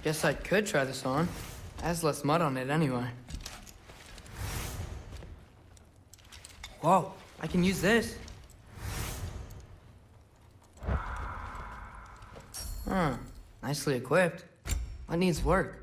Guess I could try this on. It has less mud on it anyway. Whoa, I can use this. Huh, nicely equipped. What needs work?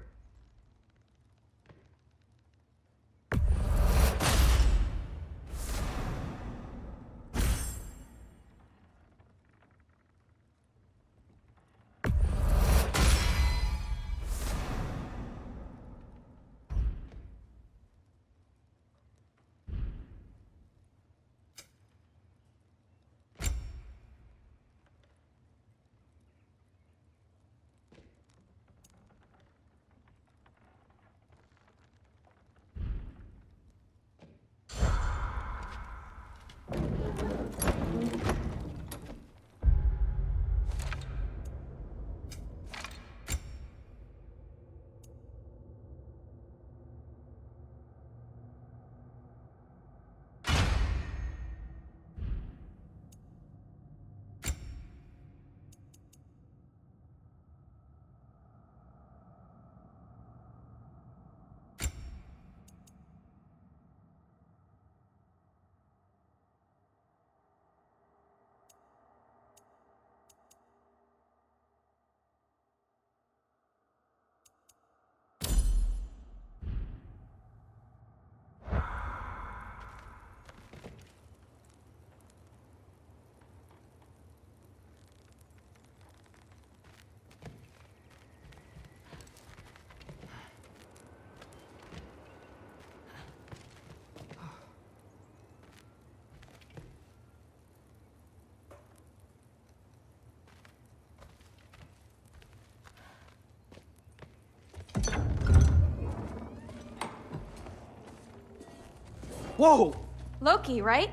Whoa! Loki, right?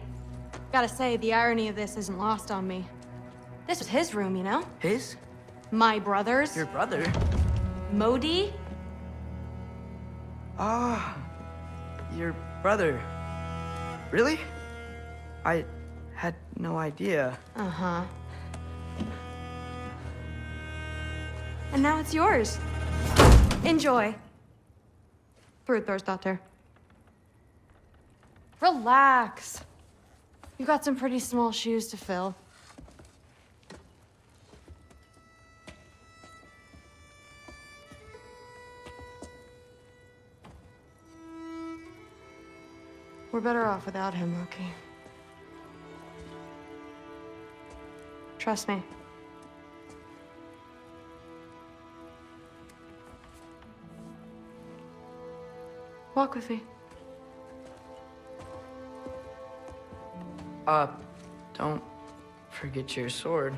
Gotta say, the irony of this isn't lost on me. This was his room, you know? His? My brother's. Your brother? Modi? Ah, your brother. Really? I had no idea. Uh-huh. And now it's yours. Enjoy. Daughter. Relax. You got some pretty small shoes to fill. We're better off without him, Loki. Trust me. Walk with me. Don't forget your sword.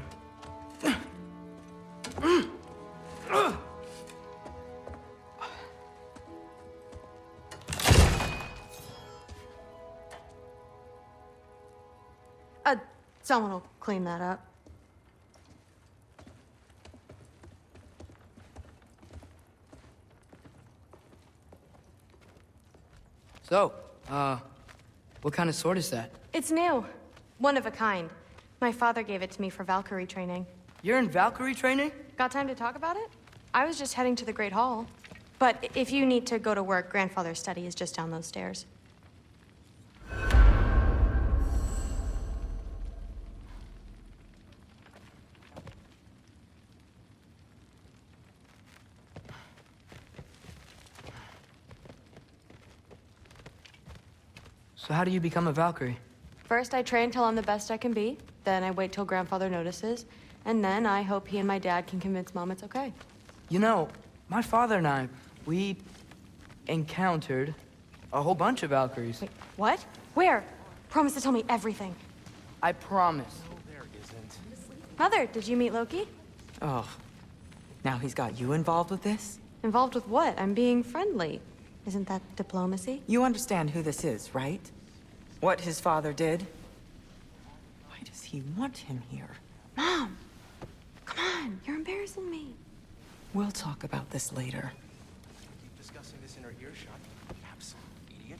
Someone will clean that up. So, what kind of sword is that? It's new. One of a kind. My father gave it to me for Valkyrie training. You're in Valkyrie training? Got time to talk about it? I was just heading to the Great Hall. But if you need to go to work, Grandfather's study is just down those stairs. So how do you become a Valkyrie? First, I train till I'm the best I can be. Then I wait till Grandfather notices. And then I hope he and my dad can convince Mom it's okay. You know, my father and I, we encountered a whole bunch of Valkyries. Wait, what? Where? Promise to tell me everything. I promise. No, there isn't. Mother, did you meet Loki? Oh, now he's got you involved with this? Involved with what? I'm being friendly. Isn't that diplomacy? You understand who this is, right? What his father did? Why does he want him here? Mom! Come on, you're embarrassing me. We'll talk about this later. Keep discussing this in her earshot. Absolute idiot.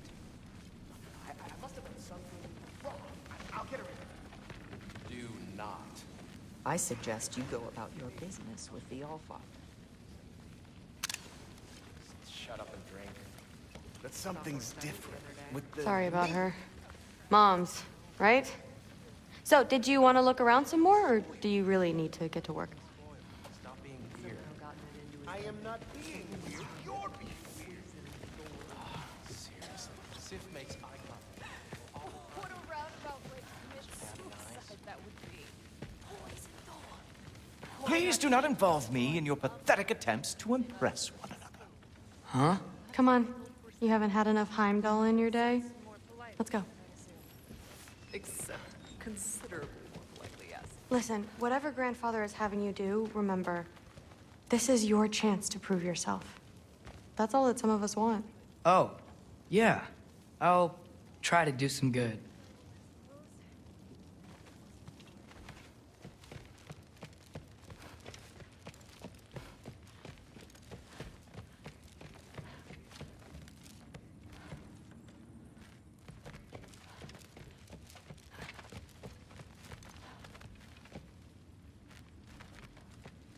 I must have been something wrong. I'll get her in. Do not. I suggest you go about your business with the Allfather. But something's different with the... Sorry about her. Moms, right? So, did you want to look around some more, or do you really need to get to work? Stop being weird. I am not being weird. You're being weird. Seriously. Sif makes eye contact. What a roundabout way to commit suicide that would be. Please do not involve me in your pathetic attempts to impress one another. Huh? Come on. You haven't had enough Heimdall in your day? Let's go. Except considerably more politely, yes. Listen, whatever grandfather is having you do, remember, this is your chance to prove yourself. That's all that some of us want. Oh, yeah. I'll try to do some good.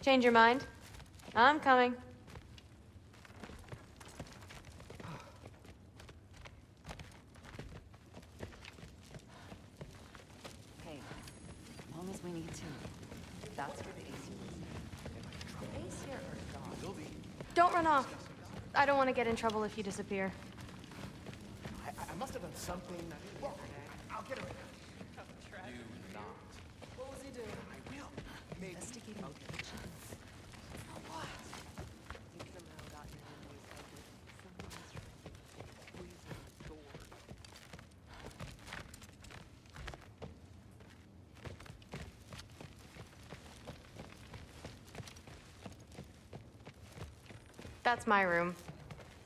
Change your mind? I'm coming. Hey, as long as we need to. That's where the AC is. The AC here or gone? Don't run off. I don't want to get in trouble if you disappear. I must have done something wrong. I'll get her. Do not. What was he doing? I will. Maybe. Investigating the kitchen. For what? He somehow got in his exit. Someone was trying to poison the door. That's my room.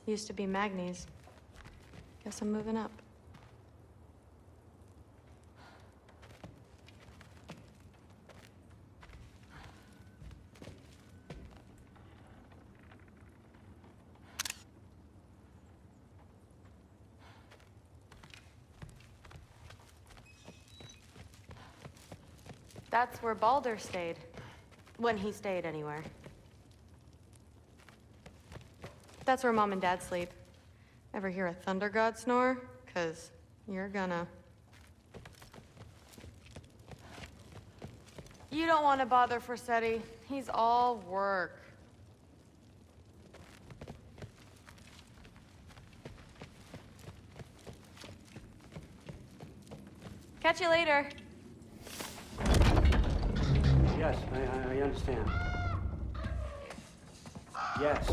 Used to be Magni's. Guess I'm moving up. That's where Baldur stayed. When he stayed, anywhere. That's where Mom and Dad sleep. Ever hear a thunder god snore? 'Cause you're gonna. You don't want to bother Forseti. He's all work. Catch you later. Yes, I understand. Yes.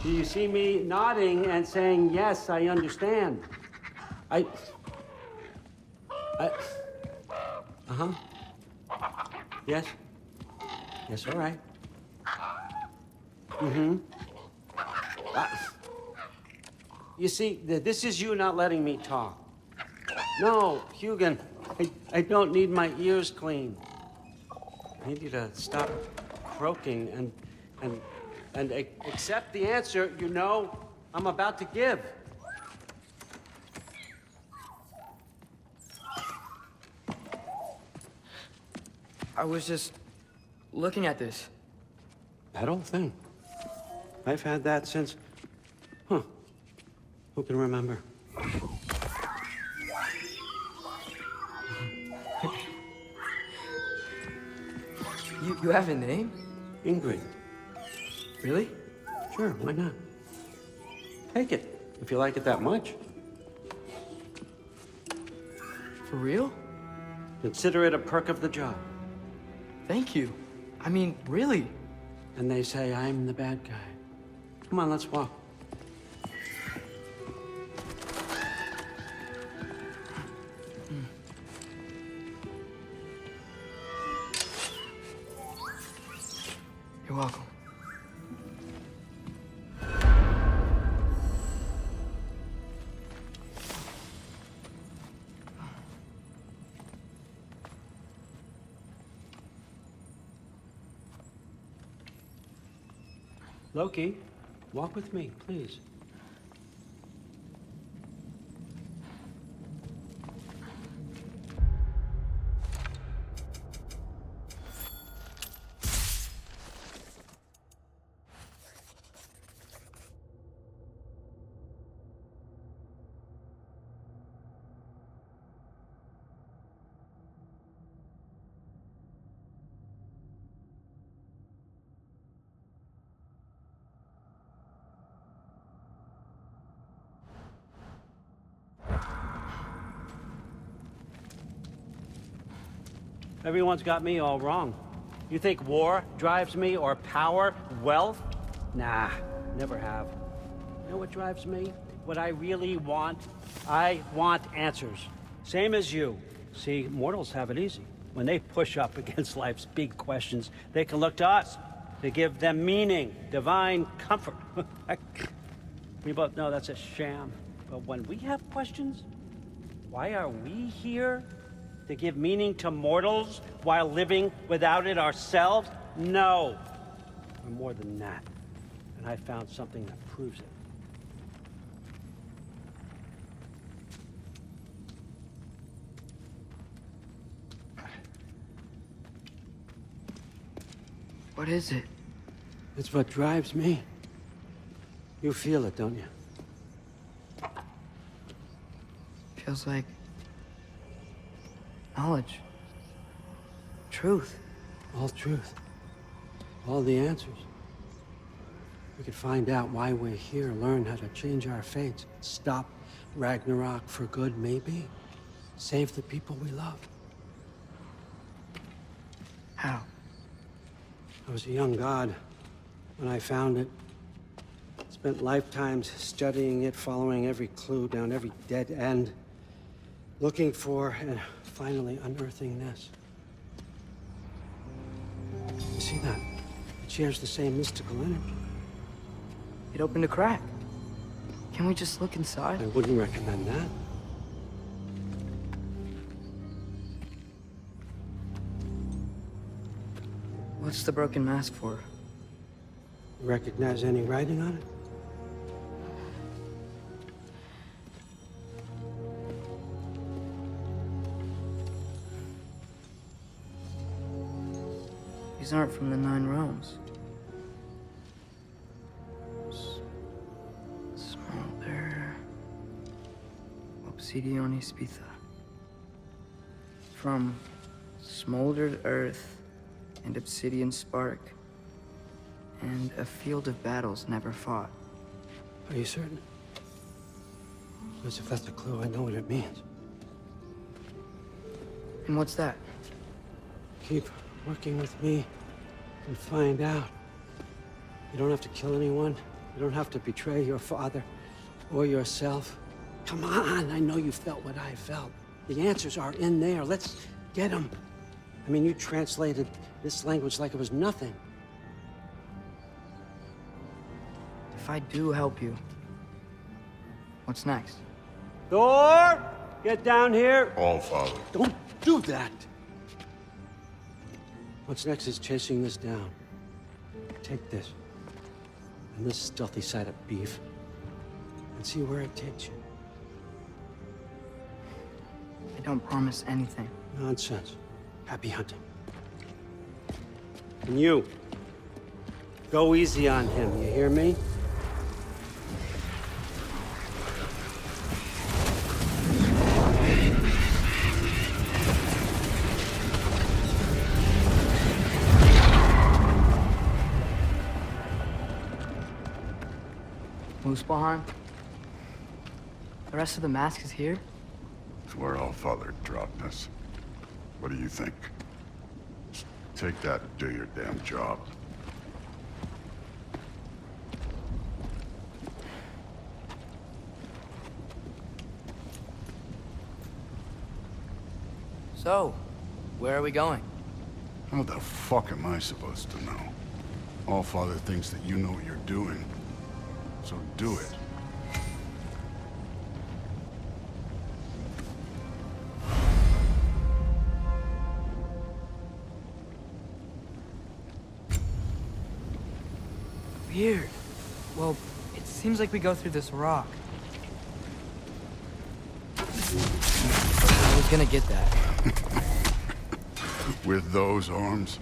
Do you see me nodding and saying, yes, I understand? Uh-huh. Yes. Yes, all right. Mm-hmm. You see, this is you not letting me talk. No, Hugin, I don't need my ears cleaned. I need you to stop croaking and accept the answer you know I'm about to give. I was just looking at this. That old thing. I've had that since... Who can remember? You have a name? Ingrid. Really? Sure, why not? Take it, if you like it that much. For real? Consider it a perk of the job. Thank you. I mean, really. And they say I'm the bad guy. Come on, let's walk. You're welcome. Loki, walk with me, please. Everyone's got me all wrong. You think war drives me, or power, wealth? Nah, never have. You know what drives me? What I really want? I want answers. Same as you. See, mortals have it easy. When they push up against life's big questions, they can look to us to give them meaning, divine comfort. We both know that's a sham. But when we have questions, why are we here? To give meaning to mortals while living without it ourselves? No. We're more than that. And I found something that proves it. What is it? It's what drives me. You feel it, don't you? Feels like knowledge. Truth. All truth. All the answers. We could find out why we're here, learn how to change our fates, stop Ragnarok for good, maybe. Save the people we love. How? I was a young god when I found it. Spent lifetimes studying it, following every clue down every dead end, looking for and finally unearthing this. You see that? It shares the same mystical energy. It opened a crack. Can we just look inside? I wouldn't recommend that. What's the broken mask for? You recognize any writing on it? These aren't from the Nine Realms. Smolder. Obsidione Spitha. From smoldered earth and obsidian spark, and a field of battles never fought. Are you certain? Because if that's a clue, I know what it means. And what's that? Keep working with me and find out. You don't have to kill anyone. You don't have to betray your father or yourself. Come on, I know you felt what I felt. The answers are in there. Let's get them. I mean, you translated this language like it was nothing. If I do help you, what's next? Thor, get down here. All Father. Don't do that. What's next is chasing this down. Take this and this stealthy side of beef and see where it takes you. I don't promise anything. Nonsense. Happy hunting. And you, go easy on him, you hear me? Muspelheim? The rest of the mask is here? It's where All Father dropped us. What do you think? Just take that and do your damn job. So, where are we going? How the fuck am I supposed to know? All Father thinks that you know what you're doing. So do it. Weird. Well, it seems like we go through this rock. I was gonna get that. With those arms?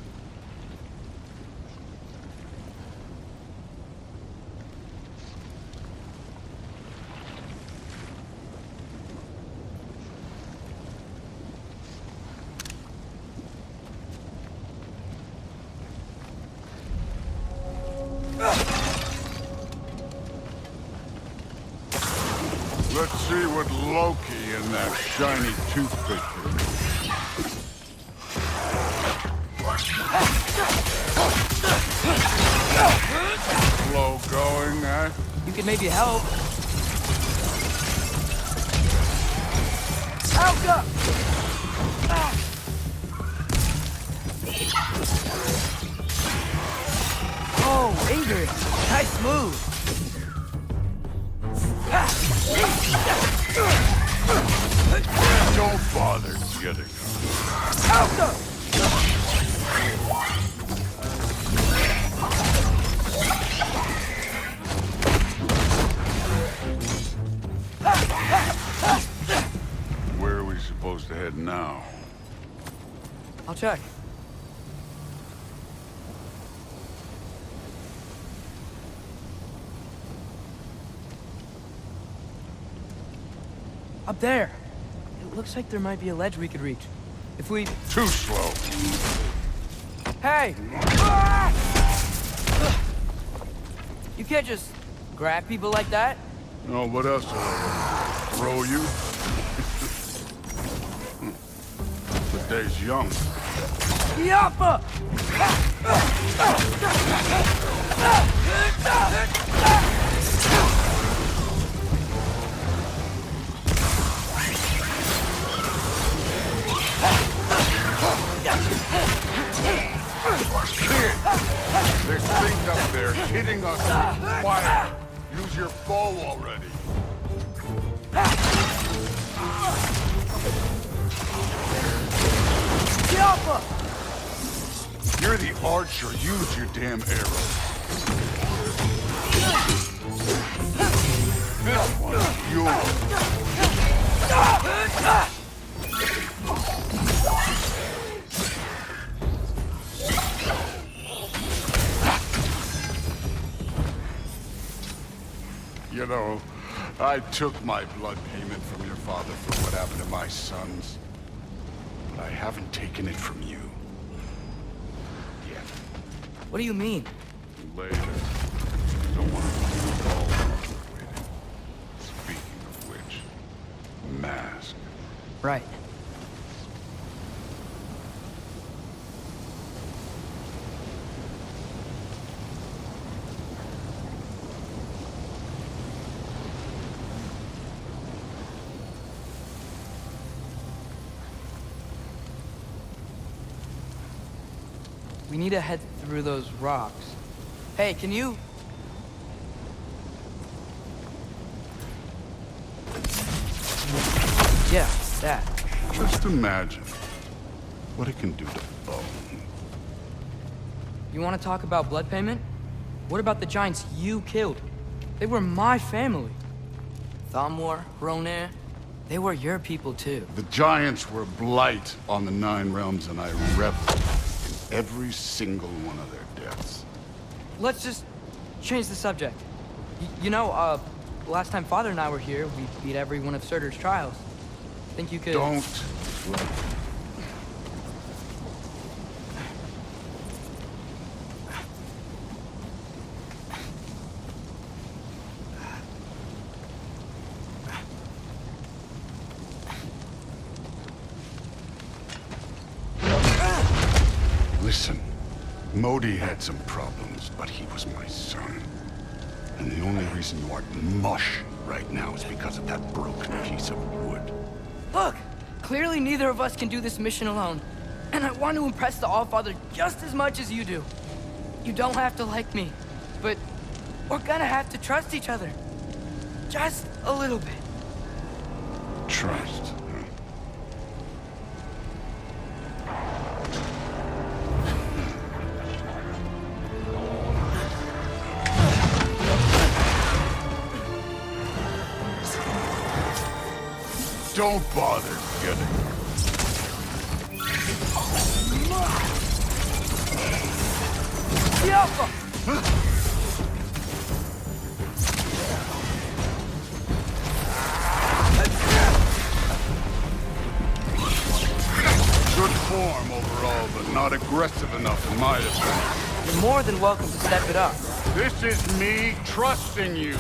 Let's see what Loki and that shiny toothpick can do. Slow going, eh? You could maybe help. Oh, Ingrid, nice move. Don't bother getting up. Where are we supposed to head now? I'll check. Up there. It looks like there might be a ledge we could reach. If we... Too slow. Hey! You can't just grab people like that. No, what else? Throw you? The day's young. Yappa! Kid! There's things up there hitting us with fire. Use your bow already. Yappa! You're the archer. Use your damn arrow. This one's yours. You know, I took my blood payment from your father for what happened to my sons. But I haven't taken it from you. Yet. What do you mean? Later. Don't want to be involved with it. Speaking of which, mask. Right. We need to head through those rocks. Hey, can you... Yeah, that. Just imagine what it can do to bone. You want to talk about blood payment? What about the giants you killed? They were my family. Thamur, Roner, they were your people too. The giants were blight on the Nine Realms, and I reveled in every single one of their deaths. Let's just change the subject. Last time Father and I were here, we beat every one of Surtur's trials. Think you could... Don't. Listen, Modi had some problems, but he was my son. And the only reason you aren't mush right now is because of that broken piece of wood. Look! Clearly neither of us can do this mission alone. And I want to impress the Allfather just as much as you do. You don't have to like me, but we're gonna have to trust each other. Just a little bit. Trust. Don't bother getting up. Good form overall, but not aggressive enough in my opinion. You're more than welcome to step it up. This is me trusting you.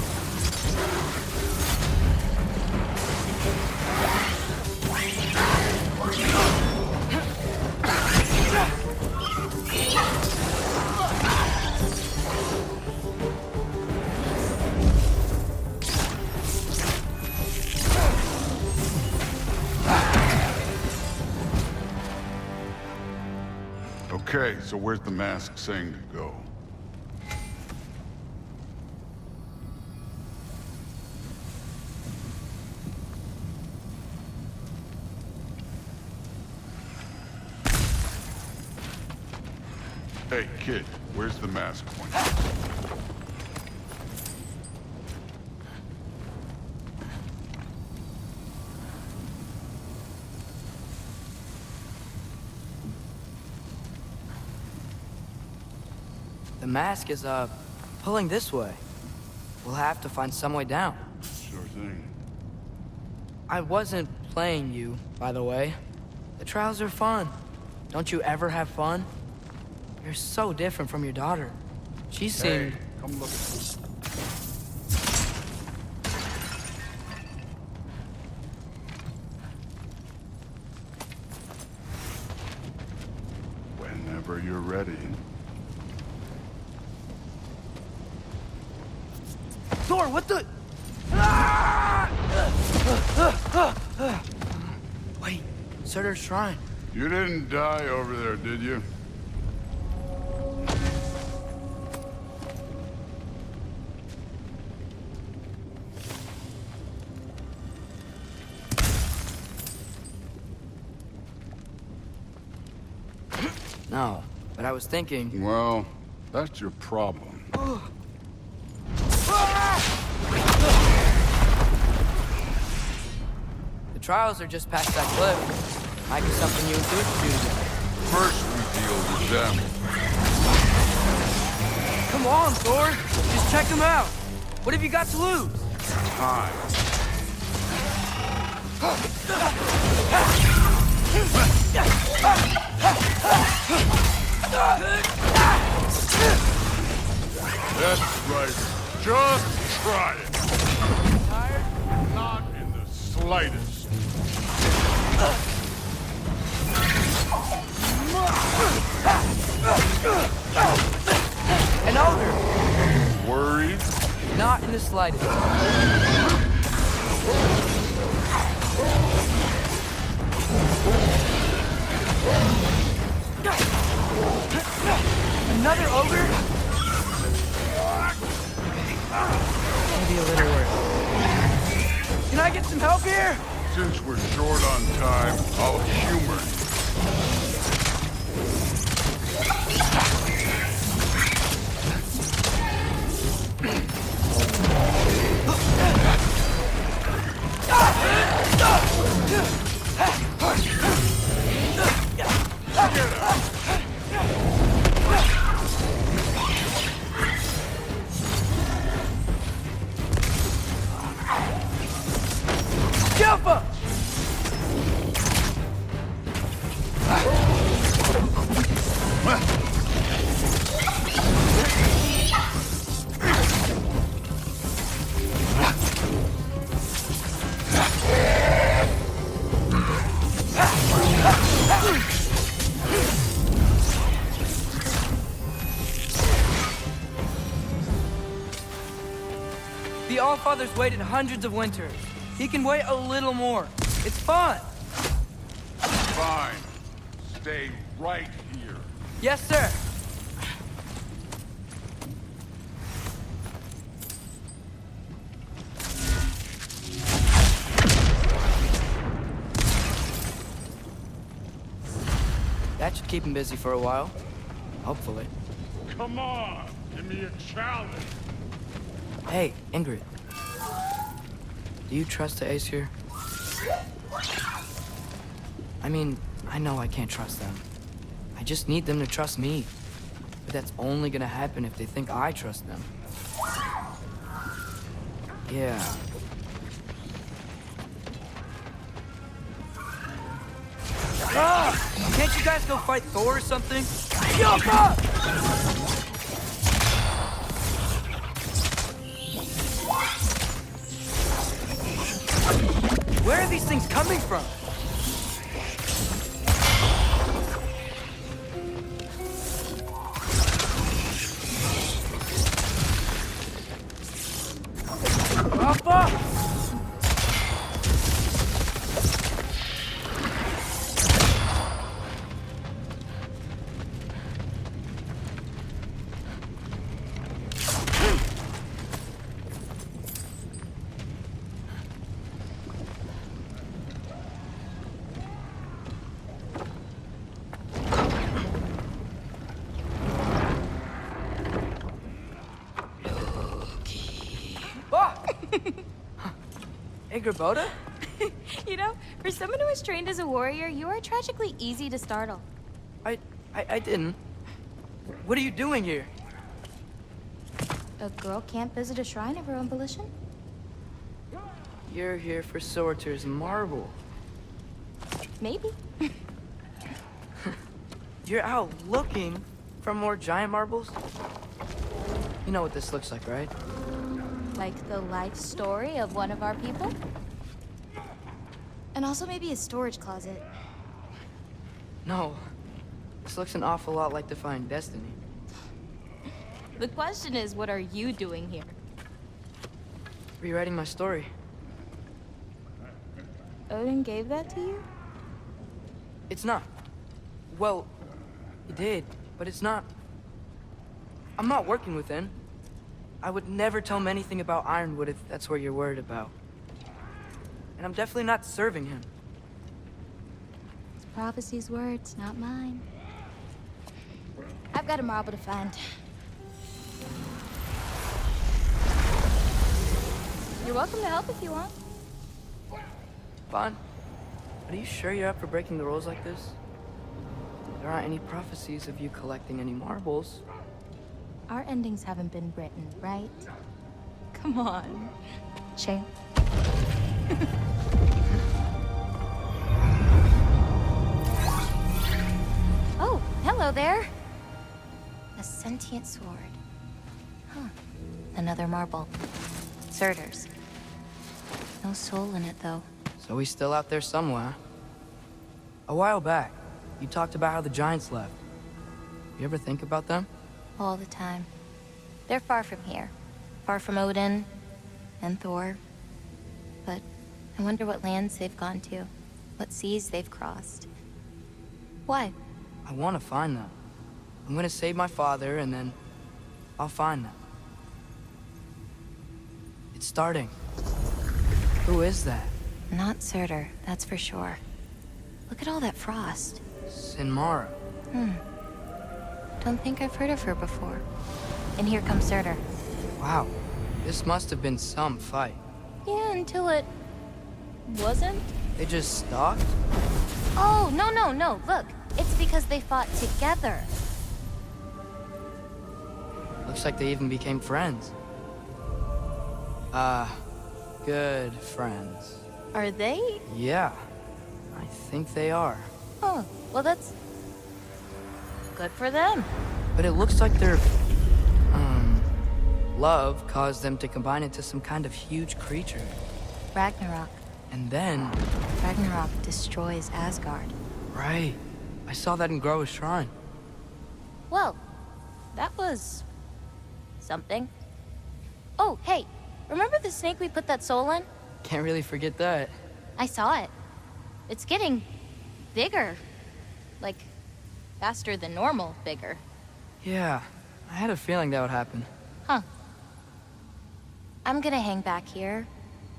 Okay, so where's the mask saying to go? Hey, kid, where's the mask pointing? The mask is, pulling this way. We'll have to find some way down. Sure thing. I wasn't playing you, by the way. The trials are fun. Don't you ever have fun? You're so different from your daughter. She seemed... Hey, come look. Whenever you're ready. Thor, what the... Wait, Surtur's shrine. You didn't die over there, did you? No, but I was thinking... Well, that's your problem. The trials are just past that cliff. Might be something you and Thor should do together. First we deal with them. Come on, Thor! Just check them out! What have you got to lose? Time. That's right. Just try it. Tired? Not in the slightest. An ogre! Worried? Not in the slightest. Another ogre? Maybe a little worse. Can I get some help here? Since we're short on time, I'll humor you. Jump up! The Allfather's waited hundreds of winters. He can wait a little more. It's fun. Fine. Stay right here. Yes, sir. That should keep him busy for a while. Hopefully. Come on, give me a challenge. Hey, Ingrid. Do you trust the Aesir? I mean, I know I can't trust them. I just need them to trust me. But that's only gonna happen if they think I trust them. Yeah. Ah! Can't you guys go fight Thor or something? Jump up! Where are these things coming from? Up! Gerboda? You know, for someone who was trained as a warrior, you are tragically easy to startle. I didn't. What are you doing here? A girl can't visit a shrine of her own volition? You're here for Sorter's marble. Maybe. You're out looking for more giant marbles? You know what this looks like, right? Like the life story of one of our people? And also maybe a storage closet. No. This looks an awful lot like Defying Destiny. The question is, what are you doing here? Rewriting my story. Odin gave that to you? It's not. Well, he did, but it's not. I'm not working with him. I would never tell him anything about Ironwood if that's what you're worried about. And I'm definitely not serving him. It's prophecy's words, not mine. I've got a marble to find. You're welcome to help if you want. Bon, are you sure you're up for breaking the rules like this? There aren't any prophecies of you collecting any marbles. Our endings haven't been written, right? Come on, champ. Oh, hello there. A sentient sword. Huh. Another marble. Surtur's. No soul in it, though. So he's still out there somewhere. A while back, you talked about how the giants left. You ever think about them? All the time. They're far from here. Far from Odin and Thor. But I wonder what lands they've gone to. What seas they've crossed. Why? I want to find them. I'm gonna save my father, and then I'll find them. It's starting. Who is that? Not Surtur, that's for sure. Look at all that frost. Sinmara. Don't think I've heard of her before. And here comes Surtur. Wow. This must have been some fight. Yeah, until it... wasn't? They just stalked? Oh, no. Look, it's because they fought together. Looks like they even became friends. Good friends. Are they? Yeah, I think they are. Oh, well that's... good for them. But it looks like their, love caused them to combine into some kind of huge creature. Ragnarok. And then... Ragnarok destroys Asgard. Right. I saw that in Groa's shrine. Well, that was... something. Oh, hey, remember the snake we put that soul in? Can't really forget that. I saw it. It's getting... bigger. Like, faster than normal bigger. Yeah, I had a feeling that would happen. Huh. I'm gonna hang back here.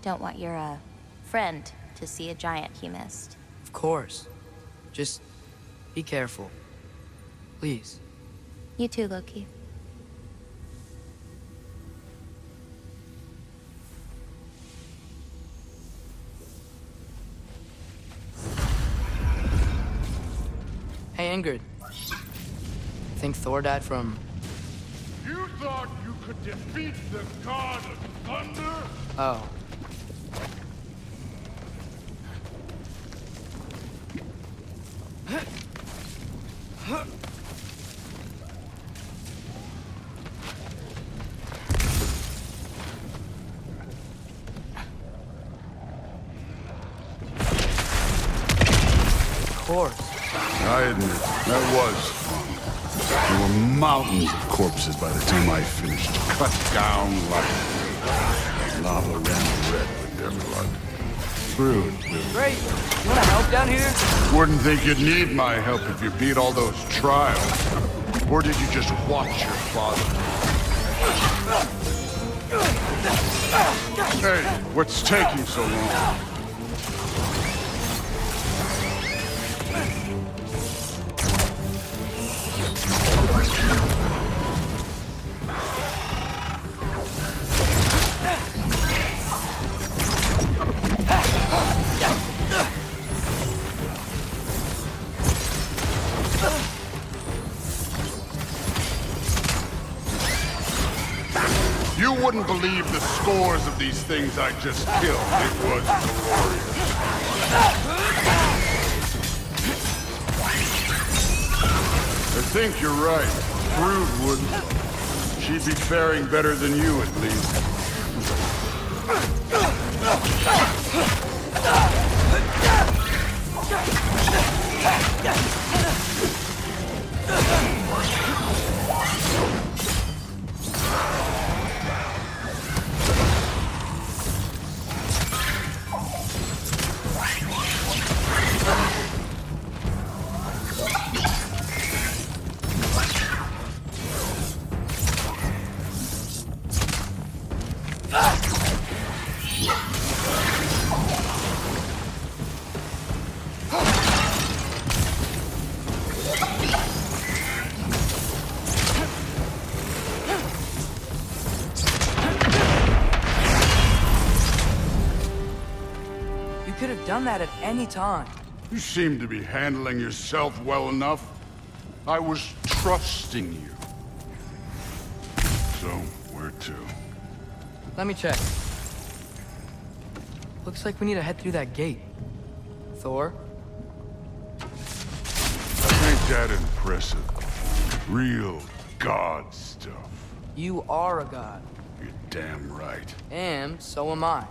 Don't want your, friend to see a giant he missed. Of course. Just be careful. Please. You too, Loki. Hey, Ingrid. Think Thor died from... You thought you could defeat the god of thunder? Oh. Of course. I admit, that was fun. There were mountains of corpses by the time I finished. Cut down like lava ran red with their blood. Rude. Great. You wanna help down here? Wouldn't think you'd need my help if you beat all those trials. Or did you just watch your father? Hey, what's taking so long? wouldn't believe the scores of these things I just killed. It was glorious. I think you're right. Brood wouldn't. She'd be faring better than you, at least. You could have done that at any time. You seem to be handling yourself well enough. I was trusting you. So, where to? Let me check. Looks like we need to head through that gate. Thor? Ain't that impressive? Real god stuff. You are a god. You're damn right. And so am I.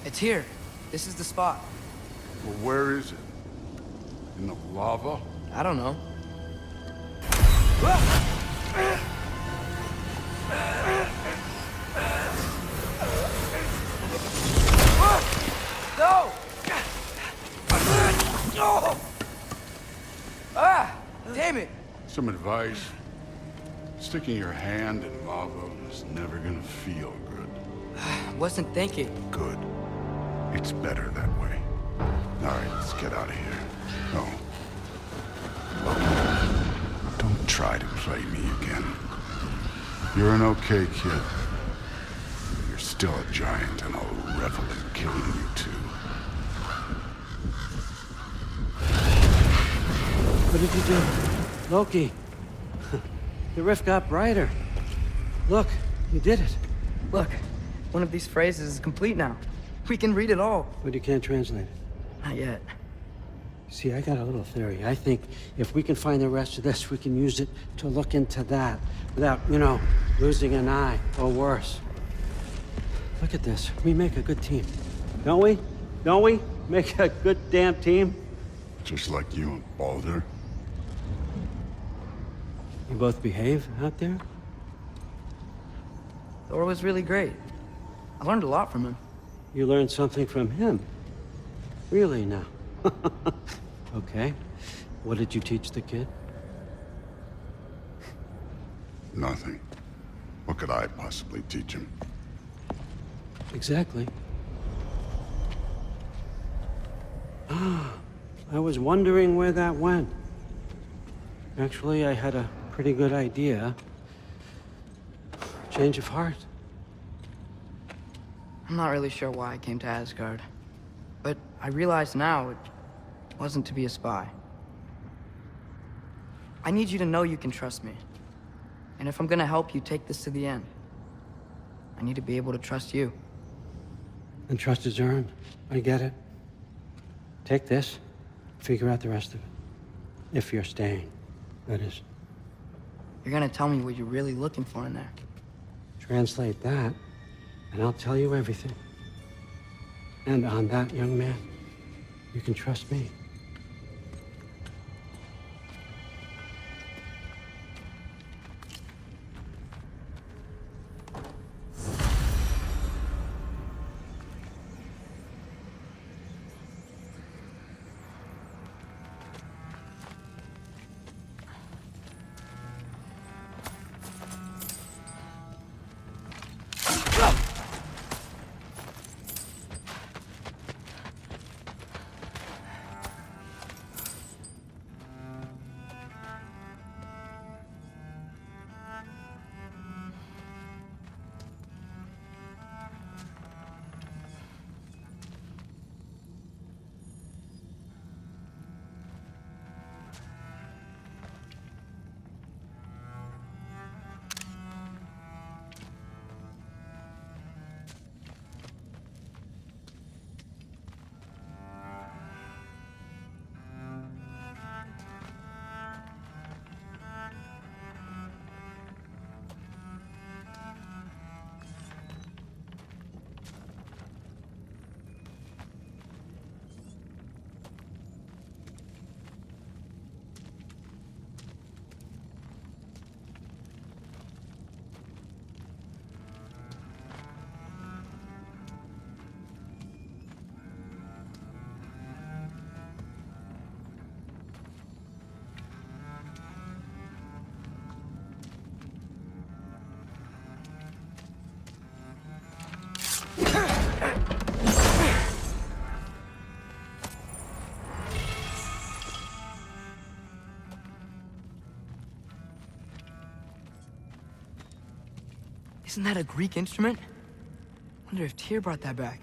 It's here. This is the spot. Well, where is it? In the lava? I don't know. No! Ah! Damn it! Some advice? Sticking your hand in lava is never gonna feel good. Wasn't thinking. Good. It's better that way. All right, let's get out of here. Oh. Look, don't try to play me again. You're an okay kid. You're still a giant, and I'll revel in killing you too. What did you do? Loki. The rift got brighter. Look, you did it. Look, one of these phrases is complete now. We can read it all. But you can't translate it. Not yet. See, I got a little theory. I think if we can find the rest of this, we can use it to look into that without, losing an eye or worse. Look at this. We make a good team. Don't we? Don't we? Make a good damn team? Just like you and Baldur. You both behave out there? Thor was really great. I learned a lot from him. You learned something from him? Really now? Okay. What did you teach the kid? Nothing. What could I possibly teach him? Exactly. I was wondering where that went. Actually, I had a pretty good idea. Change of heart. I'm not really sure why I came to Asgard. But I realize now it wasn't to be a spy. I need you to know you can trust me. And if I'm gonna help you take this to the end, I need to be able to trust you. And trust is earned. I get it. Take this, figure out the rest of it. If you're staying, that is. You're gonna tell me what you're really looking for in there. Translate that, and I'll tell you everything. And on that, young man, you can trust me. Isn't that a Greek instrument? Wonder if Tyr brought that back.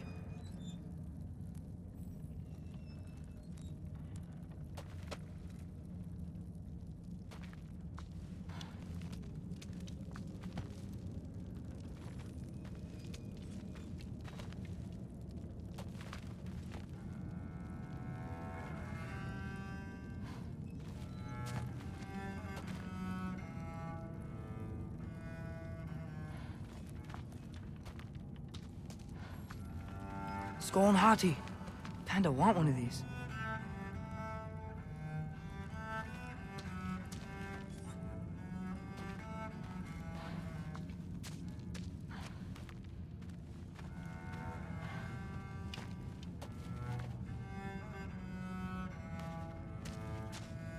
Skull and Hati. Kinda want one of these.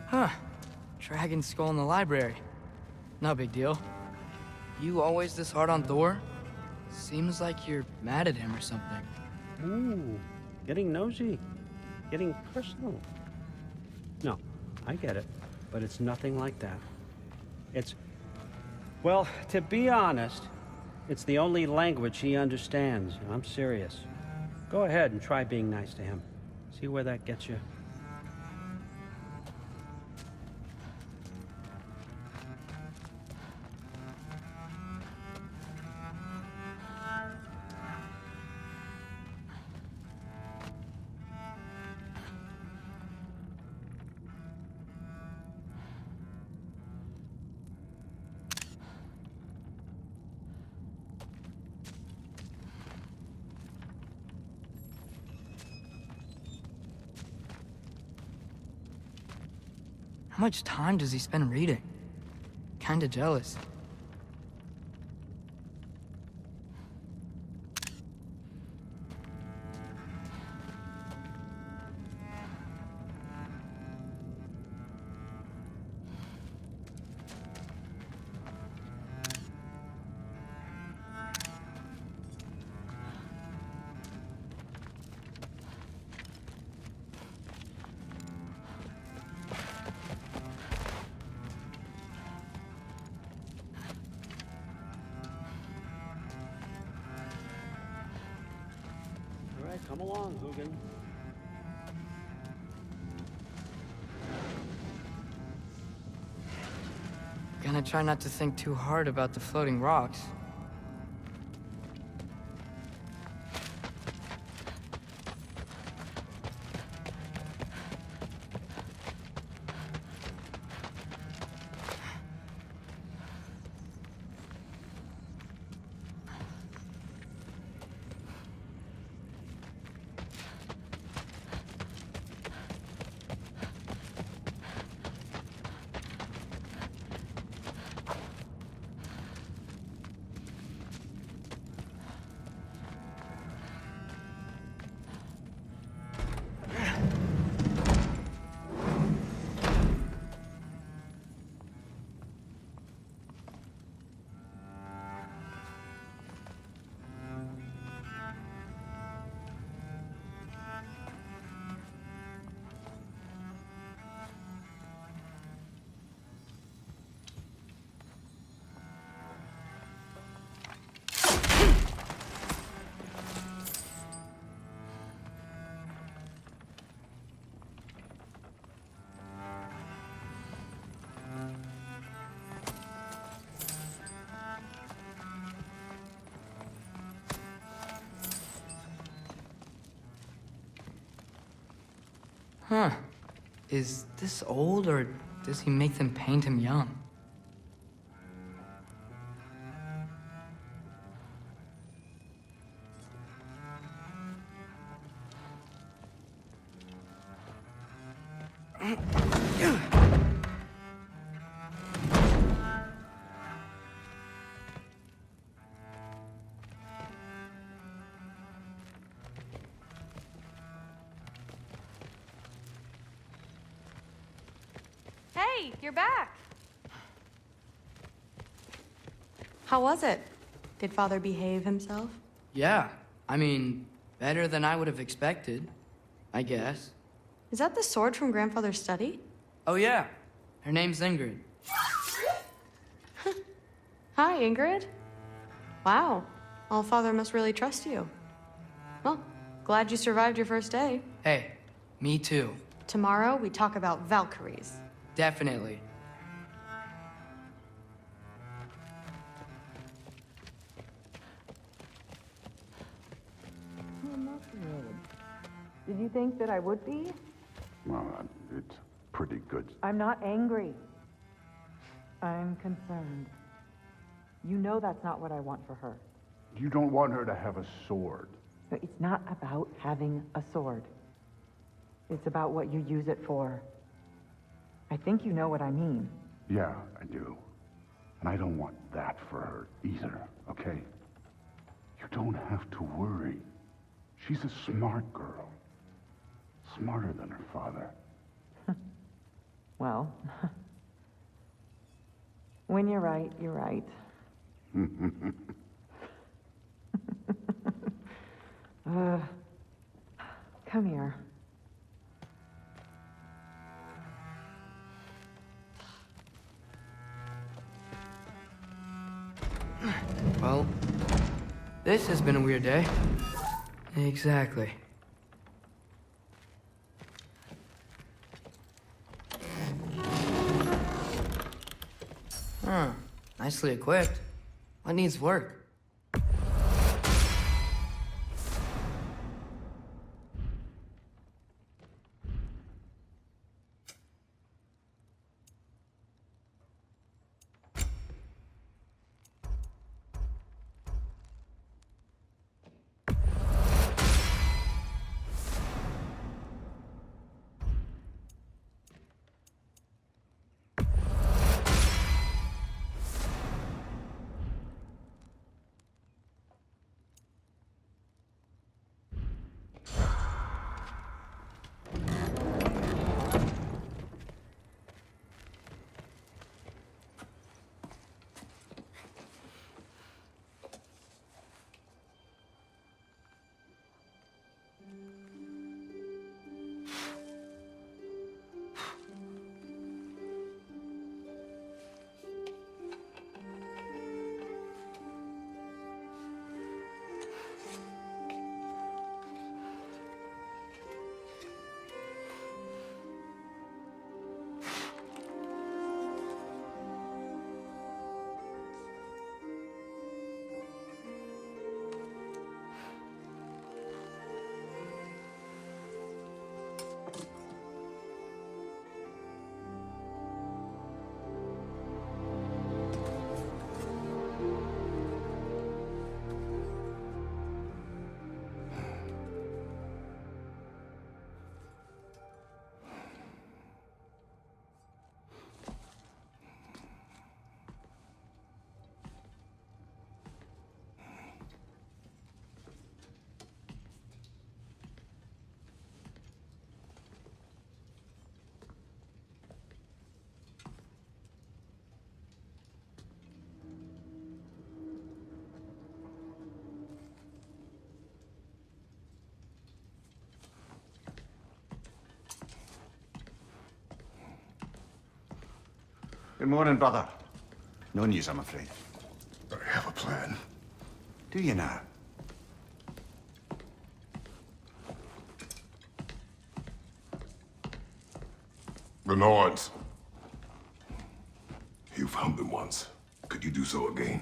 Huh. Dragon skull in the library. No big deal. You always this hard on Thor? Seems like you're mad at him or something. Ooh, getting nosy, getting personal. No, I get it, but it's nothing like that. Well, to be honest, it's the only language he understands, and I'm serious. Go ahead and try being nice to him. See where that gets you. How much time does he spend reading? Kinda jealous. All right, come along, Hugin. Gonna try not to think too hard about the floating rocks. Huh. Is this old, or does he make them paint him young? Hey, you're back. How was it? Did Father behave himself? Yeah. I mean, better than I would have expected, I guess. Is that the sword from Grandfather's study? Oh yeah. Her name's Ingrid. Hi, Ingrid. Wow. Allfather must really trust you. Well, glad you survived your first day. Hey, me too. Tomorrow, we talk about Valkyries. Definitely. Did you think that I would be? Well, it's pretty good. I'm not angry. I'm concerned. You know that's not what I want for her. You don't want her to have a sword. No, it's not about having a sword. It's about what you use it for. I think you know what I mean. Yeah, I do. And I don't want that for her either, okay? You don't have to worry. She's a smart girl. Smarter than her father. Well, when you're right, you're right. Come here. Well, this has been a weird day. Exactly. Huh. Nicely equipped. What needs work? Good morning, brother. No news, I'm afraid. I have a plan. Do you now? The Norns. You found them once. Could you do so again?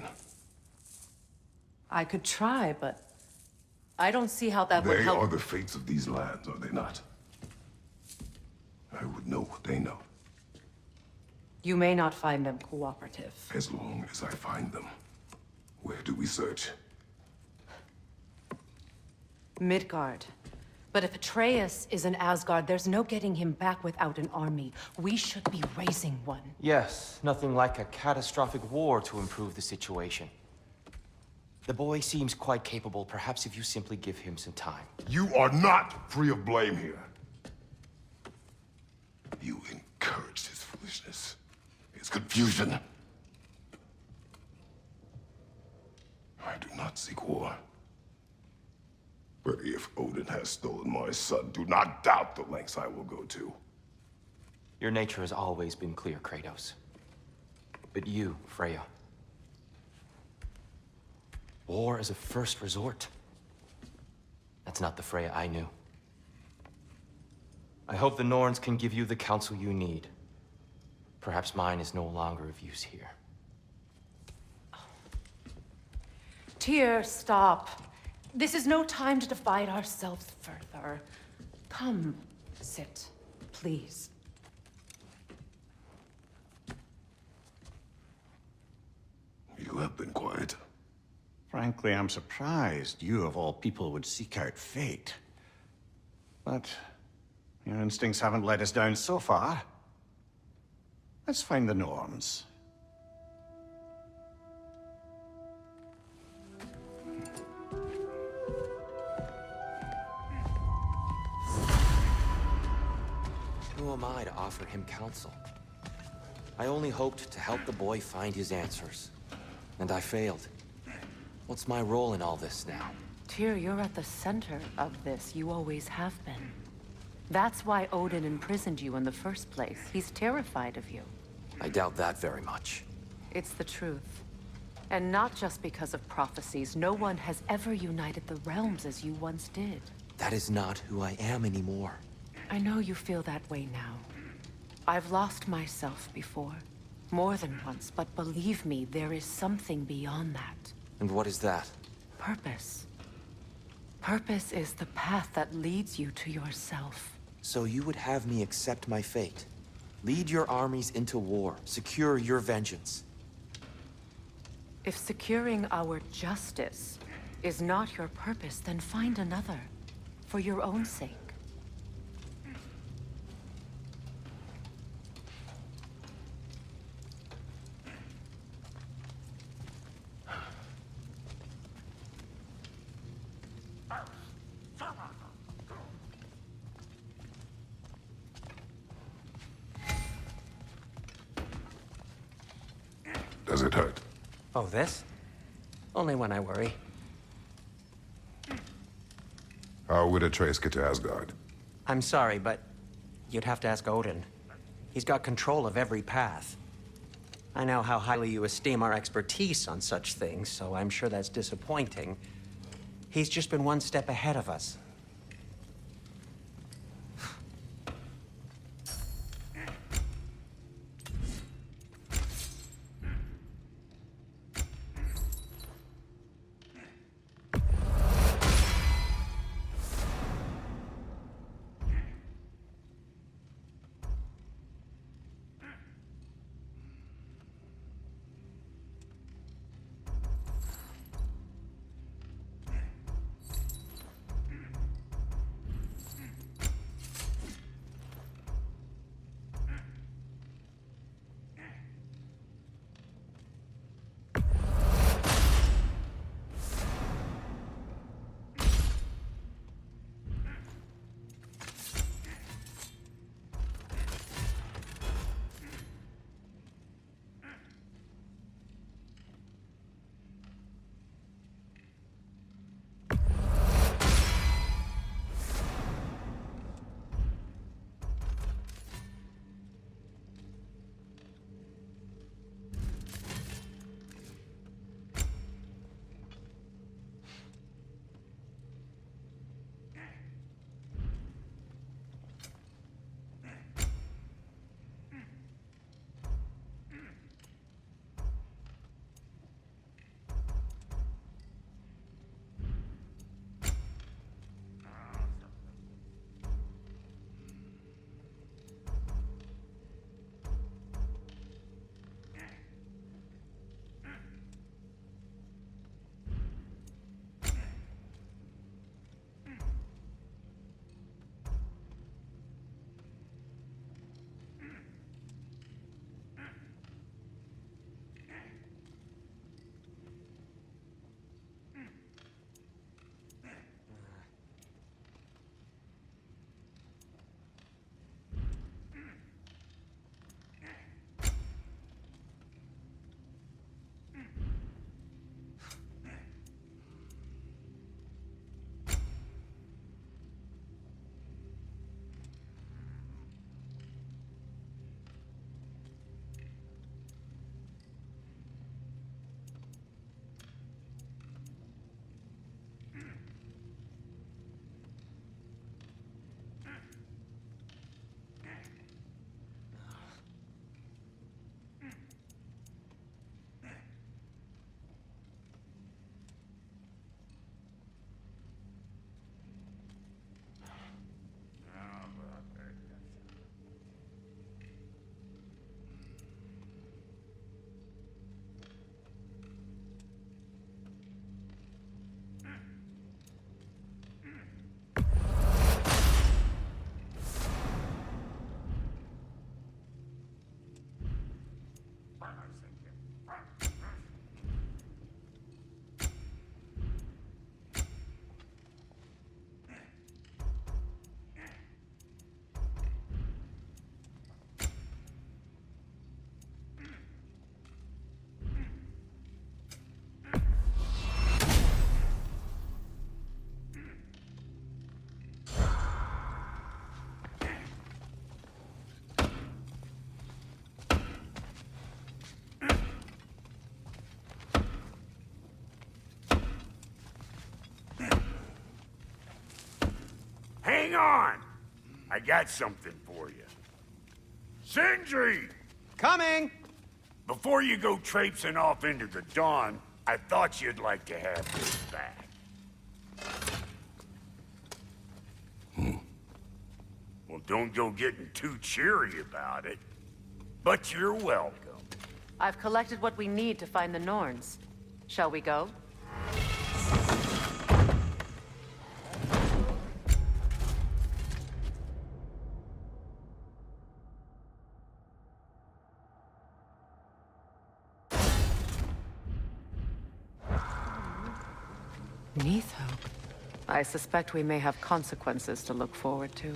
I could try, but I don't see how that would They help. are the fates of these lands, are they not? I would know what they know, You may not find them cooperative. as long as I find them. Where do we search? Midgard. But if Atreus is in Asgard, there's no getting him back without an army. We should be raising one. Yes, nothing like a catastrophic war to improve the situation. The boy seems quite capable. Perhaps if you simply give him some time. You are not free of blame here. You encouraged his foolishness, his confusion. I do not seek war. But if Odin has stolen my son, do not doubt the lengths I will go to. Your nature has always been clear, Kratos. But you, Freya. War as a first resort. That's not the Freya I knew. I hope the Norns can give you the counsel you need. Perhaps mine is no longer of use here. Tyr, stop. This is no time to divide ourselves further. Come, sit, please. You have been quiet. Frankly, I'm surprised you, of all people, would seek out fate. But your instincts haven't let us down so far. Let's find the Norns. Who am I to offer him counsel? I only hoped to help the boy find his answers. And I failed. What's my role in all this now? Tyr, you're at the center of this. You always have been. That's why Odin imprisoned you in the first place. He's terrified of you. I doubt that very much. It's the truth. And not just because of prophecies. No one has ever united the realms as you once did. That is not who I am anymore. I know you feel that way now. I've lost myself before. More than once, but believe me, there is something beyond that. And what is that? Purpose. Purpose is the path that leads you to yourself. So you would have me accept my fate? Lead your armies into war, secure your vengeance. If securing our justice is not your purpose, then find another. For your own sake. Does it hurt? Oh, this? Only when I worry. How would Atreus get to Asgard? I'm sorry, but you'd have to ask Odin. He's got control of every path. I know how highly you esteem our expertise on such things, so I'm sure that's disappointing. He's just been one step ahead of us. Hang on! I got something for you. Sindri! Coming! Before you go traipsing off into the dawn, I thought you'd like to have this back. Well, don't go getting too cheery about it. But you're welcome. I've collected what we need to find the Norns. Shall we go? Neathhope. I suspect we may have consequences to look forward to.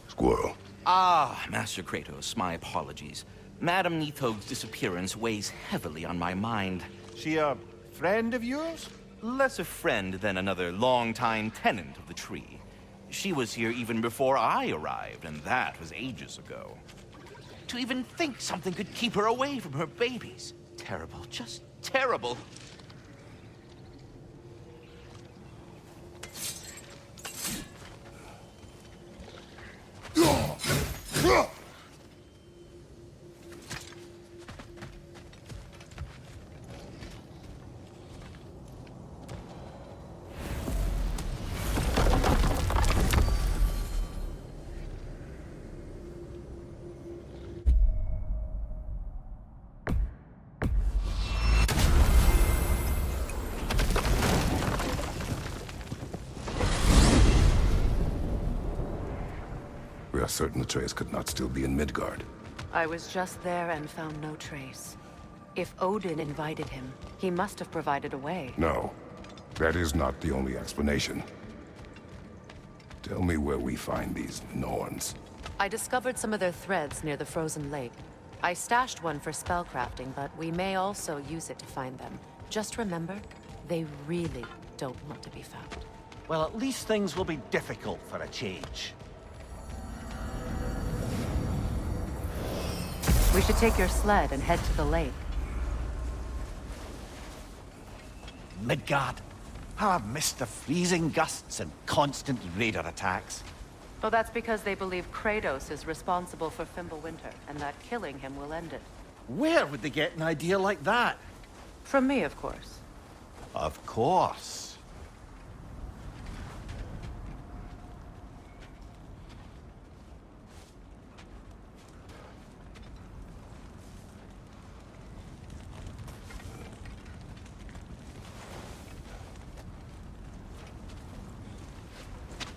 Squirrel. Ah, Master Kratos, my apologies. Madame Neathope's disappearance weighs heavily on my mind. She a friend of yours? Less a friend than another longtime tenant of the tree. She was here even before I arrived, and that was ages ago. To even think something could keep her away from her babies. Terrible, just terrible. We are certain Atreus could not still be in Midgard. I was just there and found no trace. If Odin invited him, he must have provided a way. No, that is not the only explanation. Tell me where we find these Norns. I discovered some of their threads near the frozen lake. I stashed one for spellcrafting, but we may also use it to find them. Just remember, they really don't want to be found. Well, at least things will be difficult for a change. We should take your sled and head to the lake. Midgard. How I've missed the freezing gusts and constant raider attacks. Well, that's because they believe Kratos is responsible for Fimbulwinter, and that killing him will end it. Where would they get an idea like that? From me, of course. Of course.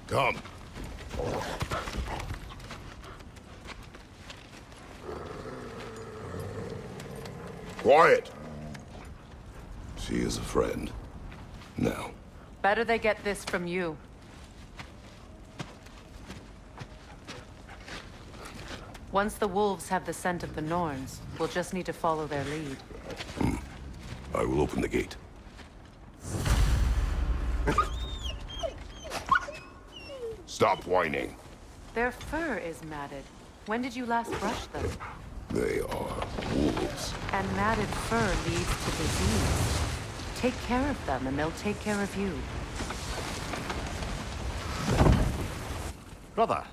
Come. Quiet. She is a friend. Now. Better they get this from you. Once the wolves have the scent of the Norns, we'll just need to follow their lead. I will open the gate. Stop whining. Their fur is matted. When did you last brush them? They are wolves. And matted fur leads to disease. Take care of them, and they'll take care of you. Brother,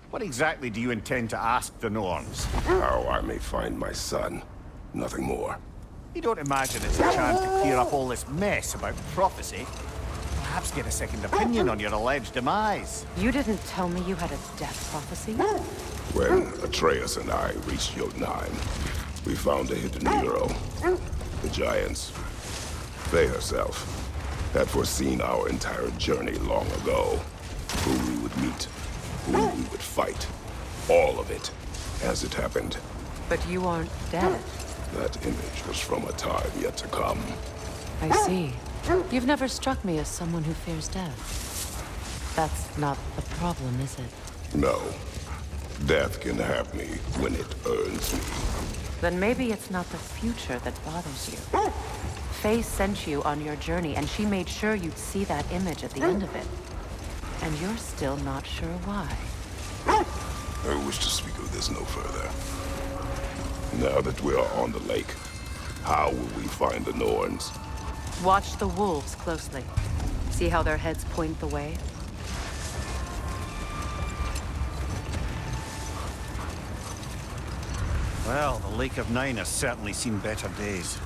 what exactly do you intend to ask the Norns? How I may find my son. Nothing more. You don't imagine it's a chance to clear up all this mess about prophecy? Perhaps get a second opinion on your alleged demise. You didn't tell me you had a death prophecy? When Atreus and I reached Jotunheim, we found a hidden hero. The Giants. They herself had foreseen our entire journey long ago. Who we would meet, who we would fight. All of it, as it happened. But you aren't dead. That image was from a time yet to come. I see. You've never struck me as someone who fears death. That's not the problem, is it? No. Death can have me when it earns me. Then maybe it's not the future that bothers you. Faye sent you on your journey, and she made sure you'd see that image at the end of it. And you're still not sure why. I wish to speak of this no further. Now that we are on the lake, How will we find the Norns? Watch the wolves closely. See how their heads point the way? Well, the Lake of Nine has certainly seen better days.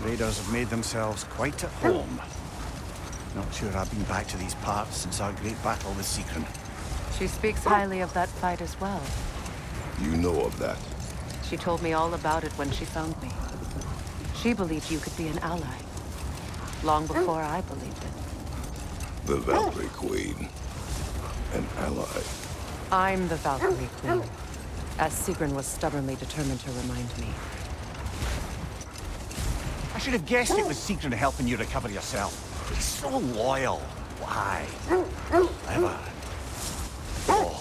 Raiders have made themselves quite at home. Not sure I've been back to these parts since our great battle with Seekron. She speaks highly of that fight as well. You know of that? She told me all about it when she found me. She believed you could be an ally. Long before I believed it. The Valkyrie Queen. An ally. I'm the Valkyrie Queen, as Seekron was stubbornly determined to remind me. I should have guessed it was Seekron helping you recover yourself. It's so loyal. Why? Ever. Oh.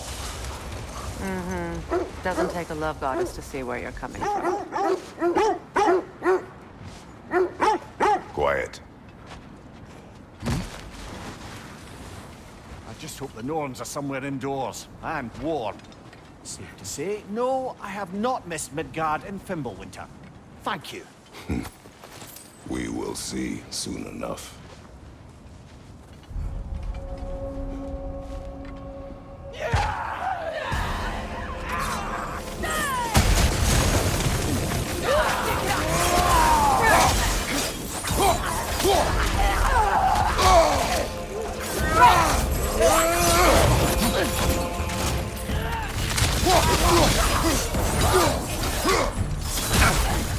Mm-hmm. Doesn't take a love goddess to see where you're coming from. Quiet. I just hope the Norns are somewhere indoors, and warm. Safe to say, no, I have not missed Midgard in Fimbulwinter. Thank you. We will see soon enough.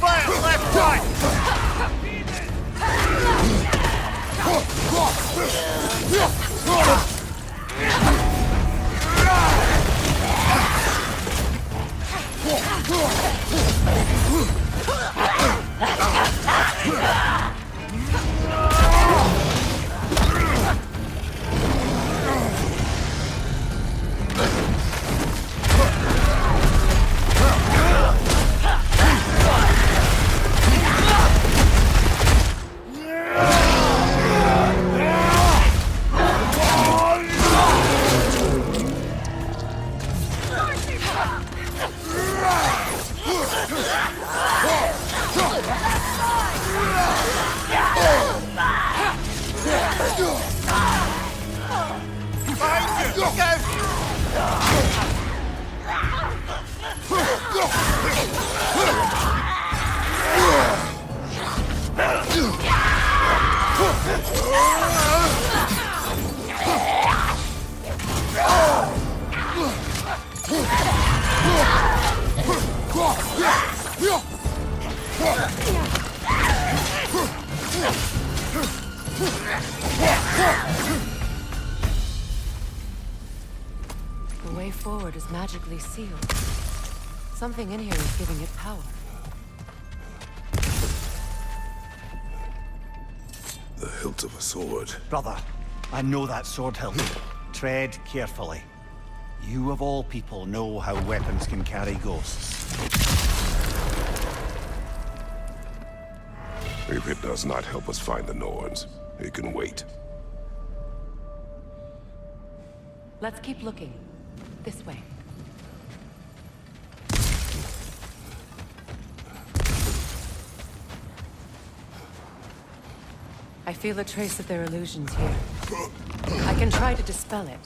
Fire left, right! The way forward is magically sealed. Something in here is giving it power. The hilt of a sword. Brother, I know that sword hilt. Tread carefully. You of all people know how weapons can carry ghosts. If it does not help us find the Norns, it can wait. Let's keep looking. This way. I feel a trace of their illusions here. I can try to dispel it.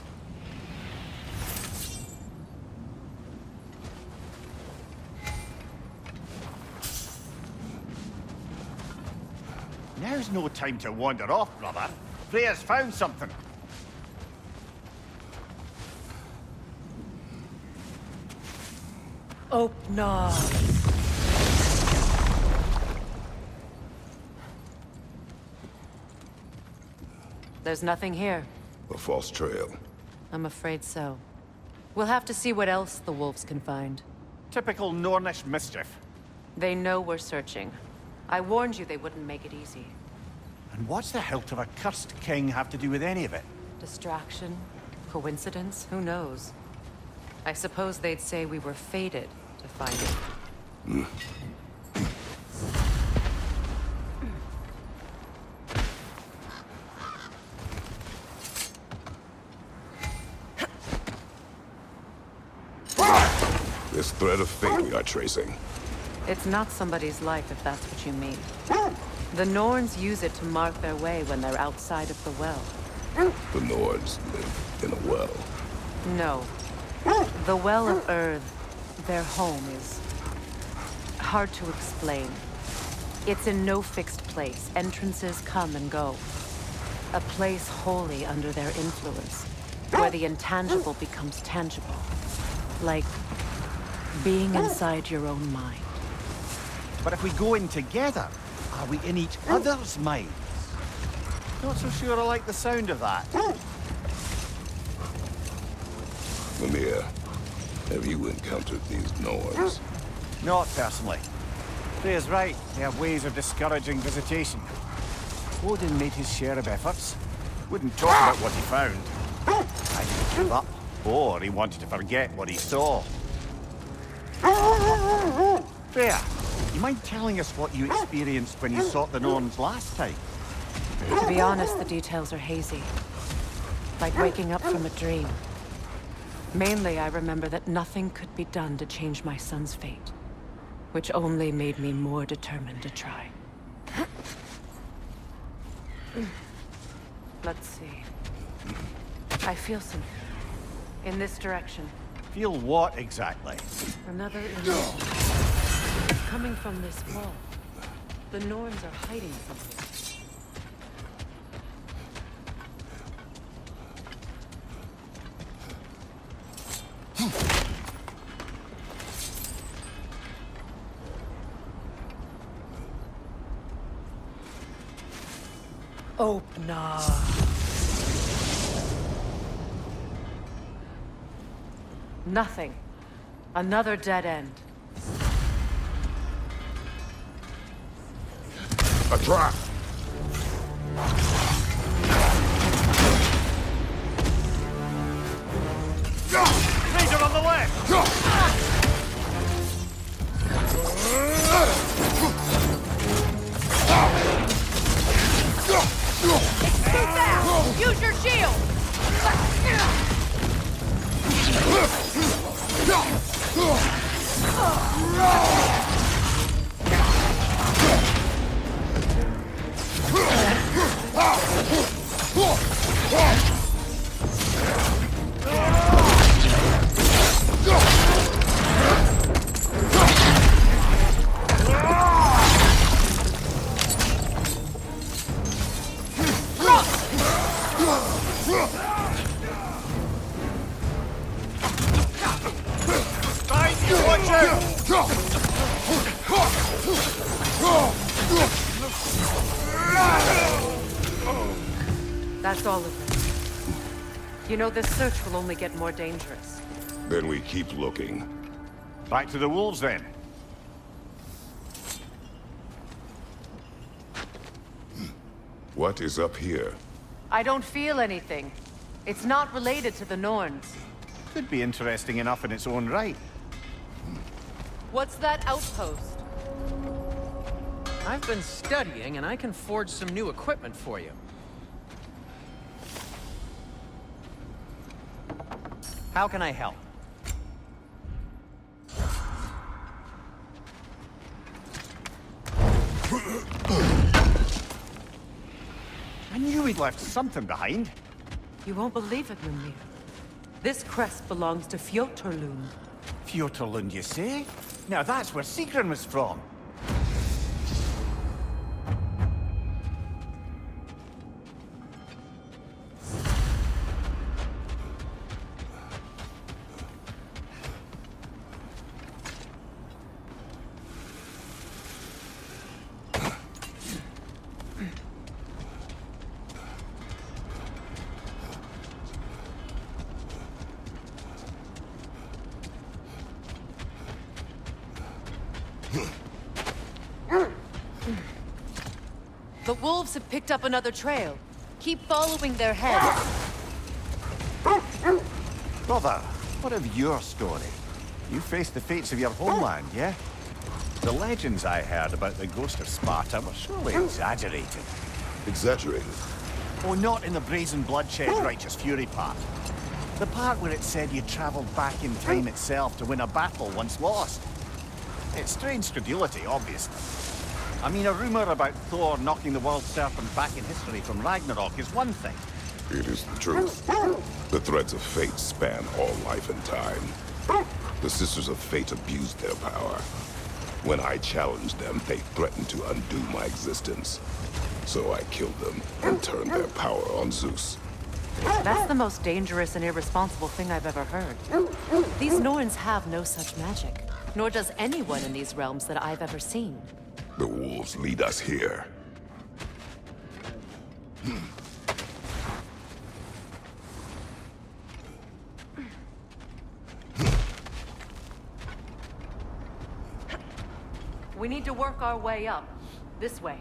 Now's no time to wander off, brother. Freya's found something. Oh, no. There's nothing here. A false trail. I'm afraid so. We'll have to see what else the wolves can find. Typical Nornish mischief. They know we're searching. I warned you they wouldn't make it easy. And what's the hilt of a cursed king have to do with any of it? Distraction? Coincidence? Who knows? I suppose they'd say we were fated to find it. This thread of fate we are tracing. It's not somebody's life, if that's what you mean. The Norns use it to mark their way when they're outside of the well. The Nords live in a well. No. The Well of Earth, their home, is hard to explain. It's in no fixed place. Entrances come and go. A place wholly under their influence, where the intangible becomes tangible. Like being inside your own mind. But if we go in together, are we in each other's minds? Not so sure I like the sound of that. Mimir, have you encountered these Norns? Not personally. Freya's right. They have ways of discouraging visitation. Odin made his share of efforts. Wouldn't talk about what he found. I didn't give up. Or he wanted to forget what he saw. Freya, you mind telling us what you experienced when you sought the Norns last time? To be honest, the details are hazy. Like waking up from a dream. Mainly, I remember that nothing could be done to change my son's fate. Which only made me more determined to try. Let's see. I feel something. In this direction. Feel what exactly? Another illusion. It's coming from this wall. The Norns are hiding something. Open up. Nothing. Another dead end. A trap! Ranger on the left! Stay back! Use your shield! That's all of them. You know, this search will only get more dangerous. Then we keep looking. Back to the wolves, then. What is up here? I don't feel anything. It's not related to the Norns. Could be interesting enough in its own right. What's that outpost? I've been studying, and I can forge some new equipment for you. How can I help? I knew he'd left something behind. You won't believe it, Mimir. This crest belongs to Fjotorlund. Fjotorlund, you say? Now that's where Sigrun was from. The wolves have picked up another trail. Keep following their heads. Brother, what of your story? You faced the fates of your homeland, yeah? The legends I heard about the ghost of Sparta were surely exaggerated. Exaggerated? Oh, not in the brazen bloodshed righteous fury part. The part where it said you traveled back in time itself to win a battle once lost. It's strange credulity, obviously. I mean, a rumor about Thor knocking the world serpent back in history from Ragnarok is one thing. It is the truth. The threads of fate span all life and time. The Sisters of Fate abused their power. When I challenged them, they threatened to undo my existence. So I killed them and turned their power on Zeus. That's the most dangerous and irresponsible thing I've ever heard. These Norns have no such magic, nor does anyone in these realms that I've ever seen. The wolves lead us here. We need to work our way up. This way.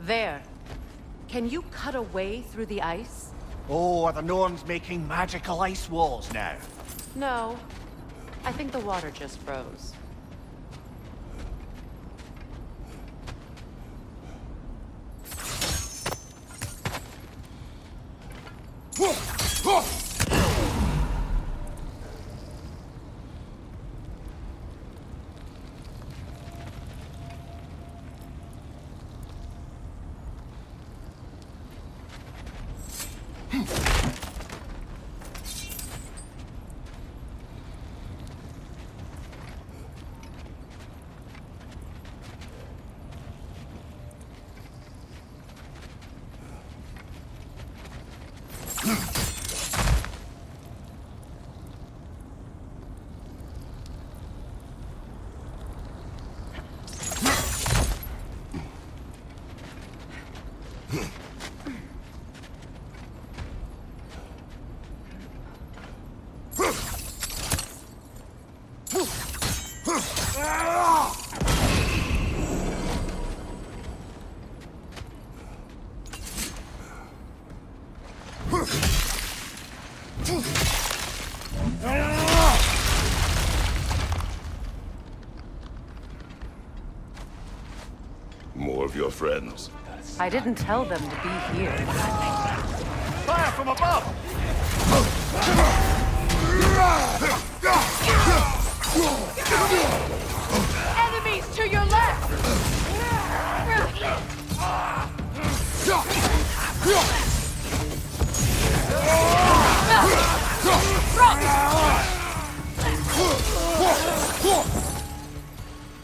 There. Can you cut a way through the ice? Oh, are the Norns making magical ice walls now? No. I think the water just froze. More of your friends. I didn't tell them to be here. Fire from above! Enemies to your left!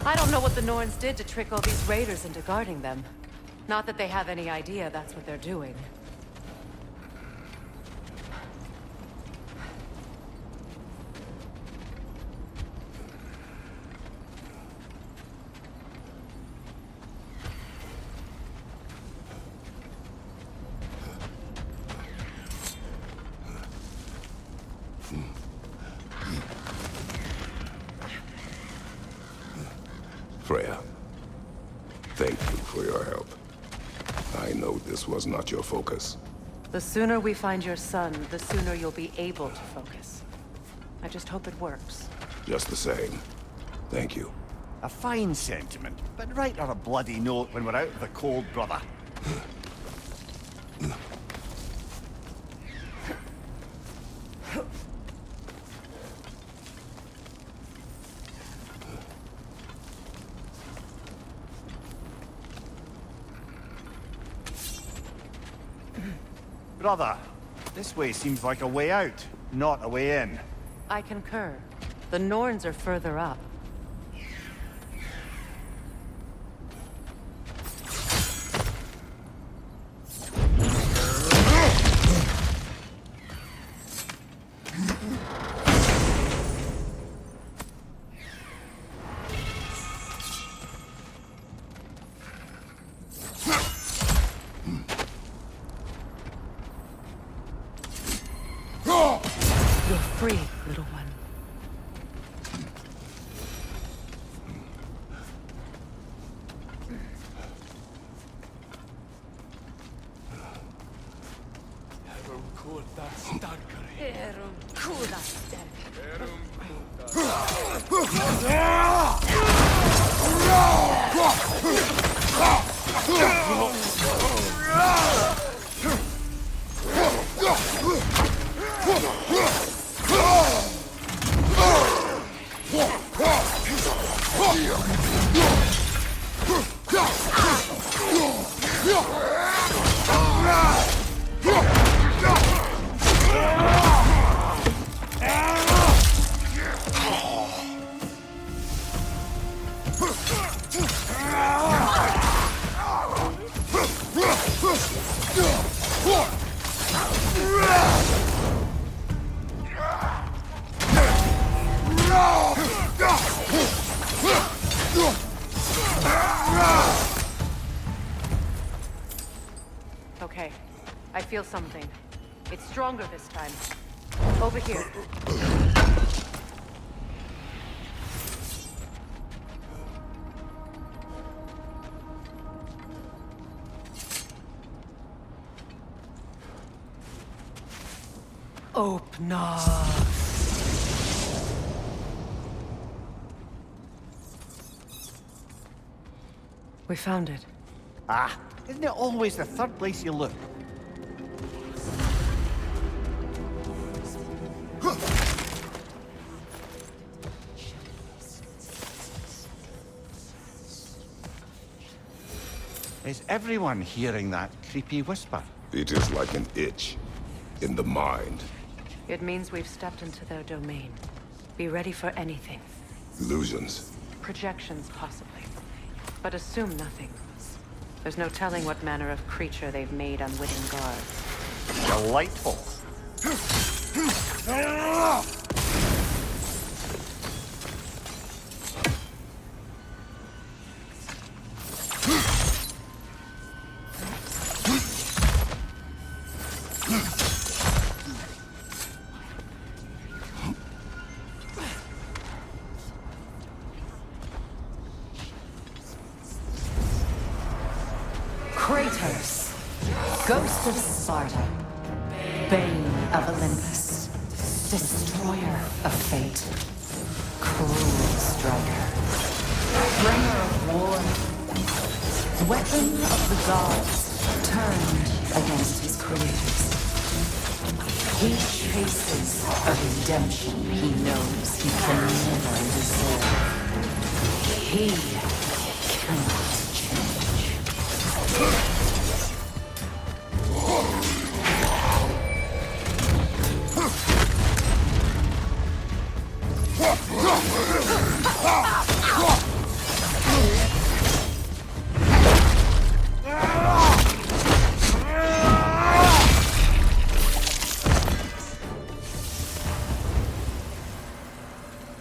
I don't know what the Norns did to trick all these raiders into guarding them. Not that they have any idea that's what they're doing. Freya, thank you for your help. I know this was not your focus. The sooner we find your son, the sooner you'll be able to focus. I just hope it works. Just the same. Thank you. A fine sentiment, but write her a bloody note when we're out of the cold, brother. Brother, this way seems like a way out, not a way in. I concur. The Norns are further up. free, little one. Okay, I feel something. It's stronger this time. Over here. Open up. We found it. Ah, isn't it always the third place you look? Is everyone hearing that creepy whisper? It is like an itch in the mind. It means we've stepped into their domain. Be ready for anything. Illusions. Projections, possibly. But assume nothing. There's no telling what manner of creature they've made unwitting guards. Delightful. Kratos, Ghost of Sparta, Bane of Olympus, Destroyer of Fate, Cruel Striker, Bringer of War, Weapon of the Gods, turned against his creators. He chases a redemption he knows he can never deserve. He cannot change.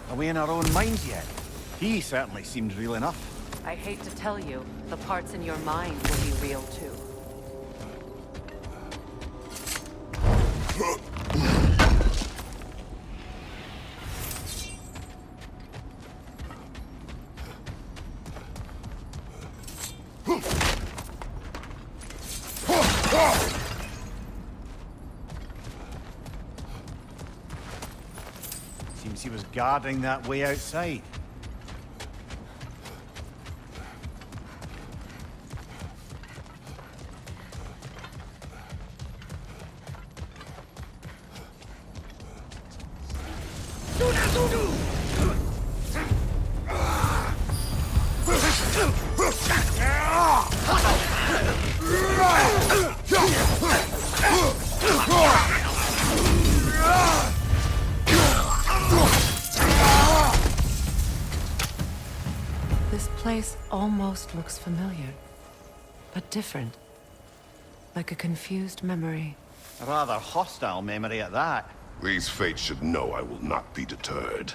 Are we in our own minds yet? He certainly seemed real enough. I hate to tell you, the parts in your mind will be real too. Seems he was guarding that way outside. This place almost looks familiar, but different. Like a confused memory. A rather hostile memory at that. These fates should know I will not be deterred.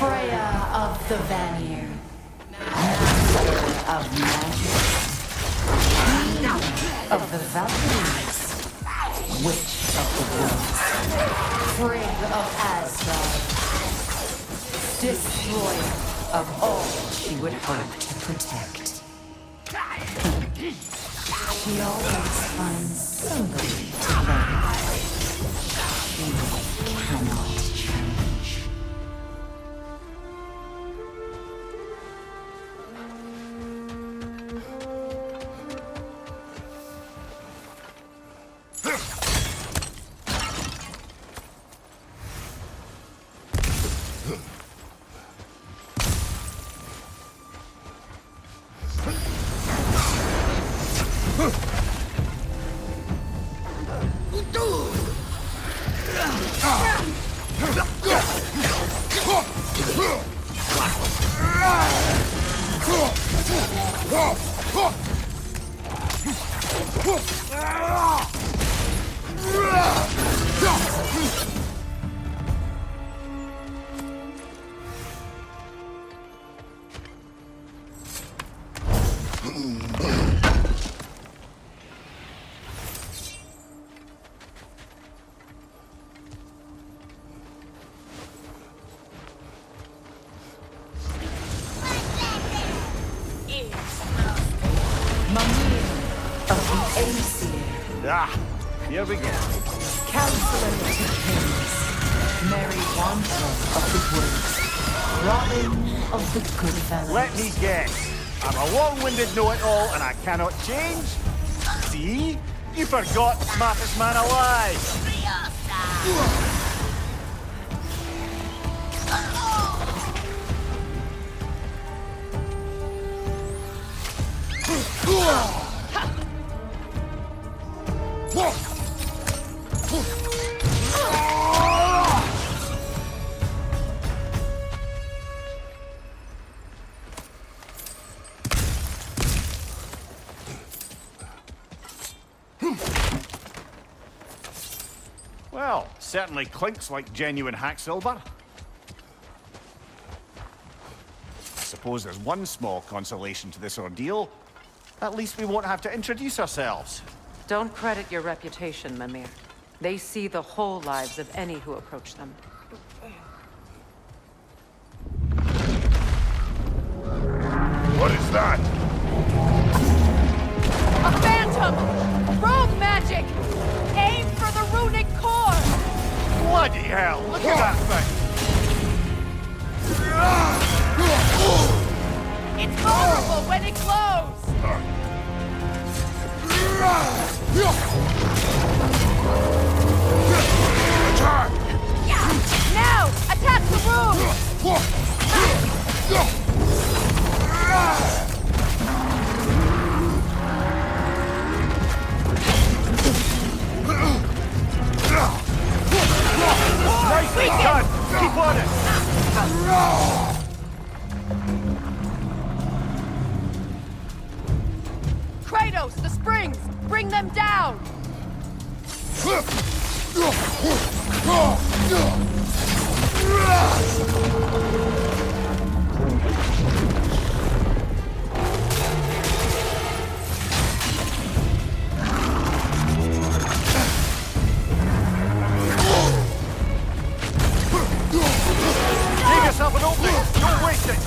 Freya of the Vanir, master of magic, queen of the Valkyries, witch of the woods, Frigg of Asgard, destroyer of all she would hope to protect. She always finds somebody to blame. She cannot change. Here we go. Counselor to kings, Mary Wanton of the woods, Robin of the good fellows. Let me guess. I'm a long-winded know-it-all and I cannot change? See? You forgot smartest man alive! Well, certainly clinks like genuine hack silver. I suppose there's one small consolation to this ordeal. At least we won't have to introduce ourselves. Don't credit your reputation, Mimir. They see the whole lives of any who approach them. What is that? A phantom! Rogue magic! Aim for the runic core! Bloody hell! Look at that thing! It's vulnerable when it glows! Attack! Now! Attack the room! Nicely done! Keep on it! Kratos, the springs! Bring them down! Leave yourself an opening! Don't waste it!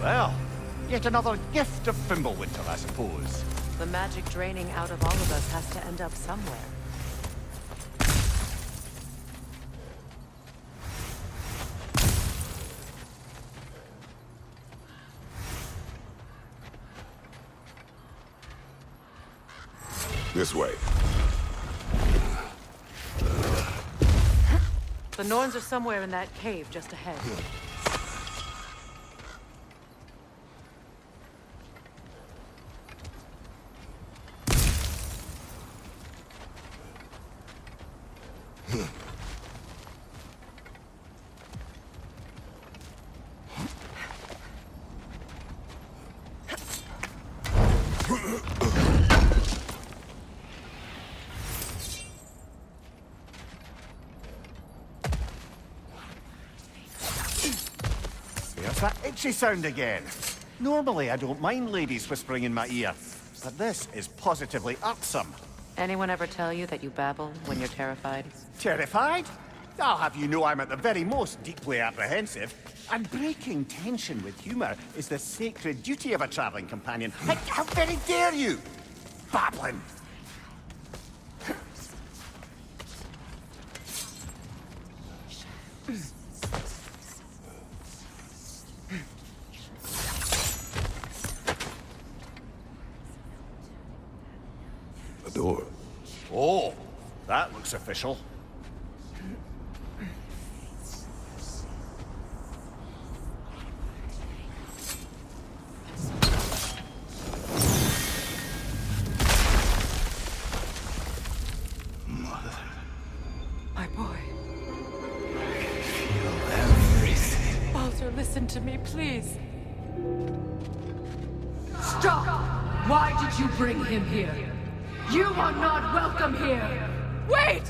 Well, yet another gift of Fimbulwinter, I suppose. The magic draining out of all of us has to end up somewhere. This way. The Norns are somewhere in that cave just ahead. There's that itchy sound again. Normally, I don't mind ladies whispering in my ear, but this is positively irksome. Anyone ever tell you that you babble when you're terrified? Terrified? I'll have you know I'm at the very most deeply apprehensive. And breaking tension with humor is the sacred duty of a traveling companion. How very dare you! Babbling! A door. Oh, that looks official. My boy. Feel everything. Baldur, listen to me, please. Stop! Why did you bring him here? You are not welcome here! Wait!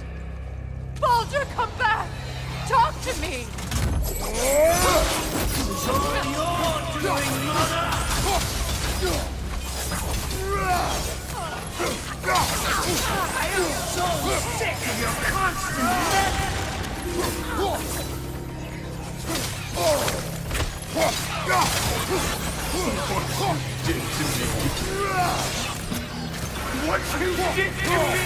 Baldur, come back! Talk to me! It's all your doing, mother! I am so sick of your constant What you did to me!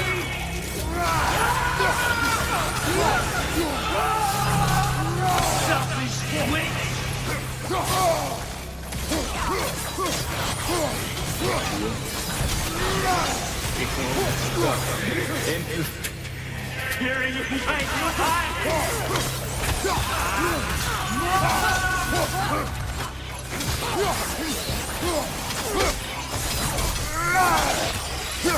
selfish witch! Tearing inside your heart! You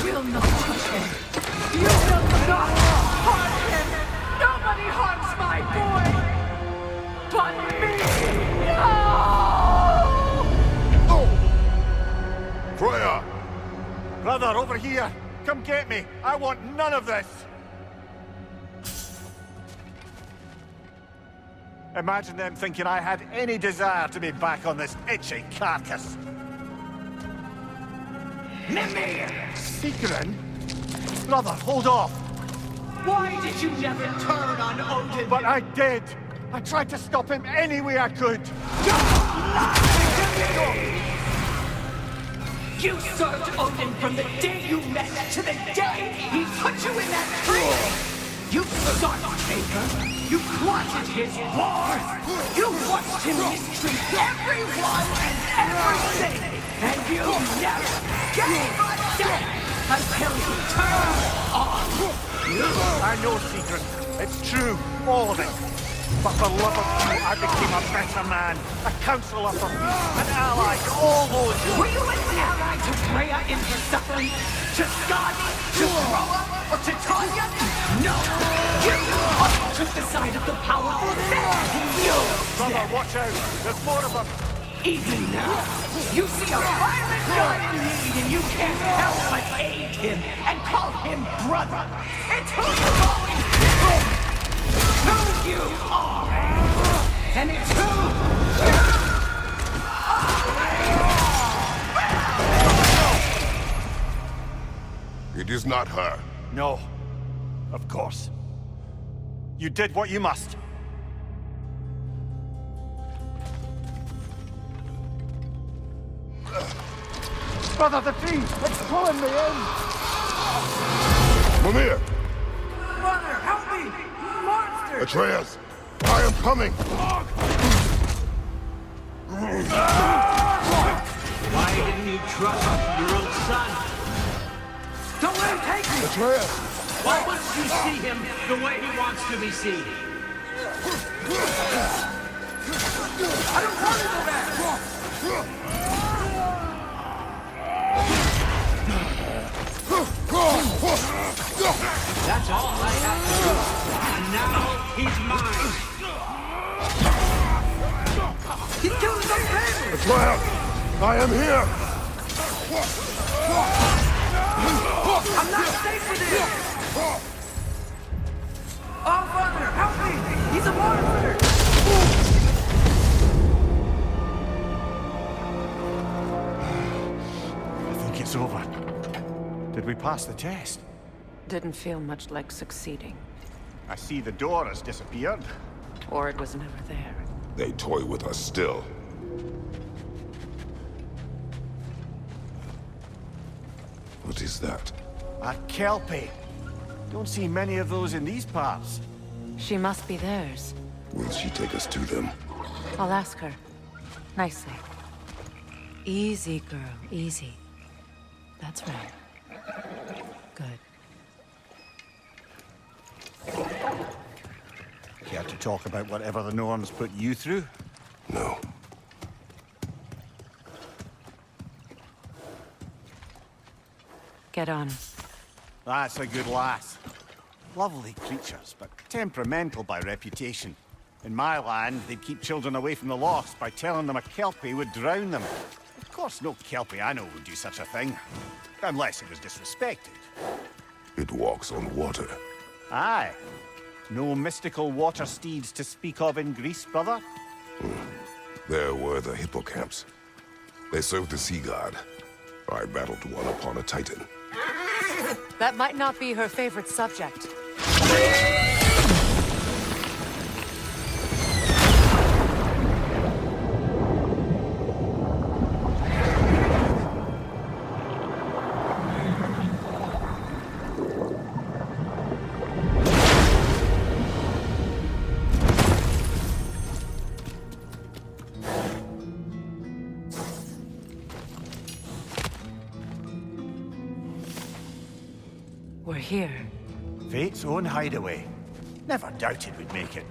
will not touch him! You will not harm him! Nobody harms my boy! But me! No! Freya! Brother, over here! Come get me! I want none of this! Imagine them thinking I had any desire to be back on this itchy carcass. Mimir! Sigrun? Brother, hold off! Why did you never turn on Odin? But I did! I tried to stop him any way I could! You served Odin from the day you met to the day he put you in that tree! You sought favor, you plotted his war, you watched him mistreat everyone and everything, and you never gave a damn until he turned on you! I know, Sigrun. It's true, all of it. But for love of you, I became a better man, a counselor for peace, an ally to all those who... Were you an ally to Freya in her suffering? To Skadi? To Groa? Or to Tanya? No! You took the side of the powerful then! You! Brother, watch out! There's more of them! Even now, you see a violent guy in need and you can't help but aid him and call him brother! It's who you've always been! Who you are! And it's who It is not her. No. Of course. You did what you must. Brother, the tree! It's pulling me in! Mimir! Brother, help me! Monster! Atreus! I am coming! Why didn't you trust your own son? Don't let him take me! Atreus! Why must you see him the way he wants to be seen? I don't want to go back! That's all I have to do. And now he's mine. He's killing some family! Atreus! I am here! I'm not safe with him! Oh, Father, help me! He's a monster! I think it's over. Did we pass the test? Didn't feel much like succeeding. I see the door has disappeared. Or it was never there. They toy with us still. What is that? A Kelpie. Don't see many of those in these parts. She must be theirs. Will she take us to them? I'll ask her. Nicely. Easy, girl. Easy. That's right. Good. Care to talk about whatever the Norns put you through? No. Get on. That's a good lass. Lovely creatures, but temperamental by reputation. In my land, they'd keep children away from the lost by telling them a Kelpie would drown them. Of course, no Kelpie I know would do such a thing. Unless it was disrespected. It walks on water. Aye. No mystical water steeds to speak of in Greece, brother? There were the hippocamps. They served the sea god. I battled one upon a titan. That might not be her favorite subject. We're here. Fate's own hideaway. Never doubted we'd make it.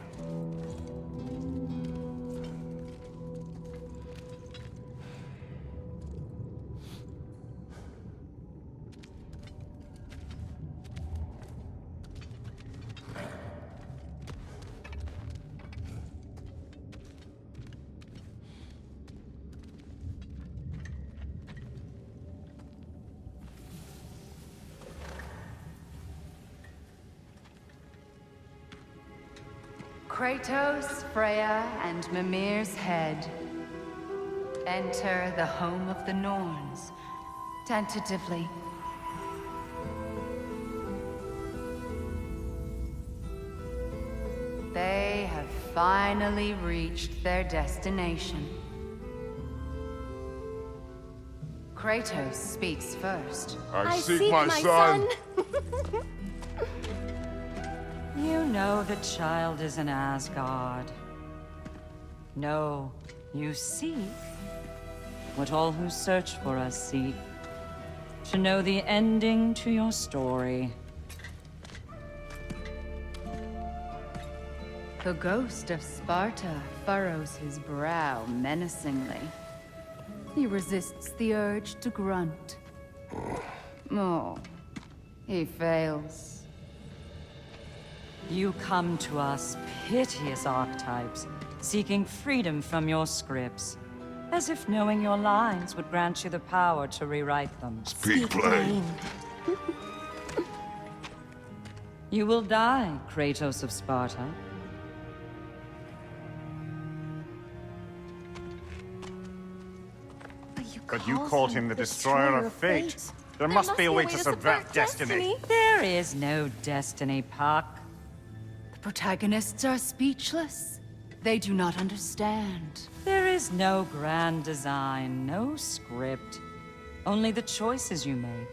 Kratos, Freya, and Mimir's head. Enter the home of the Norns, tentatively. They have finally reached their destination. Kratos speaks first. I seek my son. You know the child is in Asgard. No, you seek what all who search for us seek. To know the ending to your story. The ghost of Sparta furrows his brow menacingly. He resists the urge to grunt. Oh, he fails. You come to us, piteous archetypes, seeking freedom from your scripts. As if knowing your lines would grant you the power to rewrite them. Speak plain. You will die, Kratos of Sparta. But you called him the Destroyer of Fate. There must be a way to subvert destiny. There is no destiny, Puck. The protagonists are speechless. They do not understand. There is no grand design, no script. Only the choices you make.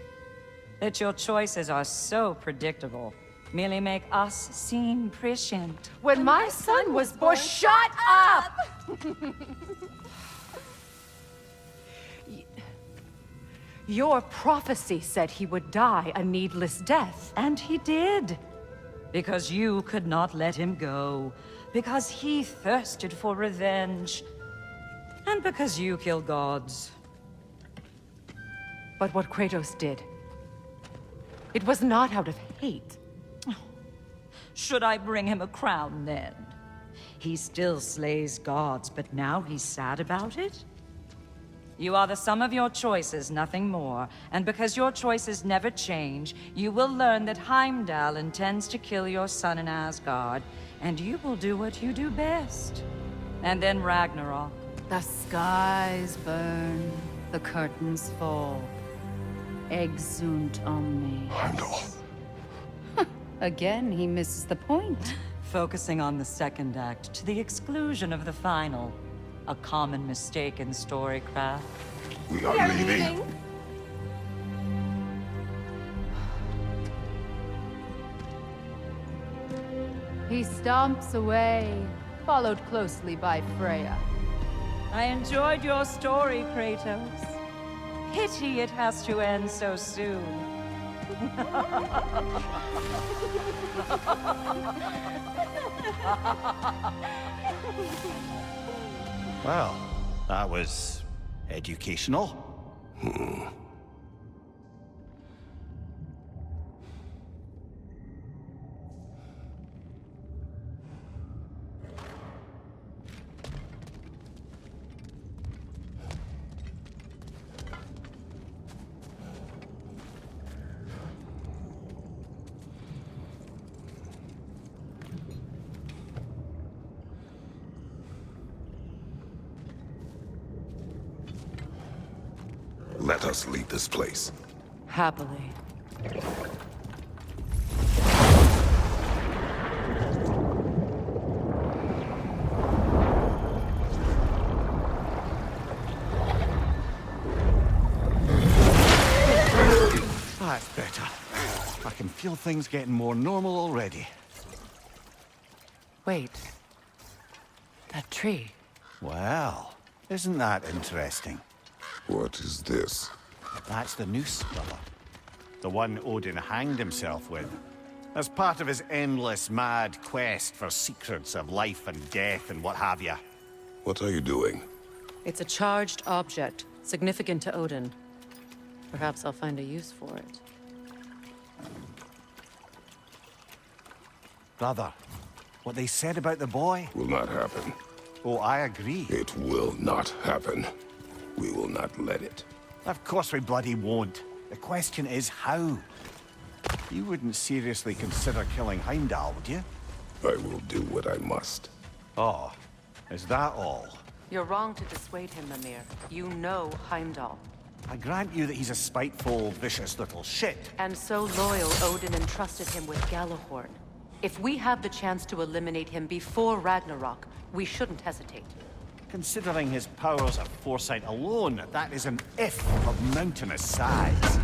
That your choices are so predictable merely make us seem prescient. When my son was born, shut up! Your prophecy said he would die a needless death, and he did. Because you could not let him go. Because he thirsted for revenge. And because you kill gods. But what Kratos did, it was not out of hate. Should I bring him a crown then? He still slays gods, but now he's sad about it? You are the sum of your choices, nothing more. And because your choices never change, you will learn that Heimdall intends to kill your son in Asgard, and you will do what you do best. And then Ragnarok. The skies burn, the curtains fall. Exunt omnes. Heimdall. Again, he misses the point. Focusing on the second act to the exclusion of the final. A common mistake in storycraft. We are leaving. He stomps away, followed closely by Freya. I enjoyed your story, Kratos. Pity it has to end so soon. Well, that was educational. Let us leave this place. Happily. That's better. I can feel things getting more normal already. Wait. That tree. Well, isn't that interesting? What is this? That's the noose, brother. The one Odin hanged himself with. As part of his endless, mad quest for secrets of life and death and what have you. What are you doing? It's a charged object, significant to Odin. Perhaps I'll find a use for it. Brother, what they said about the boy? Will not happen. Oh, I agree. It will not happen. We will not let it. Of course we bloody won't. The question is how? You wouldn't seriously consider killing Heimdall, would you? I will do what I must. Oh, is that all? You're wrong to dissuade him, Mimir. You know Heimdall. I grant you that he's a spiteful, vicious little shit. And so loyal, Odin entrusted him with Galahorn. If we have the chance to eliminate him before Ragnarok, we shouldn't hesitate. Considering his powers of foresight alone, that is an if of mountainous size.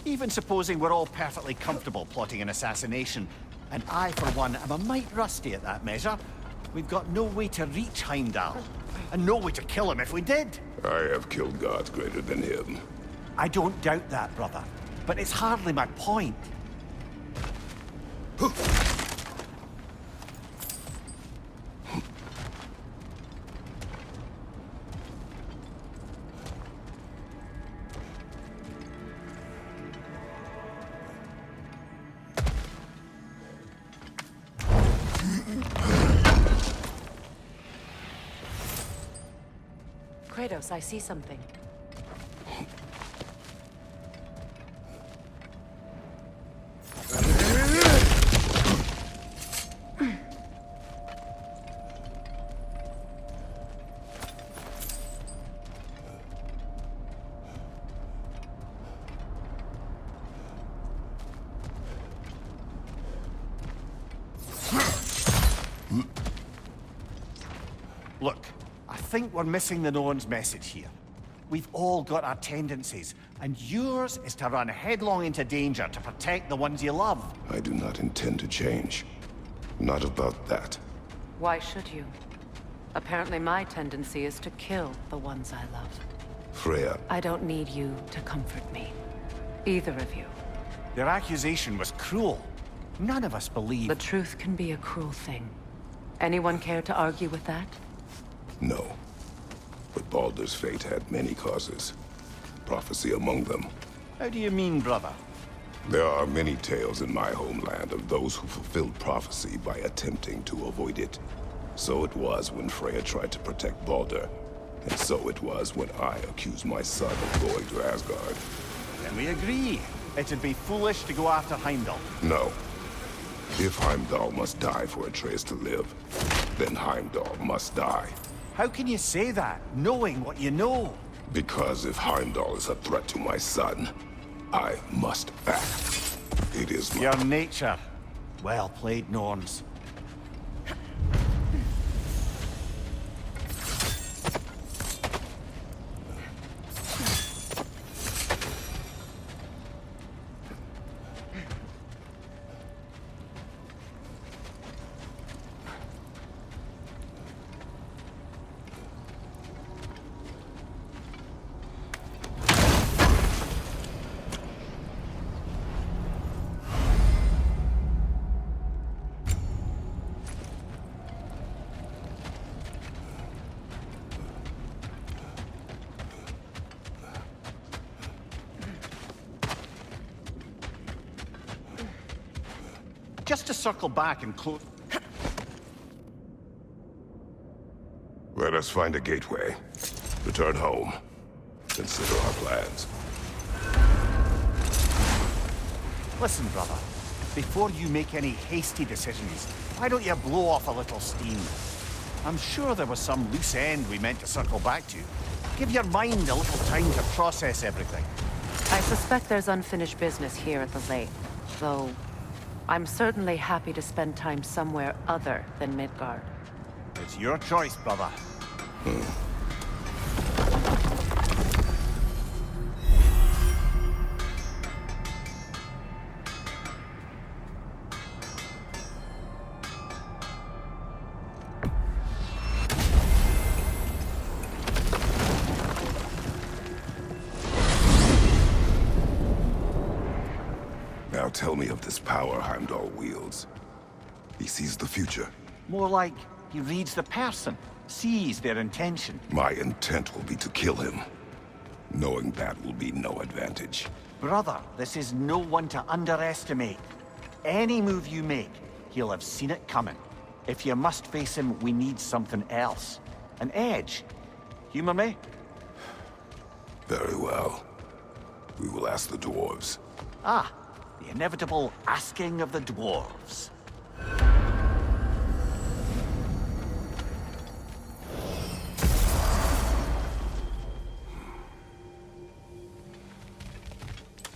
Even supposing we're all perfectly comfortable plotting an assassination, and I, for one, am a mite rusty at that measure, we've got no way to reach Heimdall, and no way to kill him if we did. I have killed gods greater than him. I don't doubt that, brother, but it's hardly my point. Kratos, I see something. Look, I think we're missing the Norn's message here. We've all got our tendencies, and yours is to run headlong into danger to protect the ones you love. I do not intend to change. Not about that. Why should you? Apparently my tendency is to kill the ones I love. Freya. I don't need you to comfort me. Either of you. Their accusation was cruel. None of us believe... The truth can be a cruel thing. Anyone care to argue with that? No. But Baldur's fate had many causes. Prophecy among them. How do you mean, brother? There are many tales in my homeland of those who fulfilled prophecy by attempting to avoid it. So it was when Freya tried to protect Baldur. And so it was when I accused my son of going to Asgard. Then we agree. It'd be foolish to go after Heimdall. No. If Heimdall must die for Atreus to live, then Heimdall must die. How can you say that, knowing what you know? Because if Heimdall is a threat to my son, I must act. It is your nature. Well played, Norns. Just to circle back and close... Let us find a gateway. Return home. Consider our plans. Listen, brother. Before you make any hasty decisions, why don't you blow off a little steam? I'm sure there was some loose end we meant to circle back to. Give your mind a little time to process everything. I suspect there's unfinished business here at the lake, though I'm certainly happy to spend time somewhere other than Midgard. It's your choice, brother. Now tell me of this power Heimdall wields. He sees the future. More like he reads the person, sees their intention. My intent will be to kill him. Knowing that will be no advantage. Brother, this is no one to underestimate. Any move you make, he'll have seen it coming. If you must face him, we need something else. An edge. Humor me? Very well. We will ask the dwarves. Ah, the inevitable asking of the dwarves.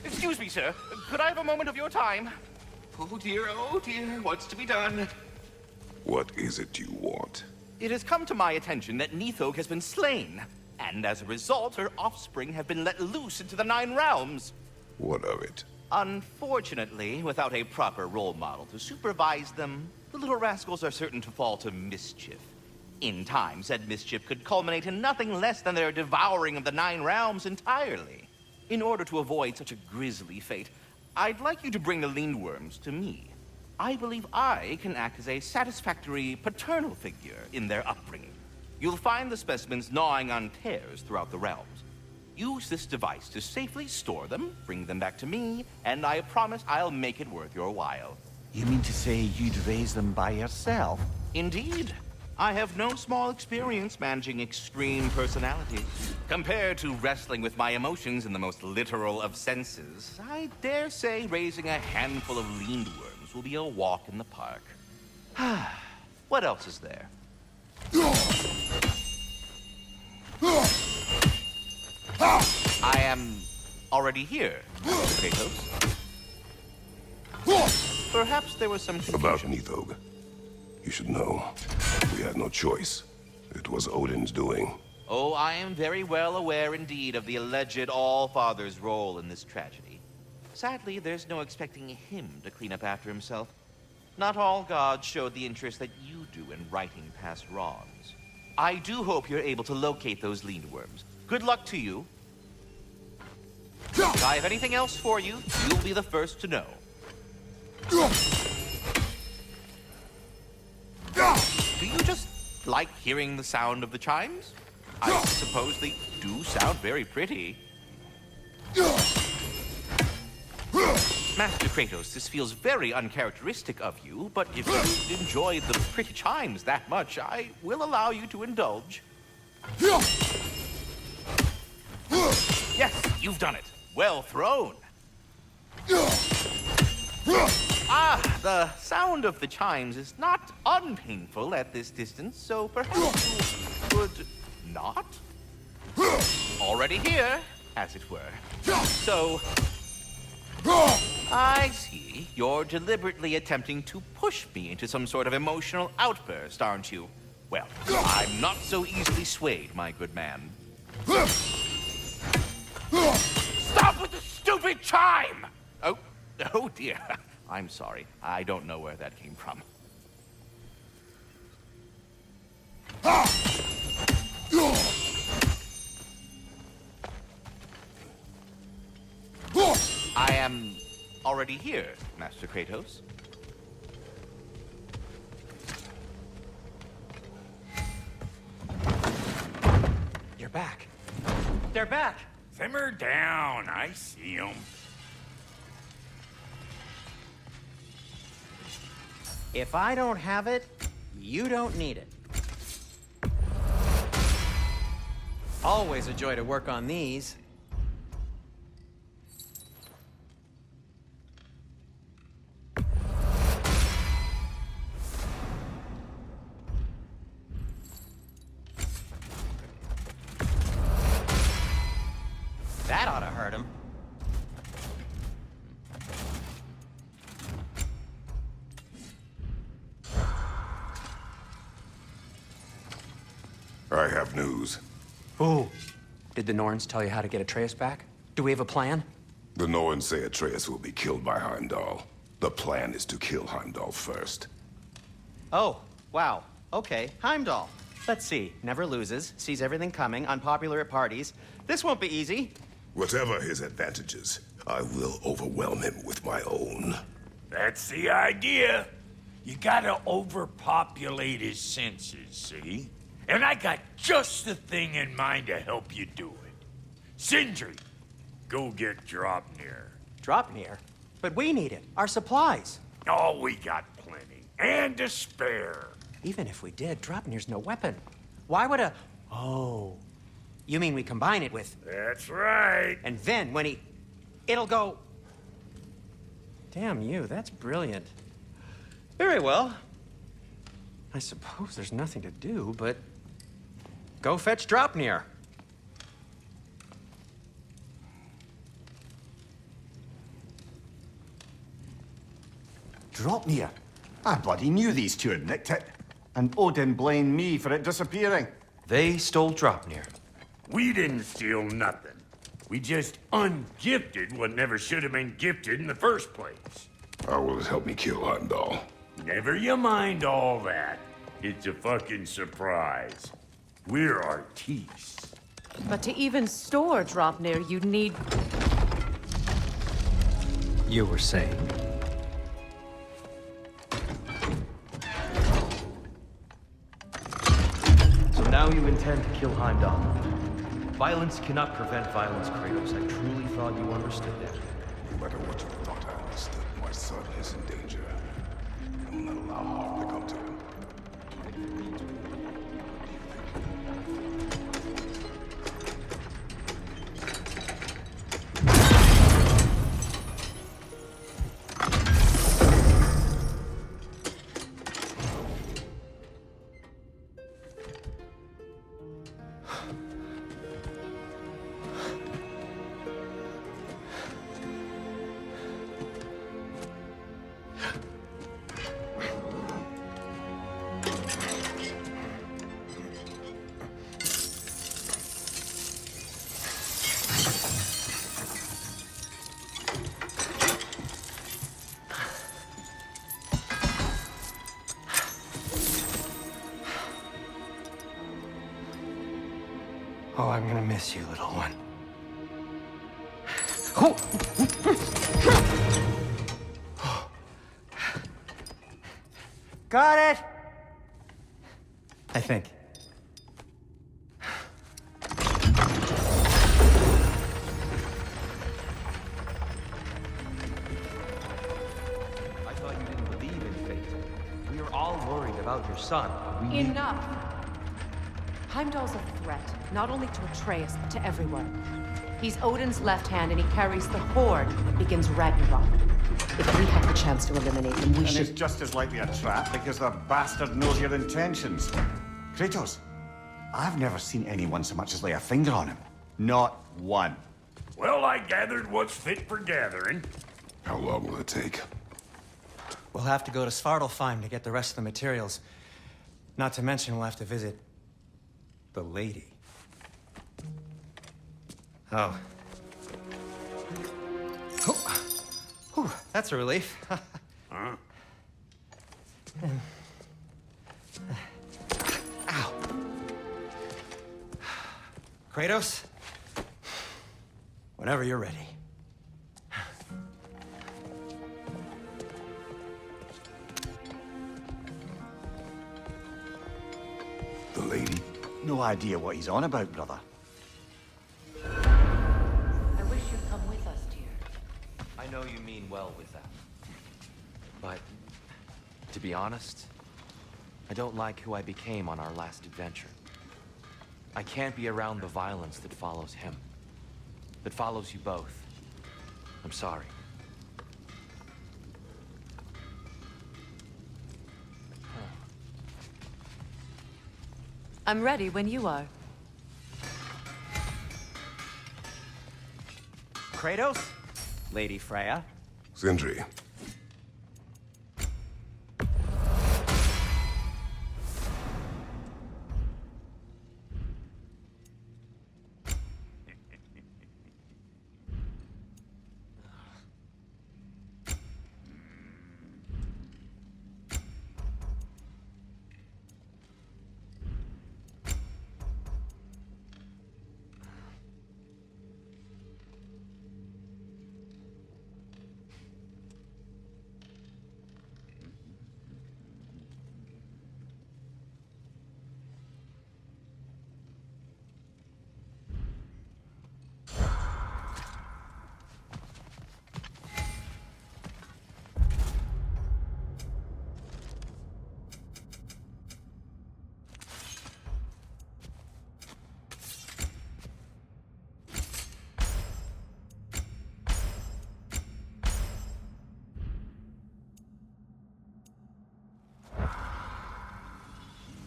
Excuse me, sir. Could I have a moment of your time? Oh dear, what's to be done? What is it you want? It has come to my attention that Nithog has been slain, and as a result, her offspring have been let loose into the Nine Realms. What of it? Unfortunately, without a proper role model to supervise them, the little rascals are certain to fall to mischief. In time, said mischief could culminate in nothing less than their devouring of the Nine Realms entirely. In order to avoid such a grisly fate, I'd like you to bring the Lindworms to me. I believe I can act as a satisfactory paternal figure in their upbringing. You'll find the specimens gnawing on tears throughout the realms. Use this device to safely store them, bring them back to me, and I promise I'll make it worth your while. You mean to say you'd raise them by yourself? Indeed. I have no small experience managing extreme personalities. Compared to wrestling with my emotions in the most literal of senses, I dare say raising a handful of Lindworms will be a walk in the park. What else is there? I am already here, Mr. Kratos. Perhaps there was some confusion. About Nithog. You should know. We had no choice. It was Odin's doing. Oh, I am very well aware indeed of the alleged All-Father's role in this tragedy. Sadly, there's no expecting him to clean up after himself. Not all gods showed the interest that you do in righting past wrongs. I do hope you're able to locate those lean worms. Good luck to you. If I have anything else for you, you'll be the first to know. Do you just like hearing the sound of the chimes? I suppose they do sound very pretty. Master Kratos, this feels very uncharacteristic of you, but if you enjoy the pretty chimes that much, I will allow you to indulge. Yes, you've done it. Well thrown. Ah, the sound of the chimes is not unpainful at this distance, so perhaps you would not? Already here, as it were. So, I see. You're deliberately attempting to push me into some sort of emotional outburst, aren't you? Well, I'm not so easily swayed, my good man. Stop with the stupid chime! Oh dear. I'm sorry. I don't know where that came from. I am already here, Master Kratos. You're back. They're back! Simmer down. I see them. If I don't have it, you don't need it. Always a joy to work on these. That ought to hurt him. I have news. Ooh. Did the Norns tell you how to get Atreus back? Do we have a plan? The Norns say Atreus will be killed by Heimdall. The plan is to kill Heimdall first. Oh, wow. Okay, Heimdall. Let's see. Never loses, sees everything coming, unpopular at parties. This won't be easy. Whatever his advantages, I will overwhelm him with my own. That's the idea. You gotta overpopulate his senses, see? And I got just the thing in mind to help you do it. Sindri, go get Draupnir. Draupnir? But we need it. Our supplies. Oh, we got plenty. And to spare. Even if we did, Draupnir's no weapon. Why would a... Oh. You mean we combine it with... That's right. And then when he... It'll go... Damn you, that's brilliant. Very well. I suppose there's nothing to do, but... Go fetch Draupnir. Draupnir? I bloody knew these two had nicked it. And Odin blamed me for it disappearing. They stole Draupnir. We didn't steal nothing. We just ungifted what never should have been gifted in the first place. How will it help me kill Heimdall? Never you mind all that. It's a fucking surprise. We're artistes. But to even store Draupnir, you'd need... You were saying? So now you intend to kill Heimdall. Violence cannot prevent violence, Kratos. I truly thought you understood that. No matter what you thought I understood, my son is in danger. I will not allow harm to come to him. Oh, I'm gonna miss you, little one. Got it! I think. I thought you didn't believe in fate. We were all worried about your son. Enough! Heimdall's a threat, not only to Atreus, but to everyone. He's Odin's left hand, and he carries the horde that begins Ragnarok. If we have the chance to eliminate him, we should... it's just as likely a trap because the bastard knows your intentions. Kratos, I've never seen anyone so much as lay a finger on him. Not one. Well, I gathered what's fit for gathering. How long will it take? We'll have to go to Svartalfheim to get the rest of the materials. Not to mention we'll have to visit the lady. Oh. Whew, that's a relief. Huh? Ow. Kratos? Whenever you're ready. The lady? No idea what he's on about, brother. I wish you'd come with us, dear. I know you mean well with that. But, to be honest, I don't like who I became on our last adventure. I can't be around the violence that follows him. That follows you both. I'm sorry. I'm ready when you are. Kratos? Lady Freya? Sindri.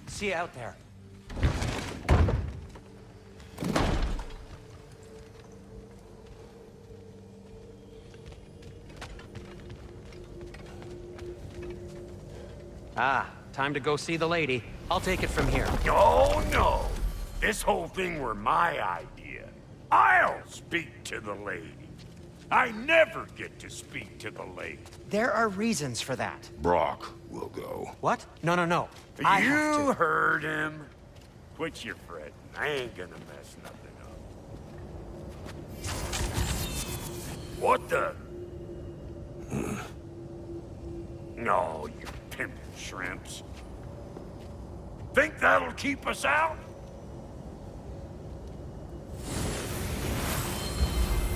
See you out there. Ah, time to go see the lady. I'll take it from here. Oh, no. This whole thing were my idea. I'll speak to the lady. I never get to speak to the lady. There are reasons for that. Brock will go. What? No, no, no. I have You to. heard him. Quit your fretting. I ain't gonna mess nothing up. What the? No, you pimpin' shrimps. Think that'll keep us out?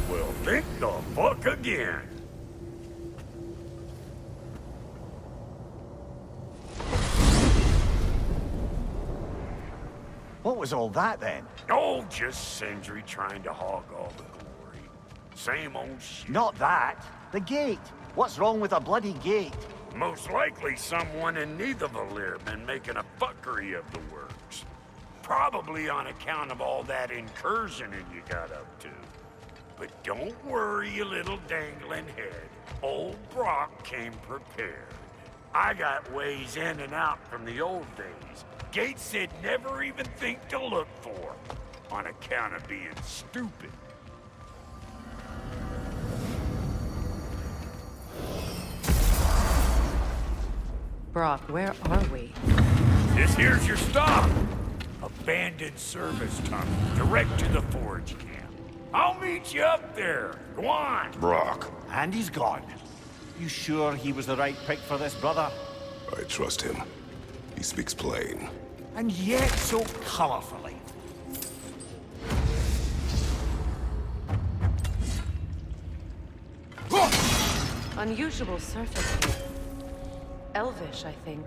Well, think the fuck again. What was all that then? Oh, just Sindri trying to hog all the glory. Same old shit. Not that. The gate. What's wrong with a bloody gate? Most likely someone in Nidavellir been making a fuckery of the works. Probably on account of all that incursioning you got up to. But don't worry, you little dangling head. Old Brock came prepared. I got ways in and out from the old days. Gates said never even think to look for, on account of being stupid. Brock, where are we? This here's your stop. A abandoned service tunnel, direct to the forge camp. I'll meet you up there. Go on. Brock. And he's gone. You sure he was the right pick for this, brother? I trust him. He speaks plain. And yet so colorfully. Unusual surface here. Elvish, I think.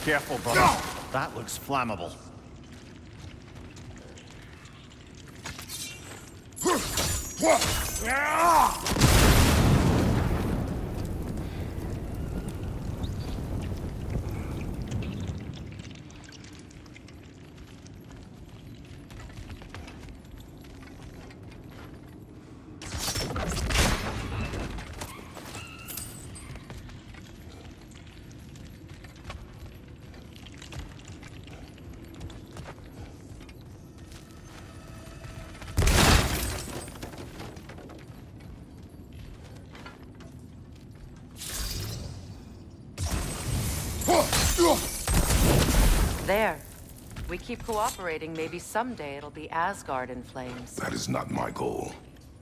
Careful, brother. That looks flammable. There. We keep cooperating, maybe someday it'll be Asgard in flames. That is not my goal.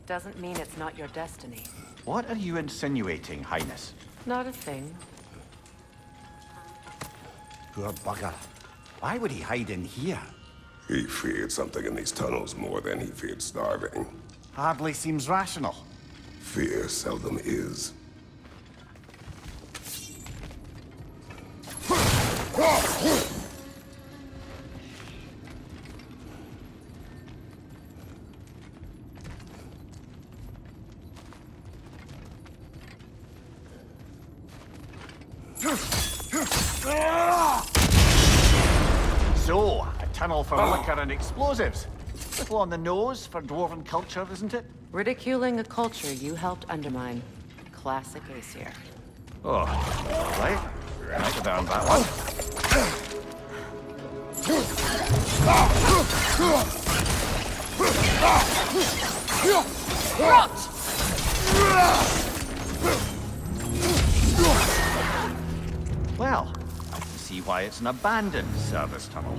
Doesn't mean it's not your destiny. What are you insinuating, Highness? Not a thing. Poor bugger. Why would he hide in here? He feared something in these tunnels more than he feared starving. Hardly seems rational. Fear seldom is. So, a tunnel for liquor and explosives. Little on the nose for dwarven culture, isn't it? Ridiculing a culture you helped undermine. Classic Aesir. Oh, all right. Write down that one. Well, I can see why it's an abandoned service tunnel.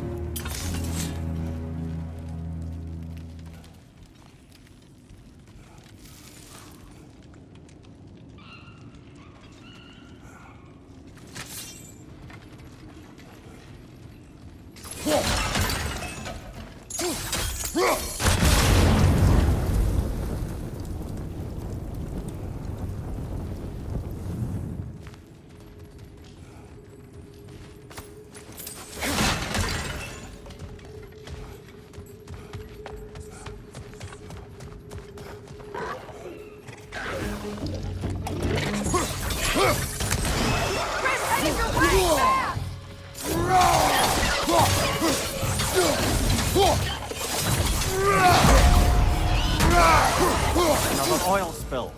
Another oil spill.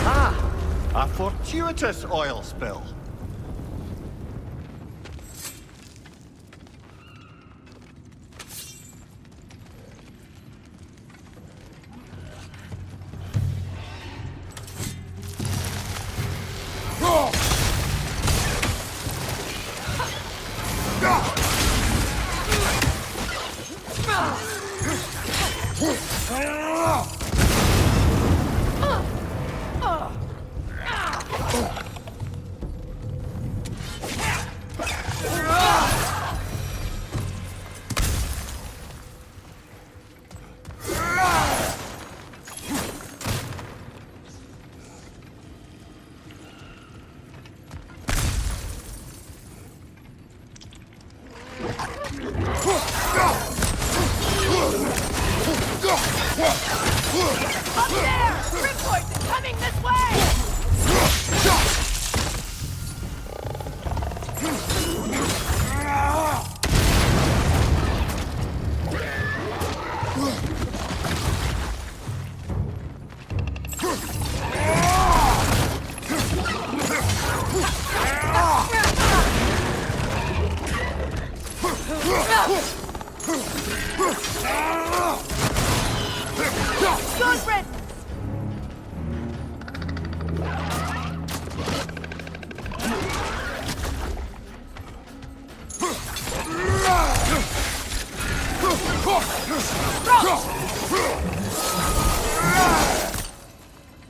Ah! A fortuitous oil spill. Up there! Ripcord is coming this way! Good riddance!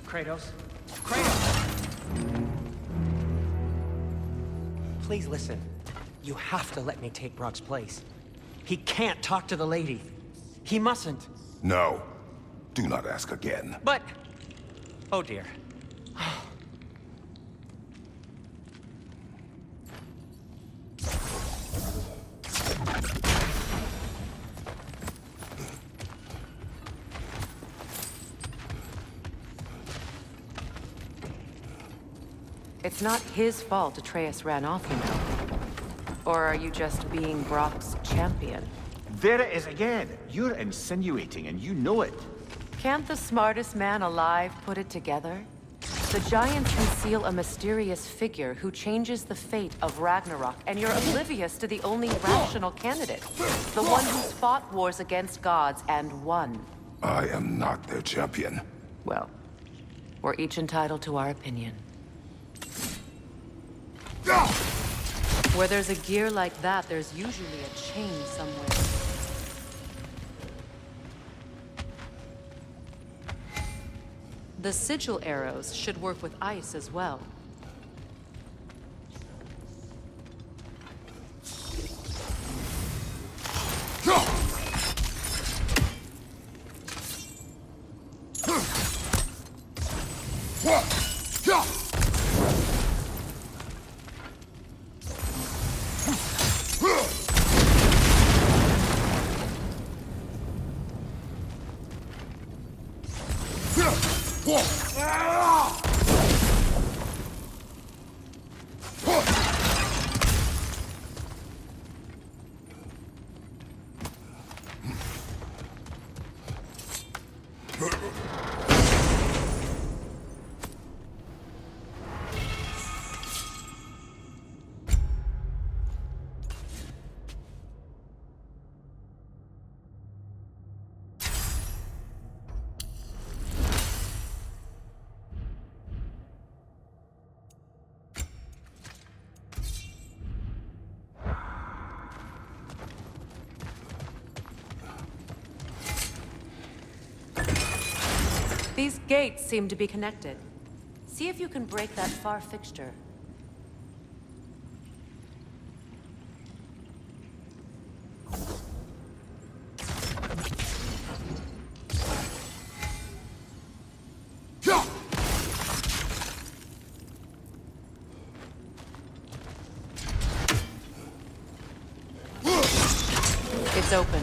Kratos? Kratos! Please listen. You have to let me take Brock's place. He can't talk to the lady. He mustn't. No. Do not ask again. But... Oh dear. It's not his fault Atreus ran off, you know. Or are you just being Brock's champion? There it is again. You're insinuating, and you know it. Can't the smartest man alive put it together? The Giants conceal a mysterious figure who changes the fate of Ragnarok, and you're oblivious to the only rational candidate. The one who's fought wars against gods and won. I am not their champion. Well, we're each entitled to our opinion. Where there's a gear like that, there's usually a chain somewhere. The sigil arrows should work with ice as well. These gates seem to be connected. See if you can break that far fixture. It's open.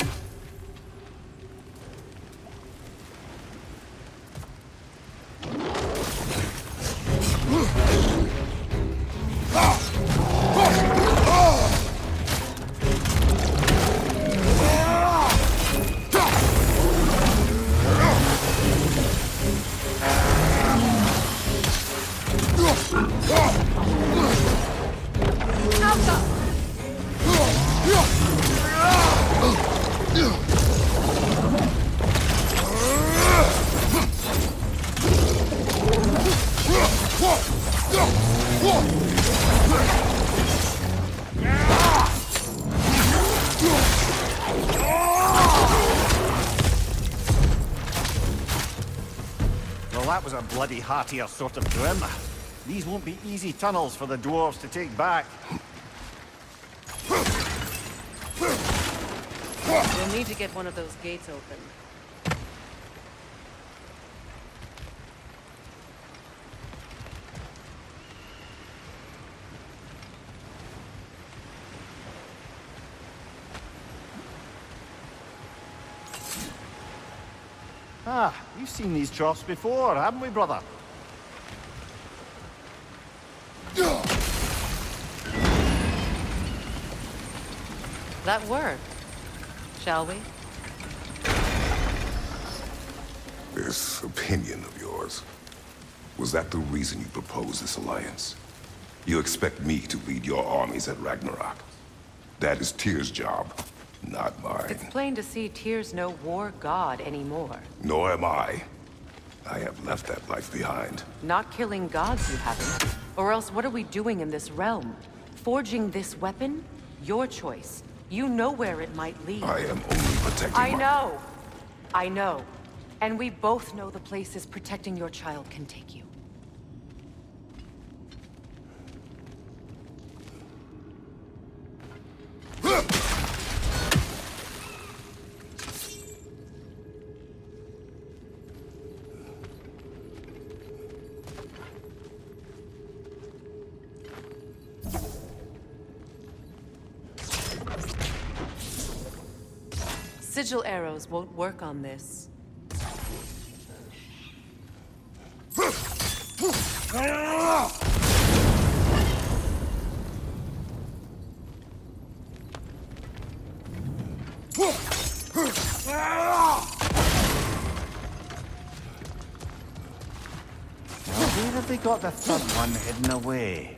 Well, that was a bloody heartier sort of grim. These won't be easy tunnels for the dwarves to take back. We'll need to get one of those gates open. Ah, we've seen these troughs before, haven't we, brother? That worked. Shall we? This opinion of yours, was that the reason you proposed this alliance? You expect me to lead your armies at Ragnarok? That is Tyr's job, not mine. It's plain to see Tyr's no war god anymore. Nor am I. I have left that life behind. Not killing gods, you haven't. Or else what are we doing in this realm? Forging this weapon? Your choice. You know where it might lead. I am only protecting I know! I know. And we both know the places protecting your child can take you. Sigil arrows won't work on this. Where have they got the third one hidden away?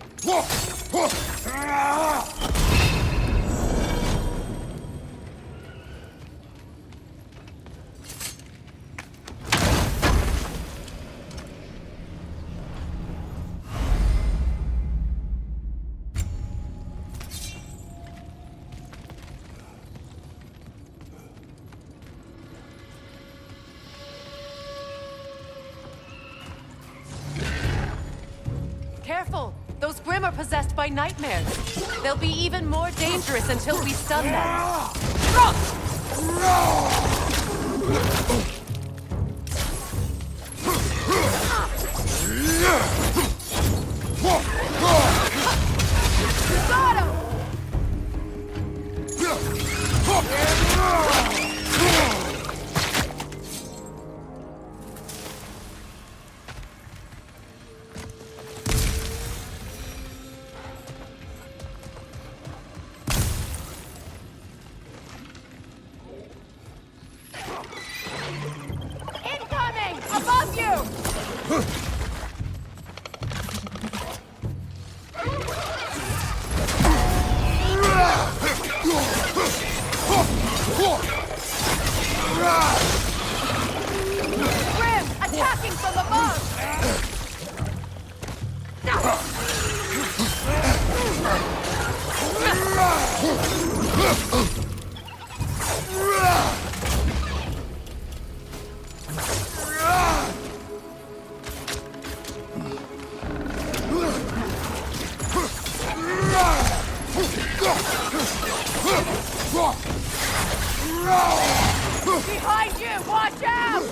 Careful! Those Grimm are possessed by nightmares. They'll be even more dangerous until we stun them. Got him! Incoming! Above you! Grim! Attacking from above! Behind you! Watch out!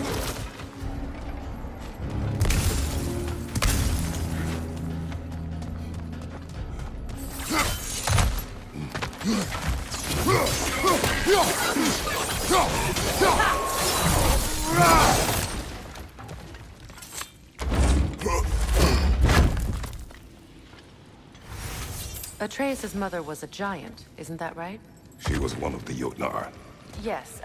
Atreus' mother was a giant, isn't that right? She was one of the Jotnar. Yes.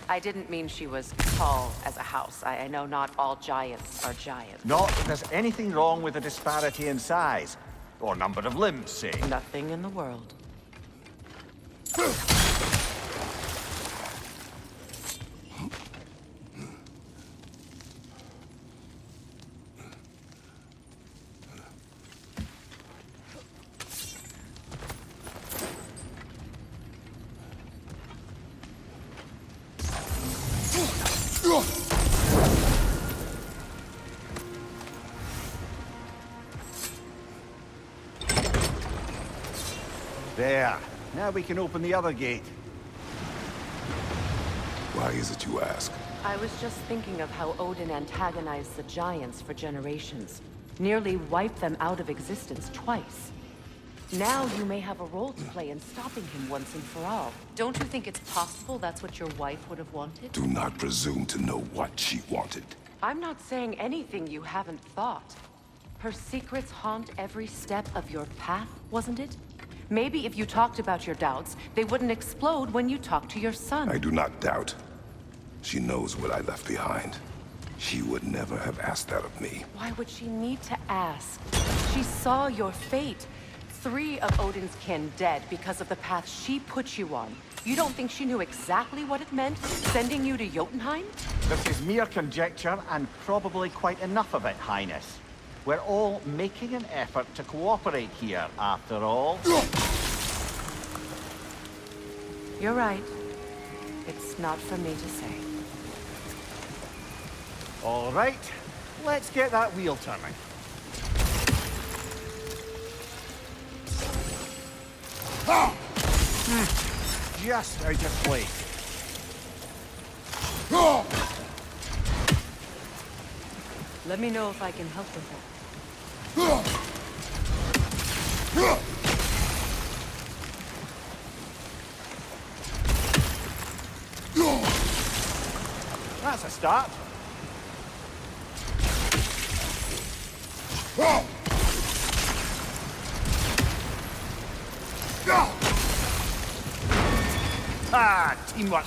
I didn't mean she was tall as a house. I know not all giants are giants. Not that there's anything wrong with the disparity in size, or number of limbs, say. Nothing in the world. There. Now we can open the other gate. Why is it you ask? I was just thinking of how Odin antagonized the giants for generations. Nearly wiped them out of existence twice. Now you may have a role to play in stopping him once and for all. Don't you think it's possible that's what your wife would have wanted? Do not presume to know what she wanted. I'm not saying anything you haven't thought. Her secrets haunt every step of your path, wasn't it? Maybe if you talked about your doubts, they wouldn't explode when you talked to your son. I do not doubt. She knows what I left behind. She would never have asked that of me. Why would she need to ask? She saw your fate. 3 of Odin's kin dead because of the path she put you on. You don't think she knew exactly what it meant, sending you to Jotunheim? This is mere conjecture, and probably quite enough of it, Highness. We're all making an effort to cooperate here, after all. You're right. It's not for me to say. All right, let's get that wheel turning. Just out of place. Let me know if I can help with that. That's a start. Ah, teamwork.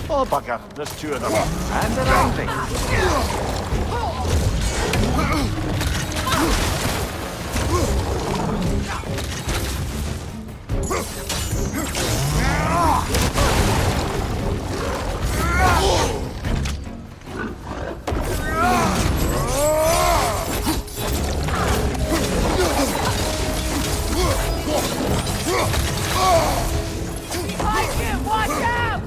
Oh, bugger. There's 2 of them. And they're angry. Behind you! Watch out!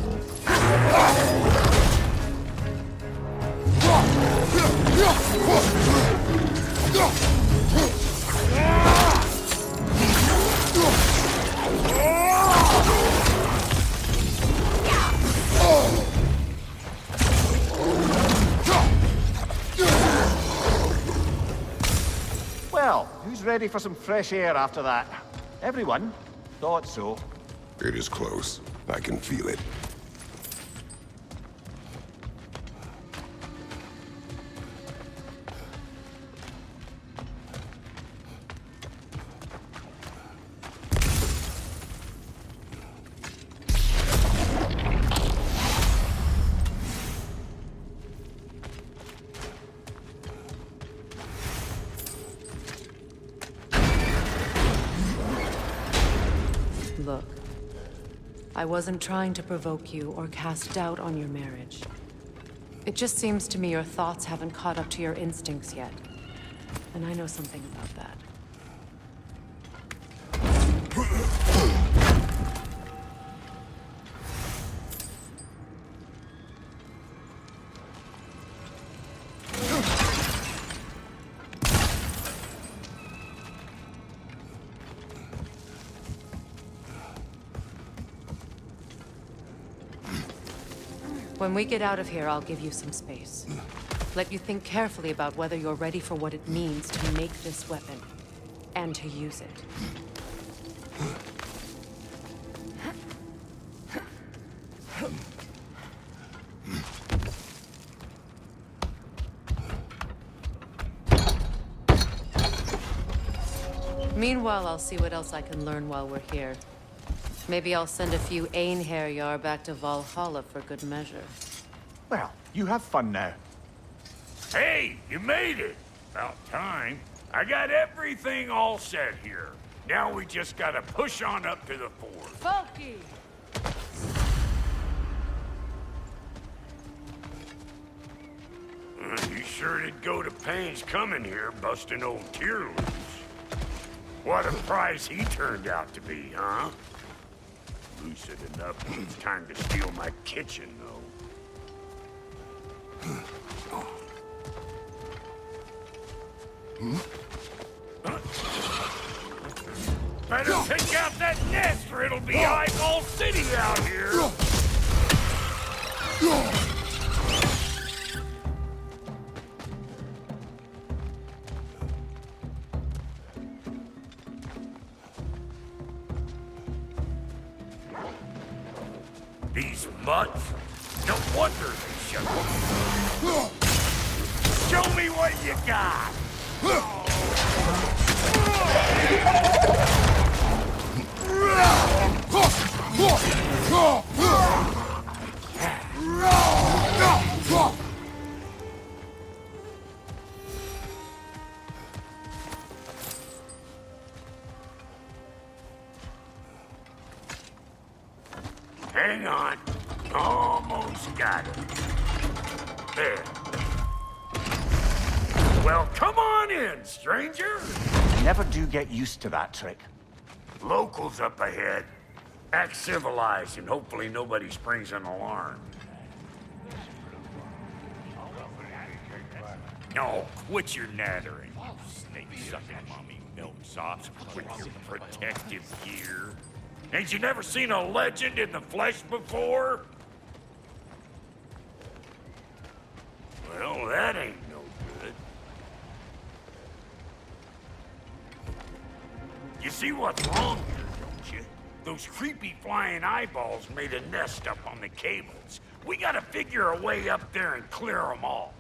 Well, who's ready for some fresh air after that? Everyone? Thought so. It is close. I can feel it. Look, I wasn't trying to provoke you or cast doubt on your marriage. It just seems to me your thoughts haven't caught up to your instincts yet. And I know something about that. When we get out of here, I'll give you some space. Let you think carefully about whether you're ready for what it means to make this weapon, and to use it. Meanwhile, I'll see what else I can learn while we're here. Maybe I'll send a few Einherjar back to Valhalla for good measure. Well, you have fun now. Hey, you made it! About time. I got everything all set here. Now we just gotta push on up to the fort. Funky! You sure did go to pains coming here, busting old tear loose. What a prize he turned out to be, huh? Lucid enough when it's time to steal my kitchen, though. better take out that nest or it'll be Eyeball City out here! These mutts? No wonder they shut up. Show me what you got! Hang on. Almost got it. There. Well, come on in, stranger. Never do get used to that trick. Locals up ahead. Act civilized and hopefully nobody springs an alarm. No, quit your nattering, you snake-sucking mommy milksops. Quit your protective gear. Ain't you never seen a legend in the flesh before? Well, that ain't no good. You see what's wrong here, don't you? Those creepy flying eyeballs made a nest up on the cables. We gotta figure a way up there and clear them all.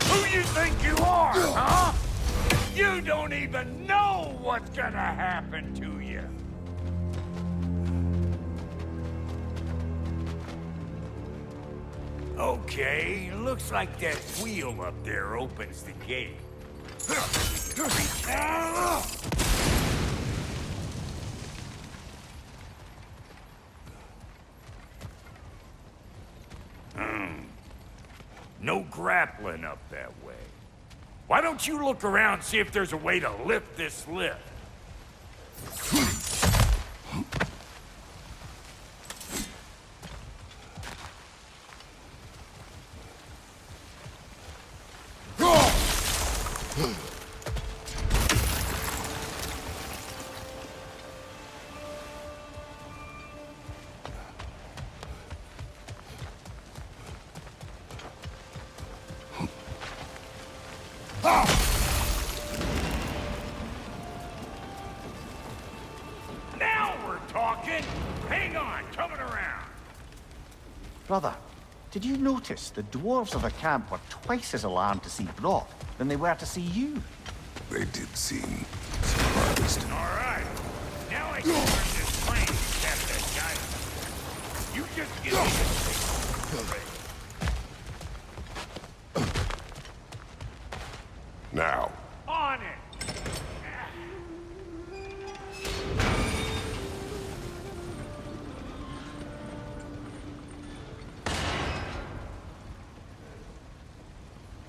Who you think you are, huh? You don't even know what's gonna happen to you. Okay, looks like that wheel up there opens the gate. No grappling up that way. Why don't you look around and see if there's a way to lift this lift? Now we're talking! Hang on, coming around. Brother, did you notice the dwarves of the camp were twice as alarmed to see Brock than they were to see you? They did seem surprised. All right. Now I can turn this plane and tap that guy. You just give me the Now. On it!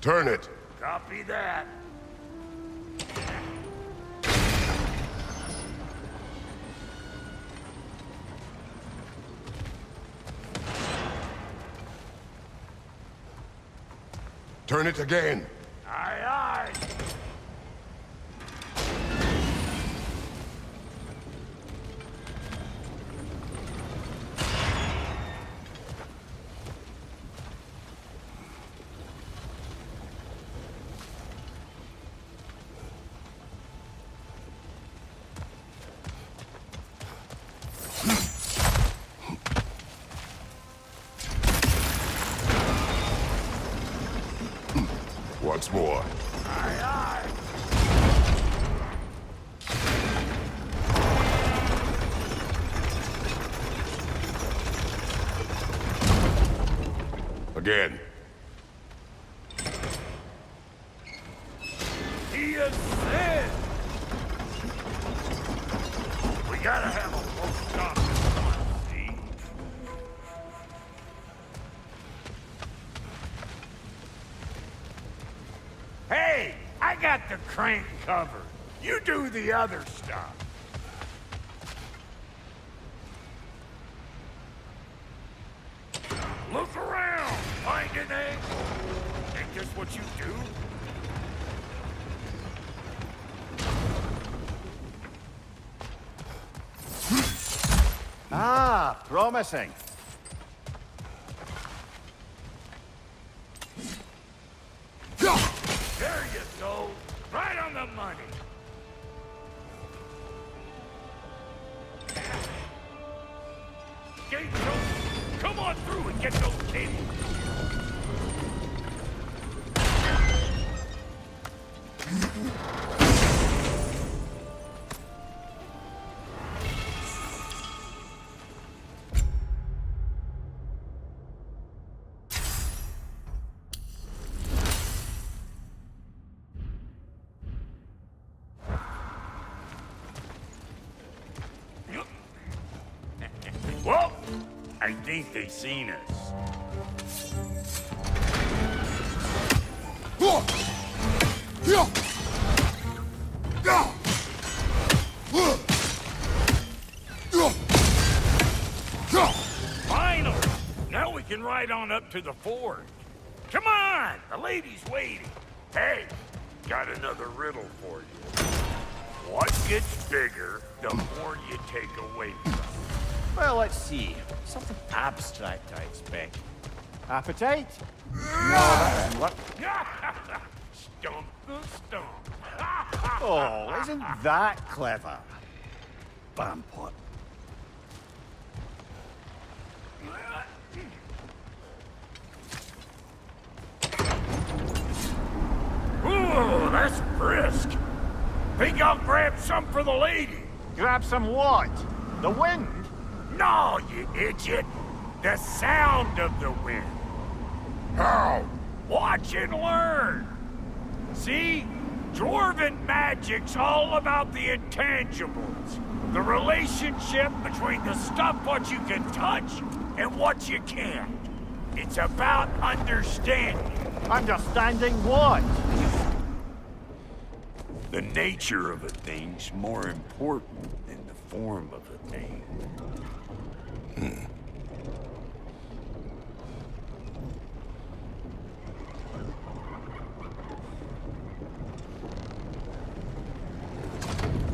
Turn it. Copy that. Turn it again. Aye, aye. Once more. Aye, aye. Again. He is dead. We gotta have a close stop this one, see? got the crank covered. You do the other stuff. Look around, find an angle. Ain't this what you do? Ah, promising. There you go. Right on the money. Gates open. Come on through and get those cables. Well, I think they seen us. Finally! Now we can ride on up to the forge. Come on! The lady's waiting. Hey, got another riddle for you. What gets bigger the more you take away from it? Well, let's see. Something abstract, I expect. Appetite? No, that doesn't work. Stump the stump. Oh, isn't that clever? Bampot. Ooh, that's brisk. Think I'll grab some for the lady. Grab some what? The wind? No, you idiot. The sound of the wind. How? Watch and learn. See? Dwarven magic's all about the intangibles. The relationship between the stuff what you can touch and what you can't. It's about understanding. Understanding what? The nature of a thing's more important than the form of a thing.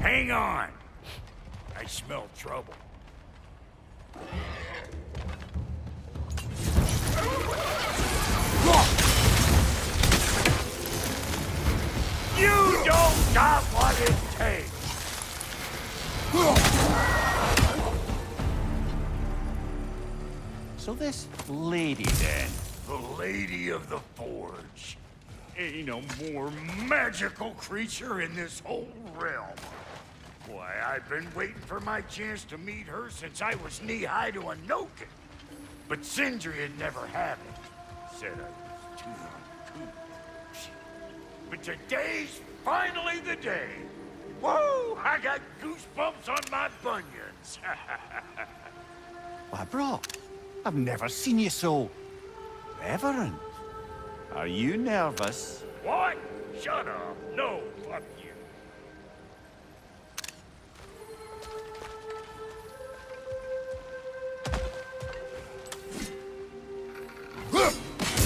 Hang on. I smell trouble. You don't got what it takes. So this lady then? The Lady of the Forge. Ain't no more magical creature in this whole realm. Why, I've been waiting for my chance to meet her since I was knee-high to a Noken. But Sindri had never had it. Said I was too uncouth. But today's finally the day. Whoa! I got goosebumps on my bunions. Why, bro, I've never seen you so reverent. Are you nervous? What? Shut up. No, fuck you.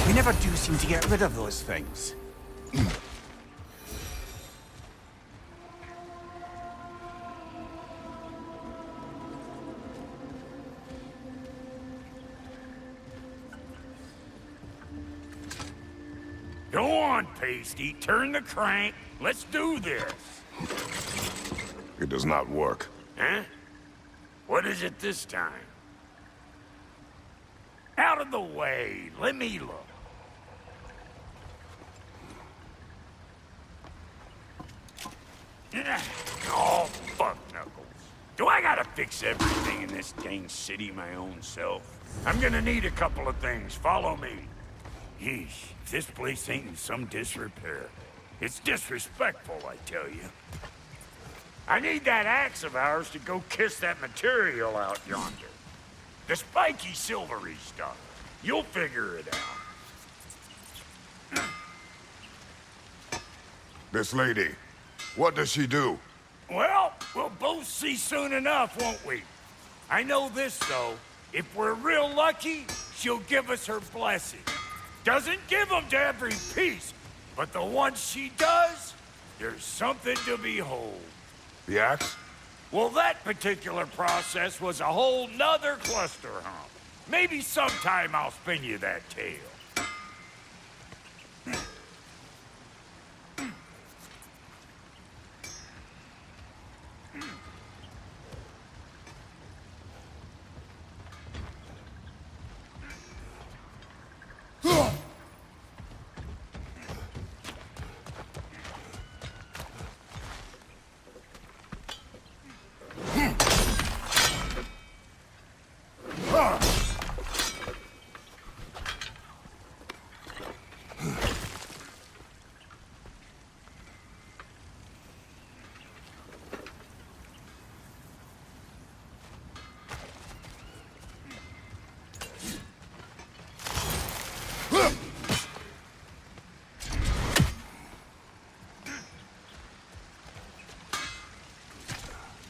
We never do seem to get rid of those things. Go on, Pasty. Turn the crank. Let's do this. It does not work. Huh? What is it this time? Out of the way. Let me look. Oh, fuck, Knuckles. Do I gotta fix everything in this dang city my own self? I'm gonna need a couple of things. Follow me. Yeesh, if this place ain't in some disrepair. It's disrespectful, I tell you. I need that axe of ours to go kiss that material out yonder. The spiky, silvery stuff. You'll figure it out. This lady, what does she do? Well, we'll both see soon enough, won't we? I know this, though. If we're real lucky, she'll give us her blessing. Doesn't give them to every piece, but the ones she does, there's something to behold. The axe? Well, that particular process was a whole nother cluster hump. Maybe sometime I'll spin you that tale.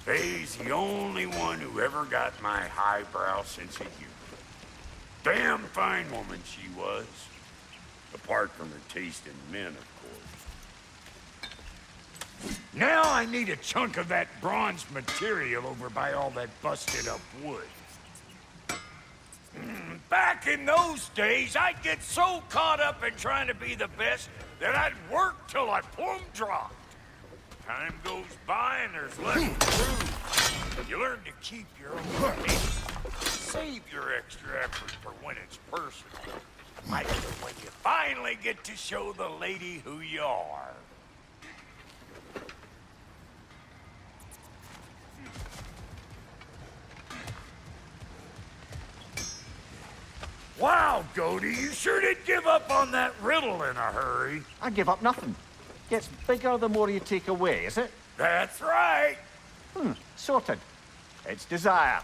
Faye's the only one who ever got my highbrow sense of humor. Damn fine woman she was. Apart from her taste in men, of course. Now I need a chunk of that bronze material over by all that busted up wood. Back in those days, I'd get so caught up in trying to be the best that I'd work till I plumb dropped. Time goes by and there's less to prove. You learn to keep your own pace. Save your extra effort for when it's personal. Like when you finally get to show the lady who you are. Wow, Goody, you sure did give up on that riddle in a hurry. I give up nothing. Gets bigger the more you take away, is it? That's right. Sorted. It's desire.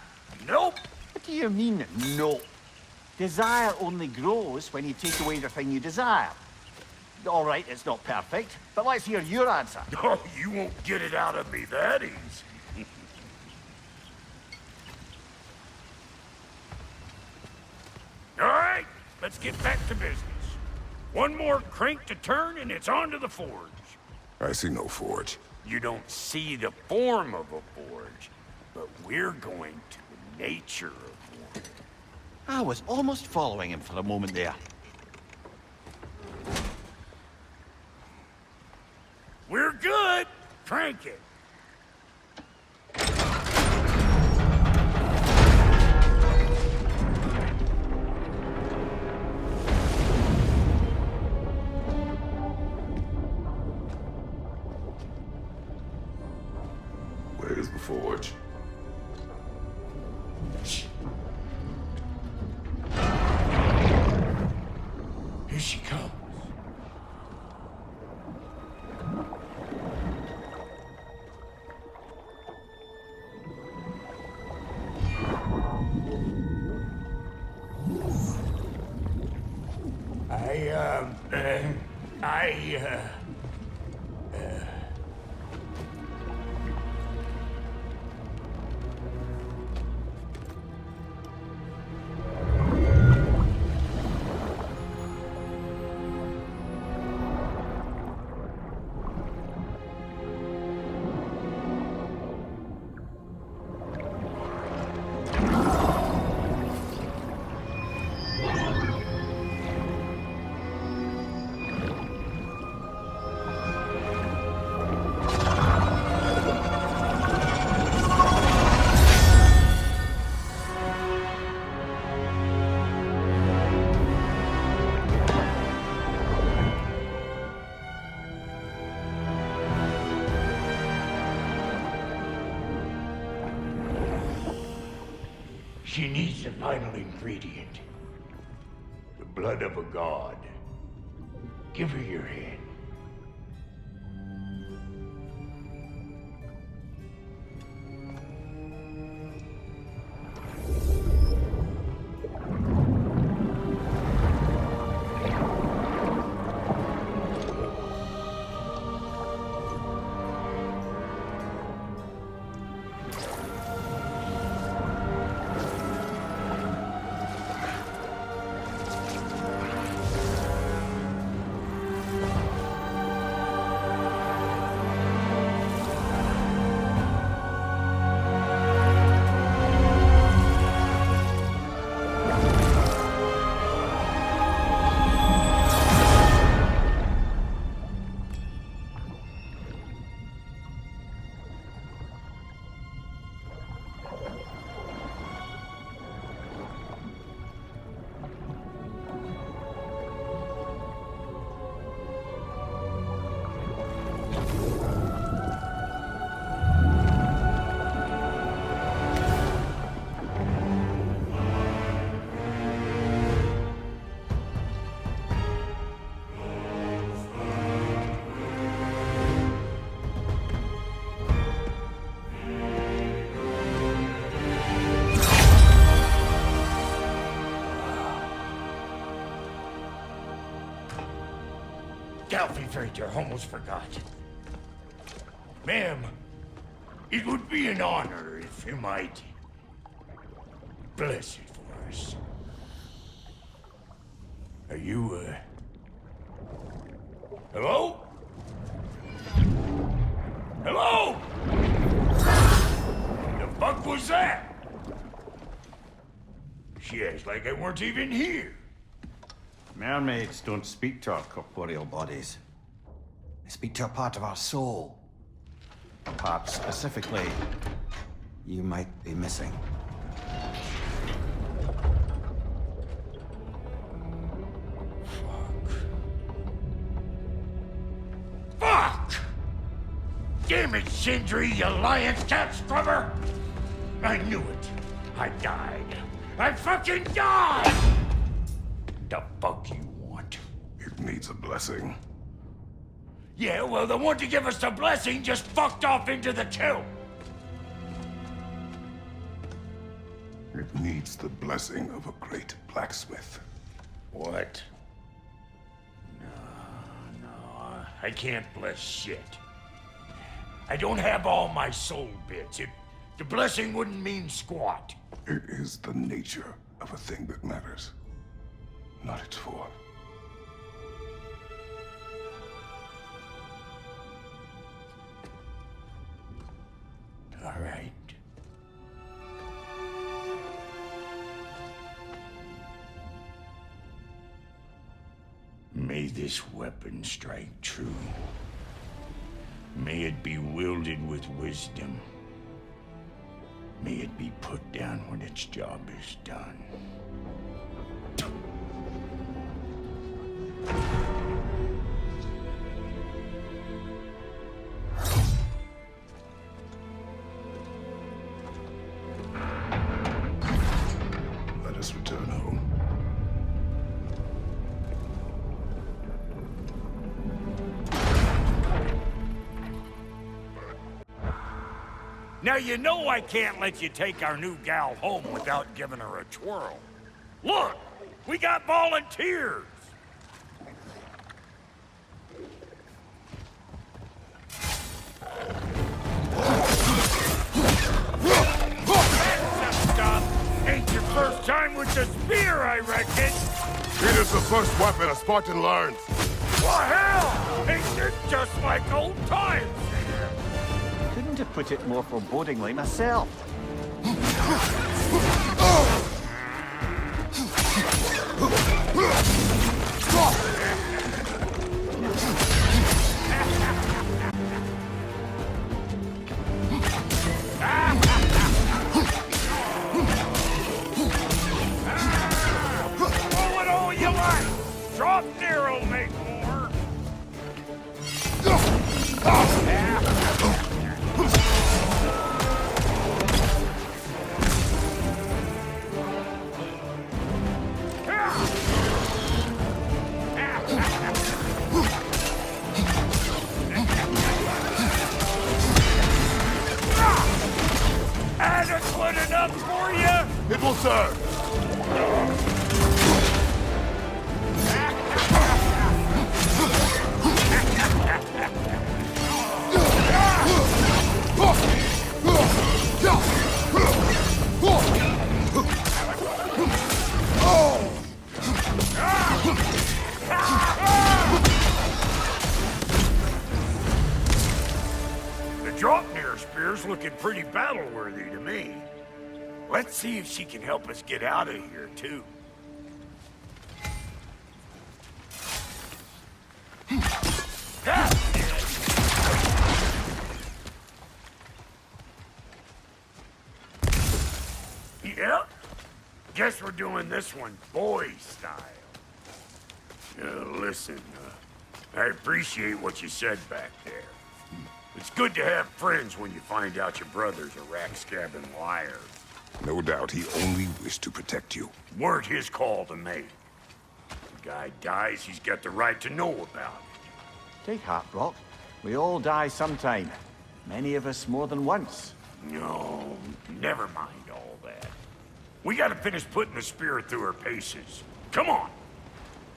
Nope. What do you mean, no? Desire only grows when you take away the thing you desire. All right, it's not perfect, but let's hear your answer. Oh, you won't get it out of me that easy. All right, let's get back to business. One more crank to turn and it's on to the forge. I see no forge. You don't see the form of a forge, but we're going to the nature of one. I was almost following him for a moment there. We're good. Crank it. Where's the forge? Here she comes. She needs the final ingredient. The blood of a god. Give her your hand. right there. Almost forgot. Ma'am, it would be an honor if you might bless it for us. Are you, hello? Hello? The fuck was that? She acts like I weren't even here. Mermaids don't speak to our corporeal bodies. They speak to a part of our soul. A part specifically you might be missing. Fuck! Damn it, Sindri, you lion cat scrubber! I knew it. I died. I fucking died! The fuck you want? It needs a blessing. Yeah, well, the one to give us the blessing just fucked off into the tomb. It needs the blessing of a great blacksmith. What? No, I can't bless shit. I don't have all my soul bits. The blessing wouldn't mean squat. It is the nature of a thing that matters, not its form. All right. May this weapon strike true. May it be wielded with wisdom. May it be put down when its job is done. Let us return home. Now you know I can't let you take our new gal home without giving her a twirl. Look, we got volunteers. That's some stuff. Ain't your first time with the spear, I reckon. It is the first weapon a Spartan learns. Well, hell, ain't this just like old times? Couldn't have put it more forebodingly myself. Throw it all you like. Drop near'll make more. Adequate enough for you? It will serve. The Draupnir spear's looking pretty battle-worthy to me. Let's see if she can help us get out of here, too. Yep. Guess we're doing this one boy style. Listen, I appreciate what you said back there. It's good to have friends when you find out your brother's a rack-scabbing liar. No doubt he only wished to protect you. Weren't his call to make. The guy dies, he's got the right to know about it. Take heart, Brock. We all die sometime. Many of us more than once. No, never mind all that. We gotta finish putting the spirit through her paces. Come on!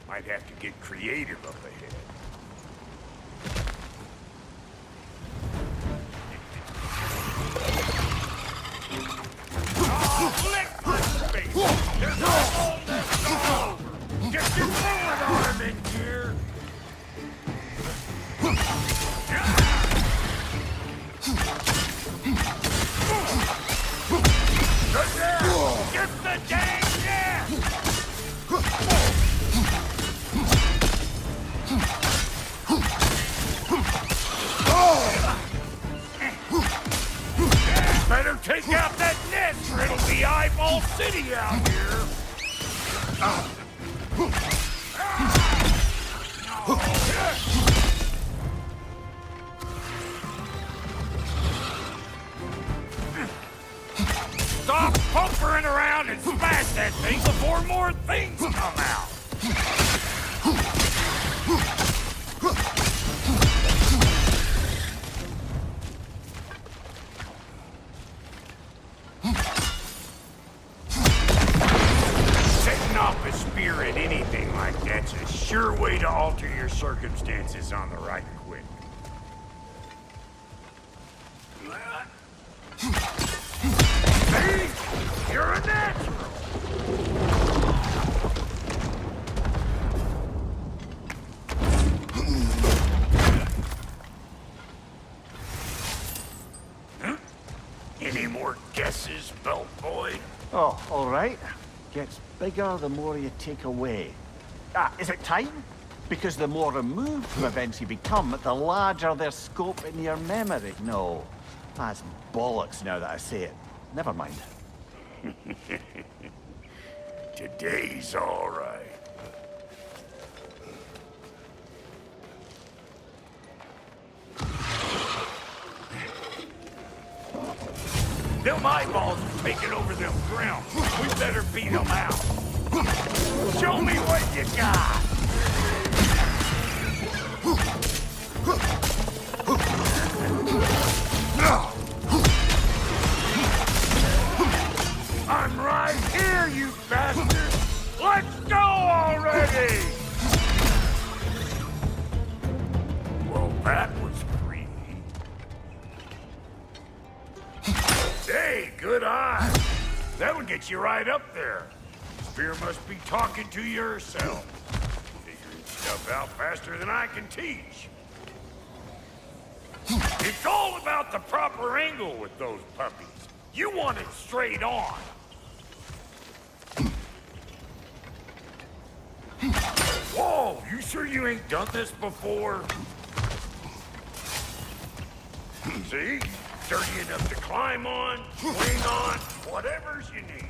Might have to get creative up ahead. it'll be Eyeball City out here. Stop pumpering around and smash that thing before more things come out. Setting off a spear at anything like that's a sure way to alter your circumstances on the right quick. See? You're a natural. Huh? Any more guesses, belt boy? Oh, all right. Gets bigger the more you take away. Is it time? Because the more removed from events you become, the larger their scope in your memory. No, that's bollocks now that I say it. Never mind. Today's all right. Them eyeballs are taking over them grounds. We better beat them out. Show me what you got. I'm right here, you bastard! Let's go already! Well, that was creepy. Hey, good eye. That would get you right up there. Spear must be talking to yourself. Figuring stuff out faster than I can teach. It's all about the proper angle with those puppies. You want it straight on. Whoa, you sure you ain't done this before? See? Sturdy enough to climb on, swing on, whatever's you need.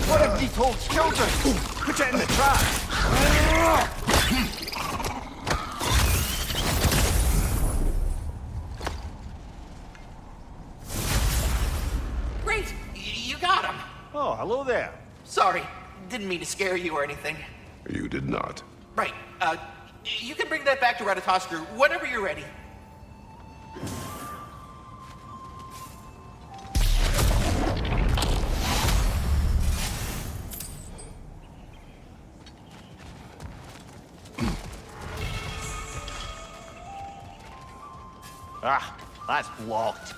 What have you told children? Put it in the trash. Great! You got him! Oh, hello there. Sorry, didn't mean to scare you or anything. You did not. Right, you can bring that back to Ratatoskr whenever you're ready. Ah, that's blocked.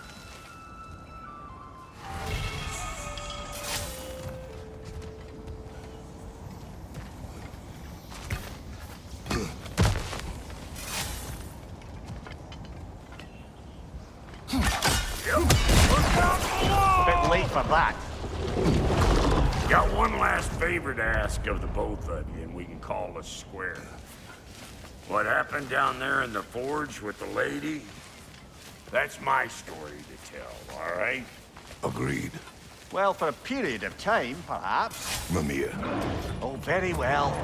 Bit late for that. Got one last favor to ask of the both of you, and we can call us square. What happened down there in the forge with the lady? That's my story to tell, all right? Agreed. Well, for a period of time, perhaps. Mamiya. Oh, very well.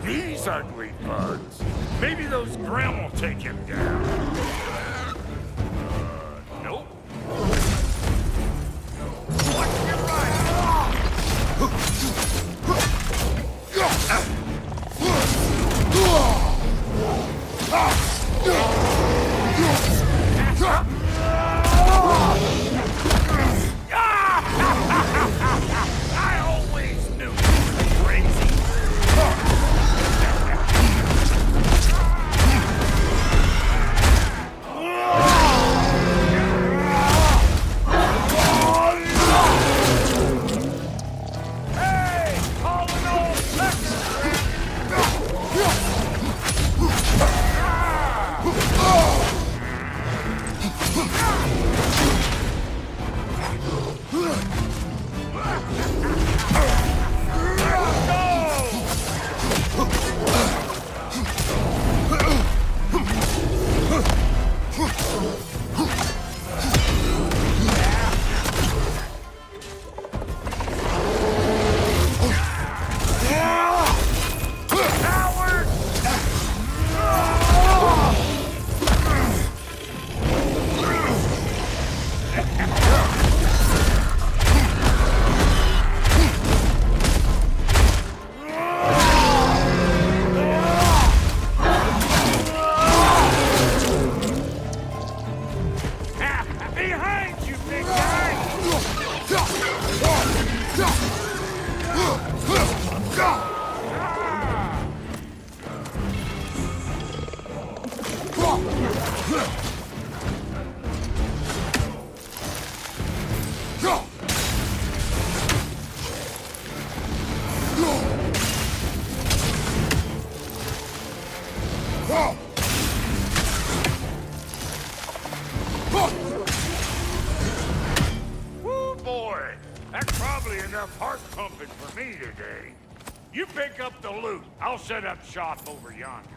These ugly bugs. Maybe those Grim will take him down. Nope. Watch your right. I always knew you were crazy. Hey, call an old pecker. Woo, boy! That's probably enough heart pumping for me today. You pick up the loot. I'll set up shop over yonder.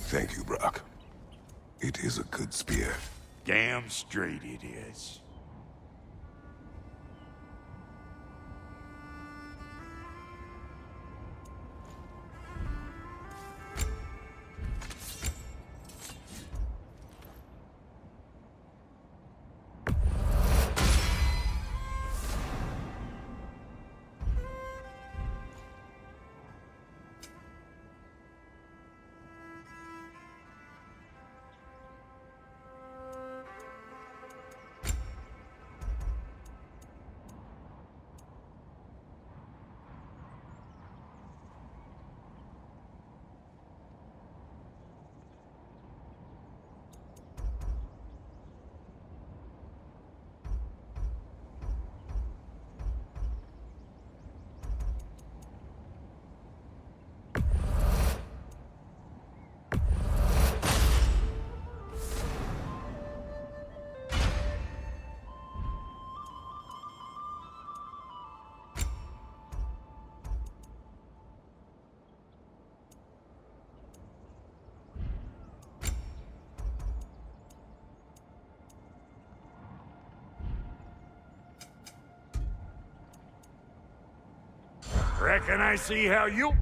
Thank you, Brock. It is a good spear. Damn straight it is. Reckon I see how you...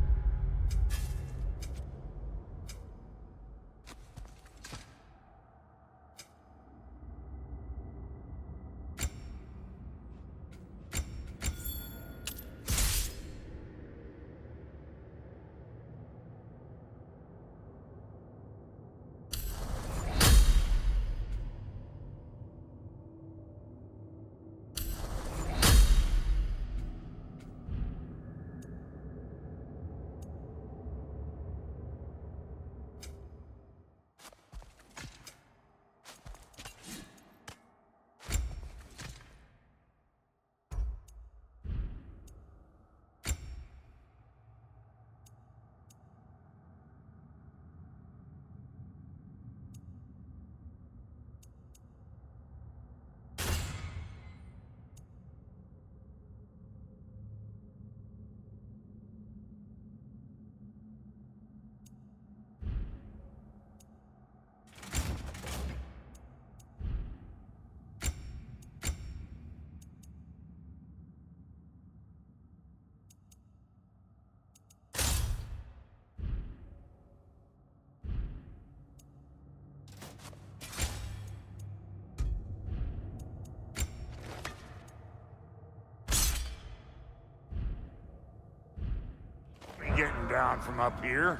Getting down from up here.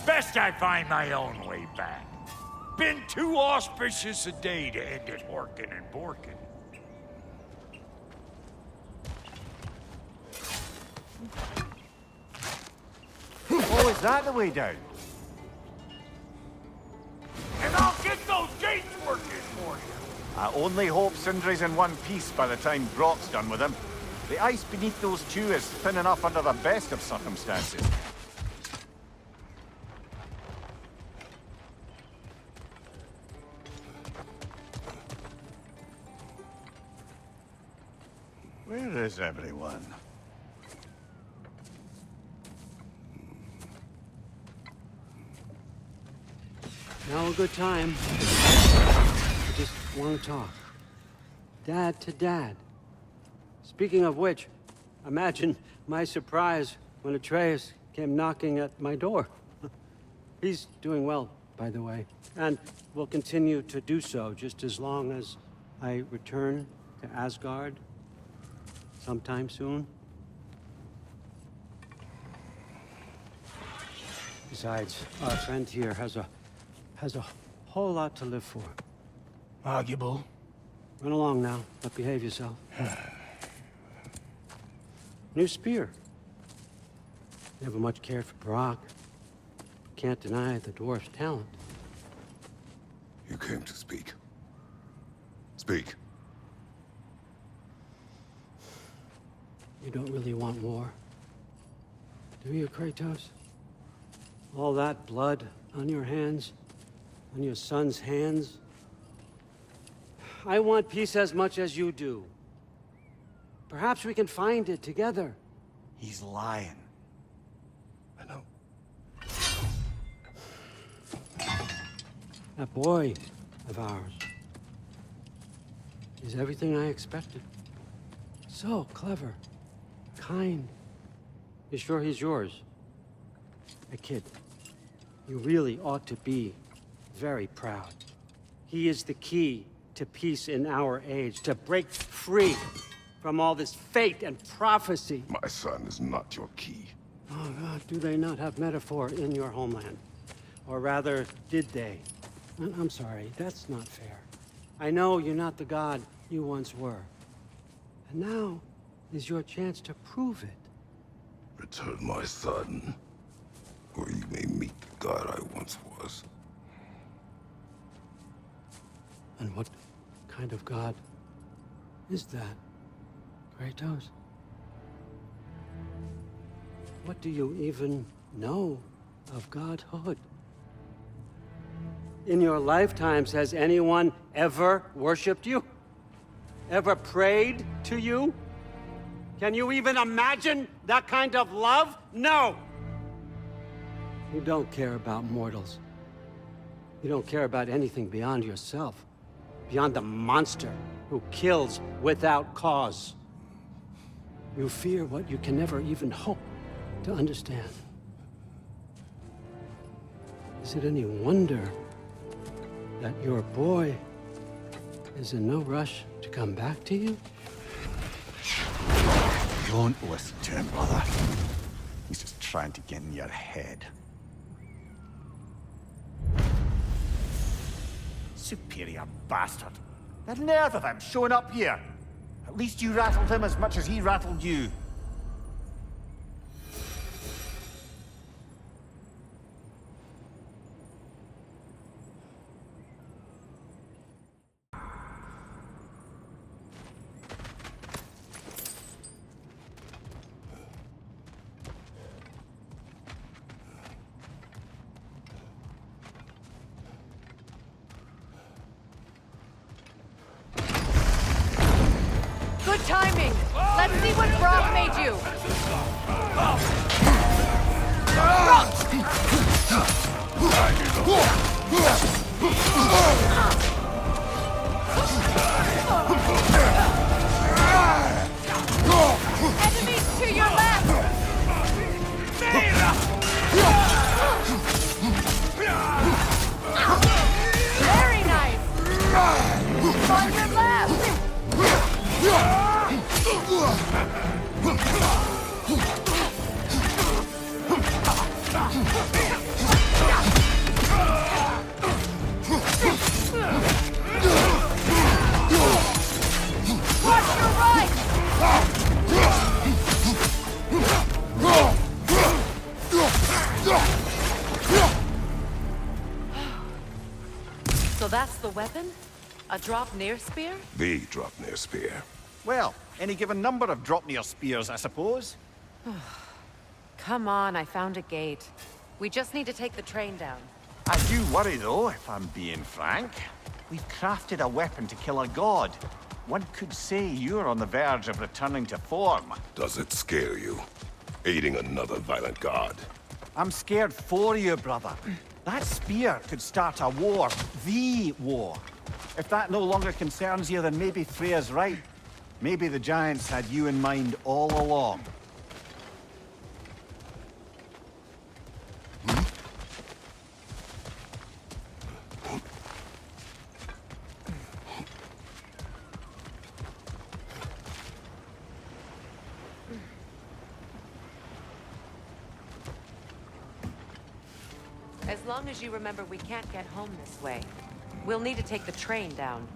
Best I find my own way back. Been too auspicious a day to end it horkin' and borkin'. Oh, is that the way down? And I'll get those gates working for you. I only hope Sindri's in one piece by the time Brock's done with him. The ice beneath those two is thin enough under the best of circumstances. Where is everyone? Now a good time. I just want to talk. Dad to Dad. Speaking of which, imagine my surprise when Atreus came knocking at my door. He's doing well, by the way. And will continue to do so just as long as I return to Asgard sometime soon. Besides, our friend here has a whole lot to live for. Arguable. Run along now, but behave yourself. New spear. Never much cared for Brock. Can't deny the dwarf's talent. You came to speak. Speak. You don't really want war, do you, Kratos? All that blood on your hands, on your son's hands. I want peace as much as you do. Perhaps we can find it together. He's lying. I know. That boy of ours is everything I expected. So clever, kind. You sure he's yours? A kid. You really ought to be very proud. He is the key to peace in our age, to break free from all this fate and prophecy. My son is not your key. Oh, God, do they not have metaphor in your homeland? Or rather, did they? I'm sorry, that's not fair. I know you're not the god you once were. And now is your chance to prove it. Return my son, or you may meet the god I once was. And what kind of god is that, Kratos? What do you even know of godhood? In your lifetimes, has anyone ever worshipped you? Ever prayed to you? Can you even imagine that kind of love? No! You don't care about mortals. You don't care about anything beyond yourself. Beyond the monster who kills without cause. You fear what you can never even hope to understand. Is it any wonder that your boy is in no rush to come back to you? Don't listen to him, brother. He's just trying to get in your head. Superior bastard. The nerve of him showing up here. At least you rattled him as much as he rattled you. Good timing! Let's see what Brock made you! Enemies to your left! Very nice! On your left! Watch your right! So that's the weapon? A drop-near spear? The Draupnir spear. Well, any given number of Draupnir spears, I suppose. Come on, I found a gate. We just need to take the train down. I do worry, though, if I'm being frank. We've crafted a weapon to kill a god. One could say you're on the verge of returning to form. Does it scare you? Aiding another violent god? I'm scared for you, brother. That spear could start a war. The war. If that no longer concerns you, then maybe Freya's right. Maybe the Giants had you in mind all along. As long as you remember we can't get home this way. We'll need to take the train down.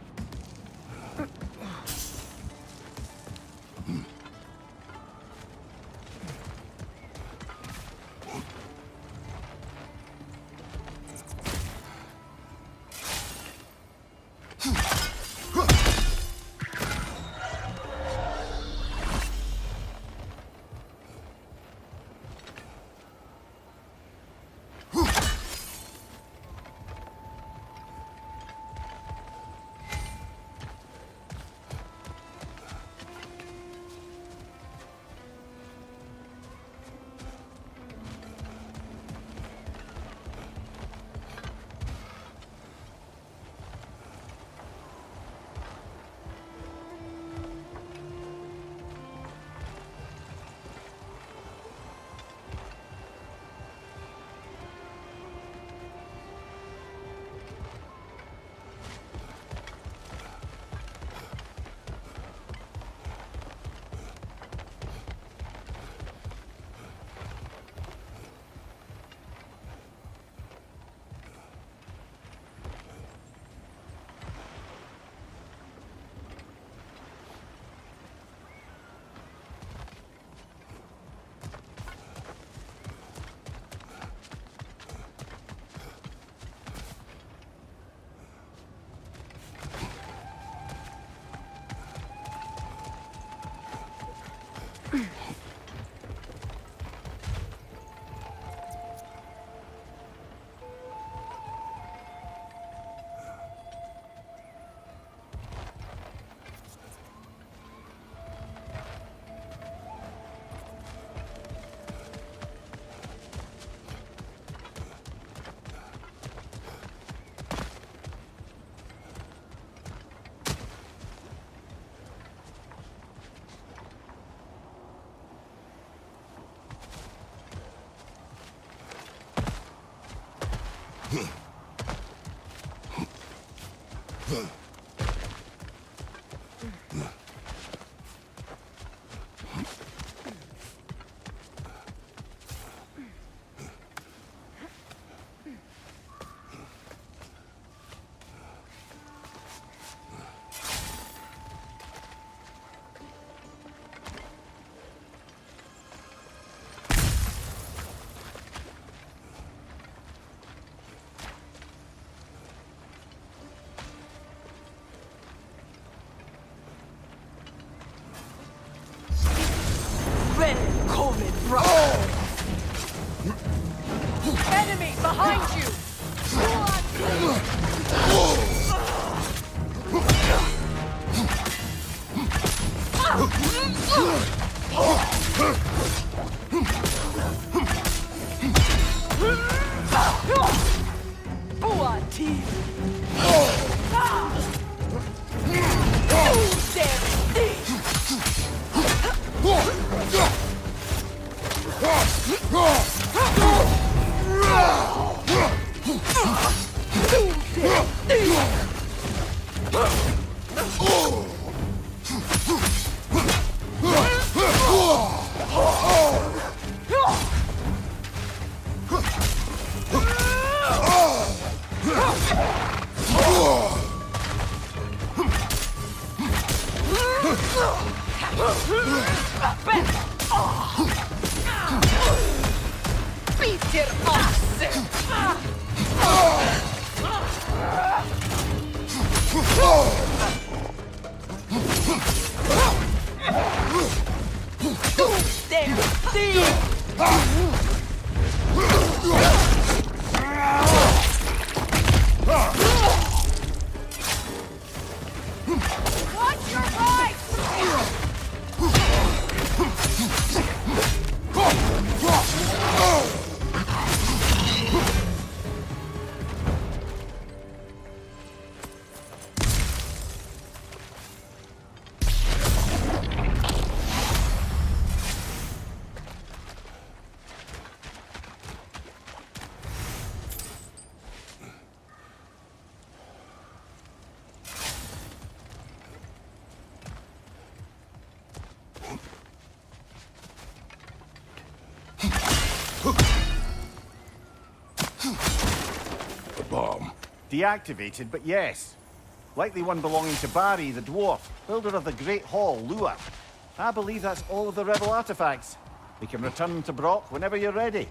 Enemy behind you! Watch your right! deactivated, but yes. Likely one belonging to Barry, the dwarf, builder of the Great Hall, Lua. I believe that's all of the rebel artifacts. We can return them to Brock whenever you're ready.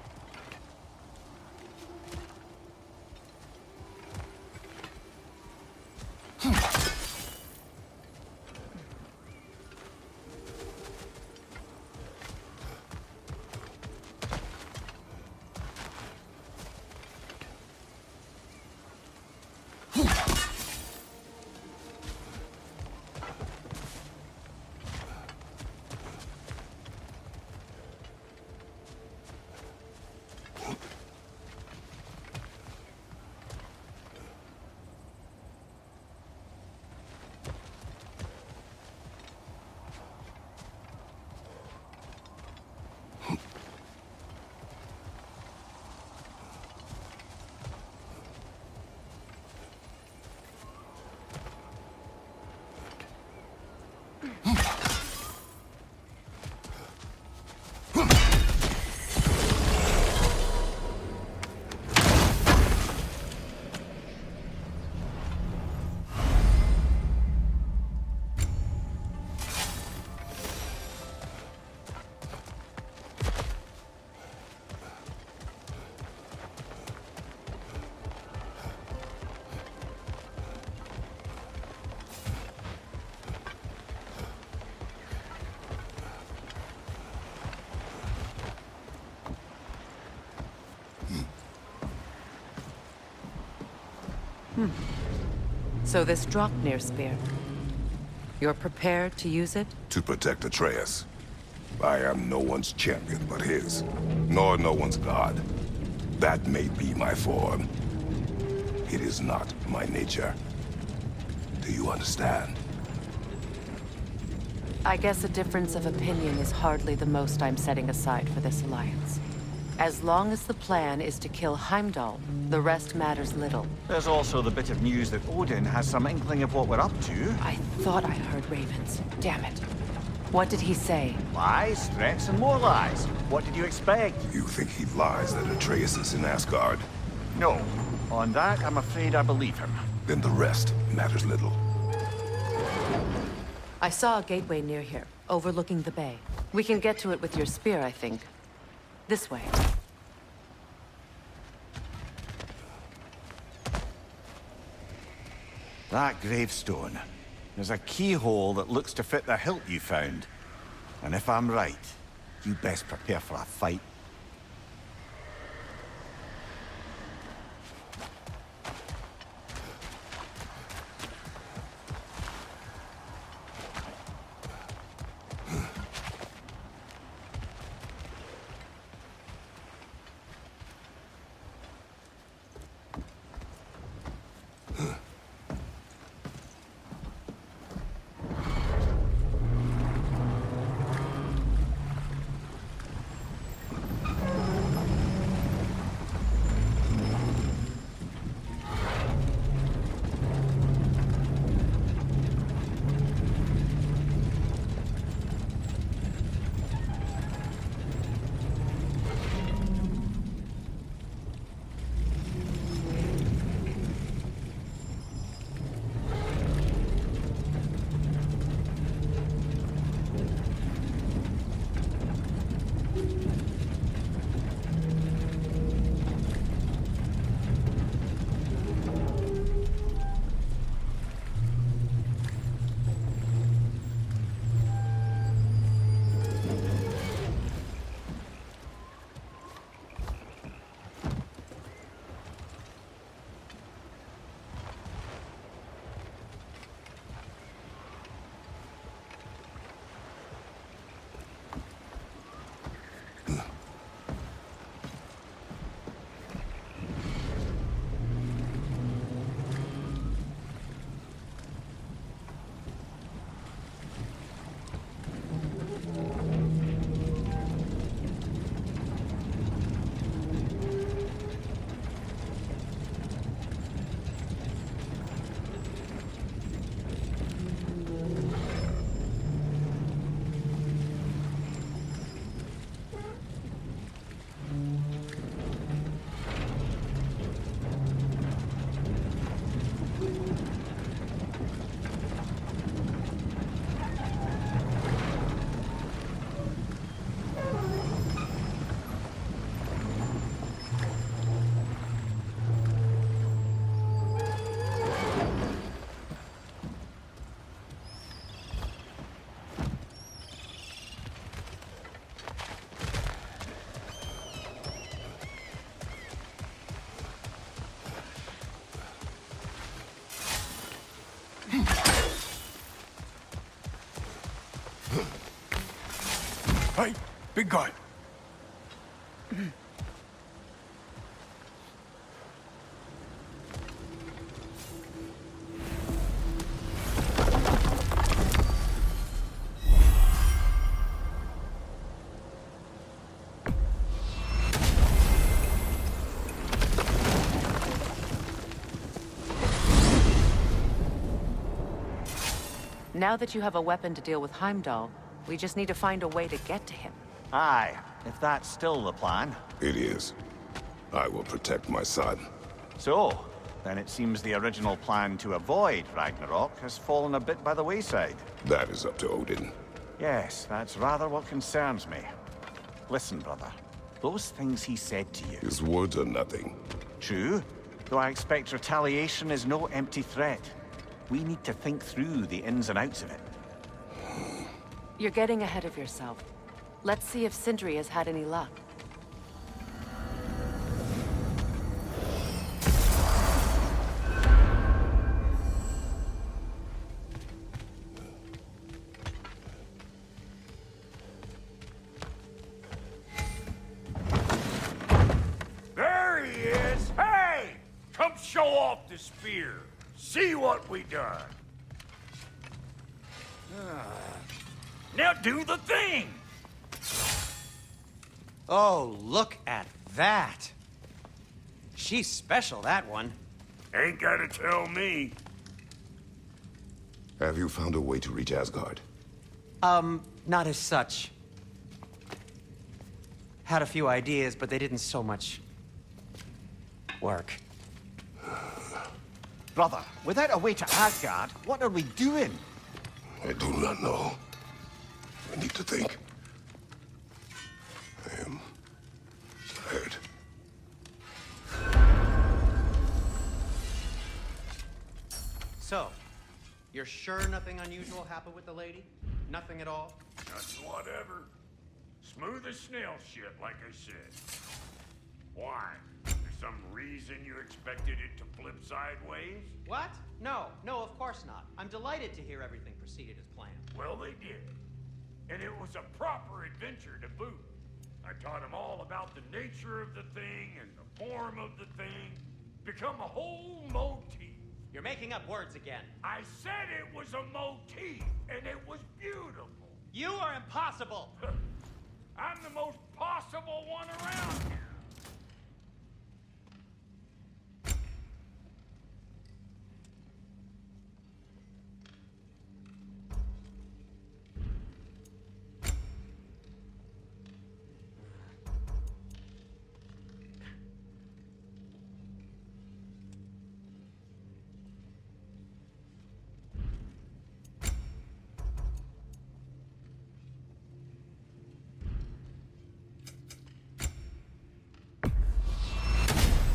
So this Draupnir spear, you're prepared to use it? To protect Atreus. I am no one's champion but his, nor no one's god. That may be my form. It is not my nature. Do you understand? I guess a difference of opinion is hardly the most I'm setting aside for this alliance. As long as the plan is to kill Heimdall, the rest matters little. There's also the bit of news that Odin has some inkling of what we're up to. I thought I heard ravens. Damn it. What did he say? Lies, threats, and more lies. What did you expect? You think he lies that Atreus is in Asgard? No. On that, I'm afraid I believe him. Then the rest matters little. I saw a gateway near here, overlooking the bay. We can get to it with your spear, I think. This way. That gravestone. There's a keyhole that looks to fit the hilt you found. And if I'm right, you best prepare for a fight. Hey, big guy. Now that you have a weapon to deal with Heimdall, we just need to find a way to get to him. Aye, if that's still the plan. It is. I will protect my son. So, then it seems the original plan to avoid Ragnarok has fallen a bit by the wayside. That is up to Odin. Yes, that's rather what concerns me. Listen, brother. Those things he said to you... His words are nothing. True, though I expect retaliation is no empty threat. We need to think through the ins and outs of it. You're getting ahead of yourself. Let's see if Sindri has had any luck. There he is! Hey! Come show off the spear. See what we done. Now do the thing! Oh, look at that! She's special, that one. Ain't gotta tell me. Have you found a way to reach Asgard? Not as such. Had a few ideas, but they didn't so much work. Brother, without a way to Asgard, what are we doing? I do not know. I need to think. I am tired. So, you're sure nothing unusual happened with the lady? Nothing at all? Nothing whatever. Smooth as snail shit, like I said. Why? There's some reason you expected it to flip sideways? What? No, of course not. I'm delighted to hear everything proceeded as planned. Well, they did. And it was a proper adventure to boot. I taught them all about the nature of the thing and the form of the thing. Become a whole motif. You're making up words again. I said it was a motif, and it was beautiful. You are impossible! I'm the most possible one around here.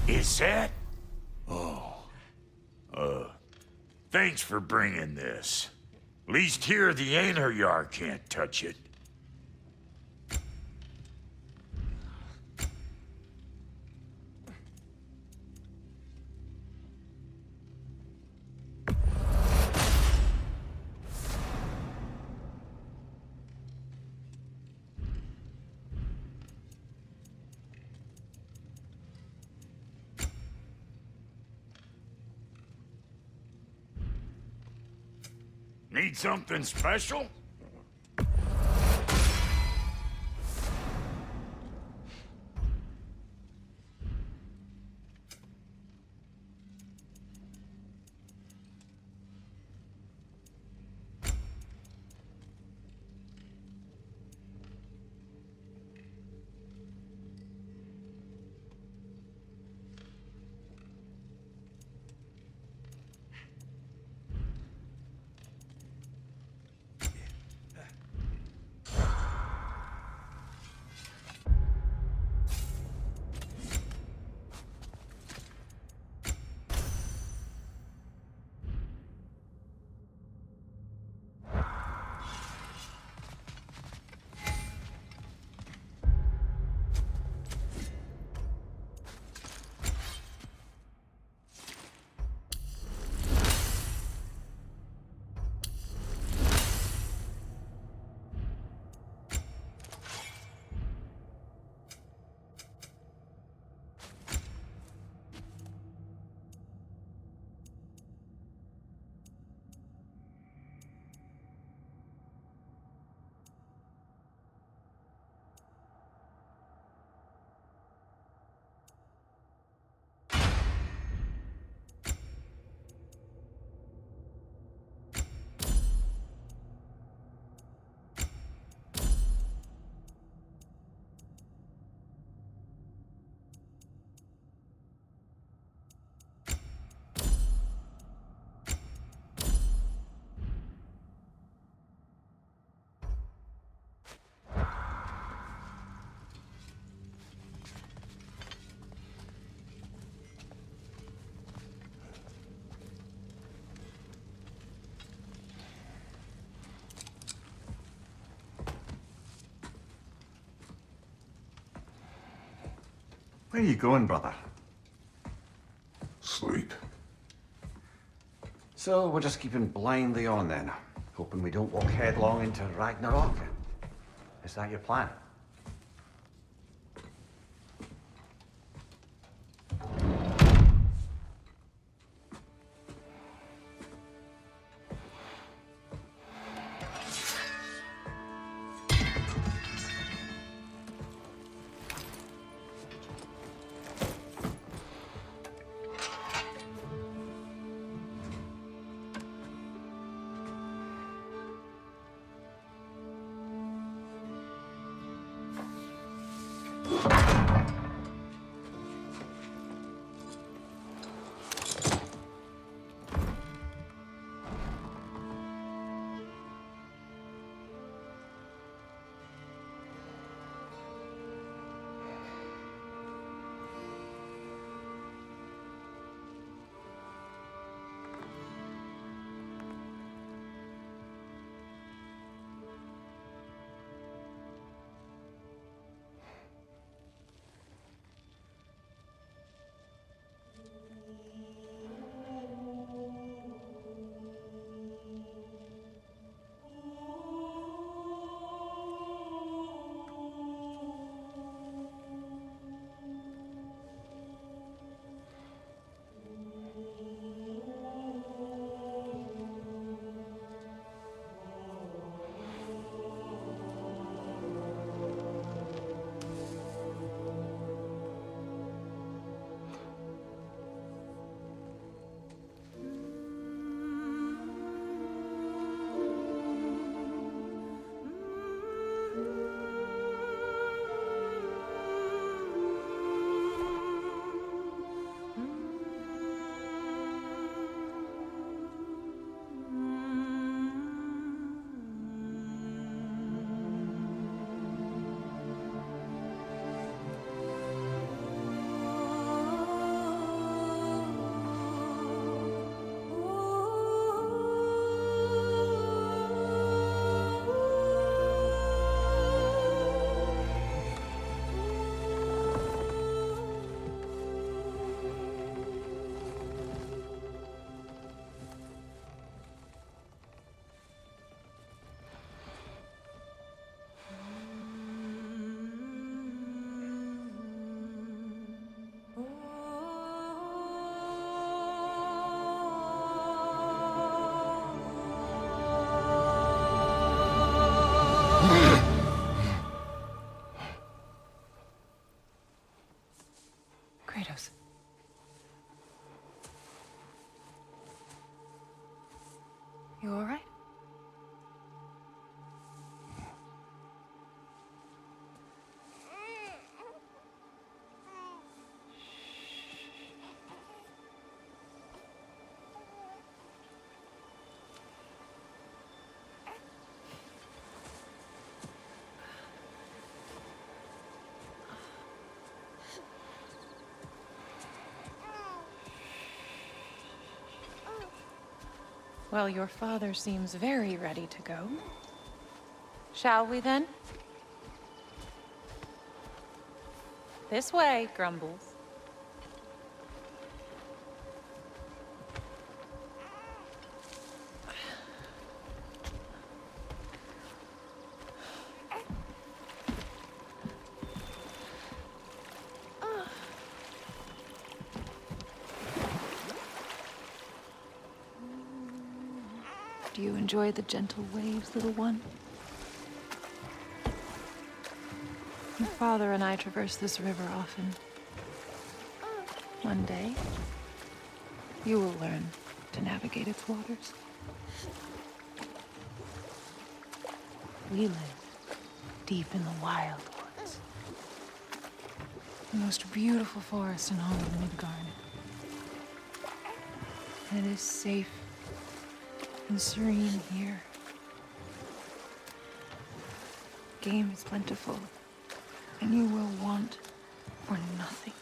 Is that? Oh. Thanks for bringing this. Least here the Einherjar can't touch it. Need something special? Where are you going, brother? Sleep. So we're just keeping blindly on then, hoping we don't walk headlong into Ragnarok. Is that your plan? Kratos. You all right? Well, your father seems very ready to go. Shall we then? This way, Grumbles. Do you enjoy the gentle waves, little one? Your father and I traverse this river often. One day, you will learn to navigate its waters. We live deep in the wild woods. The most beautiful forest in all of Midgard. And it is safe and serene here. Game is plentiful, and you will want for nothing.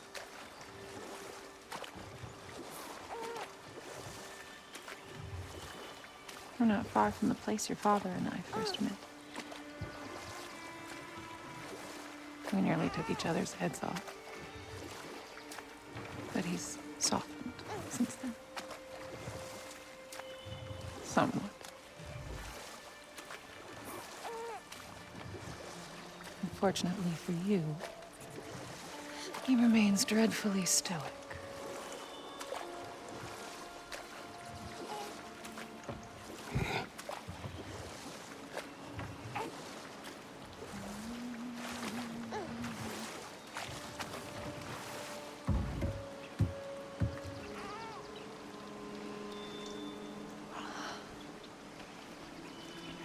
We're not far from the place your father and I first met. We nearly took each other's heads off. but he's softened since then. Somewhat. Unfortunately for you, he remains dreadfully stoic.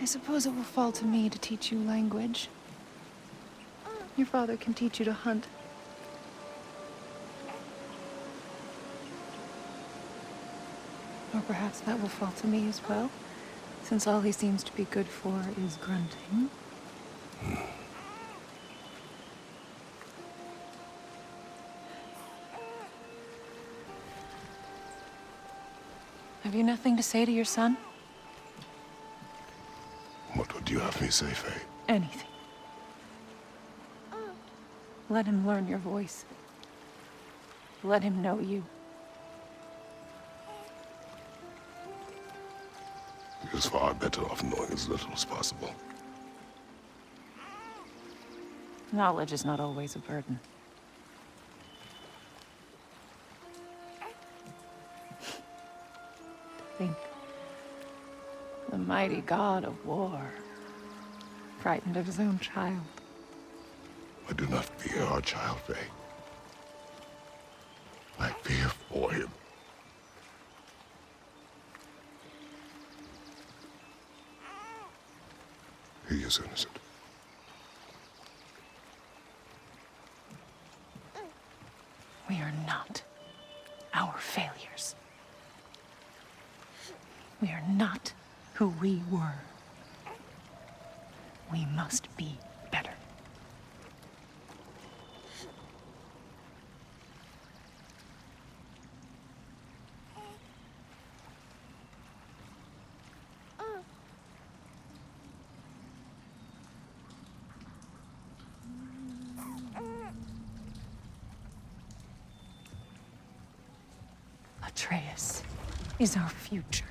I suppose it will fall to me to teach you language. Your father can teach you to hunt. Or perhaps that will fall to me as well, since all he seems to be good for is grunting. Have you nothing to say to your son? What would you have me say, Faye? Anything. Let him learn your voice. Let him know you. He is far better off knowing as little as possible. Knowledge is not always a burden. Think. The mighty god of war, frightened of his own child. I do not fear our child, Faye. I fear for him. He is innocent. We are not our failures. We are not who we were. We must be better. Atreus is our future.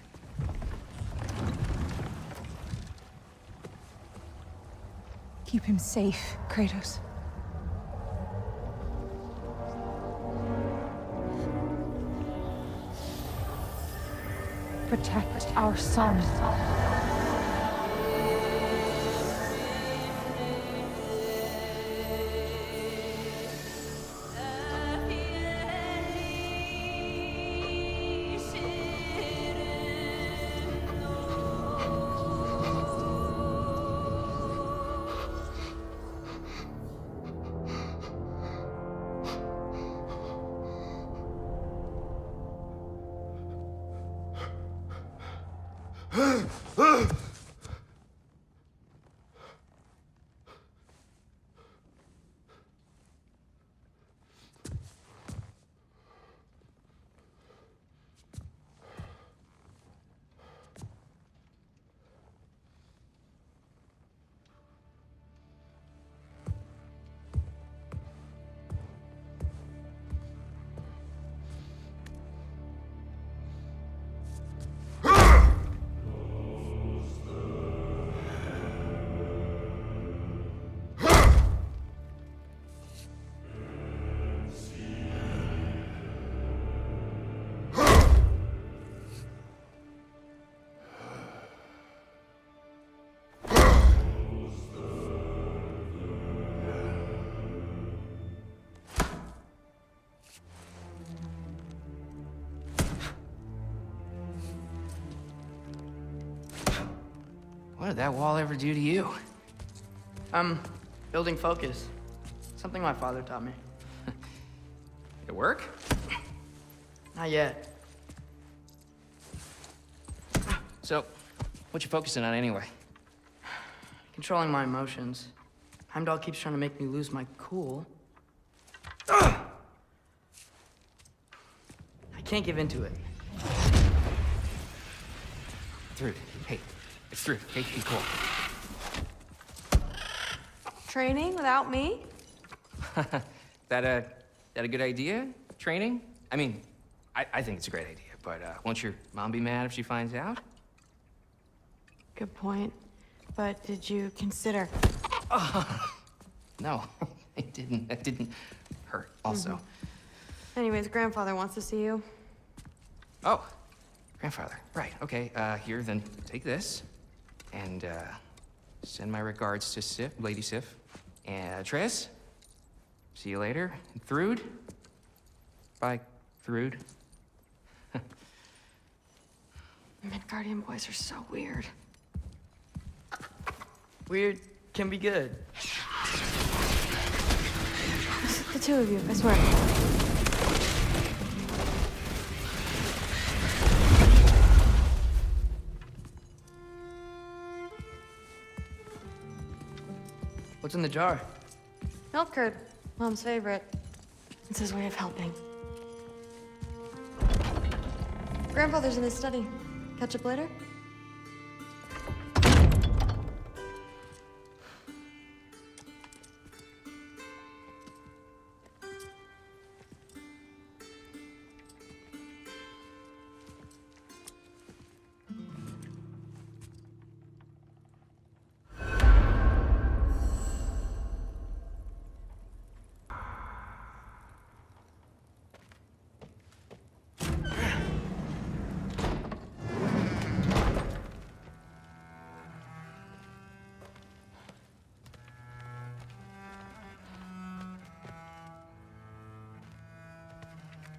Keep him safe, Kratos. Protect our son. What did that wall ever do to you? Building focus. Something my father taught me. It work? Not yet. So, what you focusing on anyway? Controlling my emotions. Heimdall keeps trying to make me lose my cool. I can't give into it. Through. Hey, it's through. Hey, be cool. Training without me? That a good idea? Training? I mean, I think it's a great idea, but won't your mom be mad if she finds out? Good point. But did you consider? No, it didn't. It didn't hurt, also. Anyways, grandfather wants to see you. Oh, grandfather. Right, okay. Here, then take this. And, send my regards to Sif, Lady Sif. And, Triss. See you later. And Thrude. Bye, Thrude. Midgardian boys are so weird. Weird can be good. It's the two of you, I swear. What's in the jar? Milk curd, Mom's favorite. It's his way of helping. Grandfather's in his study. Catch up later?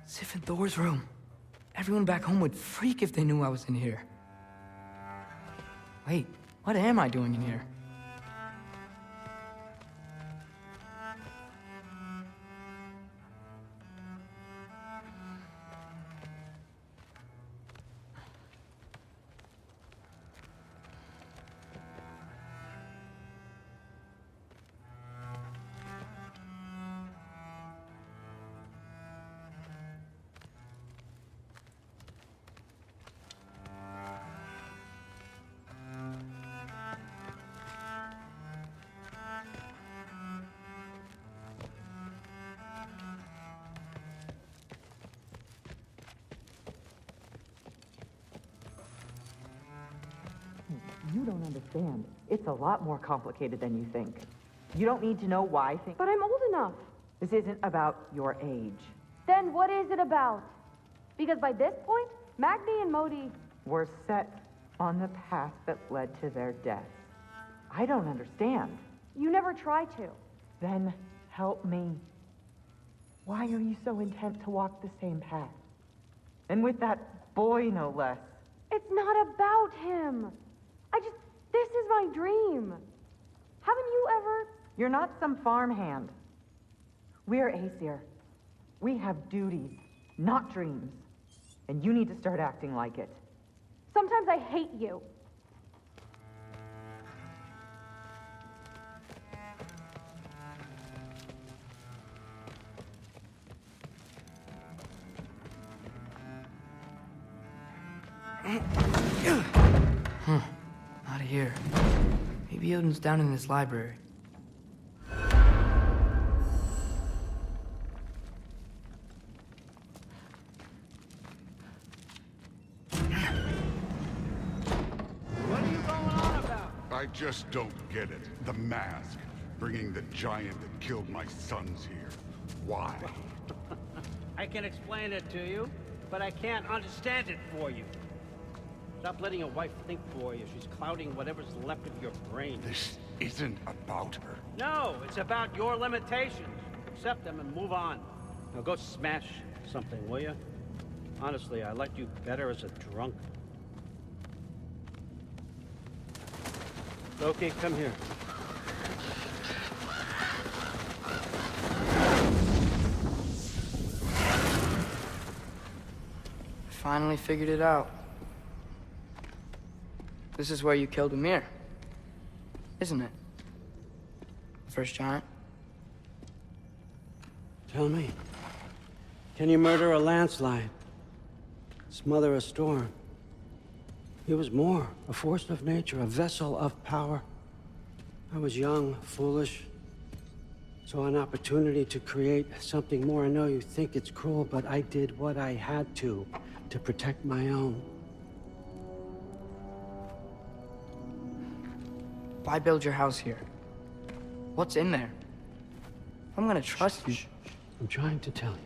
Sif and Thor's room. Everyone back home would freak if they knew I was in here. Wait, what am I doing in here? You don't understand. It's a lot more complicated than you think. You don't need to know why things... But I'm old enough. This isn't about your age. Then what is it about? Because by this point, Magni and Modi... We're set on the path that led to their deaths. I don't understand. You never try to. Then help me. Why are you so intent to walk the same path? And with that boy, no less. It's not about him. This is my dream. Haven't you ever... You're not some farmhand. We're Aesir. We have duties, not dreams. And you need to start acting like it. Sometimes I hate you. Not here. Maybe Odin's down in his library. I just don't get it. The mask. Bringing the giant that killed my sons here. Why? I can explain it to you, but I can't understand it for you. Stop letting your wife think for you. She's clouding whatever's left of your brain. This isn't about her. No, it's about your limitations. Accept them and move on. Now go smash something, will you? Honestly, I liked you better as a drunk. Loki, come here. I finally figured it out. This is where you killed Ymir, isn't it? First giant. Tell me, can you murder a landslide? Smother a storm? He was more, a force of nature, a vessel of power. I was young, foolish, Saw an opportunity to create something more. I know you think it's cruel, but I did what I had to protect my own. Why build your house here? What's in there? I'm gonna trust you. I'm trying to tell you.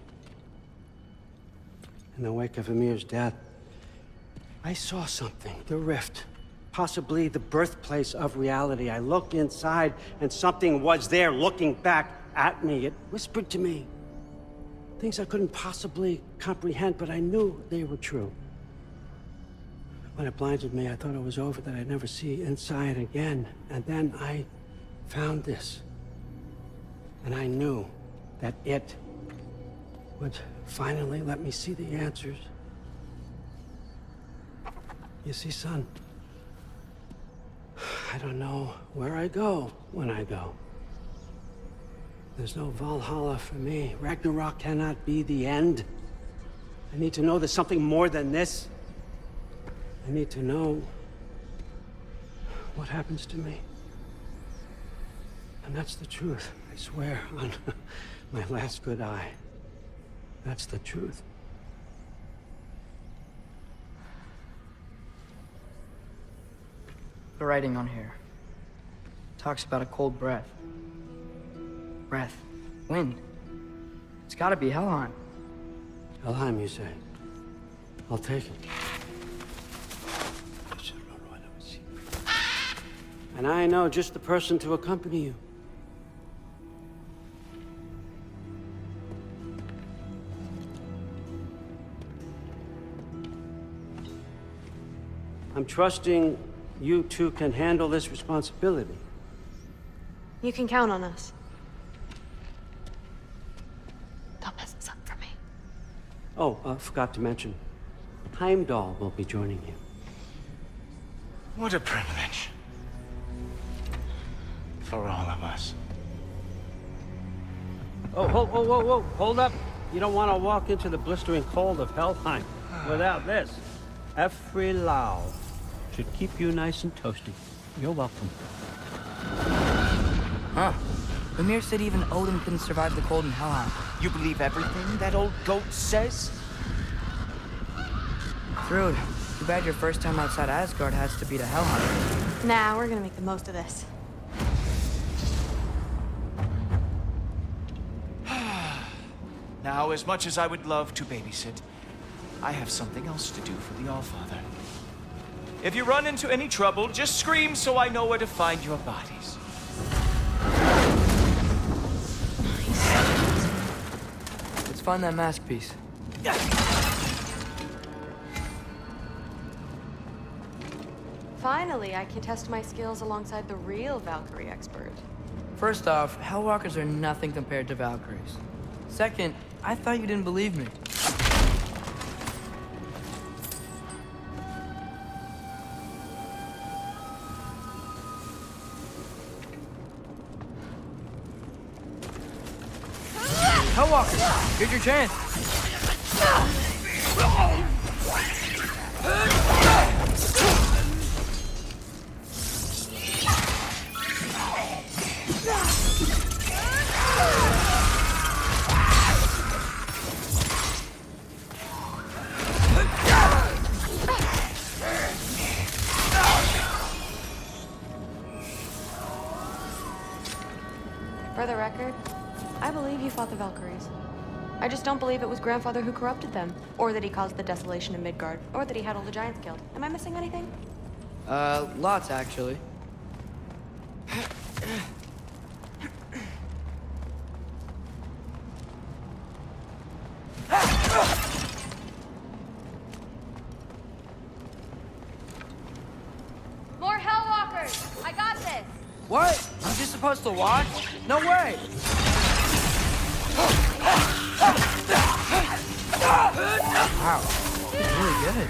In the wake of Amir's death, I saw something. The rift. Possibly the birthplace of reality. I looked inside, and something was there looking back at me. It whispered to me things I couldn't possibly comprehend, but I knew they were true. When it blinded me, I thought it was over, that I'd never see inside again. And then I found this. And I knew that it would finally let me see the answers. You see, son, I don't know where I go when I go. There's no Valhalla for me. Ragnarok cannot be the end. I need to know there's something more than this. I need to know what happens to me. And that's the truth, I swear, on my last good eye. That's the truth. The writing on here talks about a cold breath. Breath. Wind. It's gotta be Helheim. Helheim, you say? I'll take it. And I know just the person to accompany you. I'm trusting you two can handle this responsibility. You can count on us. Don't mess this up for me. Oh, forgot to mention, Heimdall will be joining you. What a privilege. For all of us. Oh, whoa, hold up. You don't want to walk into the blistering cold of Helheim without this. Every Lau should keep you nice and toasty. You're welcome. Huh. Amir said even Odin couldn't survive the cold in Helheim. You believe everything that old goat says? Thrud, too bad your first time outside Asgard has to be to Helheim. Nah, we're gonna make the most of this. Now, as much as I would love to babysit, I have something else to do for the Allfather. If you run into any trouble, just scream so I know where to find your bodies. Let's find that mask piece. Finally, I can test my skills alongside the real Valkyrie expert. First off, Hellwalkers are nothing compared to Valkyries. Second, I thought you didn't believe me. Hellwalkers, here's your chance. For the record, I believe you fought the Valkyries. I just don't believe it was Grandfather who corrupted them, or that he caused the desolation of Midgard, or that he had all the giants killed. Am I missing anything? Lots actually. More Hellwalkers! I got this! What? I'm just supposed to watch? No way! Wow, he's really good.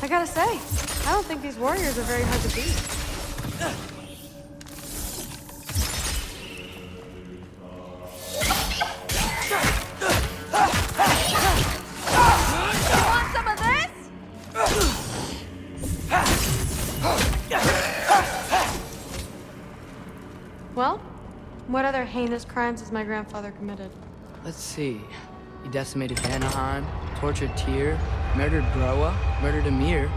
I gotta say, I don't think these warriors are very hard to beat. Want some of this? heinous crimes has my grandfather committed? Let's see. He decimated Anaheim, tortured Tyr, murdered Groa, murdered Emir.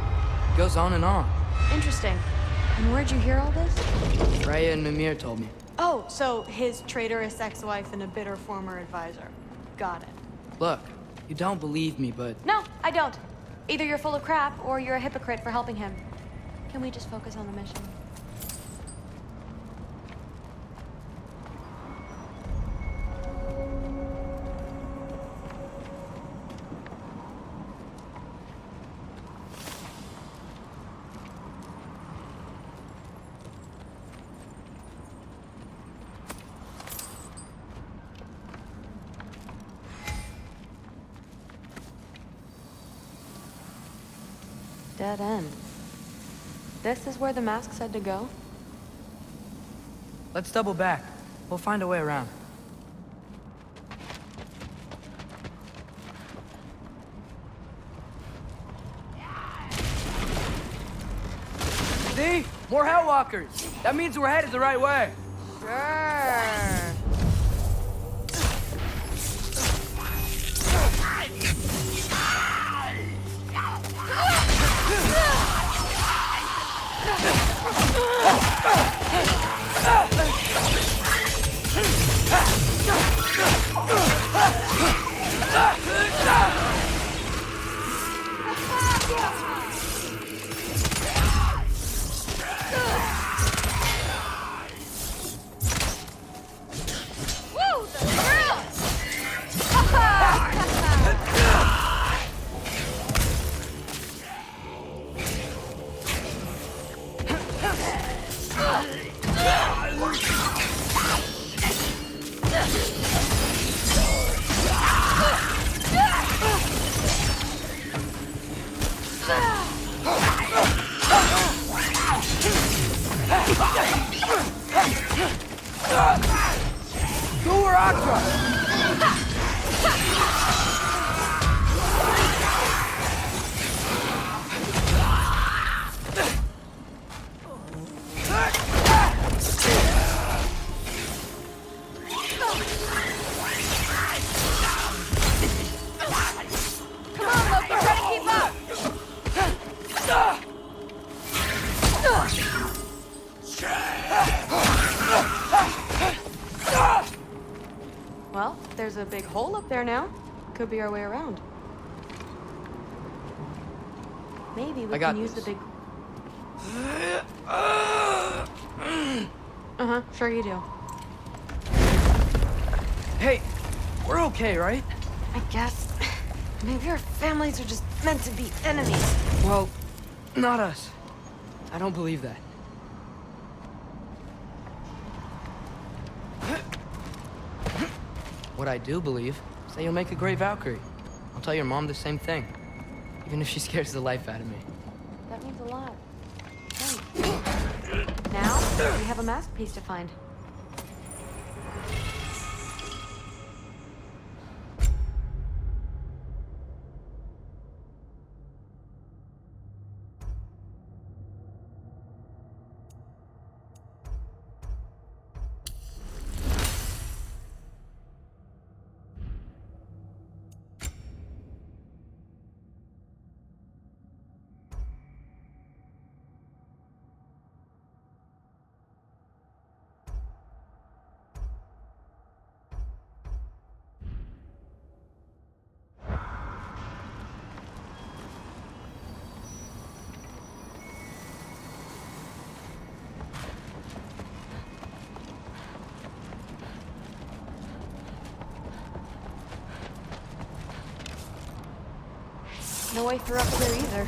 Goes on and on. Interesting. And where'd you hear all this? Freya and Mimir told me. Oh, so his traitorous ex-wife and a bitter former advisor. Got it. Look, you don't believe me, but... No, I don't. Either you're full of crap, or you're a hypocrite for helping him. Can we just focus on the mission? Dead end. This is where the mask said to go? Let's double back. We'll find a way around. See? More Hellwalkers! That means we're headed the right way! Sure. Woo! The thrill! Well, there's a big hole up there now. Could be our way around. Maybe we can use the big... Uh-huh, sure you do. Hey, we're okay, right? I guess. Maybe our families are just meant to be enemies. Well, not us. I don't believe that. What I do believe is that you'll make a great Valkyrie. I'll tell your mom the same thing, even if she scares the life out of me. That means a lot. Thanks. Now, we have a mask piece to find. No way through up here either.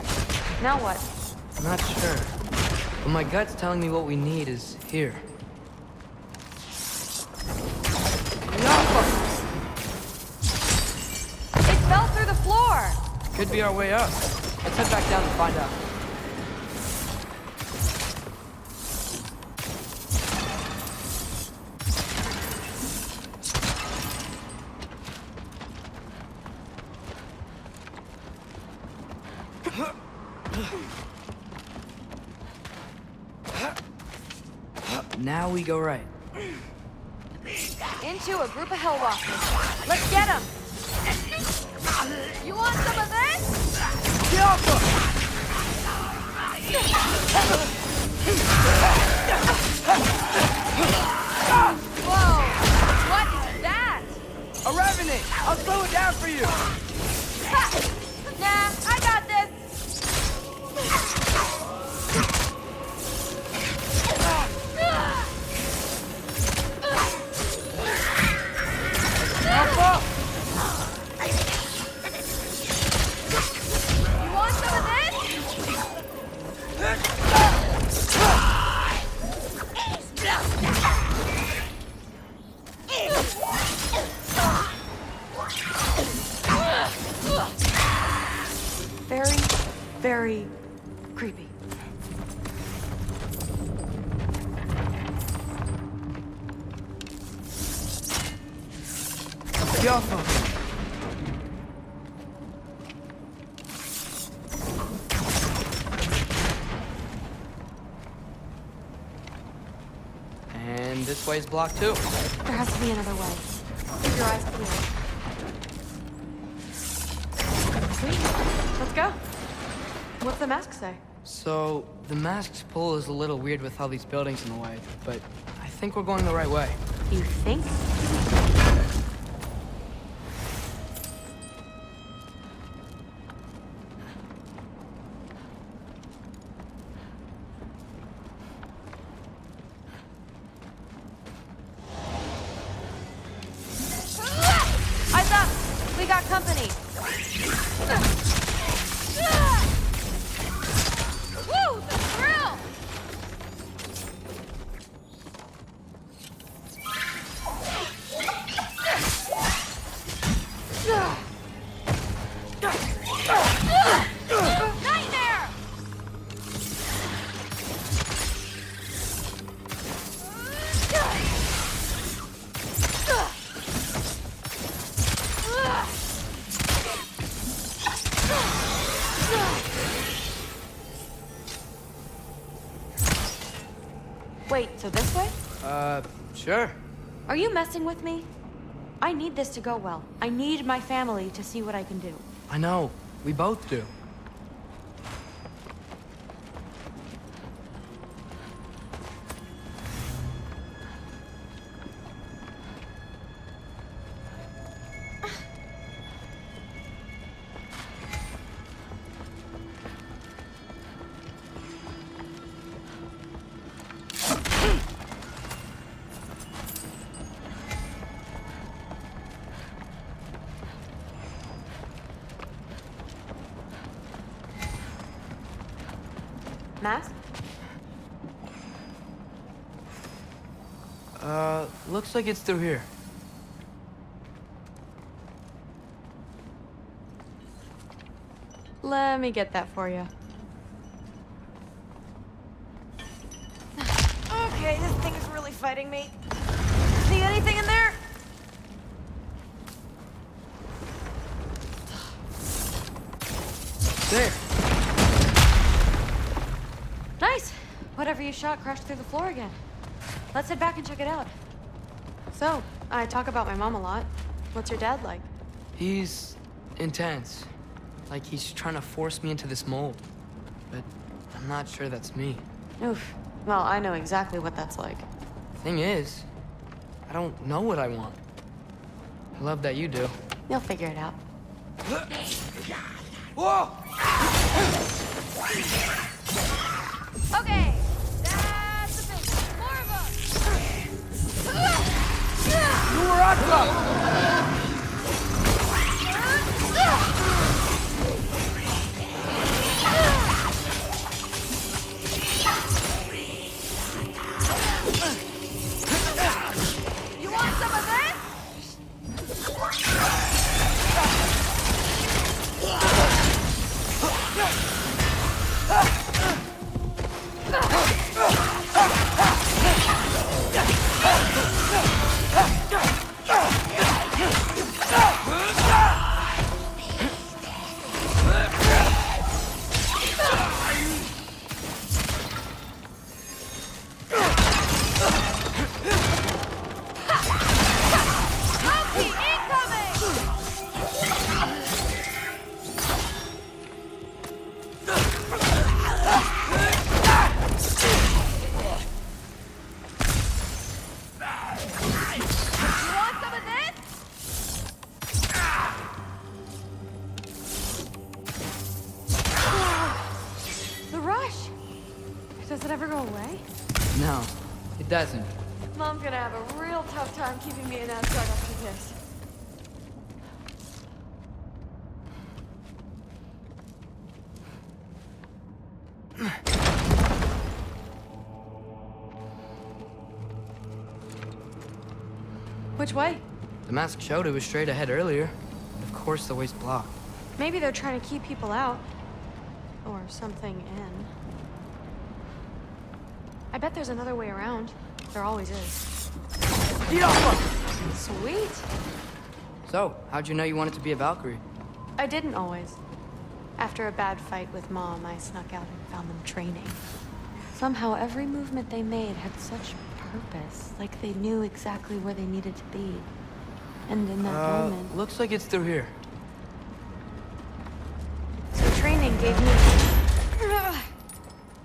Now what? I'm not sure, but my gut's telling me what we need is here. It fell through the floor! Could be our way up. Let's head back down and find out. Now we go right. Into a group of hellwalkers. Let's get them! You want some of this? Whoa! What is that? A revenant! I'll slow it down for you! Ha! Nah, I got this! Alpha! You want some of this? Very, very creepy. Alpha! And this way's blocked too. There has to be another way. Keep your eyes peeled. Sweet. Let's go. What's the mask say? So, the mask's pull is a little weird with all these buildings in the way, but I think we're going the right way. You think? Eyes up! We got company! Woo! The thrill! Nightmare! Wait, so this way? Sure. Are you messing with me? I need this to go well. I need my family to see what I can do. I know. We both do. Mask? Looks like it's through here. Let me get that for you. Okay, this thing is really fighting me. See anything in there? There. Nice! Whatever you shot crashed through the floor again. Let's head back and check it out. So, I talk about my mom a lot. What's your dad like? He's intense. Like he's trying to force me into this mold. But I'm not sure that's me. Oof. Well, I know exactly what that's like. Thing is, I don't know what I want. I love that you do. You'll figure it out. Whoa! Okay, that's the business. More of us. You were Aqua! You want some of this? it ever go away? No, it doesn't. Mom's gonna have a real tough time keeping me in Asgard after this. Which way? The mask showed it was straight ahead earlier. Of course the way's blocked. Maybe they're trying to keep people out. Or something in. I bet there's another way around. There always is. Sweet. So, how'd you know you wanted to be a Valkyrie? I didn't always. After a bad fight with Mom, I snuck out and found them training. Somehow every movement they made had such purpose, like they knew exactly where they needed to be. And in that moment... Looks like it's through here. So training gave me...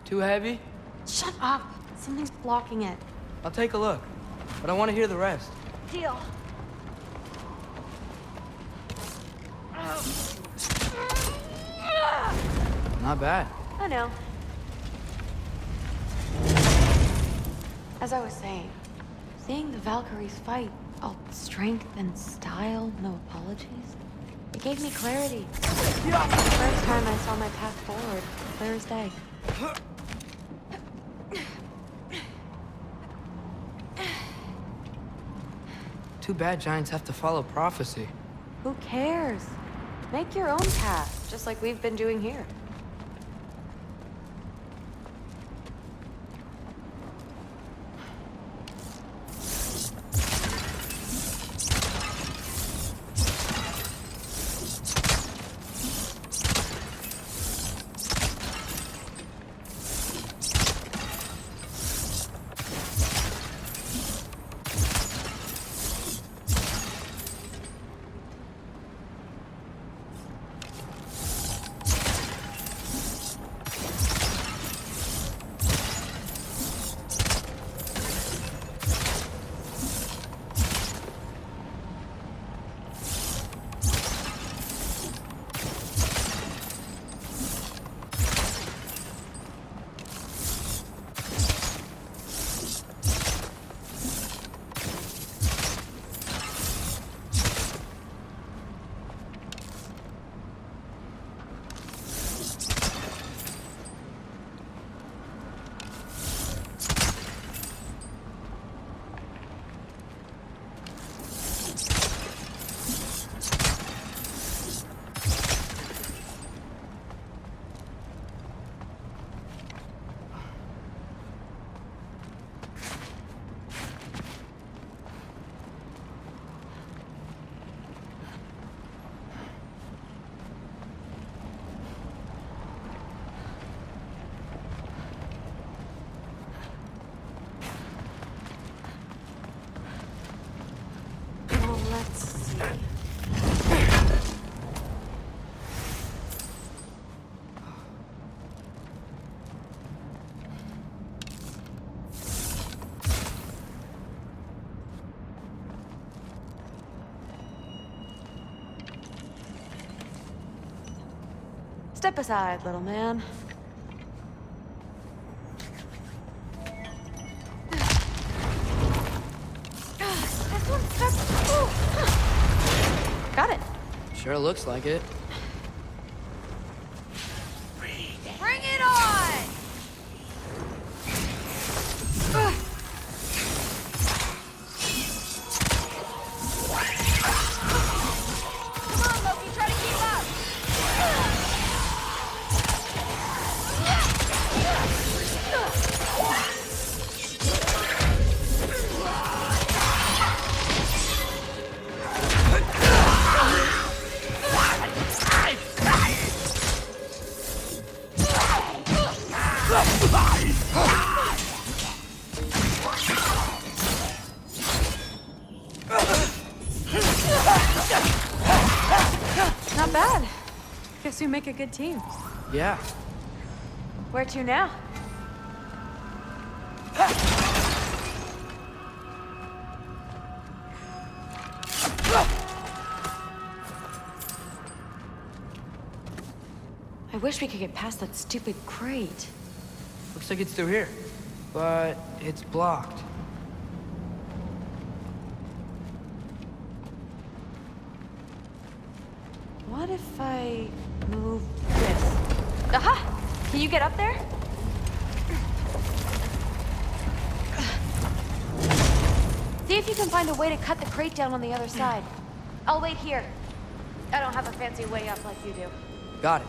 Too heavy? Shut up! Something's blocking it. I'll take a look, but I want to hear the rest. Deal. Not bad. I know. As I was saying, seeing the Valkyries fight, all strength and style, no apologies, it gave me clarity. The first time I saw my path forward, clear as day. Too bad giants have to follow prophecy. Who cares? Make your own path, just like we've been doing here. Step aside, little man. Got it. Sure looks like it. Bring it on! Come on, Loki, try to keep up! Not bad. Guess we make a good team. Yeah. Where to now? I wish we could get past that stupid crate. Looks Looks like it's through here, but it's blocked. What if I move this? Aha! Can you get up there? See if you can find a way to cut the crate down on the other side. I'll wait here. I don't have a fancy way up like you do. Got it.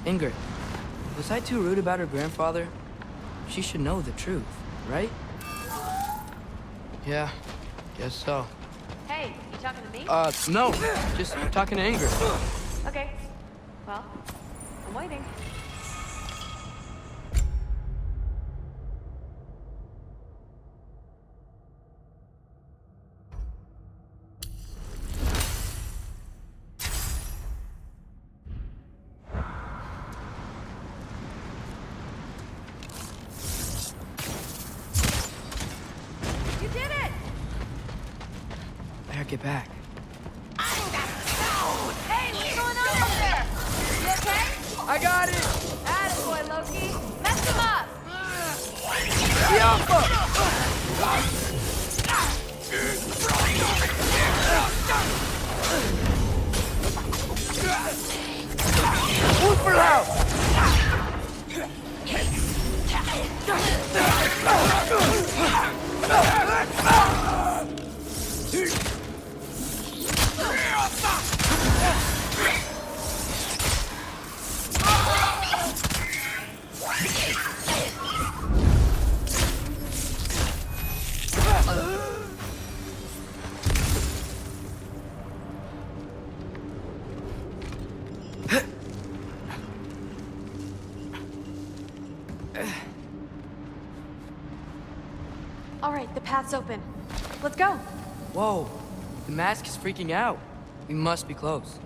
Ingrid, was I too rude about her grandfather? She should know the truth, right? Yeah, guess so. Hey, you talking to me? No, just talking to Ingrid. Okay. Well, I'm waiting. You did it! Better get back. Hey, what's going on up there? You okay? I got it! Attaboy, Loki. Mess him up! Move for loud! All right, the path's open. Let's go. Whoa, the mask is freaking out. We must be close.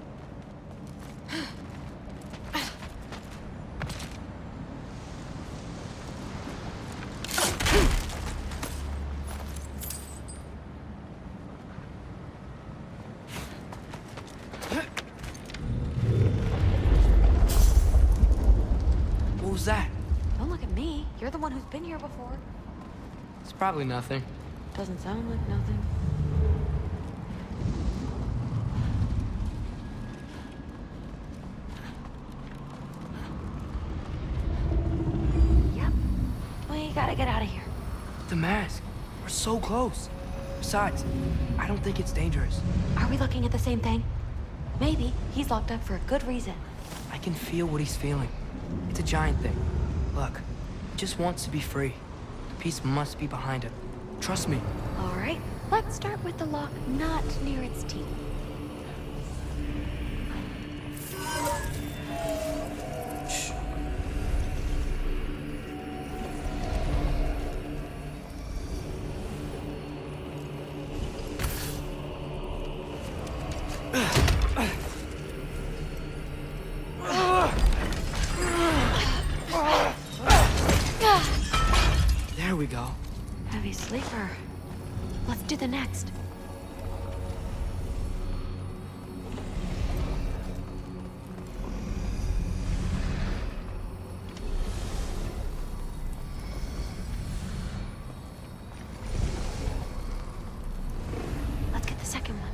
What was that? Don't look at me. You're the one who's been here before. It's probably nothing. Doesn't sound like nothing. Yep. We gotta get out of here. The mask. We're so close. Besides, I don't think it's dangerous. Are we looking at the same thing? Maybe. He's locked up for a good reason. I can feel what he's feeling. It's a giant thing. Look, he just wants to be free. The peace must be behind him. Trust me. All right. Let's start with the lock not near its teeth. Shh. There we go. Heavy sleeper. Let's do the next. Let's get the second one.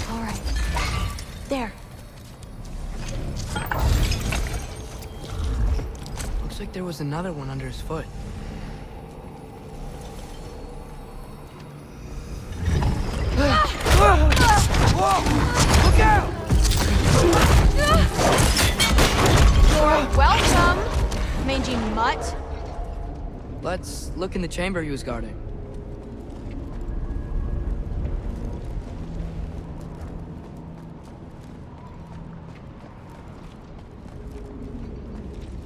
All right. There. Looks like there was another one under his foot. Whoa! Look out! You're welcome, mangy mutt. Let's look in the chamber he was guarding.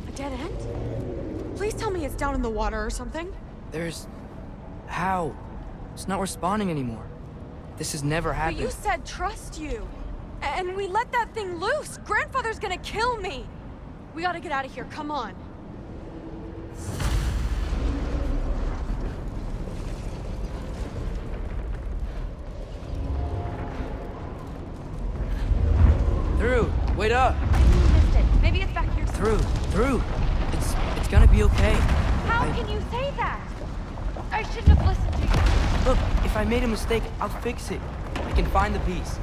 A dead end? Please tell me it's down in the water or something. There's... How? It's not responding anymore. This has never But happened. you said trust you. And we let that thing loose. Grandfather's gonna kill me. We gotta get out of here. Come on. Through. Wait up. I think we missed it. Maybe it's back here. Through. It's gonna be okay. How can you say that? I shouldn't have listened to you. Look, if I made a mistake, I'll fix it. I can find the piece.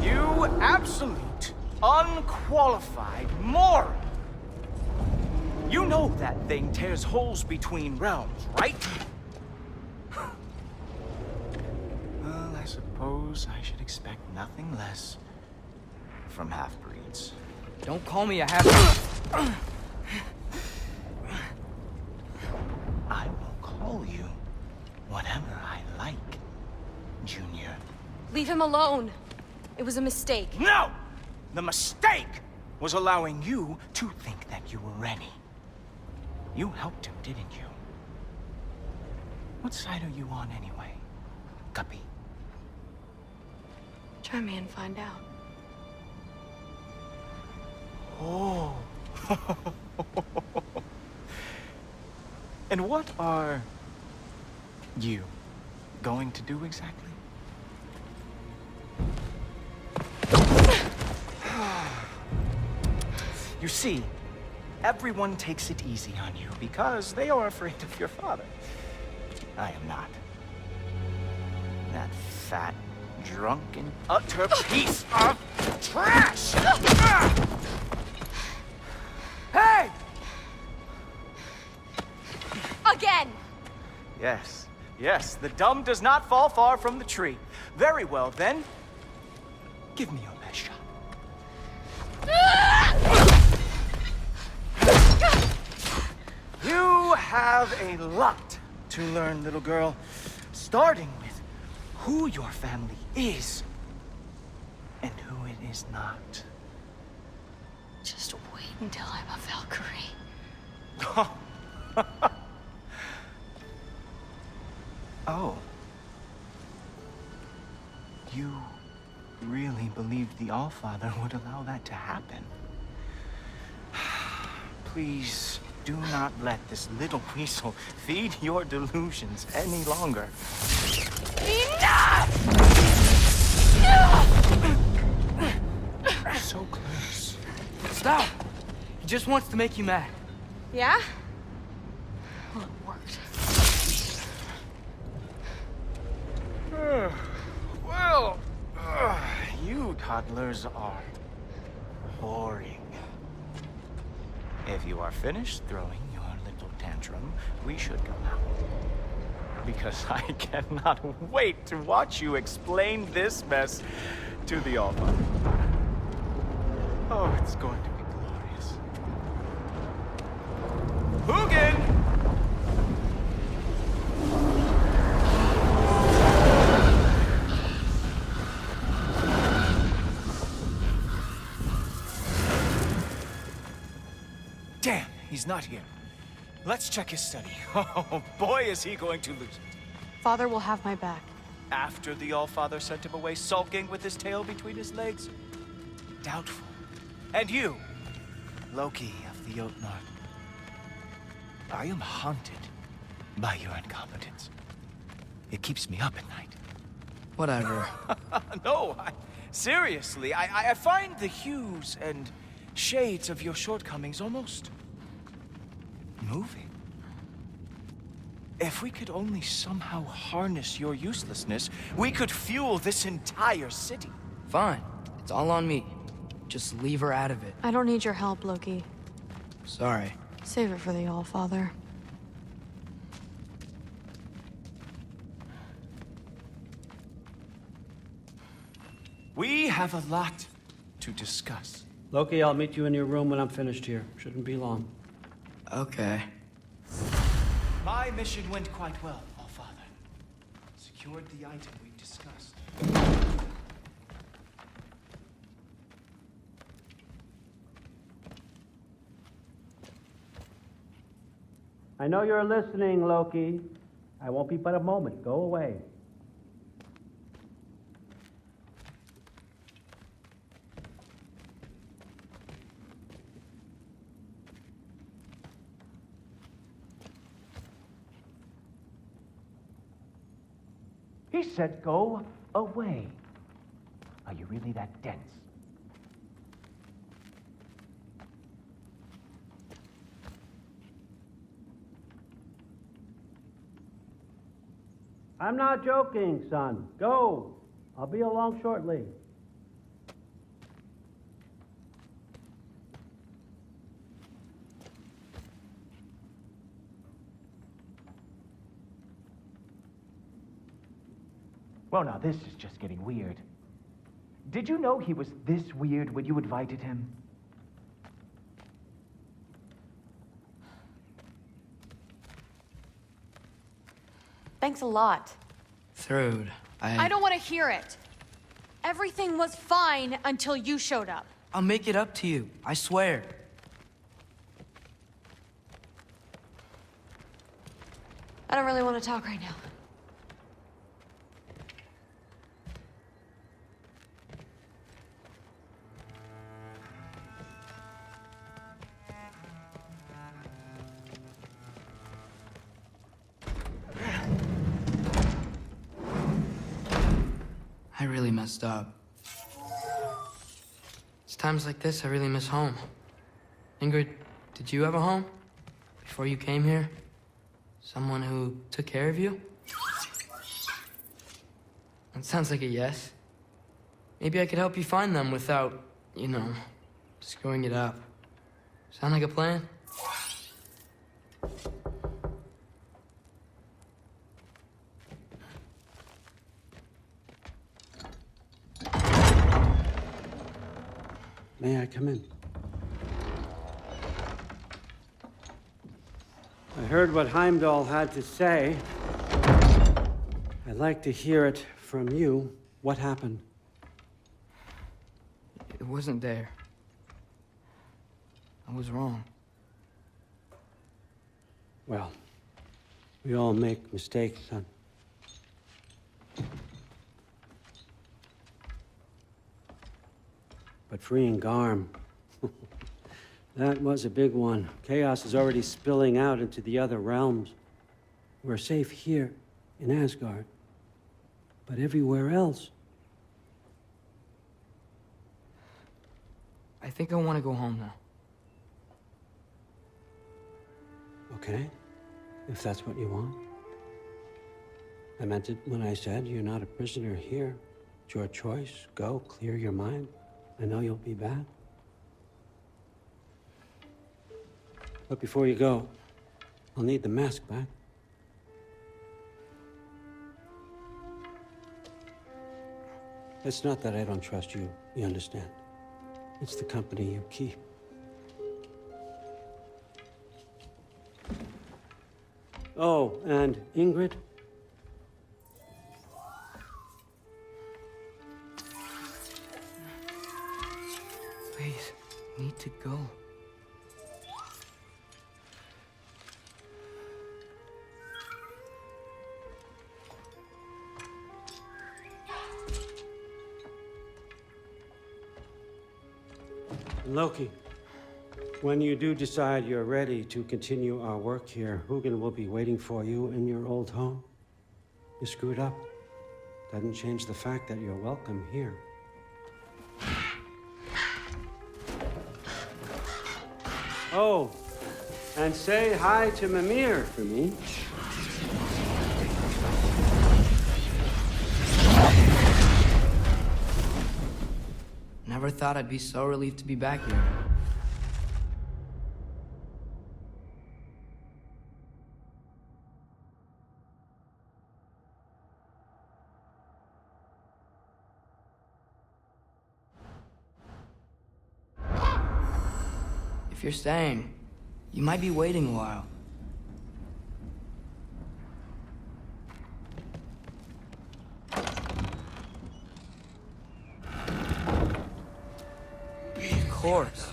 You absolute, unqualified moron! You know that thing tears holes between realms, right? Well, I suppose I should expect nothing less from half-breeds. Don't call me a half... I will call you whatever I like, Junior. Leave him alone. It was a mistake. No! The mistake was allowing you to think that you were ready. You helped him, didn't you? What side are you on anyway, Guppy? Try me and find out. Oh. And what are you going to do exactly? You see, everyone takes it easy on you because they are afraid of your father. I am not. That fat, drunken, utter piece of trash! Hey! Again! Yes, yes, the dumb does not fall far from the tree. Very well, then. Give me your best shot. You have a lot to learn, little girl. Starting with who your family is and who it is not. Just wait until I'm a Valkyrie. Oh. You really believed the Allfather would allow that to happen? Please do not let this little weasel feed your delusions any longer. Enough! So close. Stop! He just wants to make you mad. Yeah? Well, it worked. Well, you toddlers are boring. If you are finished throwing your little tantrum, we should go now. Because I cannot wait to watch you explain this mess to the Allfather. Oh, it's going to be glorious. Hugin! Damn, he's not here. Let's check his study. Oh, boy, is he going to lose it. Father will have my back. After the Allfather sent him away sulking with his tail between his legs? Doubtful. And you, Loki of the Jotnar. I am haunted by your incompetence. It keeps me up at night. Whatever. No, seriously, I find the hues and shades of your shortcomings almost moving. If we could only somehow harness your uselessness, we could fuel this entire city. Fine. It's all on me. Just leave her out of it. I don't need your help, Loki. Sorry. Save it for the Allfather. We have a lot to discuss. Loki, I'll meet you in your room when I'm finished here. Shouldn't be long. Okay. My mission went quite well, Allfather. Secured the item we discussed. I know you're listening, Loki. I won't be but a moment. Go away. She said go away. Are you really that dense? I'm not joking, son. Go. I'll be along shortly. Well, now this is just getting weird. Did you know he was this weird when you invited him? Thanks a lot. Thrud, I don't want to hear it. Everything was fine until you showed up. I'll make it up to you, I swear. I don't really want to talk right now. I really messed up. It's times like this I really miss home. Ingrid, did you have a home? Before you came here? Someone who took care of you? That sounds like a yes. Maybe I could help you find them without, you know, screwing it up. Sound like a plan? May I come in? I heard what Heimdall had to say. I'd like to hear it from you. What happened? It wasn't there. I was wrong. Well, we all make mistakes, son. But freeing Garm, that was a big one. Chaos is already spilling out into the other realms. We're safe here in Asgard, but everywhere else. I think I want to go home now. Okay, if that's what you want. I meant it when I said you're not a prisoner here. It's your choice. Go, clear your mind. I know you'll be back. But before you go, I'll need the mask back. It's not that I don't trust you, you understand? It's the company you keep. Oh, and Ingrid? Please, I need to go. Loki, when you do decide you're ready to continue our work here, Hugin will be waiting for you in your old home. You screwed up. Doesn't change the fact that you're welcome here. Oh, and say hi to Mimir for me. Never thought I'd be so relieved to be back here. If you're staying, you might be waiting a while. Of course.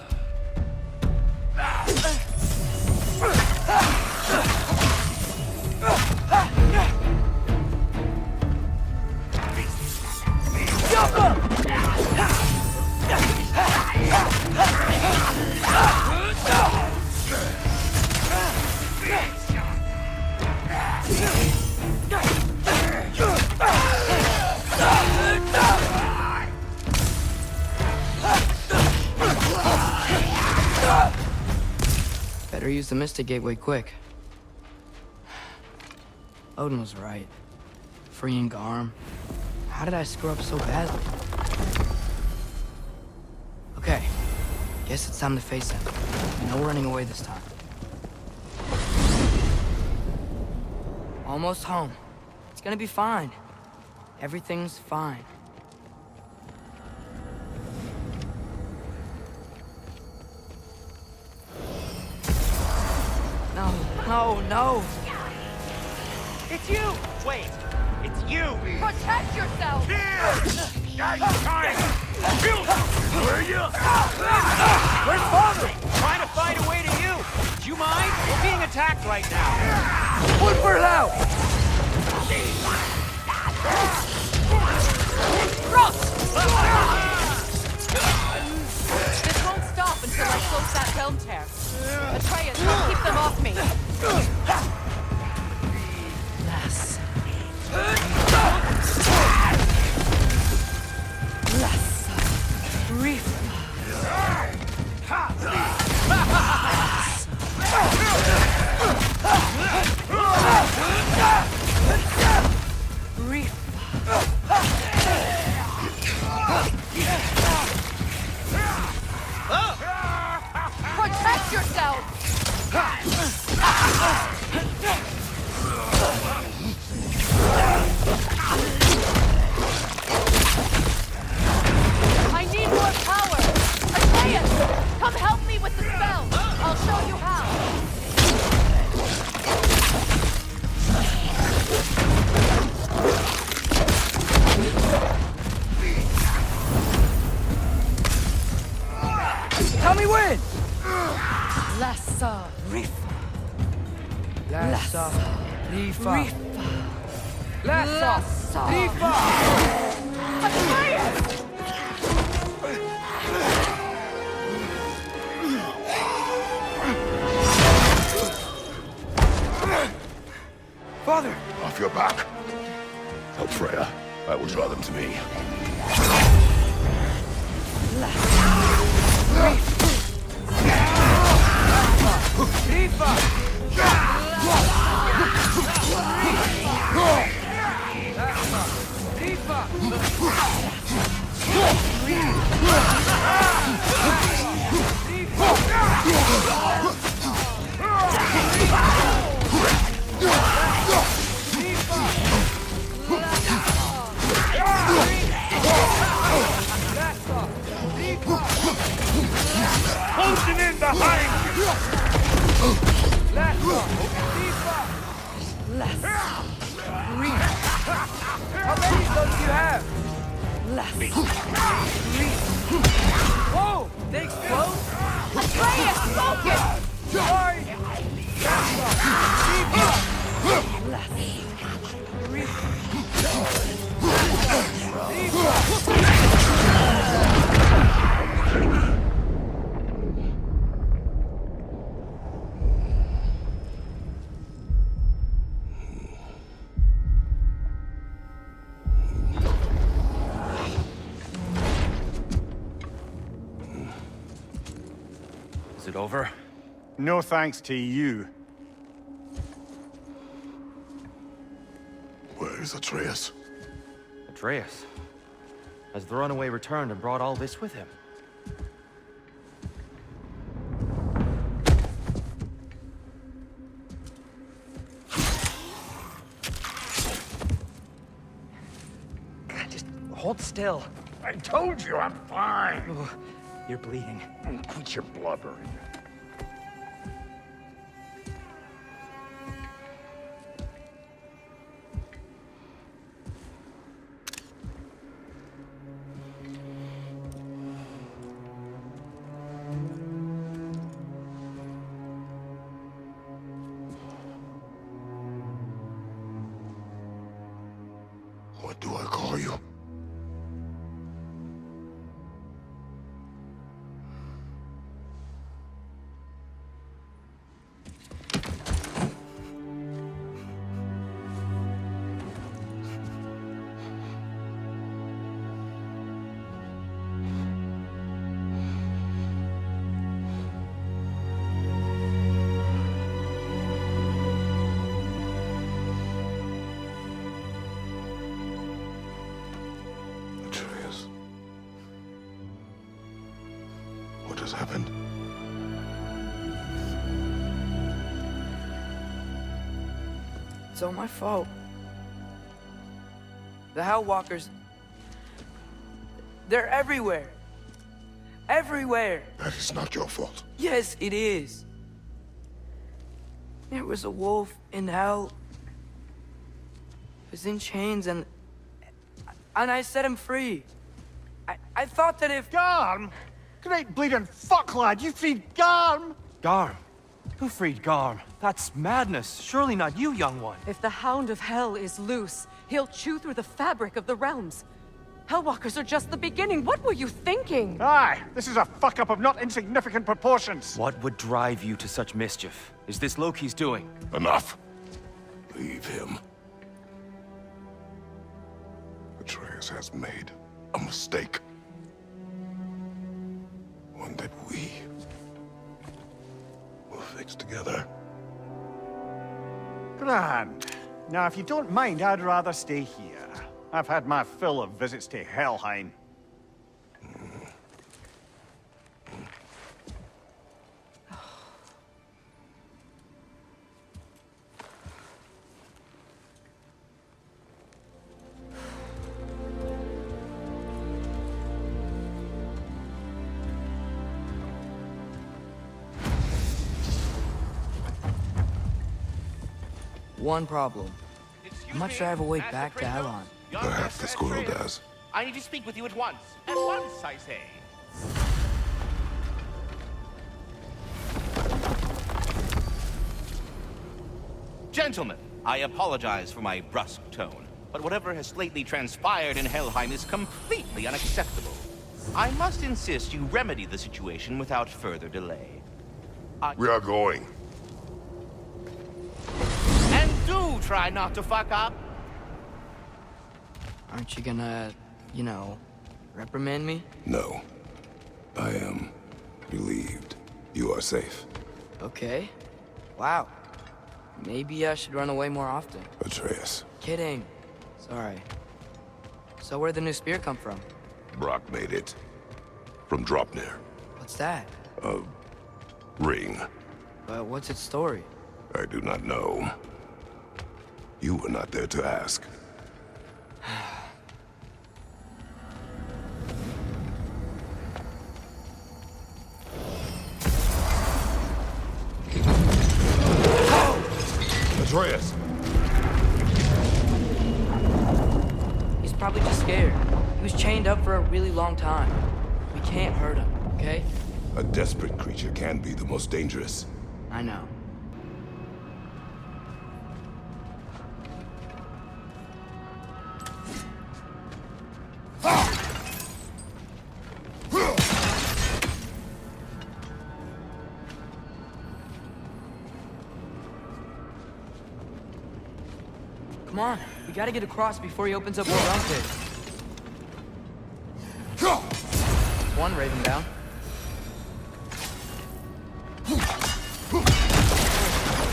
Better use the Mystic Gateway quick. Odin was right. Freeing Garm. How did I screw up so badly? Okay. Guess it's time to face him. No running away this time. Almost home. It's gonna be fine. Everything's fine. No, no, no! It's you! Wait, it's you! Protect yourself! Nice time! Where you? Where's Father? Trying to find a way to you! Do you mind? We're being attacked right now! Look for it out! This won't stop until I close that realm tear. Atreus, don't keep them off me. Less. Less. Reef. Protect yourself! I need more power! Atreus! Come help me with the spell! I'll show you how! Tell me when! Lassa Rifa. Lassa Rifa. Rifa. Lassa Rifa. Atreus! Father! Off your back. Help Freya. I will draw them to me. Closing in behind you! How many of those do you have? Whoa! They explode? Atreus, focus! Sorry! Is it over? No thanks to you. Where is Atreus? Atreus? Has the runaway returned and brought all this with him? God, just hold still. I told you I'm fine. Ooh, you're bleeding. Quit your blubbering. What do I call you? has happened? It's all my fault. The Hellwalkers... they're everywhere. Everywhere. That is not your fault. Yes, it is. There was a wolf in hell. He was in chains and I set him free. I thought that if... Garm? Great bleeding fuck, lad. You freed Garm? Garm? Who freed Garm? That's madness. Surely not you, young one. If the Hound of Hell is loose, he'll chew through the fabric of the realms. Hellwalkers are just the beginning. What were you thinking? Aye, this is a fuck-up of not insignificant proportions. What would drive you to such mischief? Is this Loki's doing? Enough. Leave him. Atreus has made a mistake. One that we will fix together. Grand. Now, if you don't mind, I'd rather stay here. I've had my fill of visits to Helheim. One problem. How much do I have a way back to Elon? Perhaps the squirrel does. I need to speak with you at once. At once, I say. Gentlemen, I apologize for my brusque tone, but whatever has lately transpired in Helheim is completely unacceptable. I must insist you remedy the situation without further delay. We are going. And do try not to fuck up. Aren't you gonna, you know, reprimand me? No. I am relieved. You are safe. Okay. Wow. Maybe I should run away more often. Atreus. Kidding. Sorry. So where'd the new spear come from? Brock made it. From Dropnir. What's that? A ring. But what's its story? I do not know. You were not there to ask. Atreus! He's probably just scared. He was chained up for a really long time. We can't hurt him, okay? A desperate creature can be the most dangerous. I know. Come on, we gotta get across before he opens up more realm pit. One Raven down.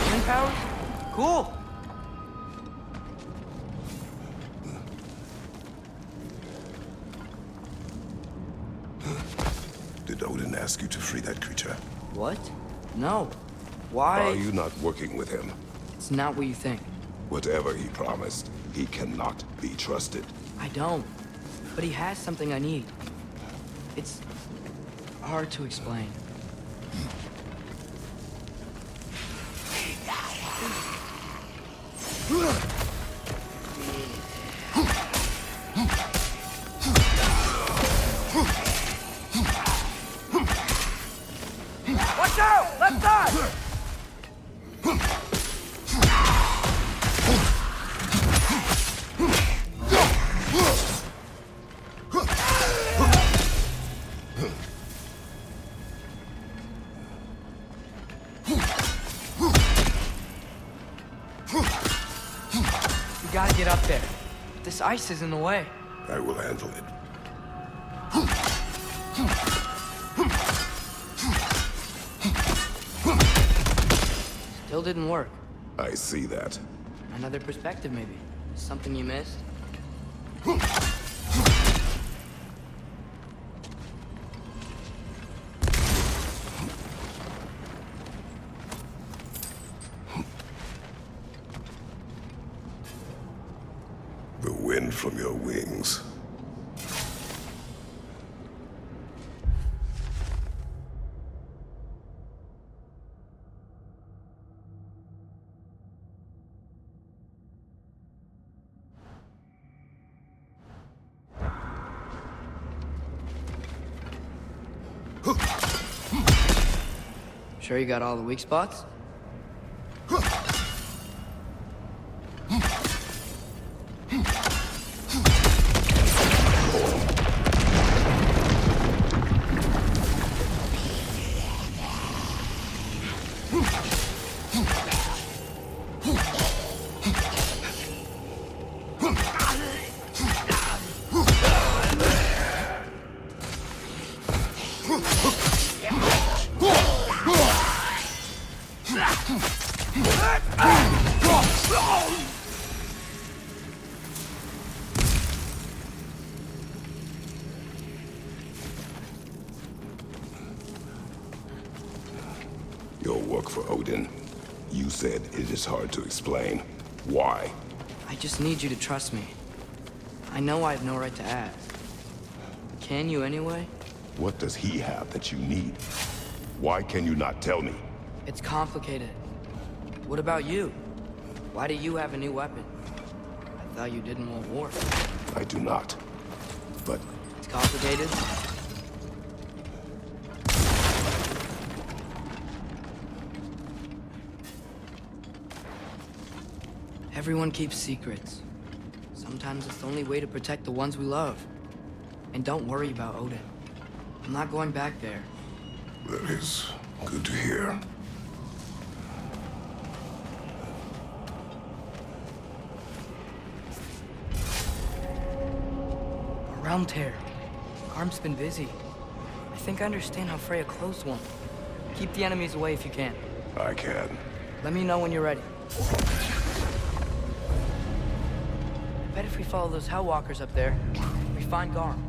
Wind power? Cool. Did Odin ask you to free that creature? What? No. Why? Are you not working with him? It's not what you think. Whatever he promised, he cannot be trusted. I don't. But he has something I need. It's hard to explain. Watch out! Left side! We gotta get up there. This ice is in the way. I will handle it. Still didn't work. I see that. Another perspective, maybe. Something you missed? from your wings. Sure you got all the weak spots? Your work for Odin. You said it is hard to explain. Why? I just need you to trust me. I know I have no right to ask. Can you anyway? What does he have that you need? Why can you not tell me? It's complicated. What about you? Why do you have a new weapon? I thought you didn't want war. I do not. But... It's complicated? Everyone keeps secrets. Sometimes it's the only way to protect the ones we love. And don't worry about Odin. I'm not going back there. That is good to hear. A realm tear. Garm's been busy. I think I understand how Freya closed one. Keep the enemies away if you can. I can. Let me know when you're ready. I bet if we follow those Hellwalkers up there, we find Garm.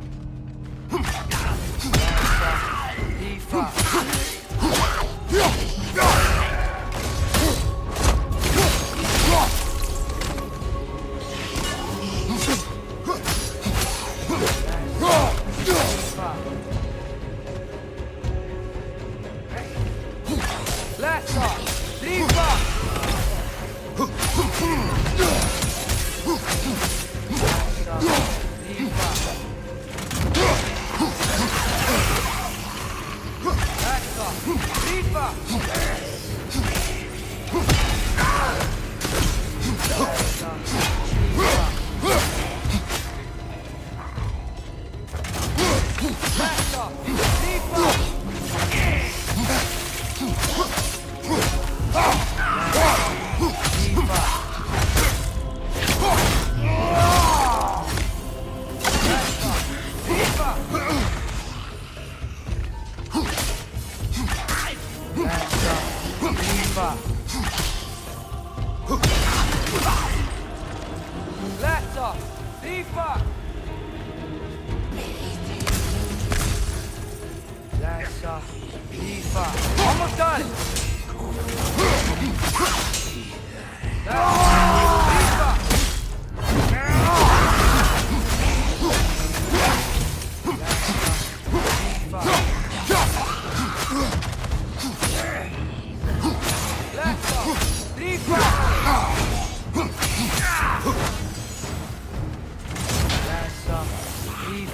Almost done!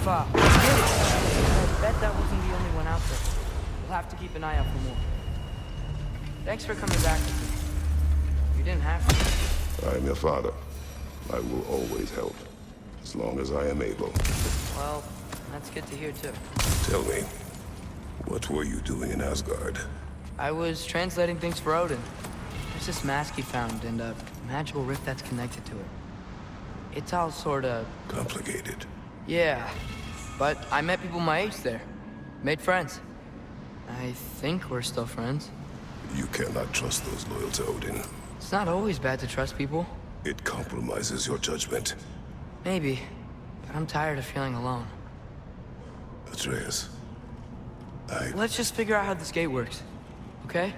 I bet that wasn't the only one out there. We'll have to keep an eye out for more. Thanks for coming back with me. You didn't have to. I am your father. I will always help, as long as I am able. Well, that's good to hear too. Tell me, what were you doing in Asgard? I was translating things for Odin. There's this mask he found and a magical rift that's connected to it. It's all sorta... complicated. Yeah, but I met people my age there. Made friends. I think we're still friends. You cannot trust those loyal to Odin. It's not always bad to trust people. It compromises your judgment. Maybe, but I'm tired of feeling alone. Atreus, Let's just figure out how this gate works, okay?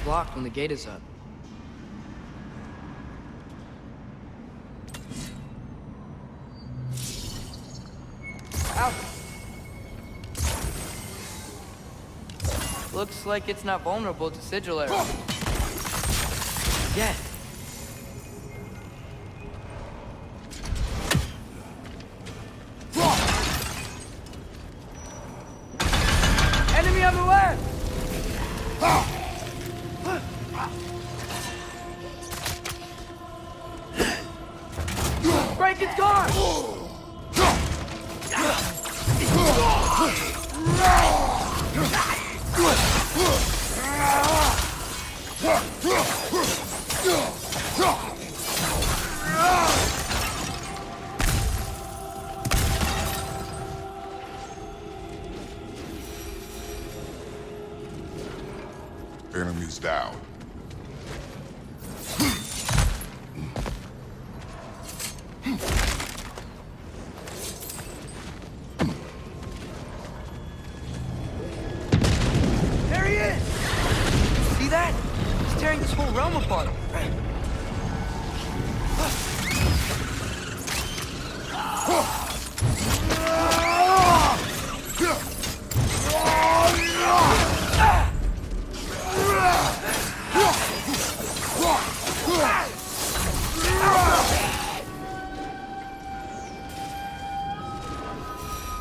blocked when the gate is up. Ow! Looks like it's not vulnerable to sigil arrows. Yeah. Enemy on the left! Break, it's gone! Enemies down. There he is! See that? He's tearing this whole realm apart.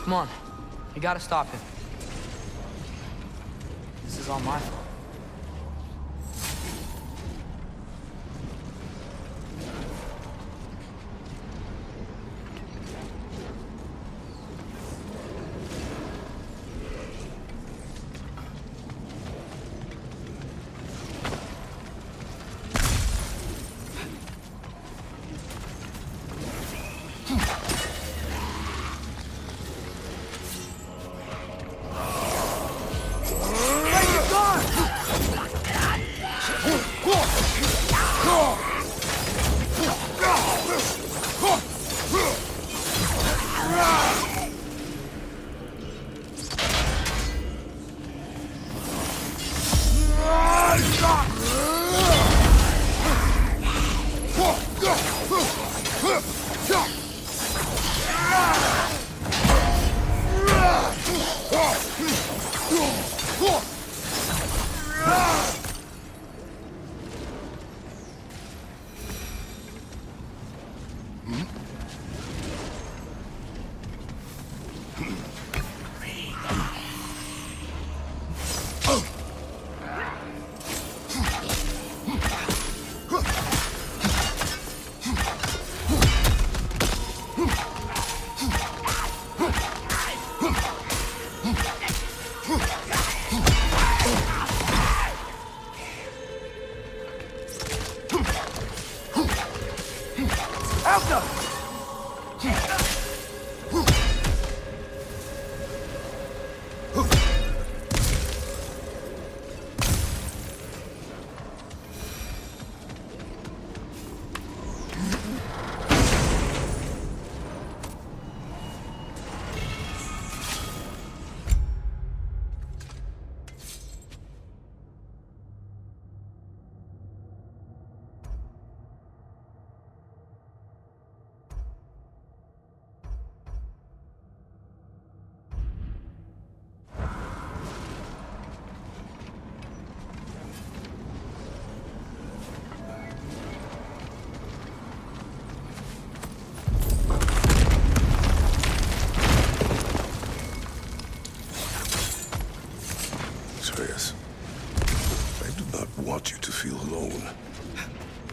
Come on, we gotta stop him. This is all my fault.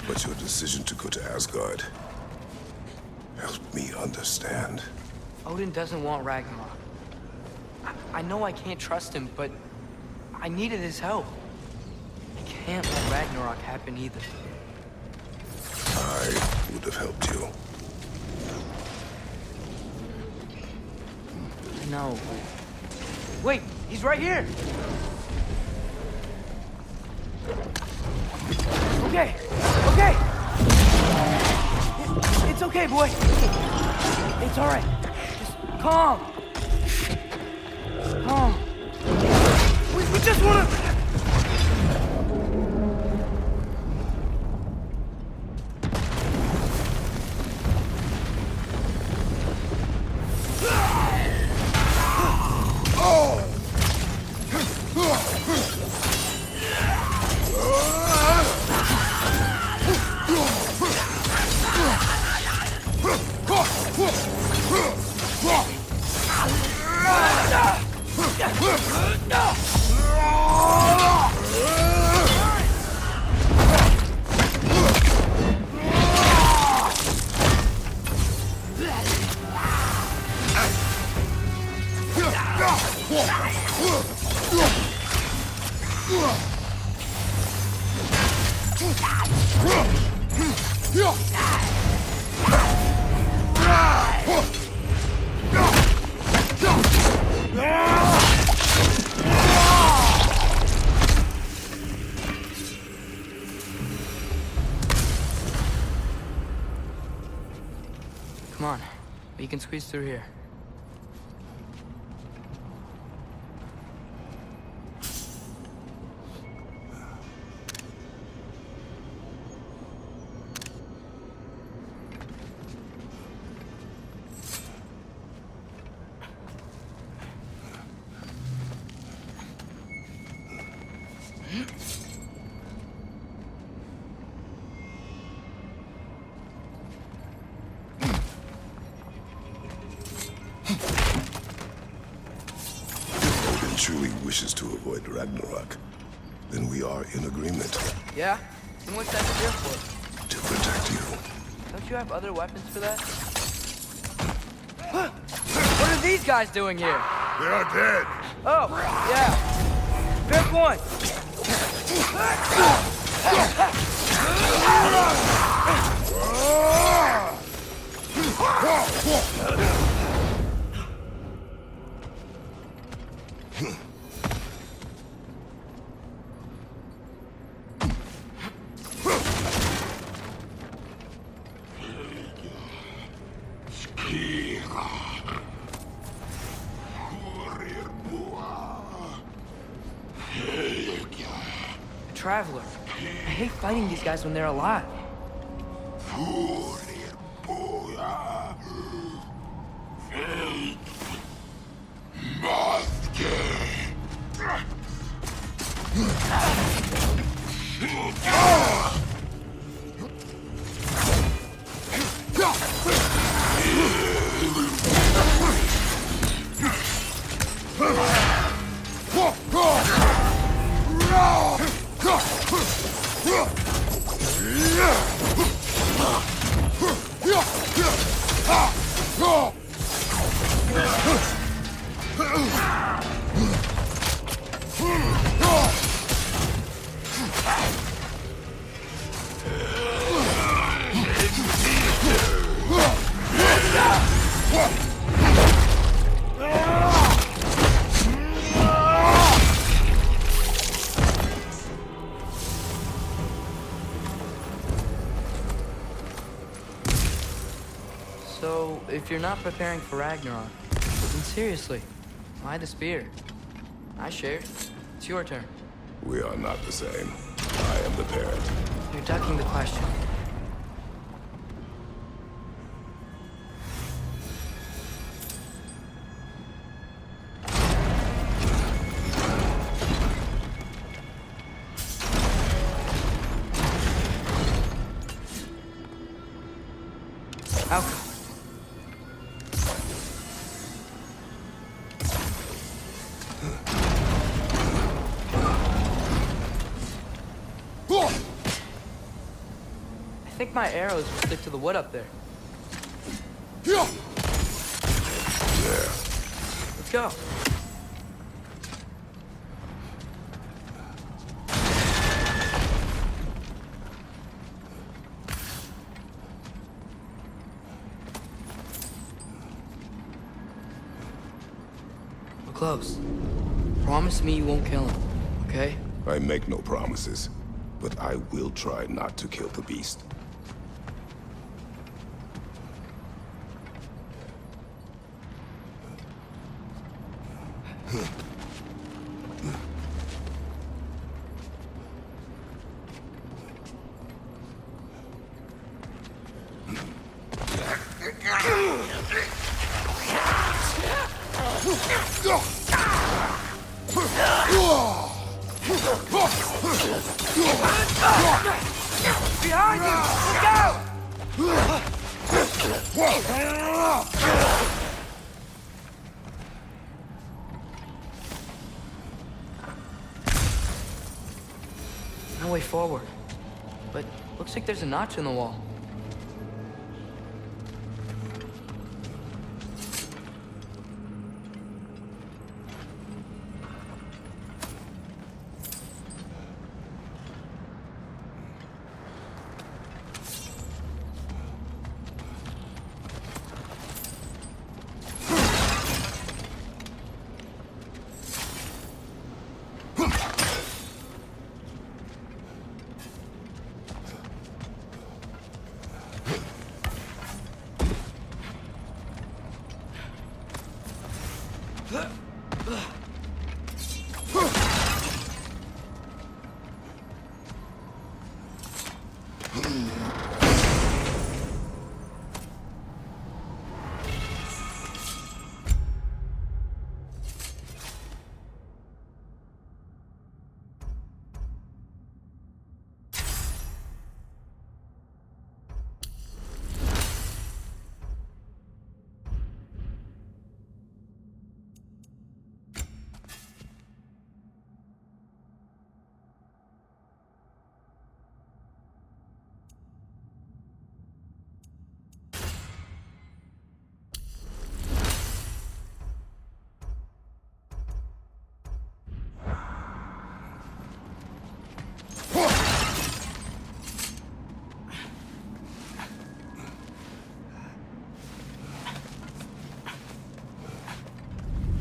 But your decision to go to Asgard helped me understand. Odin doesn't want Ragnarok. I know I can't trust him, but I needed his help. I can't let Ragnarok happen either. I would have helped you. No, but... Wait, he's right here! Okay, okay! It's okay, boy. It's all right. Just calm. Calm. We just wanna... Come on, we can squeeze through here. Truly wishes to avoid Ragnarok, then we are in agreement. Yeah? Then what's that here for? To protect you. Don't you have other weapons for that? What are these guys doing here? They are dead. Oh, yeah. Pick one. Traveler. I hate fighting these guys when they're alive. So, if you're not preparing for Ragnarok, then seriously, why the spear? I shared. It's your turn. We are not the same. I am the parent. You're ducking the question. Alcohol. I think my arrows will stick to the wood up there. Yeah. Let's go. We're close. Promise me you won't kill him, okay? I make no promises, but I will try not to kill the beast. Behind you! Look out! no way forward. But looks like there's a notch in the wall.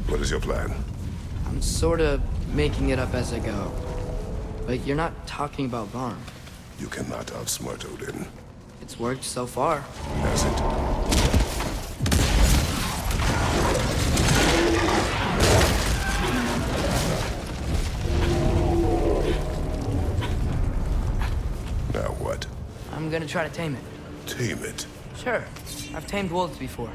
What is your plan? I'm sort of making it up as I go. But you're not talking about Varm. You cannot outsmart Odin. It's worked so far. Has it? Now what? I'm gonna try to tame it. Tame it? Sure. I've tamed wolves before.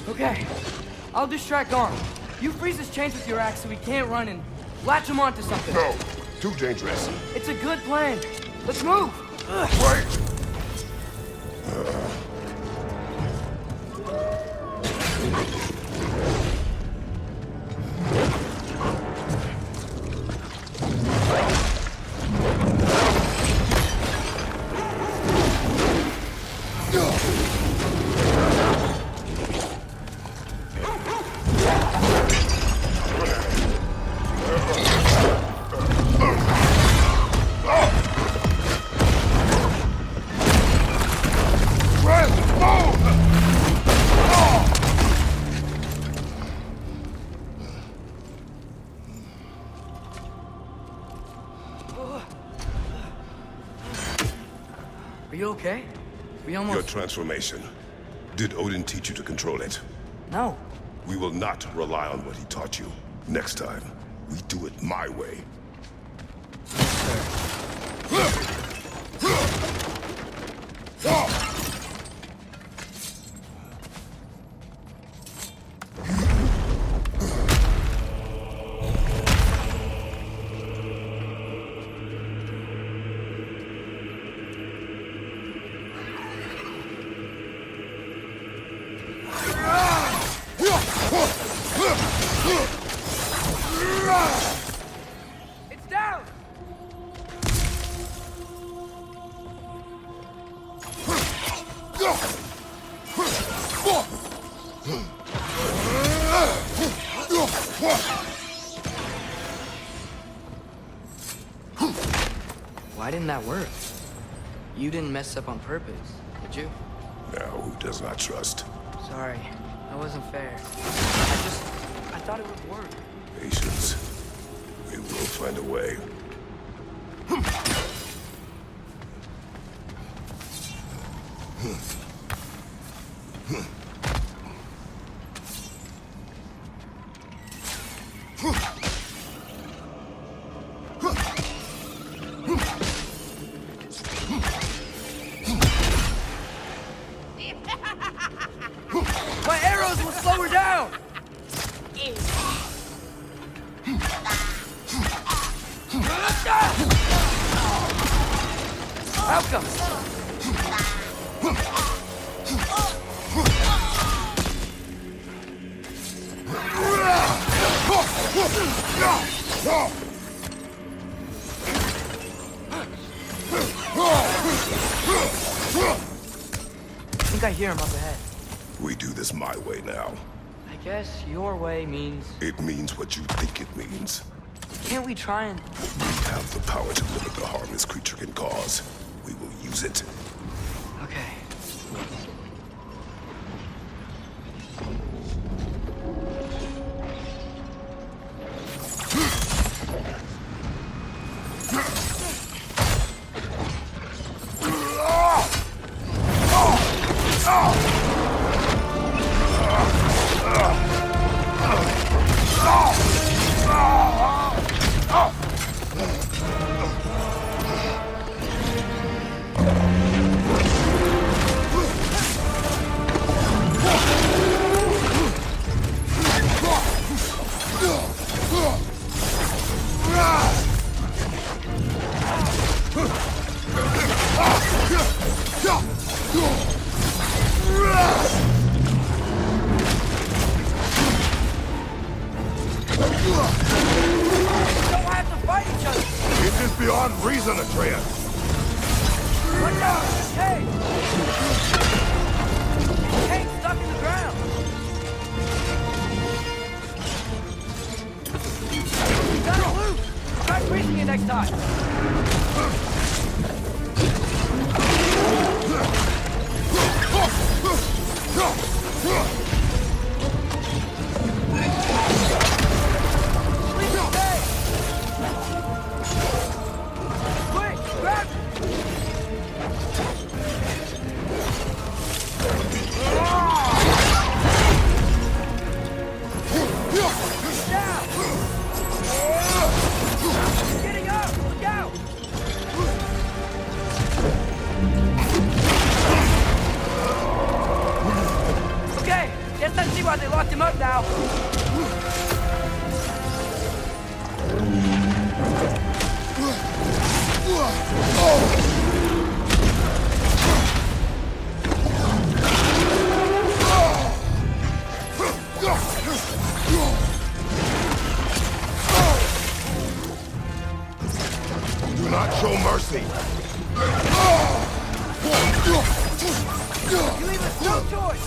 Okay, I'll distract Arm. You freeze his chains with your axe so he can't run and latch him onto something. No, too dangerous. It's a good plan. Let's move. Wait. Are you okay? We almost... Your transformation. Did Odin teach you to control it? No. We will not rely on what he taught you. Next time, we do it my way. It's down! Why didn't that work? You didn't mess up on purpose, did you? Now, who does not trust? Sorry, that wasn't fair. I thought it would work. Patience. We will find a way. My arrows will slow her down! Outcome! I think I hear him up ahead. We do this my way now. I guess your way means... It means what you think it means. Can't we try and... We have the power to limit the harm this creature can cause. We will use it. Okay. It is beyond reason, Atreus. Look out! Hey! Hey, stuck in the ground! You got it loose! Try greasing it next time! Quick, grab it! Getting up! Look out! Okay, guess I see why they locked him up now. Do not show mercy. You leave us no choice!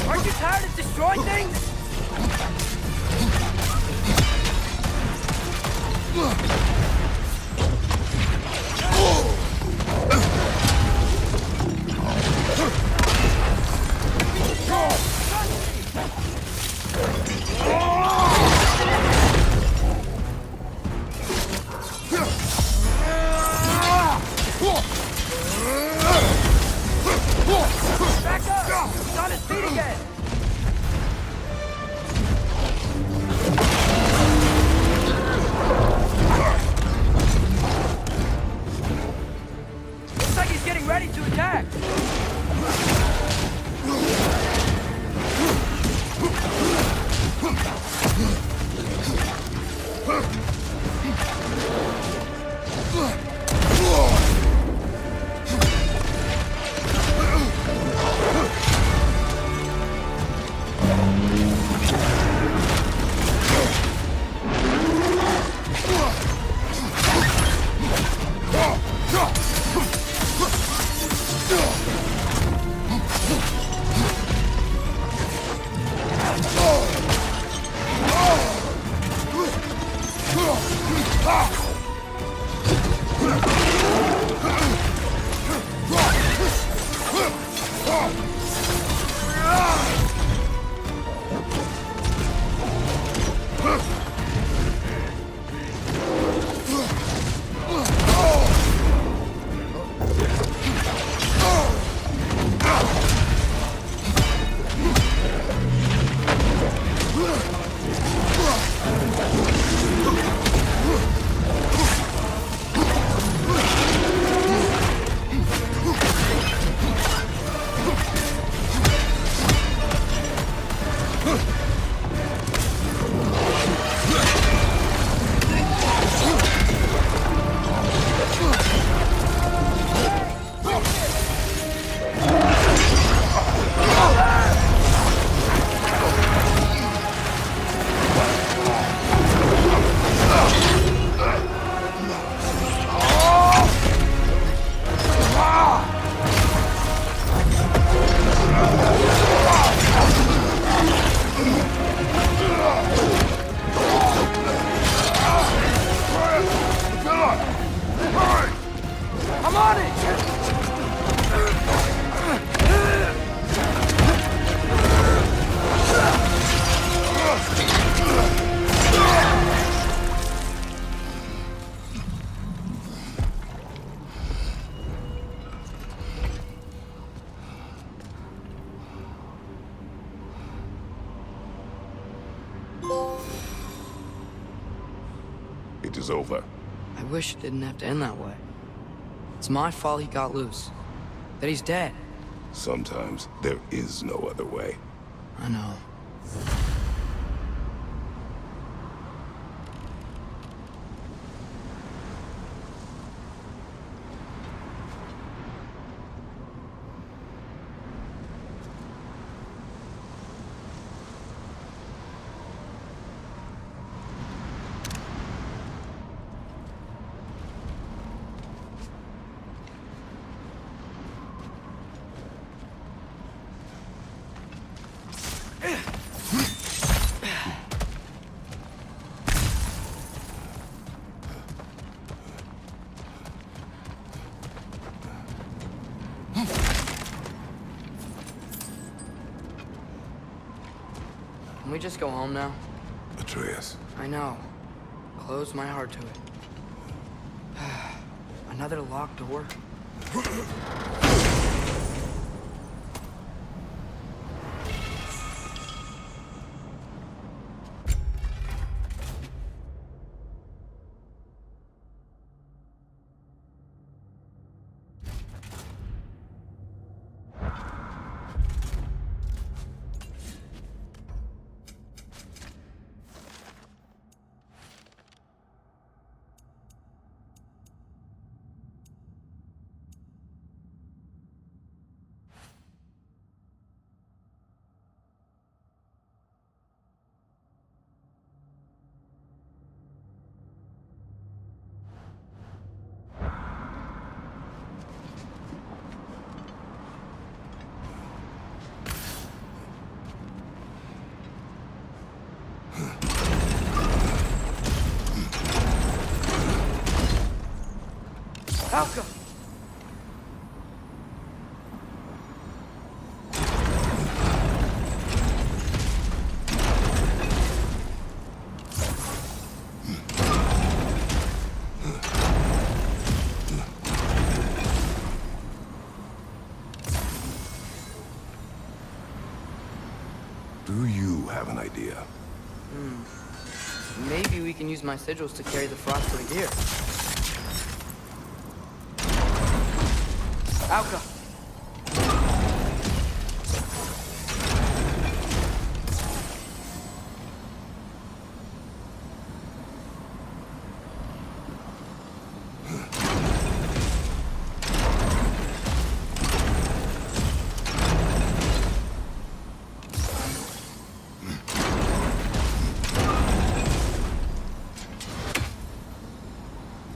Aren't you tired of destroying things? Back up! He's on his feet again! Looks like he's getting ready to attack! was over. I wish it didn't have to end that way. It's my fault he got loose. That he's dead. Sometimes there is no other way. I know. Can we just go home now? Atreus. I know. Close my heart to it. Another locked door? Alka! Do you have an idea? Maybe we can use my sigils to carry the frost to here. Alka!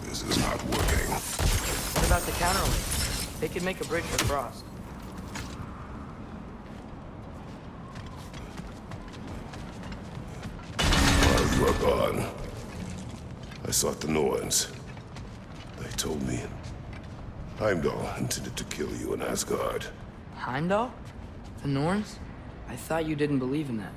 This is not working. What about the counterweight? They could make a bridge for frost. While you are gone, I sought the Norns. They told me Heimdall intended to kill you in Asgard. Heimdall? The Norns? I thought you didn't believe in that.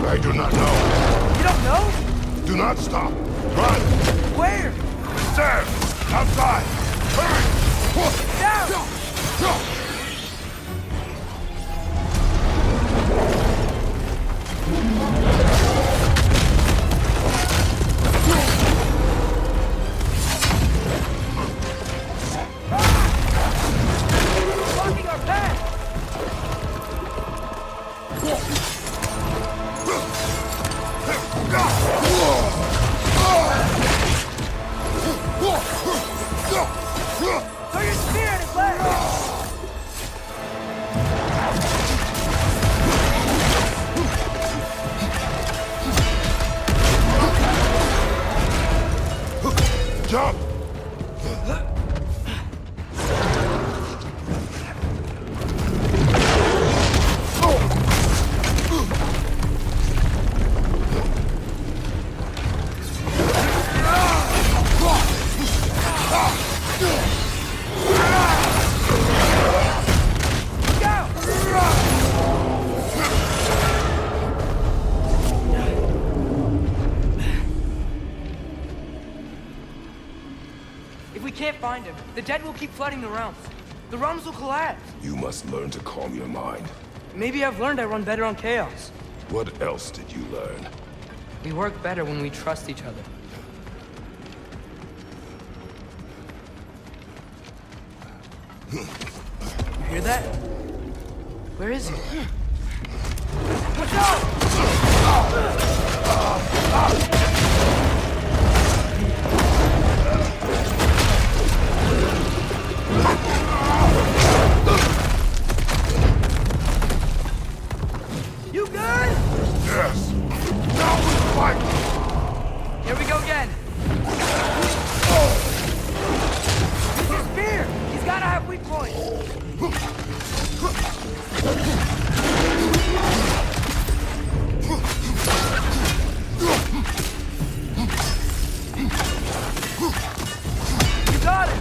I do not know. You don't know? Do not stop. Run! Where? There! Outside! Hurry! Down! Blocking our path! Throw your spear at his leg! Jump! can't find him. The dead will keep flooding the realms. The realms will collapse. You must learn to calm your mind. Maybe I've learned I run better on chaos. What else did you learn? We work better when we trust each other. You hear that? Where is he? Watch out! You good? Yes. Now we fight! Here we go again. His spear! He's gotta have weak points. You got it!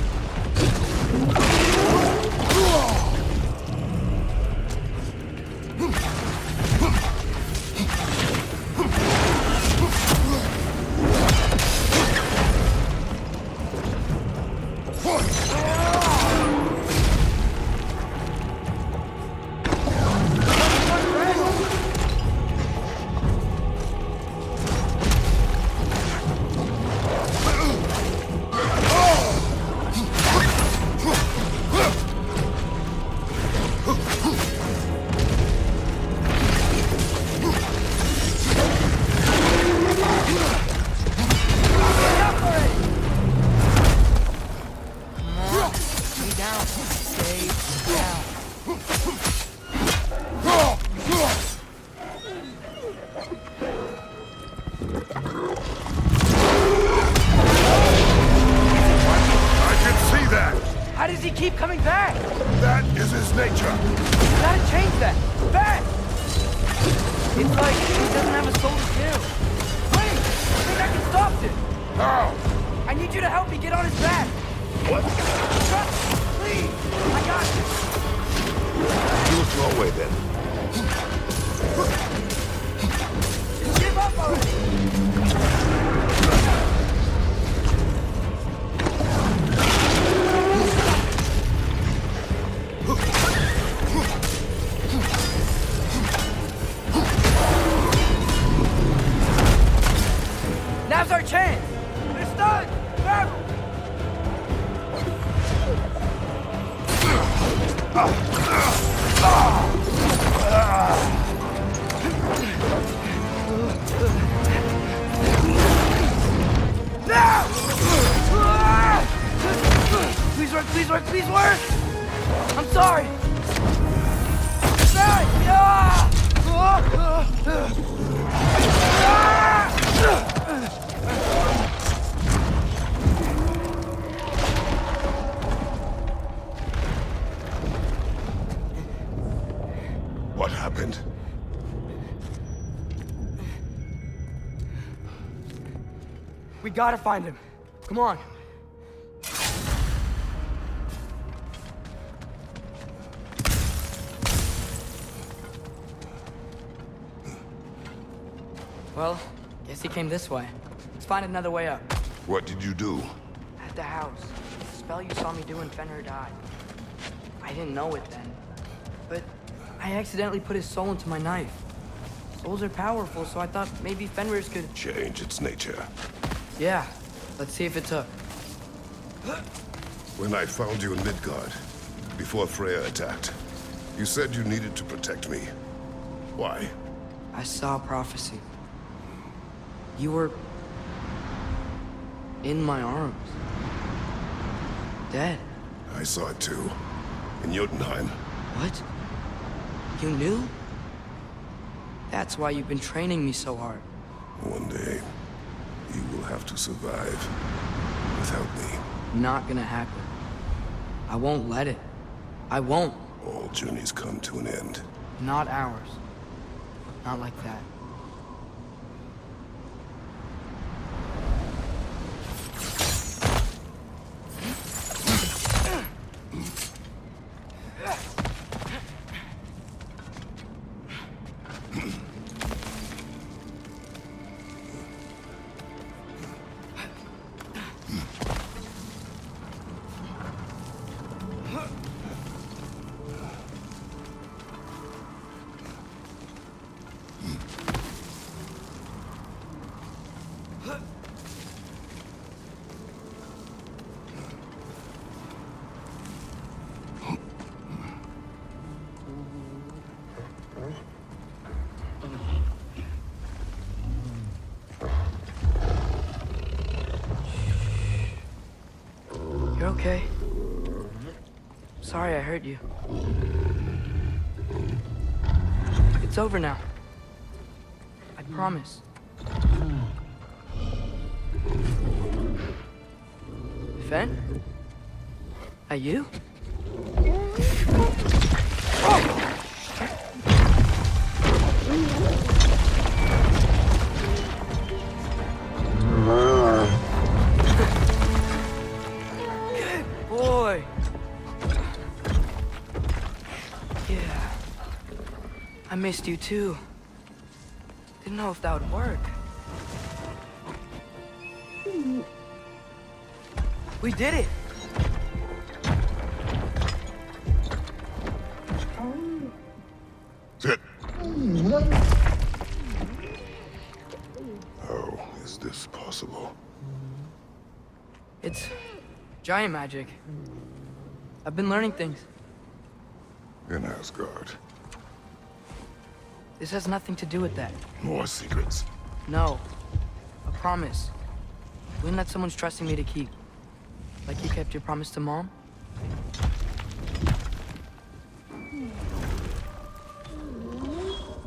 How does he keep coming back? That is his nature. You gotta change that. Fast! It's like he doesn't have a soul to kill. Wait! I think I can stop this. How? I need you to help me get on his back. What? Trust me, please. I got this. You look your way then. Just give up already. Now's our chance! They're stunned! Grab them! Now! Please work, please work, please work! I'm sorry! What happened? We gotta find him. Come on. Well, guess he came this way. Let's find another way up. What did you do? At the house. The spell you saw me do when Fenrir died. I didn't know it then. But I accidentally put his soul into my knife. Souls are powerful, so I thought maybe Fenrir's could... Change its nature. Yeah. Let's see if it took. When I found you in Midgard, before Freya attacked, you said you needed to protect me. Why? I saw prophecy. You were... in my arms. Dead. I saw it too. In Jotunheim. What? You knew? That's why you've been training me so hard. One day, you will have to survive without me. Not gonna happen. I won't let it. I won't. All journeys come to an end. Not ours. Not like that. okay? Sorry I hurt you. It's over now. I promise. Fen? Are you? Good boy. Yeah. I missed you too. Didn't know if that would work. We did it! Sit. How is this possible? It's giant magic. I've been learning things. In Asgard. This has nothing to do with that. More secrets. No. A promise. One that someone's trusting me to keep. Like you kept your promise to Mom?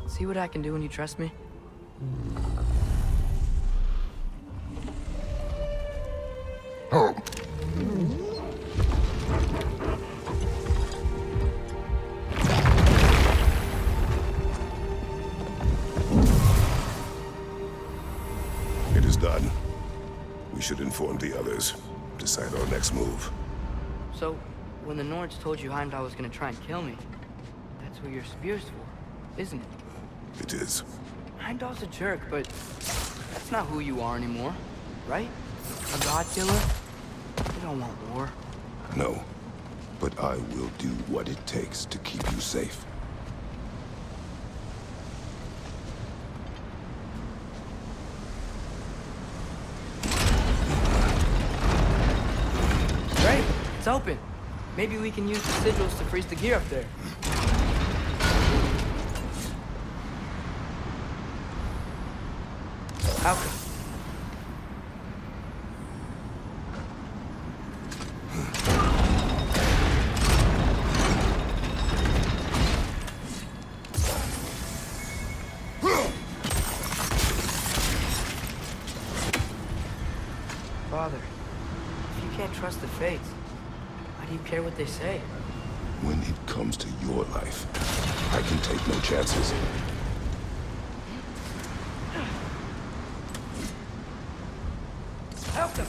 See what I can do when you trust me? Oh. It is done. We should inform the others. Decide our next move. So, when the Nords told you Heimdall was gonna try and kill me, that's what your spear's for, isn't it? It is. Heimdall's a jerk, but that's not who you are anymore, right? A god killer? You don't want war. No. But I will do what it takes to keep you safe. Great, it's open. Maybe we can use the sigils to freeze the gear up there. How come? Father, if you can't trust the fates, why do you care what they say? When it comes to your life, I can take no chances. Help them!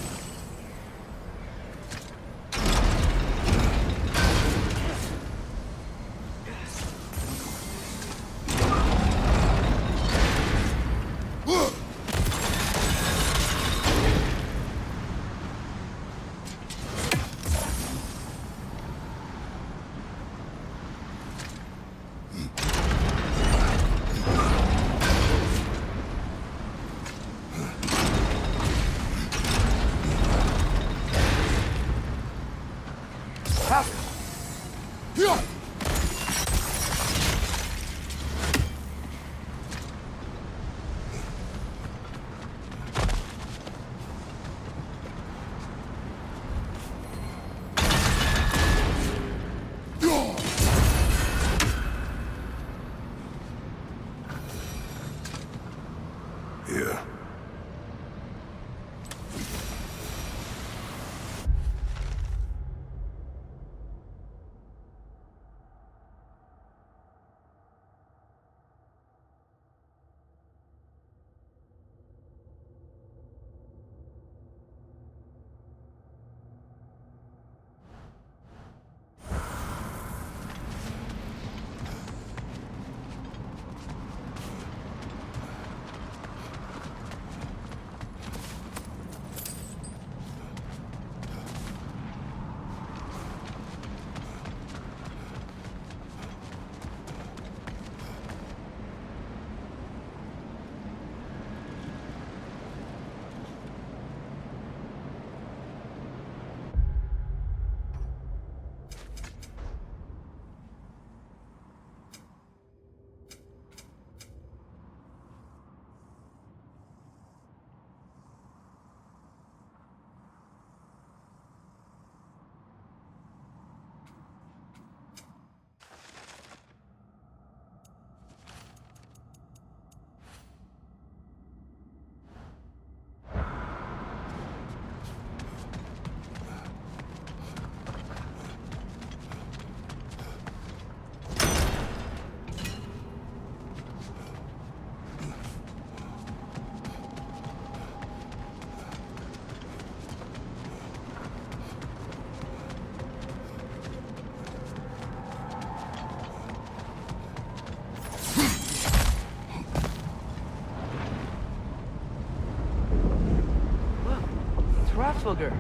beautiful girl.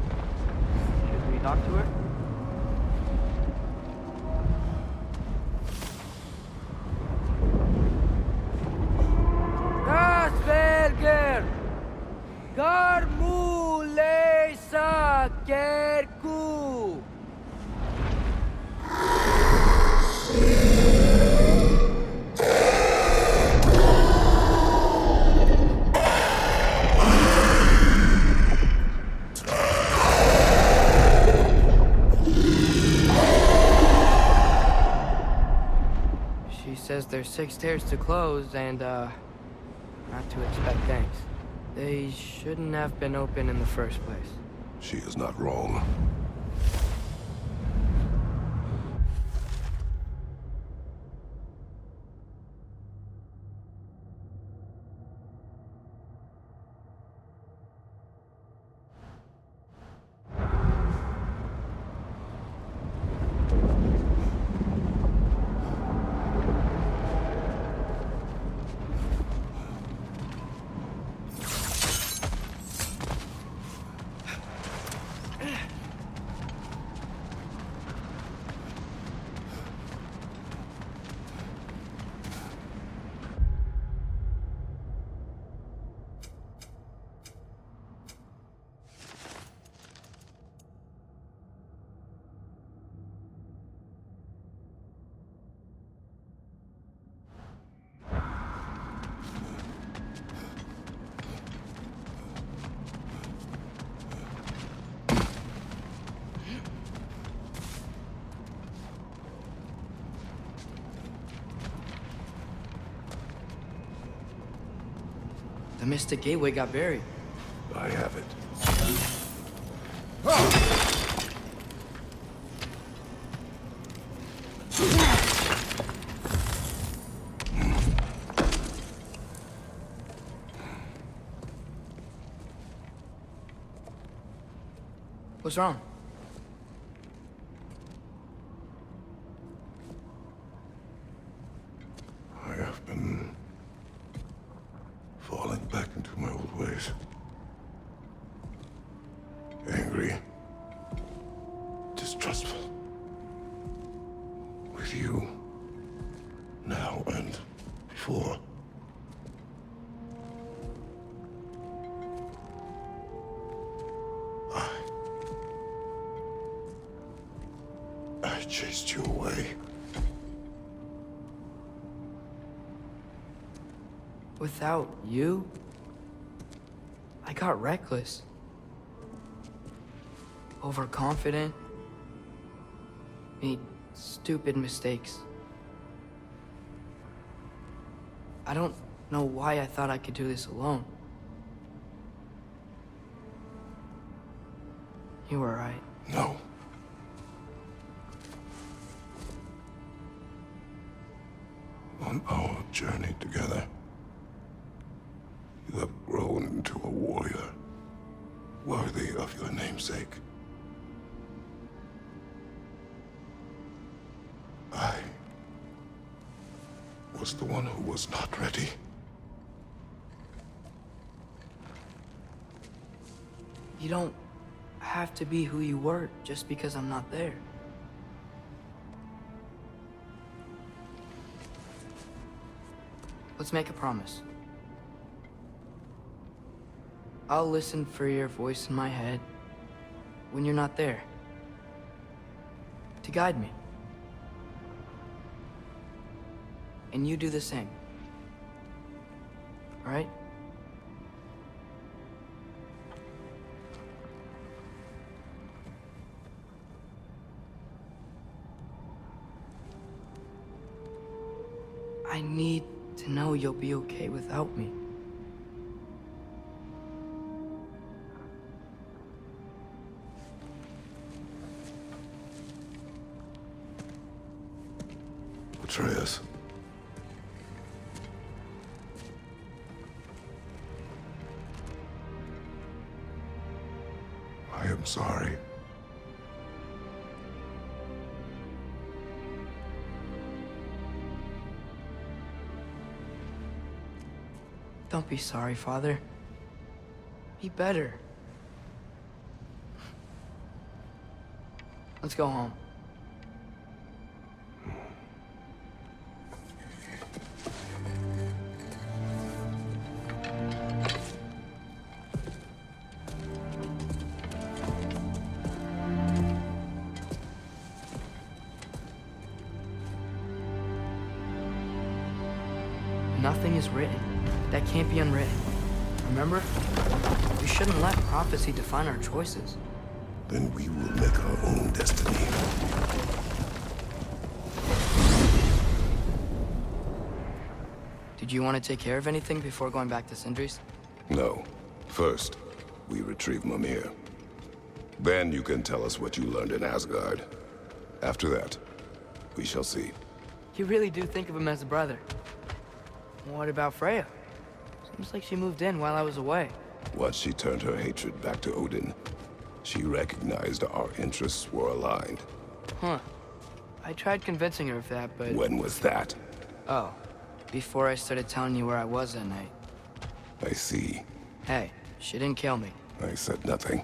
Should we talk to her? Asperger! Garmulesa Kerku! She says there's 6 stairs to close and, not to expect thanks. They shouldn't have been open in the first place. She is not wrong. The Mystic Gateway got buried. I have it. What's wrong? I have been falling back into my old ways. Angry. Distrustful. With you. Now and before. I chased you away. Without you, I got reckless. Overconfident. Made stupid mistakes. I don't know why I thought I could do this alone. You were right. No. On our journey together, you have grown into a warrior, worthy of your namesake. I was the one who was not ready. You don't have to be who you were just because I'm not there. Let's make a promise. I'll listen for your voice in my head when you're not there, to guide me. And you do the same. All right? I need to know you'll be okay without me. Atreus. I am sorry. Don't be sorry, Father. Be better. Let's go home. Nothing is written that can't be unwritten. Remember? We shouldn't let prophecy define our choices. Then we will make our own destiny. Did you want to take care of anything before going back to Sindri's? No. First, we retrieve Mimir. Then you can tell us what you learned in Asgard. After that, we shall see. You really do think of him as a brother. What about Freya? Seems like she moved in while I was away. Once she turned her hatred back to Odin, she recognized our interests were aligned. Huh. I tried convincing her of that, but... When was that? Oh, before I started telling you where I was that night. I see. Hey, she didn't kill me. I said nothing.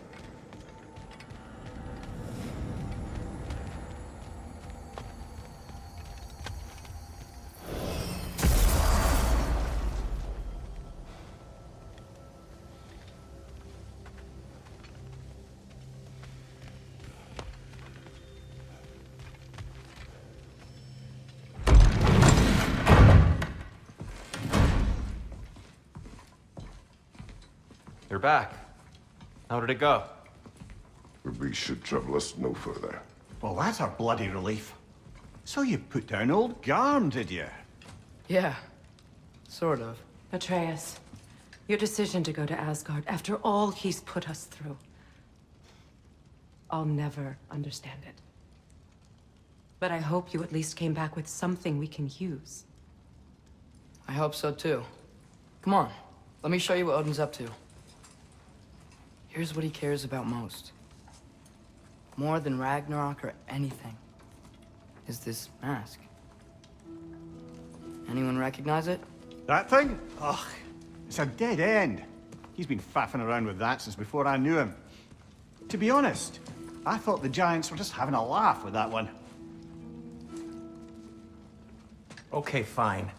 You're back. How did it go? The beast should trouble us no further. Well, that's a bloody relief. So you put down old Garm, did you? Yeah, sort of. Atreus, your decision to go to Asgard after all he's put us through. I'll never understand it. But I hope you at least came back with something we can use. I hope so too. Come on, let me show you what Odin's up to. Here's what he cares about most. More than Ragnarok or anything. Is this mask. Anyone recognize it? That thing? Ugh, it's a dead end. He's been faffing around with that since before I knew him. To be honest, I thought the Giants were just having a laugh with that one. Okay, fine.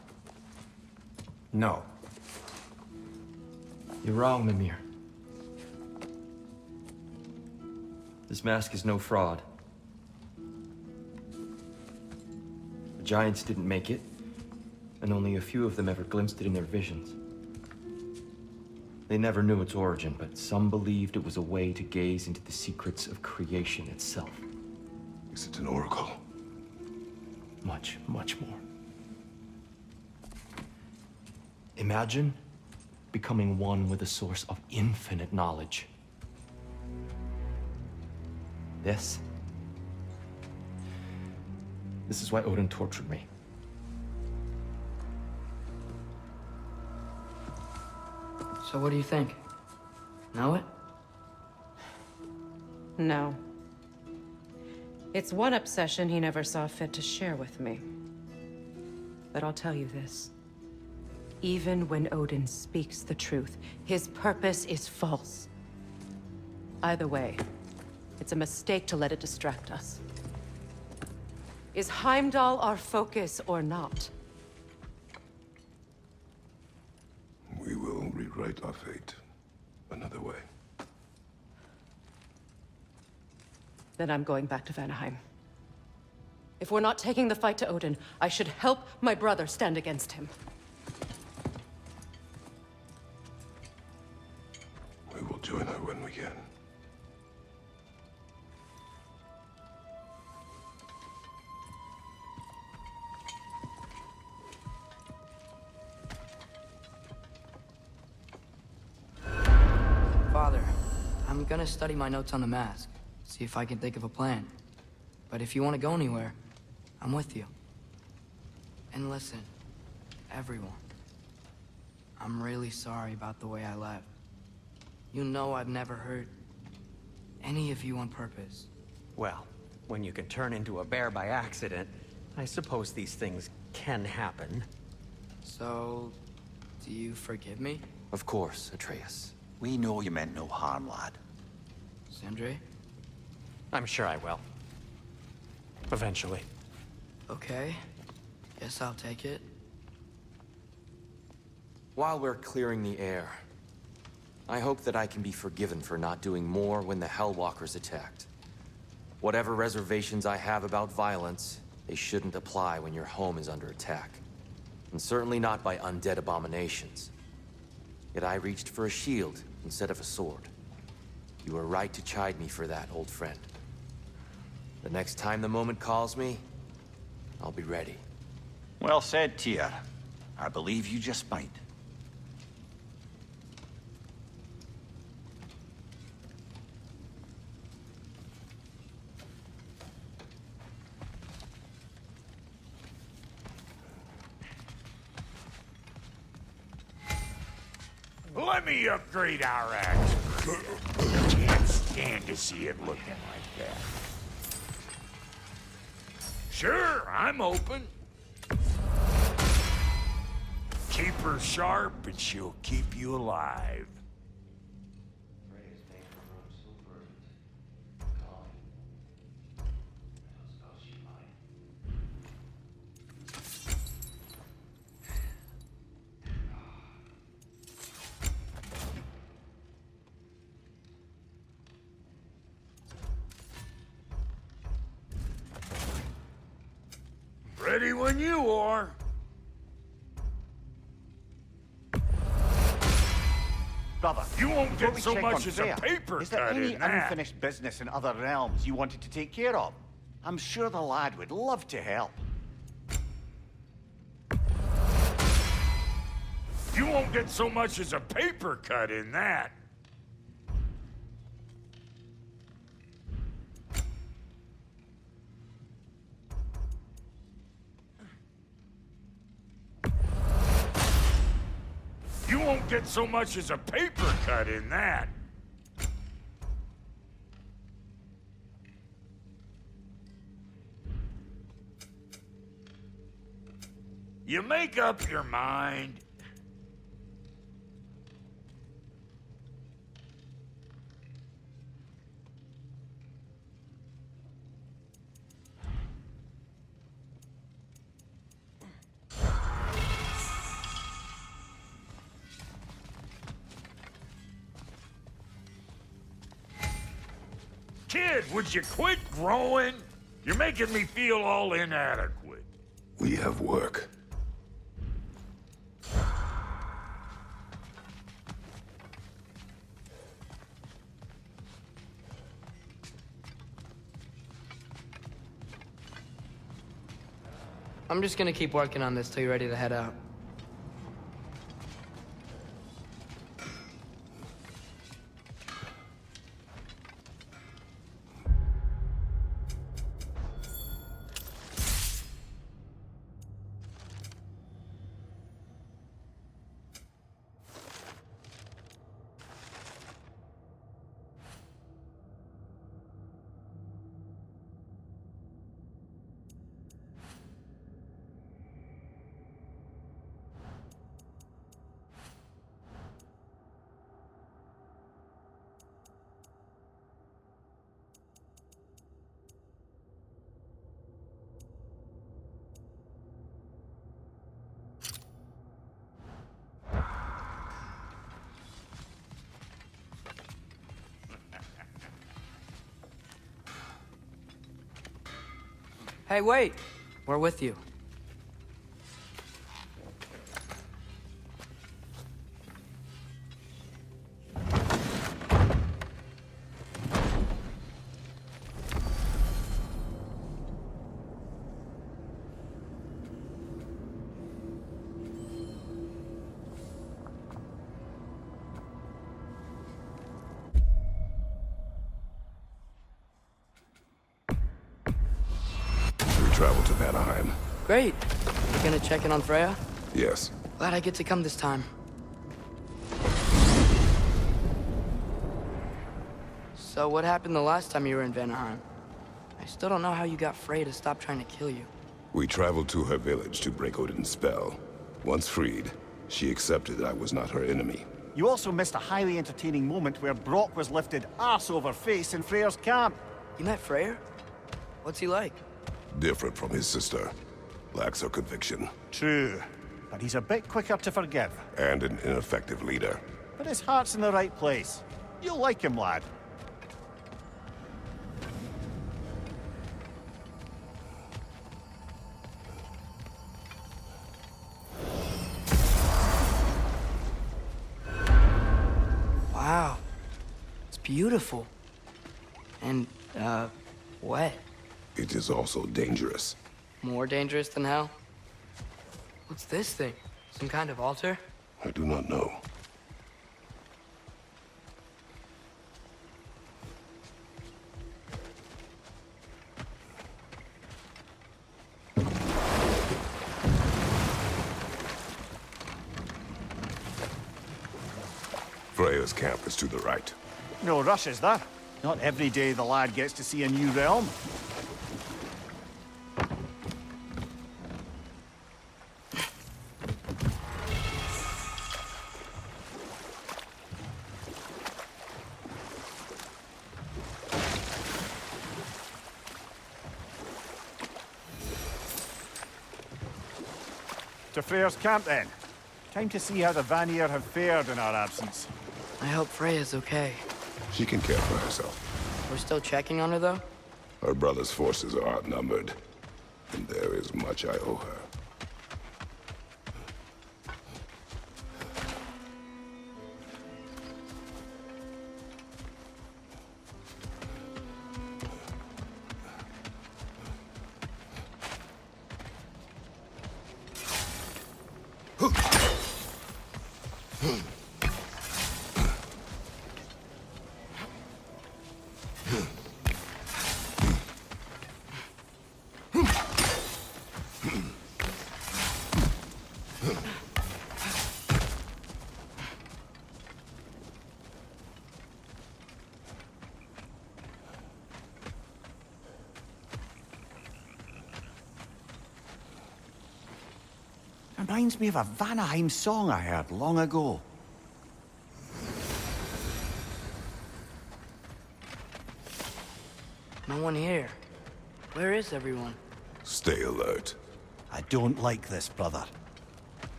No. You're wrong, Mimir. This mask is no fraud. The Giants didn't make it, and only a few of them ever glimpsed it in their visions. They never knew its origin, but some believed it was a way to gaze into the secrets of creation itself. Is it an oracle? Much, much more. Imagine becoming one with a source of infinite knowledge. This is why Odin tortured me. So what do you think? Know it? No. It's one obsession he never saw fit to share with me. But I'll tell you this. Even when Odin speaks the truth, his purpose is false. Either way, it's a mistake to let it distract us. Is Heimdall our focus or not? We will rewrite our fate another way. Then I'm going back to Vanaheim. If we're not taking the fight to Odin, I should help my brother stand against him. We will join her when we can. Father, I'm gonna study my notes on the mask. See if I can think of a plan. But if you want to go anywhere, I'm with you. And listen, everyone. I'm really sorry about the way I left. You know I've never hurt any of you on purpose. Well, when you can turn into a bear by accident, I suppose these things can happen. So, do you forgive me? Of course, Atreus. We know you meant no harm, lad. Sindri? I'm sure I will. Eventually. Okay. Guess I'll take it. While we're clearing the air, I hope that I can be forgiven for not doing more when the Hellwalkers attacked. Whatever reservations I have about violence, they shouldn't apply when your home is under attack. And certainly not by undead abominations. Yet I reached for a shield instead of a sword. You were right to chide me for that, old friend. The next time the moment calls me, I'll be ready. Well said, Tyr. I believe you just might. Let me upgrade our axe. Can't stand to see it looking like that. Sure, I'm open. Keep her sharp and she'll keep you alive. Ready when you are. Brother, You won't before get we so check much on as a Freya, paper is there cut any in that. unfinished business in other realms you wanted to take care of? I'm sure the lad would love to help. You won't get so much as a paper cut in that. You won't get so much as a paper cut in that. You make up your mind. Kid, would you quit growing? You're making me feel all inadequate. We have work. I'm just gonna keep working on this till you're ready to head out. Hey, wait! We're with you. Travel to Vanaheim. Great. You gonna check in on Freya? Yes. Glad I get to come this time. So what happened the last time you were in Vanaheim? I still don't know how you got Freya to stop trying to kill you. We traveled to her village to break Odin's spell. Once freed, she accepted that I was not her enemy. You also missed a highly entertaining moment where Brock was lifted arse over face in Freyr's camp. You met Freyr? What's he like? Different from his sister. Lacks her conviction. True, but he's a bit quicker to forgive. And an ineffective leader. But his heart's in the right place. You'll like him, lad. Wow. It's beautiful. And, wet. It is also dangerous. More dangerous than hell? What's this thing? Some kind of altar? I do not know. Freya's camp is to the right. No rush, is there? Not every day the lad gets to see a new realm. To Freya's camp, then. Time to see how the Vanir have fared in our absence. I hope Freya's okay. She can care for herself. We're still checking on her, though? Her brother's forces are outnumbered, and there is much I owe her. Reminds me of a Vanaheim song I heard long ago. No one here. Where is everyone? Stay alert. I don't like this, brother.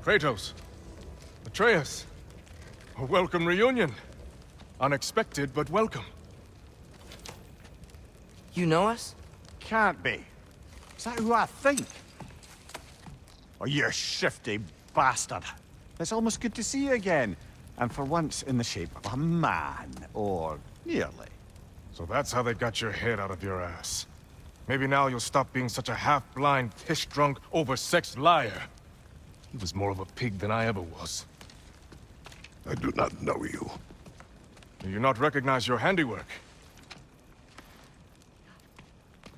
Kratos, Atreus, a welcome reunion. Unexpected, but welcome. You know us? Can't be. Is that who I think? Oh, you shifty bastard. It's almost good to see you again. And for once in the shape of a man, or nearly. So that's how they got your head out of your ass. Maybe now you'll stop being such a half-blind, piss-drunk, oversexed liar. He was more of a pig than I ever was. I do not know you. Do you not recognize your handiwork?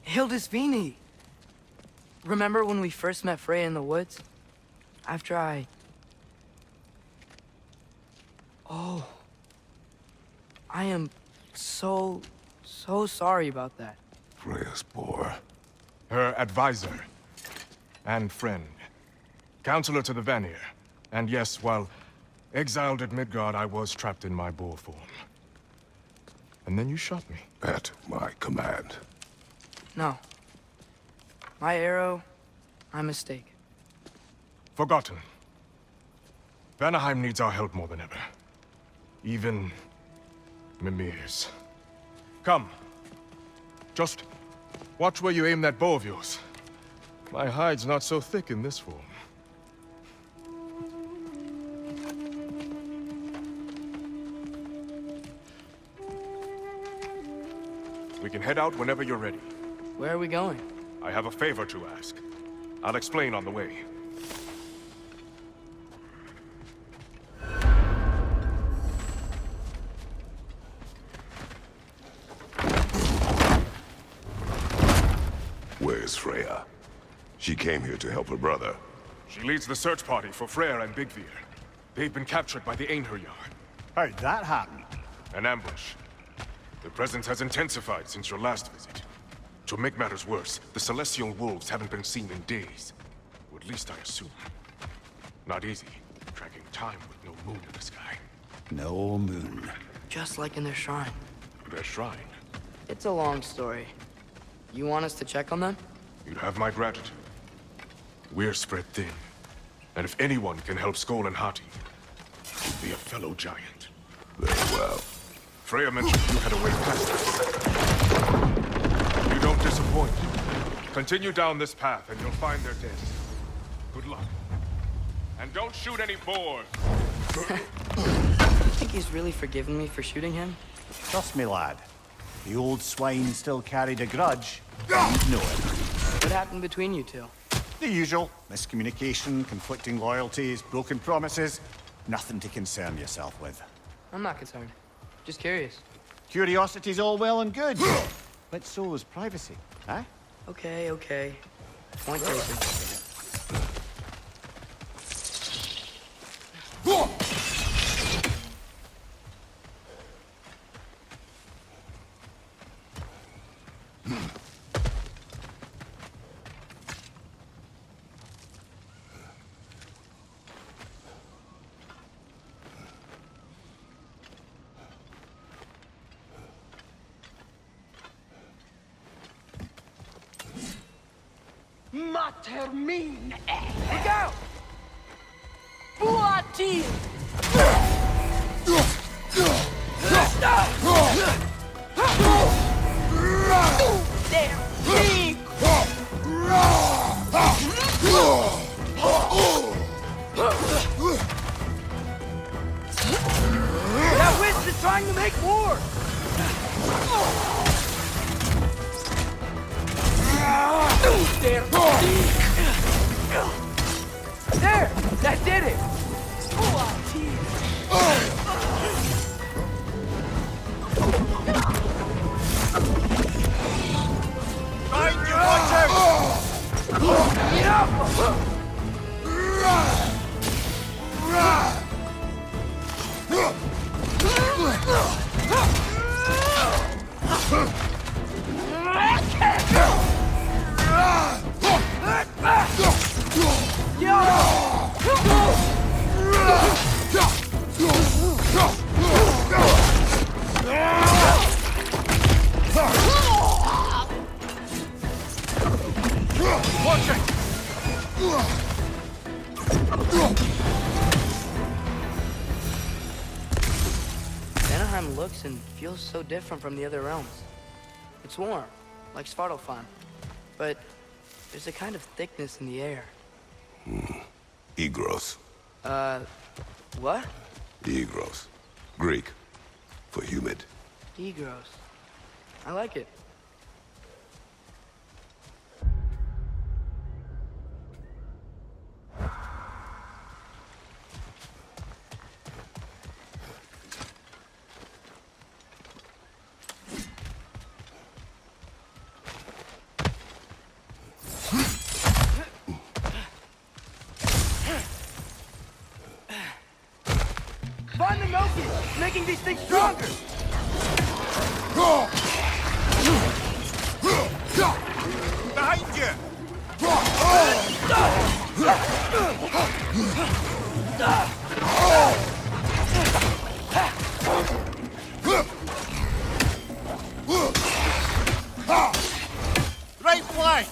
Hildisvini! Remember when we first met Freya in the woods? After I... Oh. I am so sorry about that. Freya's poor. Her advisor. And friend. Counselor to the Vanir. And yes, while exiled at Midgard, I was trapped in my boar form. And then you shot me. At my command. No. My arrow, my mistake. Forgotten. Vanaheim needs our help more than ever. Even Mimir's. Come. Just watch where you aim that bow of yours. My hide's not so thick in this form. We can head out whenever you're ready. Where are we going? I have a favor to ask. I'll explain on the way. came here to help her brother. She leads the search party for Freyr and Bigvir. They've been captured by the Einherjar. How'd that happen? An ambush. The presence has intensified since your last visit. To make matters worse, the Celestial Wolves haven't been seen in days. Or at least I assume. Not easy, tracking time with no moon in the sky. No moon. Just like in their shrine. Their shrine? It's a long story. You want us to check on them? You'd have my gratitude. We're spread thin. And if anyone can help Skoll and Hati, you'd be a fellow giant. Very well. Freya mentioned you had a way past us. You don't disappoint. Continue down this path and you'll find their dead. Good luck. And don't shoot any boars! I think he's really forgiven me for shooting him. Trust me, lad. The old swine still carried a grudge. You'd know it. What happened between you two? The usual. Miscommunication, conflicting loyalties, broken promises. Nothing to concern yourself with. I'm not concerned. Just curious. Curiosity's all well and good. But so is privacy, huh? Okay, okay. Point taken. Mater mine! Look out! Buati! That witch is trying to make war! There! That did it! Find you, Vanaheim looks and feels so different from the other realms. It's warm, like Svartalfheim, but there's a kind of thickness in the air. Egros. What? Egros. Greek. For humid. Egros. I like it. Find the Noki! Making these things stronger! Behind you! Right flank!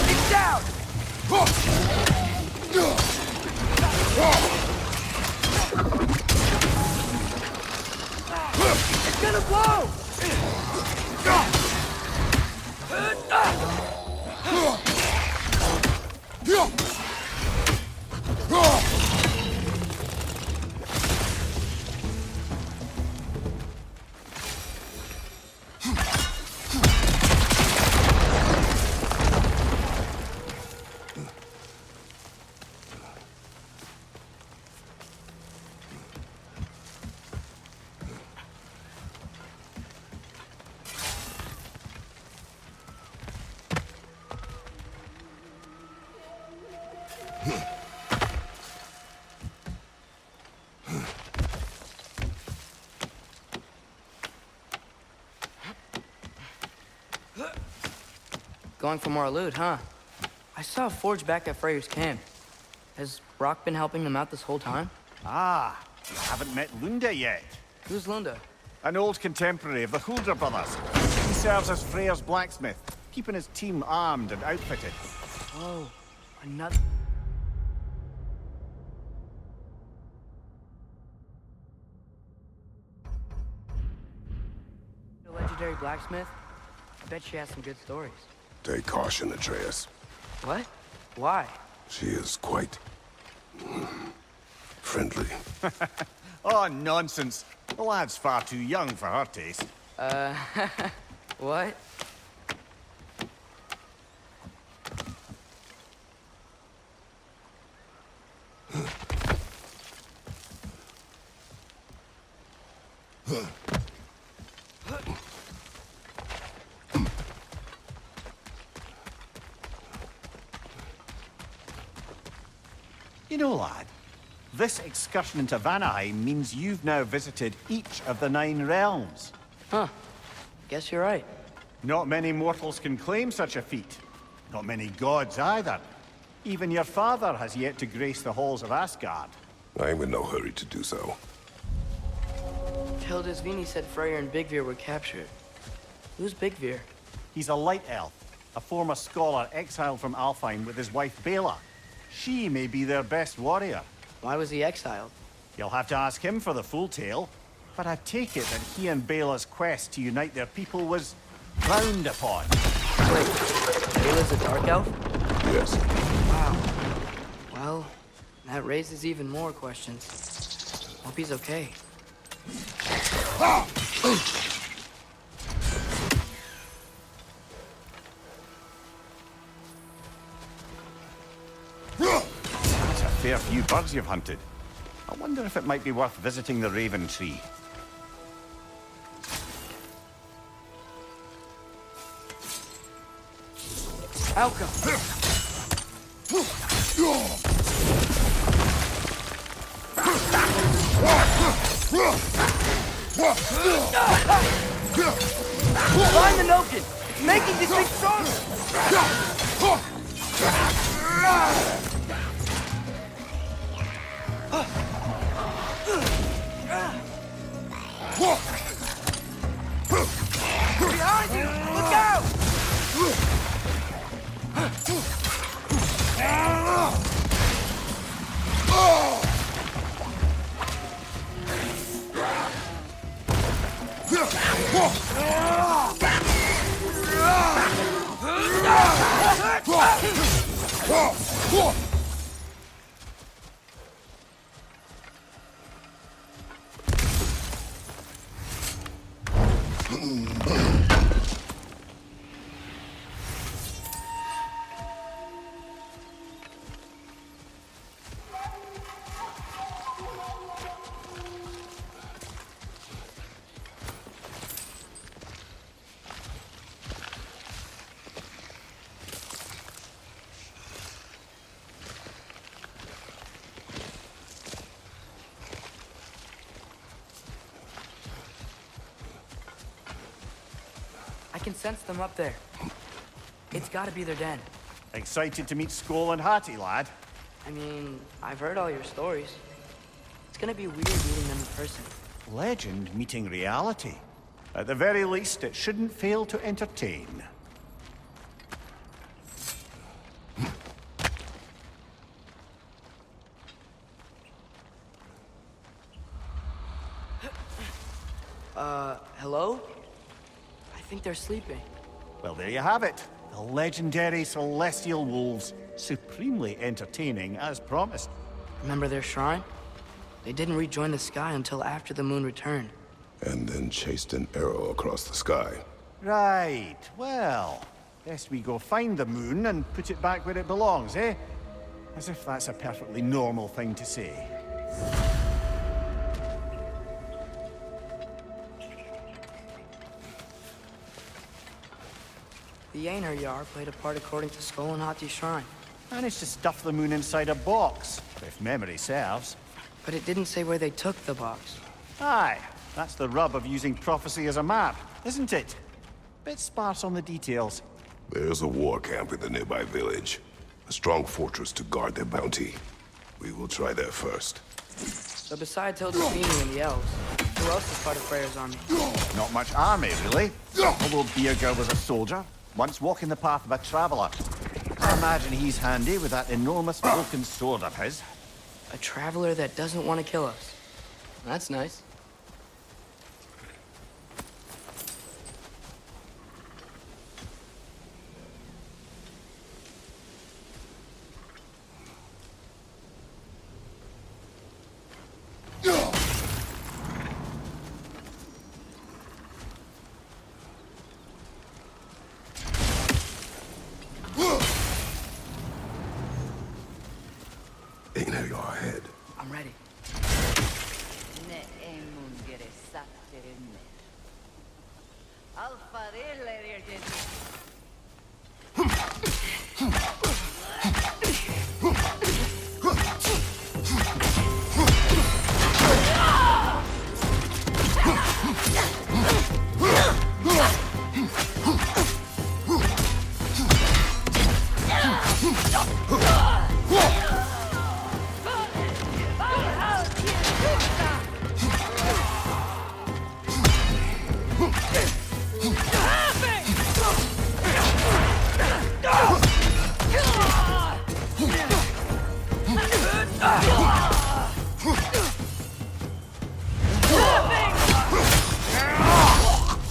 It's down! It's gonna blow! Going for more loot, huh? I saw a forge back at Freyr's camp. Has Rock been helping them out this whole time? Ah, you haven't met Lunda yet. Who's Lunda? An old contemporary of the Hulder brothers. He serves as Freyr's blacksmith, keeping his team armed and outfitted. Oh, another... The legendary blacksmith? I bet she has some good stories. Take caution, Atreus. What? Why? She is quite... friendly. Oh, nonsense. The lad's far too young for her taste. What? You know, lad, this excursion into Vanaheim means you've now visited each of the 9 realms. Huh. Guess you're right. Not many mortals can claim such a feat. Not many gods either. Even your father has yet to grace the halls of Asgard. I'm in no hurry to do so. Hildisvini said Freyr and Bigvir were captured. Who's Bigvir? He's a light elf, a former scholar exiled from Alfheim with his wife Bela. She may be their best warrior. Why was he exiled? You'll have to ask him for the full tale. But I take it that he and Bela's quest to unite their people was frowned upon. Wait, Bela's a dark elf? Yes. Wow. Well, that raises even more questions. Hope he's okay. That's a fair few birds you've hunted. I wonder if it might be worth visiting the Raven Tree. Alka! Find the Noken! It's making this thing stronger! Behind you! Look out! I can sense them up there. It's gotta be their den. Excited to meet Skoll and Hattie, lad? I mean, I've heard all your stories. It's gonna be weird meeting them in person. Legend meeting reality. At the very least, it shouldn't fail to entertain. Hello? I think they're sleeping. Well, there you have it. The legendary celestial wolves. Supremely entertaining, as promised. Remember their shrine? They didn't rejoin the sky until after the moon returned. And then chased an arrow across the sky. Right. Well, best we go find the moon and put it back where it belongs, eh? As if that's a perfectly normal thing to say. The Einherjar played a part according to Skoll and Hati's shrine. Managed to stuff the moon inside a box, if memory serves. But it didn't say where they took the box. Aye, that's the rub of using prophecy as a map, isn't it? Bit sparse on the details. There's a war camp in the nearby village. A strong fortress to guard their bounty. We will try there first. So besides Hildesini and the elves, who else is part of Freyr's army? Not much army, really. Although Birger was a soldier, once walking the path of a traveler. I imagine he's handy with that enormous broken sword of his. A traveler that doesn't want to kill us. That's nice. Aina your head. I'm ready.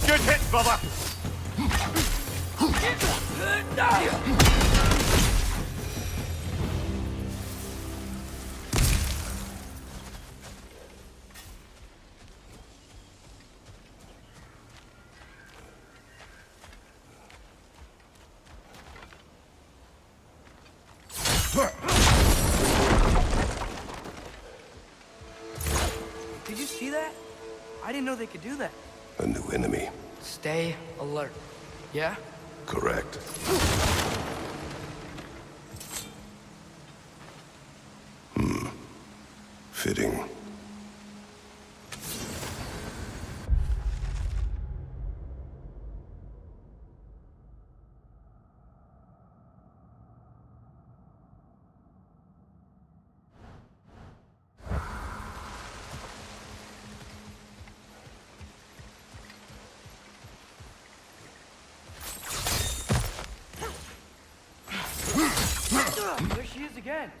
Good hit, brother! Did you see that? I didn't know they could do that. A new enemy. Stay alert. Yeah? Correct. Fitting. There she is again.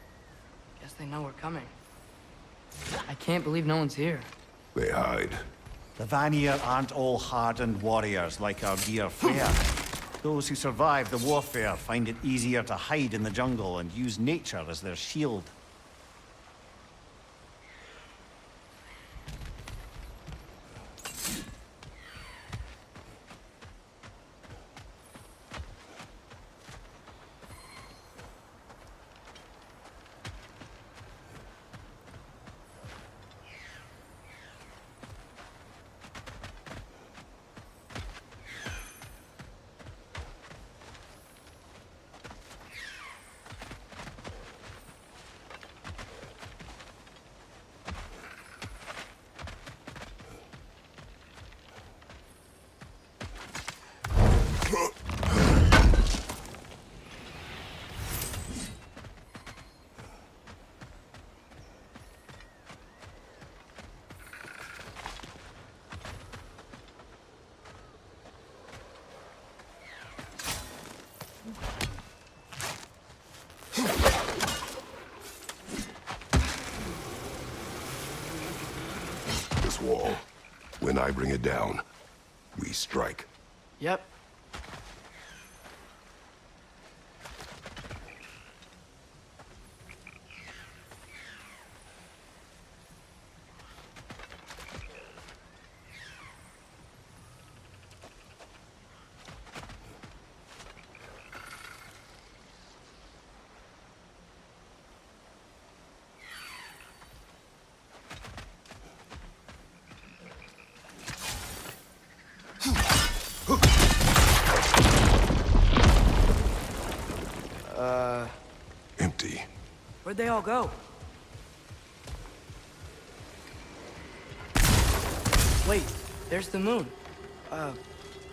Guess they know we're coming. I can't believe no one's here. They hide. The Vanir aren't all hardened warriors like our dear Freyr. Those who survive the warfare find it easier to hide in the jungle and use nature as their shield. This wall. When I bring it down, we strike. Yep. empty. Where'd they all go? Wait, there's the moon.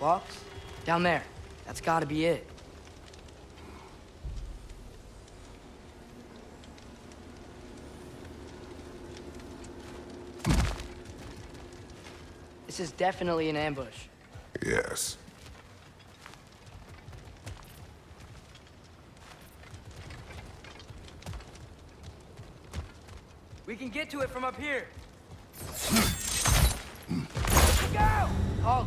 Box? Down there. That's gotta be it. This is definitely an ambush. Yes. We can get to it from up here. Go! Hold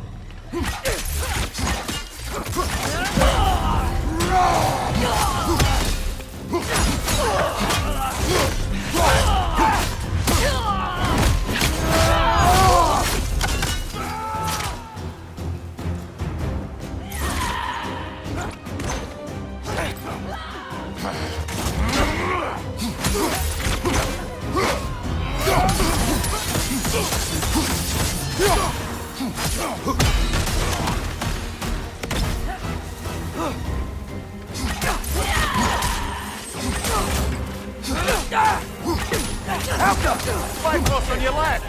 Fly close on your left!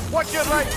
Watch your right!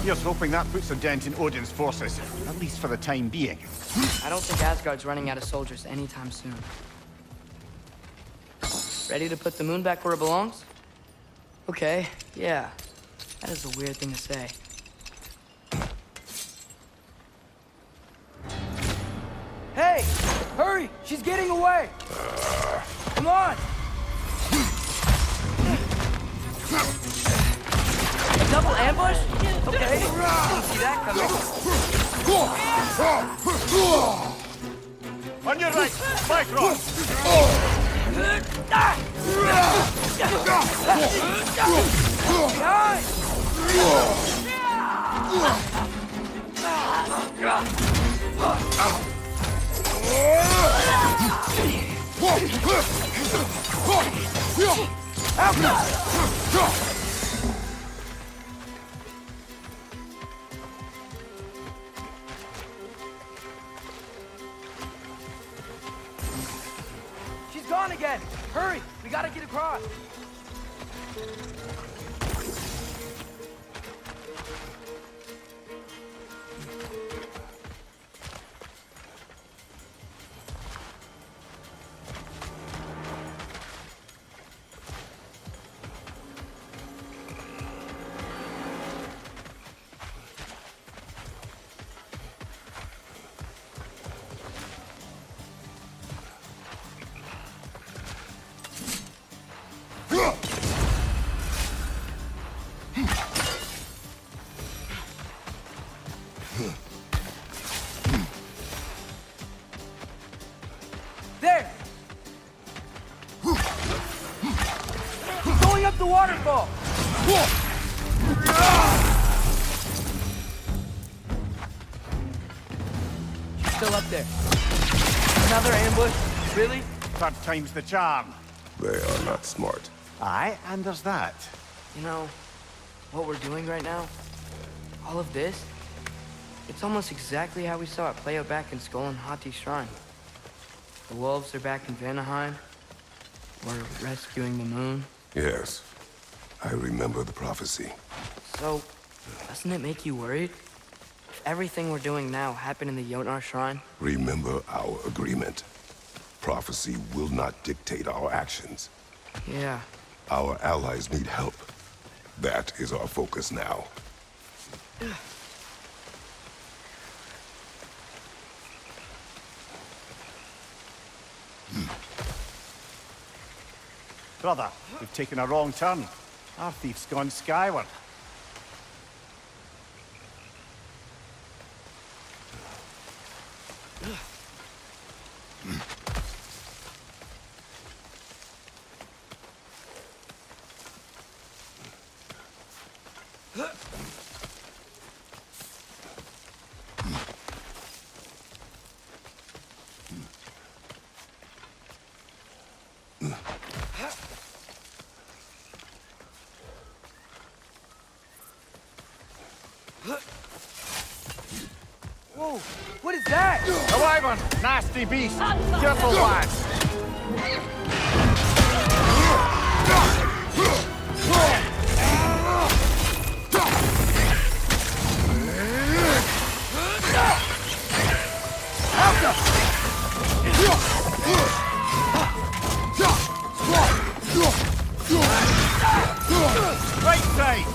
Here's hoping that puts a dent in Odin's forces, at least for the time being. I don't think Asgard's running out of soldiers anytime soon. Ready to put the moon back where it belongs? Okay, yeah. That is a weird thing to say. Hey! Hurry! She's getting away! Come on! A double ambush? Okay. Didn't see that coming. On your right! Fly She's gone again! Hurry! We gotta get across! There! He's going up the waterfall! She's still up there. Another ambush? Really? Third time's the charm. They are not smart. Aye, and there's that. You know, what we're doing right now, all of this, It's almost exactly how we saw it play out back in Skull and Hati's shrine. The wolves are back in Vanaheim. We're rescuing the moon. Yes, I remember the prophecy. So, doesn't it make you worried? If everything we're doing now happened in the Jotnar shrine? Remember our agreement. Prophecy will not dictate our actions. Yeah. Our allies need help. That is our focus now. Brother, we've taken a wrong turn. Our thief's gone skyward. Whoa, what is that? A wyvern! Nasty beast! Careful, lads! Right side!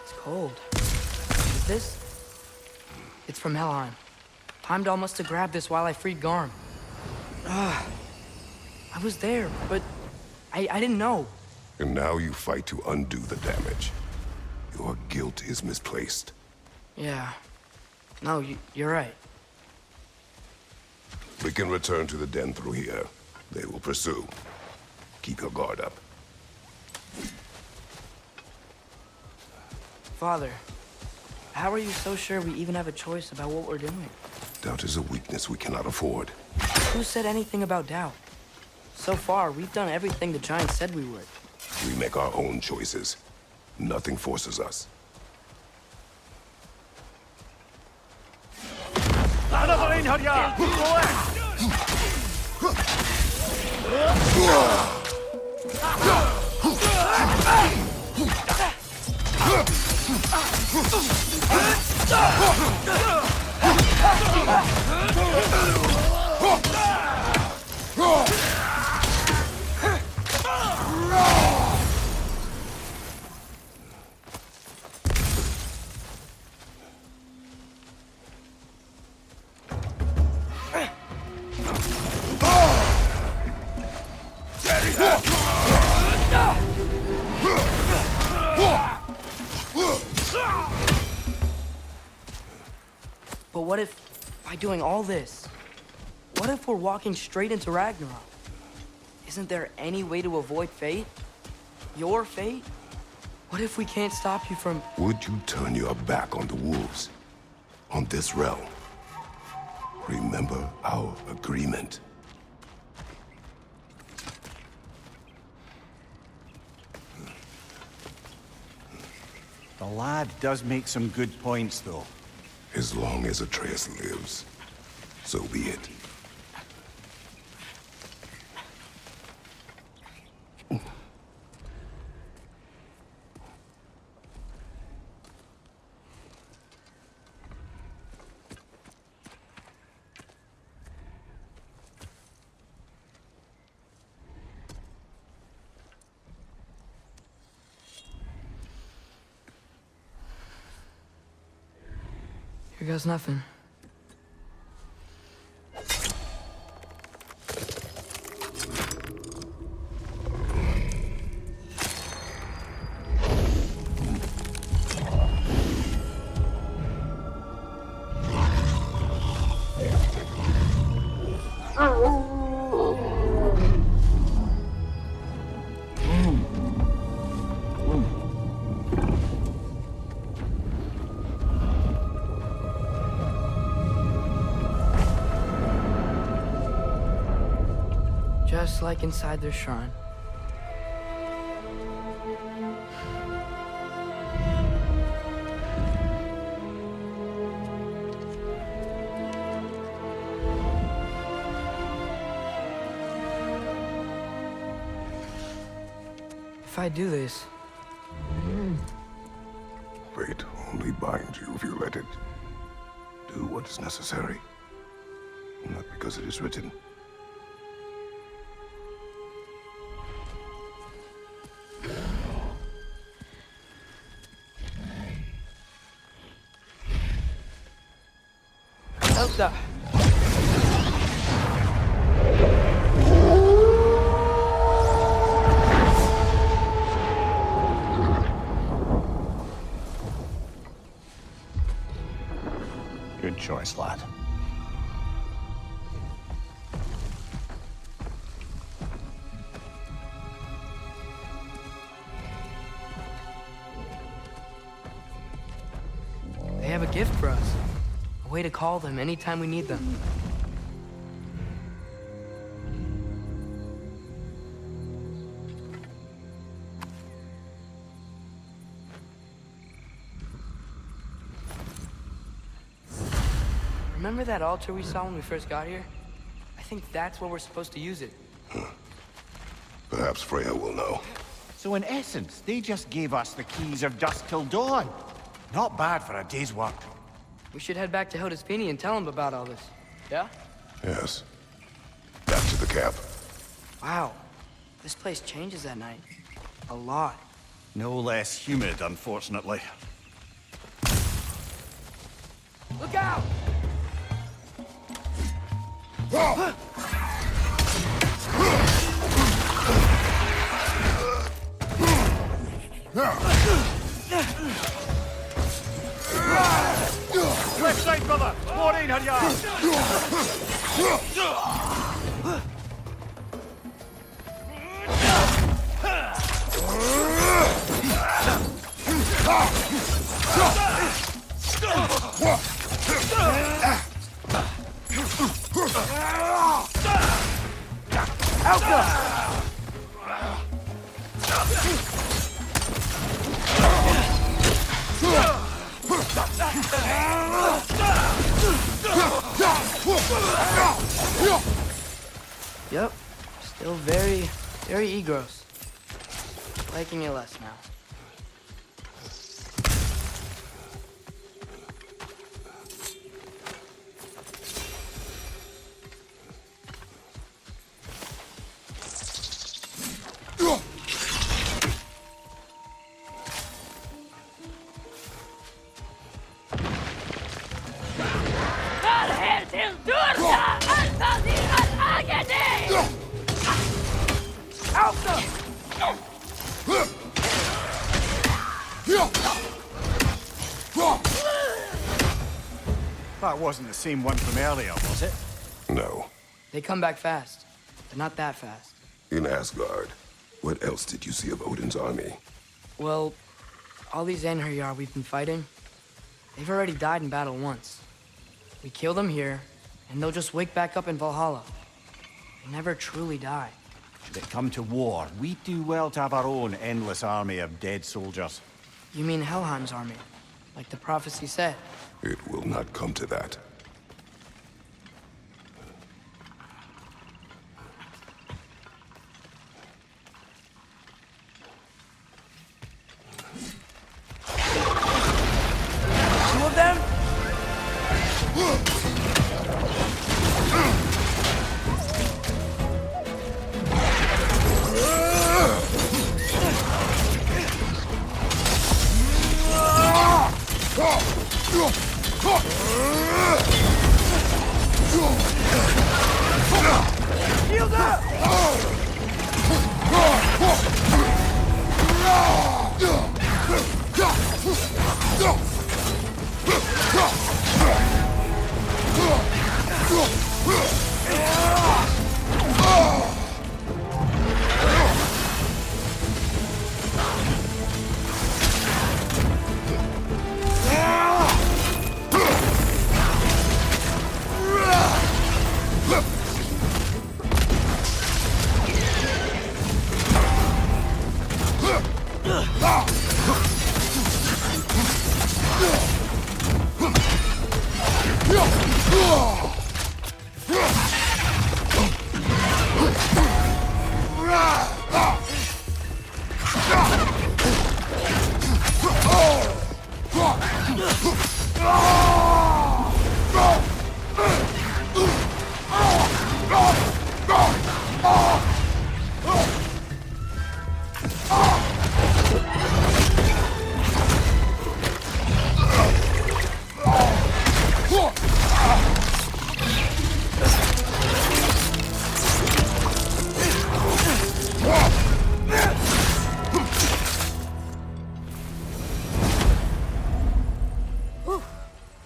It's cold. Is this? It's from Helheim. Heimdall must have grabbed this while I freed Garm. I was there, but I didn't know. And now you fight to undo the damage. Your guilt is misplaced. Yeah. No, you're right. We can return to the den through here. They will pursue. Keep your guard up. Father, how are you so sure we even have a choice about what we're doing? Doubt is a weakness we cannot afford. Who said anything about doubt? So far, we've done everything the Giants said we would. We make our own choices. Nothing forces us. Another in here! Go in! But what if, by doing all this, what if we're walking straight into Ragnarok? Isn't there any way to avoid fate? Your fate? What if we can't stop you from... Would you turn your back on the wolves? On this realm? Remember our agreement. The lad does make some good points, though. As long as Atreus lives, so be it. Here goes nothing. Just like inside their shrine. If I do this... Fate only binds you if you let it. Do what is necessary. Not because it is written. Elsa! Good choice, lad. They have a gift for us. A way to call them anytime we need them. Remember that altar we saw when we first got here? I think that's where we're supposed to use it. Perhaps Freya will know. So in essence, they just gave us the keys of dusk till dawn. Not bad for a day's work. We should head back to Hildesfini and tell him about all this. Yeah? Yes. Back to the camp. Wow. This place changes at night. A lot. No less humid, unfortunately. Look out! Left side, brother! More in, Harya! Yep. Still very egros. Liking it less now. That wasn't the same one from earlier, was it? No. They come back fast, but not that fast. In Asgard, what else did you see of Odin's army? Well, all these Einherjar we've been fighting, they've already died in battle once. We kill them here, and they'll just wake back up in Valhalla. They never truly die. Should it come to war, we'd do well to have our own endless army of dead soldiers. You mean Helheim's army, like the prophecy said? It will not come to that. Two of them? Shield up!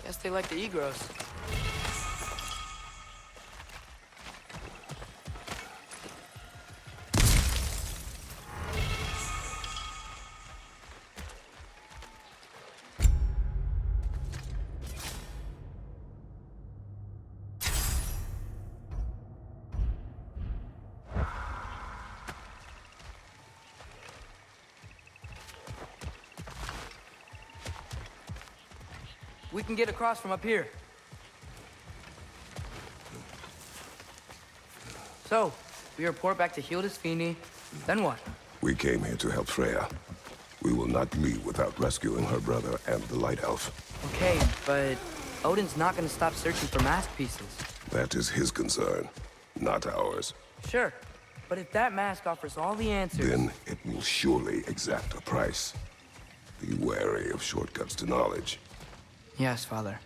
Guess they like the egros. We can get across from up here. So, we report back to Hilda's Fini, then what? We came here to help Freya. We will not leave without rescuing her brother and the Light Elf. Okay, but Odin's not gonna stop searching for mask pieces. That is his concern, not ours. Sure, but if that mask offers all the answers... Then it will surely exact a price. Be wary of shortcuts to knowledge. Yes, Father.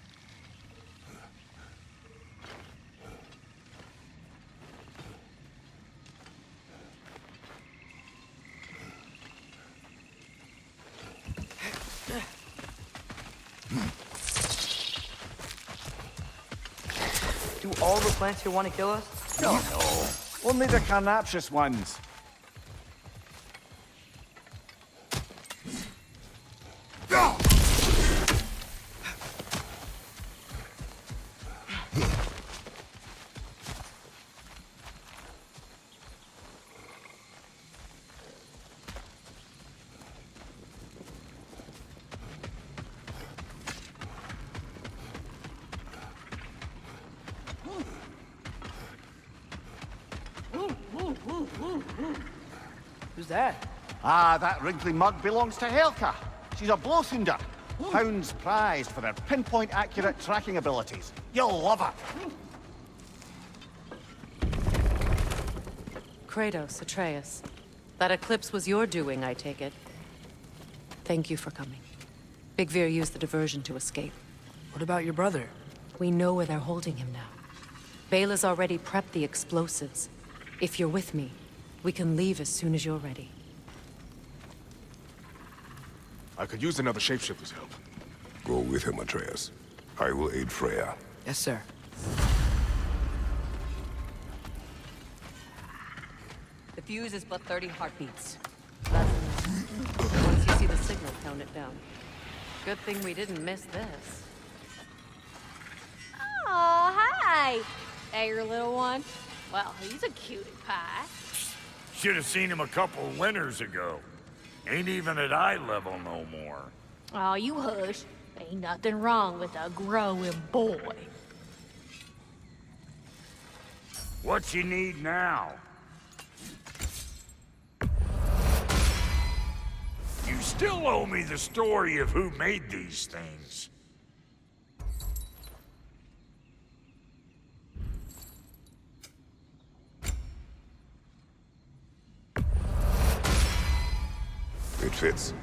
Do all the plants here want to kill us? No. Only the carnivorous ones. Who's that? Ah, that wrinkly mug belongs to Helka. She's a blowthunder. Hounds prized for their pinpoint accurate tracking abilities. You'll love her. Kratos, Atreus. That eclipse was your doing, I take it. Thank you for coming. Big Veer used the diversion to escape. What about your brother? We know where they're holding him now. Bela's already prepped the explosives. If you're with me, we can leave as soon as you're ready. I could use another shapeshifter's help. Go with him, Atreus. I will aid Freya. Yes, sir. The fuse is but 30 heartbeats. That's enough. Once you see the signal, count it down. Good thing we didn't miss this. Oh, hi! Hey, your little one. Well, he's a cutie pie. Should have seen him a couple winters ago. Ain't even at eye level no more. Oh, you hush. Ain't nothing wrong with a growing boy. What you need now? You still owe me the story of who made these things. It fits.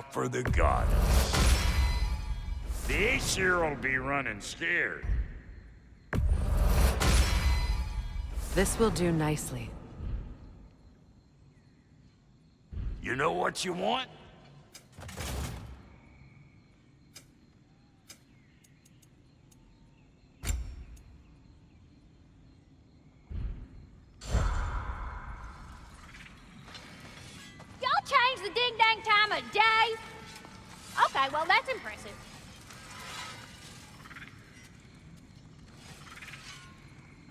out for the goddess. The Aesir will be running scared. This will do nicely. You know what you want? Y'all changed the ding-dang time of day? Okay, well, that's impressive.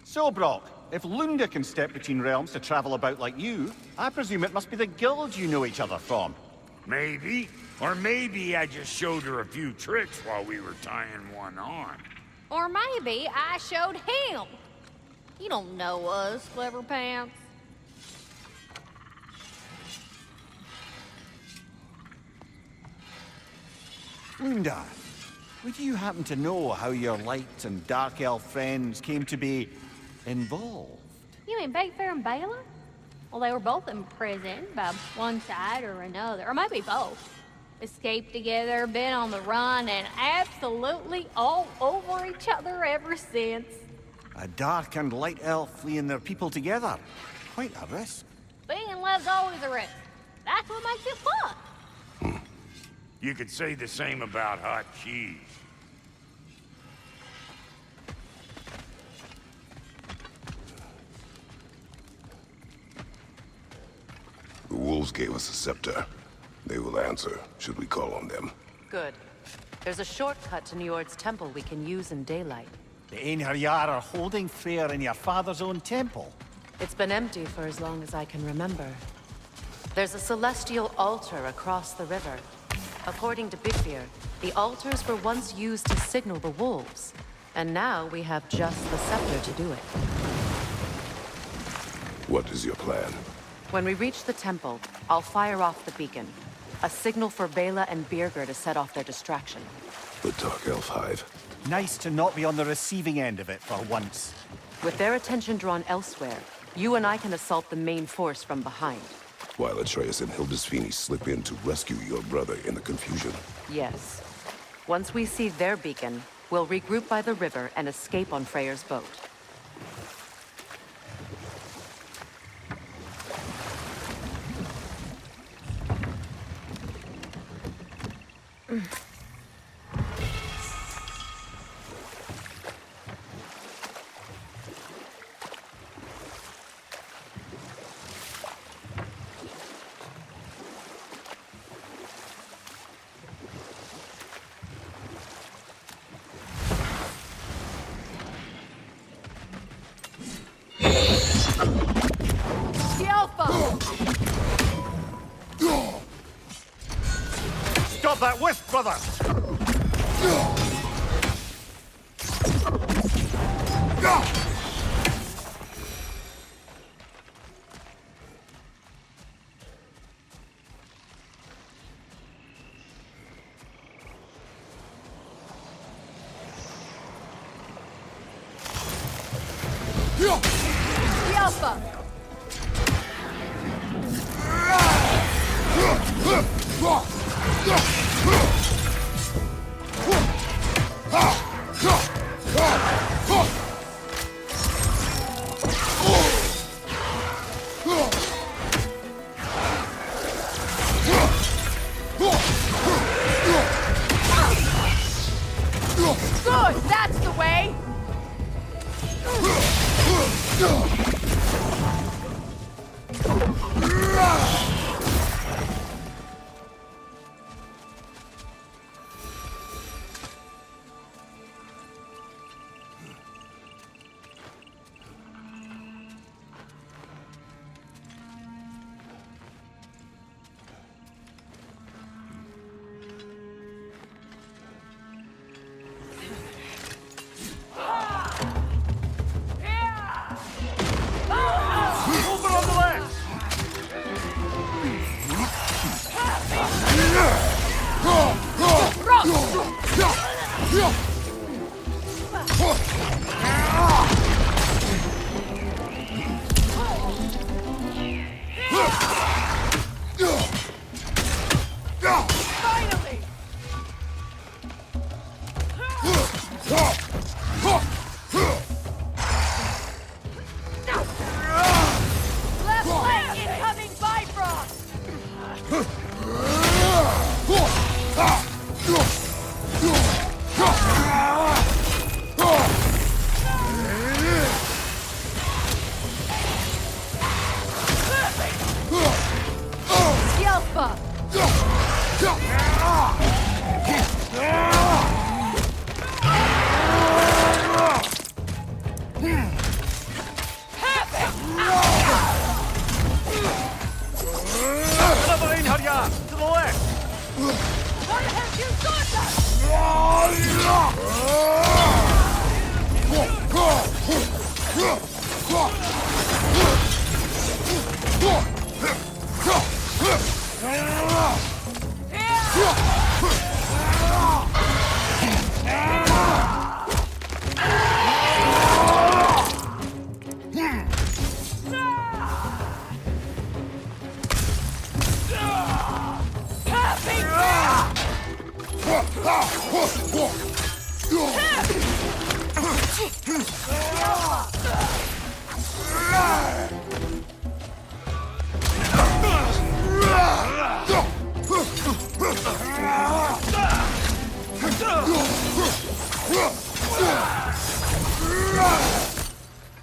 So, Brock, if Lunda can step between realms to travel about like you, I presume it must be the guild you know each other from. Maybe. Or maybe I just showed her a few tricks while we were tying one on. Or maybe I showed him. You don't know us, Clever Pants. Lunda, would you happen to know how your light and dark elf friends came to be involved? You mean Big Fair and Bela? Well, they were both in prison by one side or another, or maybe both. Escaped together, been on the run, and absolutely all over each other ever since. A dark and light elf fleeing their people together. Quite a risk. Being in love's always a risk. That's what makes it fun. You could say the same about hot cheese. The wolves gave us a scepter. They will answer, should we call on them. Good. There's a shortcut to Njord's temple we can use in daylight. The Einherjar are holding Freyr in your father's own temple. It's been empty for as long as I can remember. There's a celestial altar across the river. According to Bifir, the altars were once used to signal the wolves, and now we have just the scepter to do it. What is your plan? When we reach the temple, I'll fire off the beacon. A signal for Bela and Birger to set off their distraction. The Dark Elf Hive. Nice to not be on the receiving end of it for once. With their attention drawn elsewhere, you and I can assault the main force from behind. While Atreus and Hildisvini slip in to rescue your brother in the confusion. Yes. Once we see their beacon, we'll regroup by the river and escape on Freyr's boat. The Alpha! Stop that wisp, brother! The Alpha! Good, that's the way!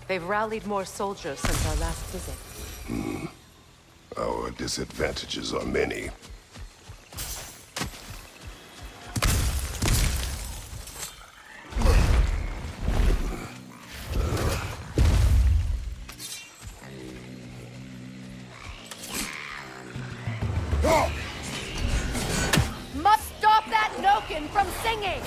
They've rallied more soldiers since our last visit. Our disadvantages are many. Must stop that Noken from singing!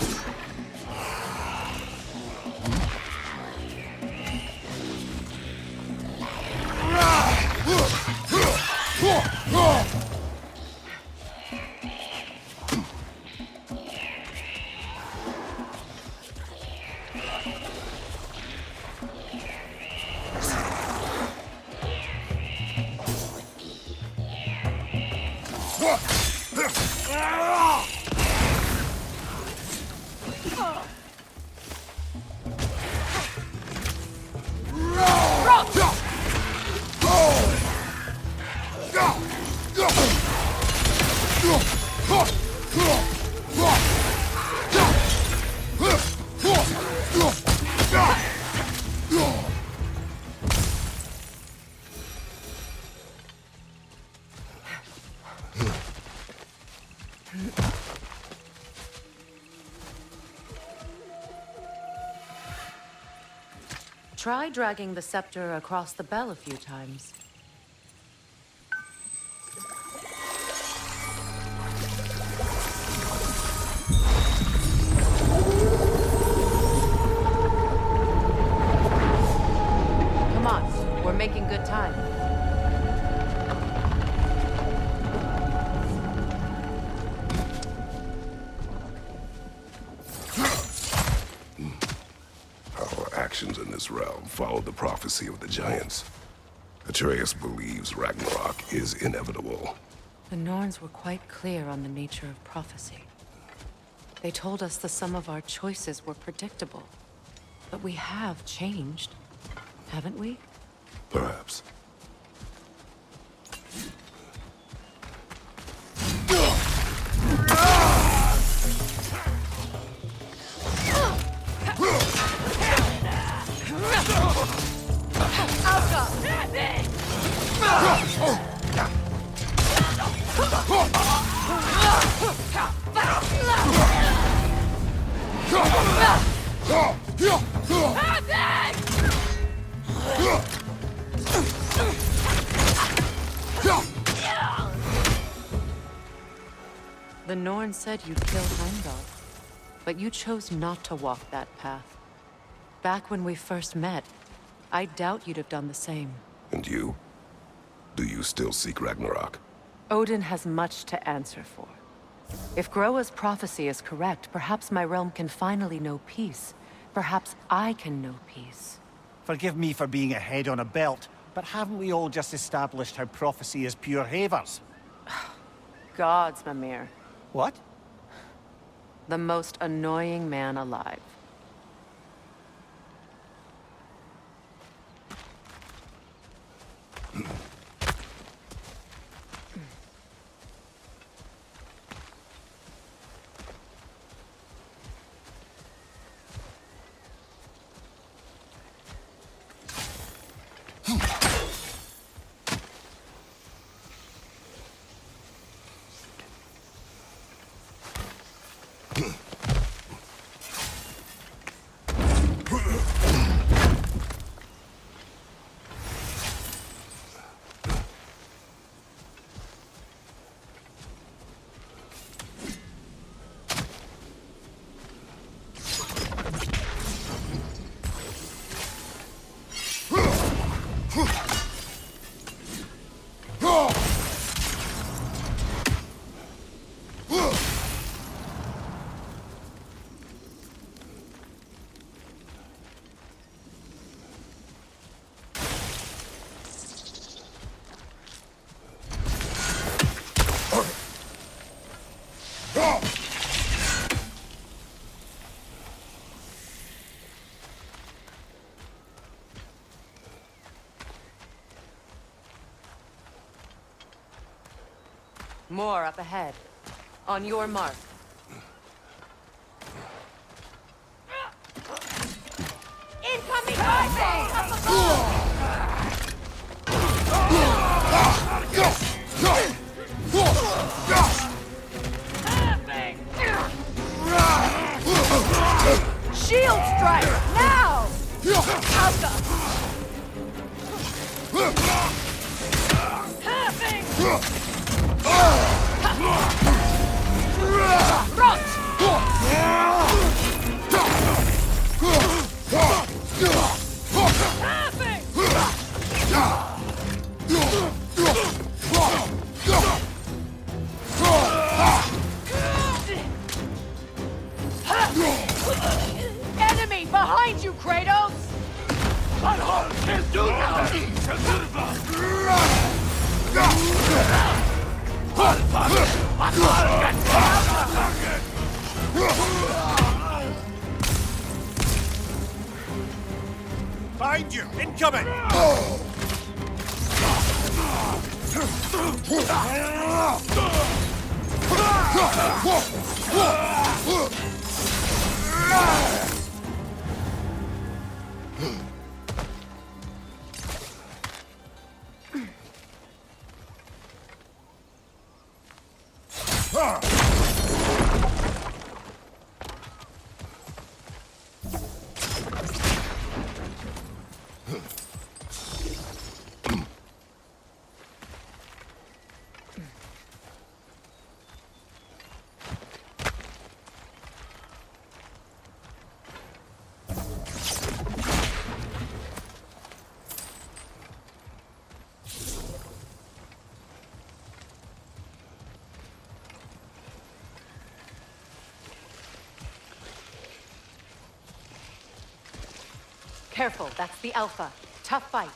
Try dragging the scepter across the bell a few times. Come on, we're making good time. Actions in this realm follow the prophecy of the giants. Atreus believes Ragnarok is inevitable. The Norns were quite clear on the nature of prophecy. They told us the sum of our choices were predictable. But we have changed, haven't we? Perhaps. The Norn said you'd kill Heimdall, but you chose not to walk that path. Back when we first met, I doubt you'd have done the same. And you? Do you still seek Ragnarok? Odin has much to answer for. If Groa's prophecy is correct, perhaps my realm can finally know peace. Perhaps I can know peace. Forgive me for being a head on a belt, but haven't we all just established how prophecy is pure havers? Gods, Mimir. What? The most annoying man alive. More up ahead. On your mark. Incoming rifle! Up above! Shield strike! Now! Alka! Enemy behind you, Kratos! Can't do Behind you! Incoming! Careful, that's the Alpha. Tough fight.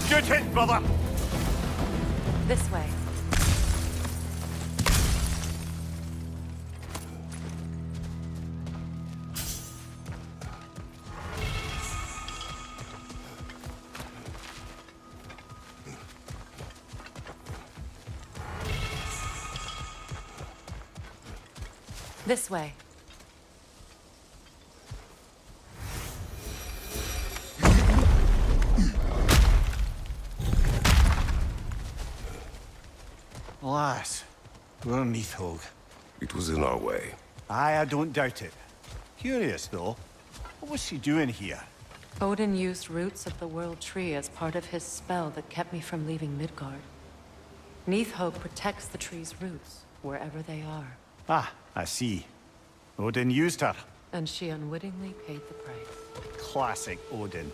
Good hit, brother! This way. This way. Alas, we're Neathhog. It was in our way. Aye, I don't doubt it. Curious, though. What was she doing here? Odin used roots of the World Tree as part of his spell that kept me from leaving Midgard. Neathhog protects the tree's roots, wherever they are. Ah, I see. Odin used her. And she unwittingly paid the price. Classic Odin.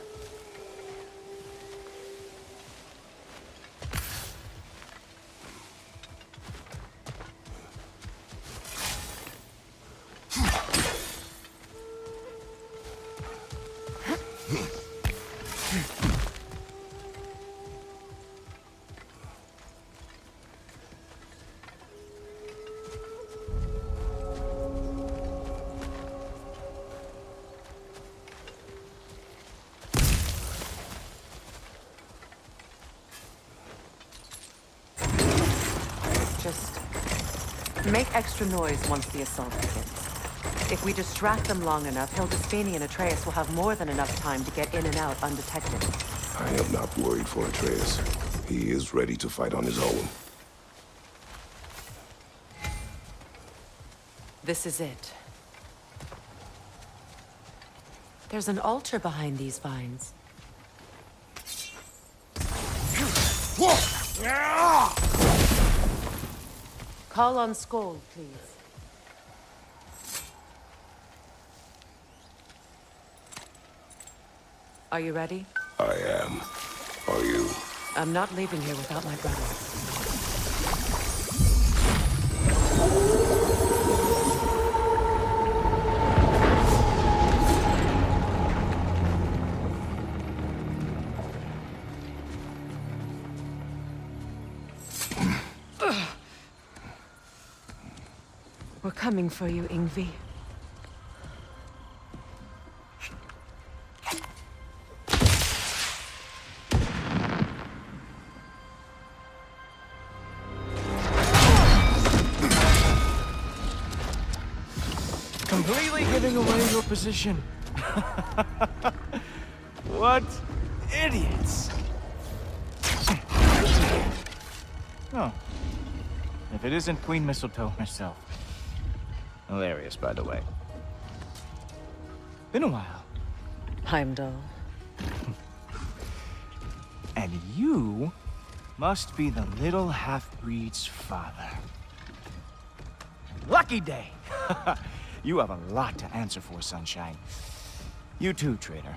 Just make extra noise once the assault begins. If we distract them long enough, Hildesphini and Atreus will have more than enough time to get in and out undetected. I am not worried for Atreus. He is ready to fight on his own. This is it. There's an altar behind these vines. Call on Skoll, please. Are you ready? I am. Are you? I'm not leaving here without my brother. We're coming for you, Ingvi. Completely giving away your position. What idiots. Oh. If it isn't Queen Mistletoe herself. Hilarious, by the way. Been a while. Heimdall. And you must be the little half-breed's father. Lucky day! You have a lot to answer for, Sunshine. You too, traitor.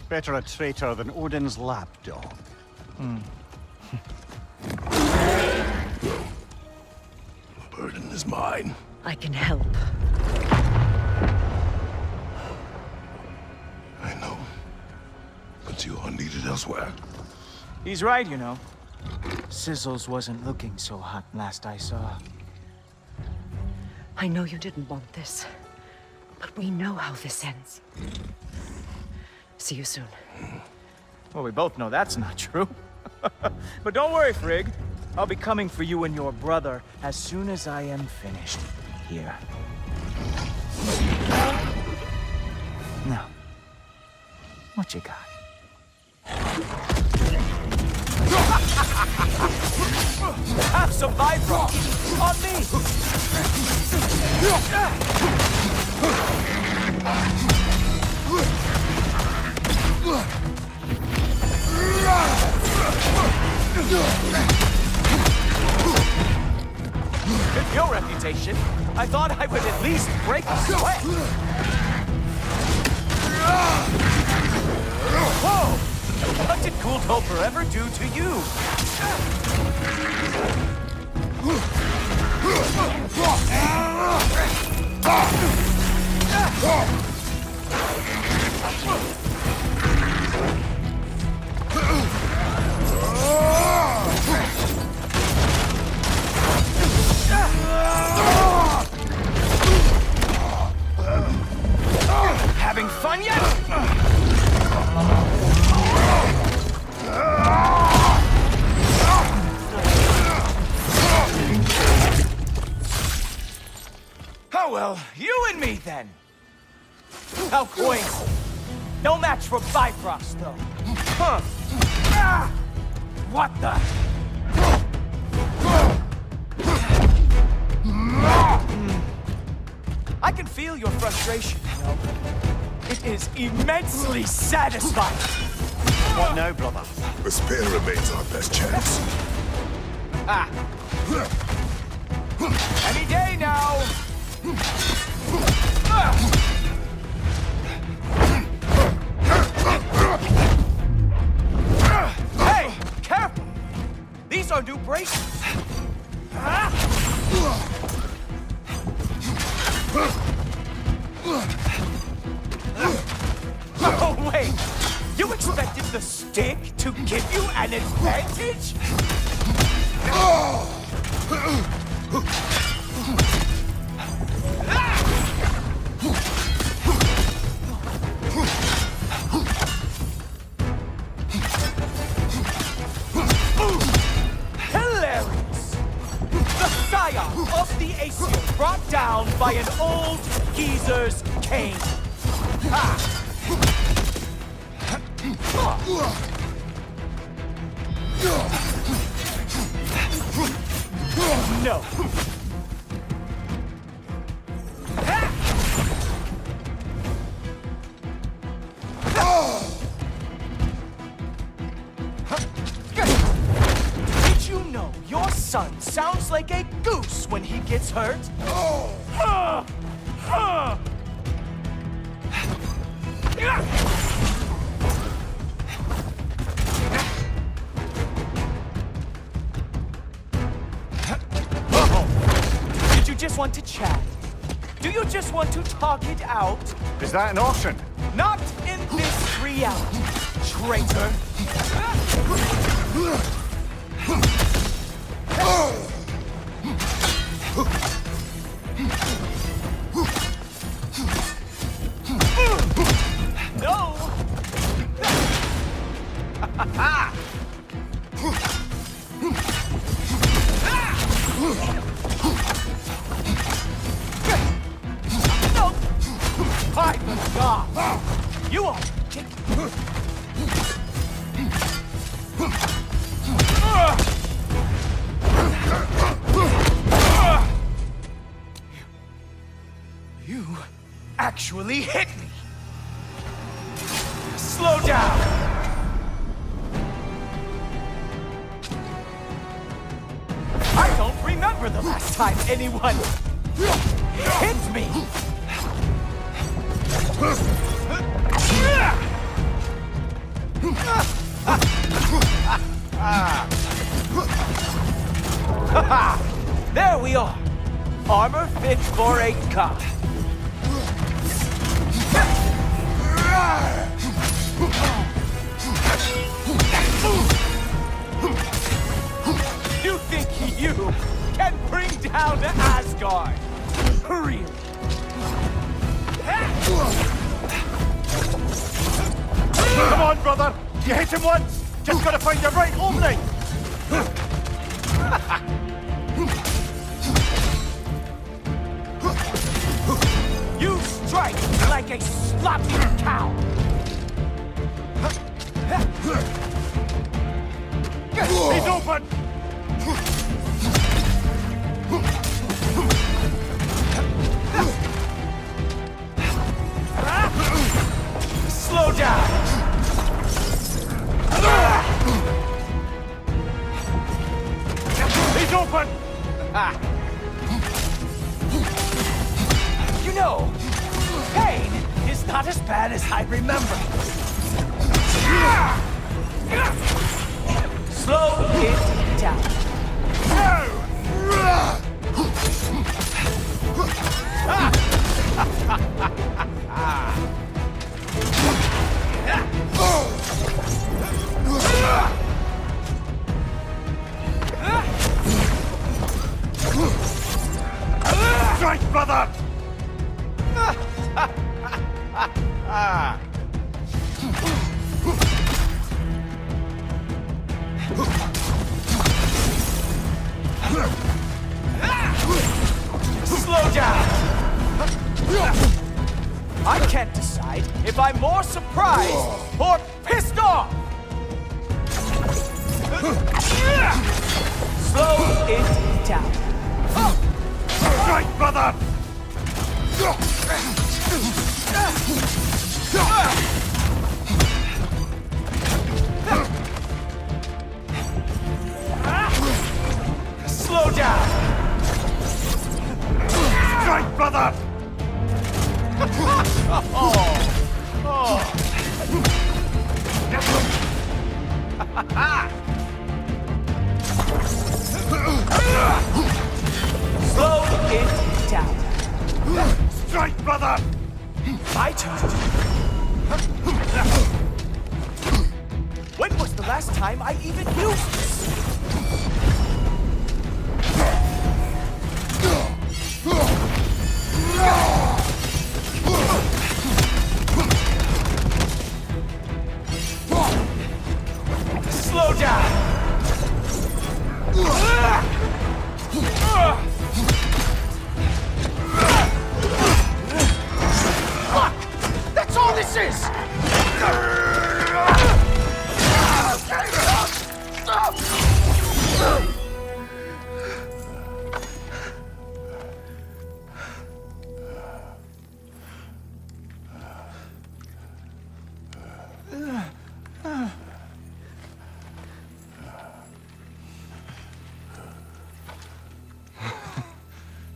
Better a traitor than Odin's lapdog. The burden is mine. I can help. I know. But you are needed elsewhere. He's right, you know. Sizzles wasn't looking so hot last I saw. I know you didn't want this, but we know how this ends. See you soon. Well, we both know that's not true. But don't worry, Frigg. I'll be coming for you and your brother as soon as I am finished here. Now, what you got? Have some vibro on me! With your reputation, I thought I would at least break a sweat. Whoa! What did Cool Topher ever do to you? Having fun yet? Oh well, you and me then. How coins. No match for Bifrost, though. Huh. Ah! What the? I can feel your frustration, you know. It is immensely satisfying. What now, brother? The spear remains our best chance. Ah. Any day now. Hey, careful! These are new braces. Oh, wait! You expected the stick to give you an advantage? Hilarious! The scion of the Aesir brought down by an old geezer's cane. Ha! No. Did you know your son sounds like a goose when he gets hurt? Did you just want to chat? Do you just want to talk it out? Is that an option? Not in this reality, traitor. No! No! By the gods! You are You actually hit me! Slow down! I don't remember the last time anyone hit me! There we are! Armor fit for a cop. You think you can bring down Asgard? Really? Come on, brother! You hit him once! Just gotta find the right opening! You strike like a sloppy cow! He's open! Slow down! He's open! You know, pain is not as bad as I remember. Slow it down. Strike, brother! Slow down! I can't decide if I'm more surprised or pissed off! Slow it down. Strike, brother! Slow down! Strike, brother! Slow it down. Strike, brother! My turn. last time I even used this. Slow down! Look! That's all this is!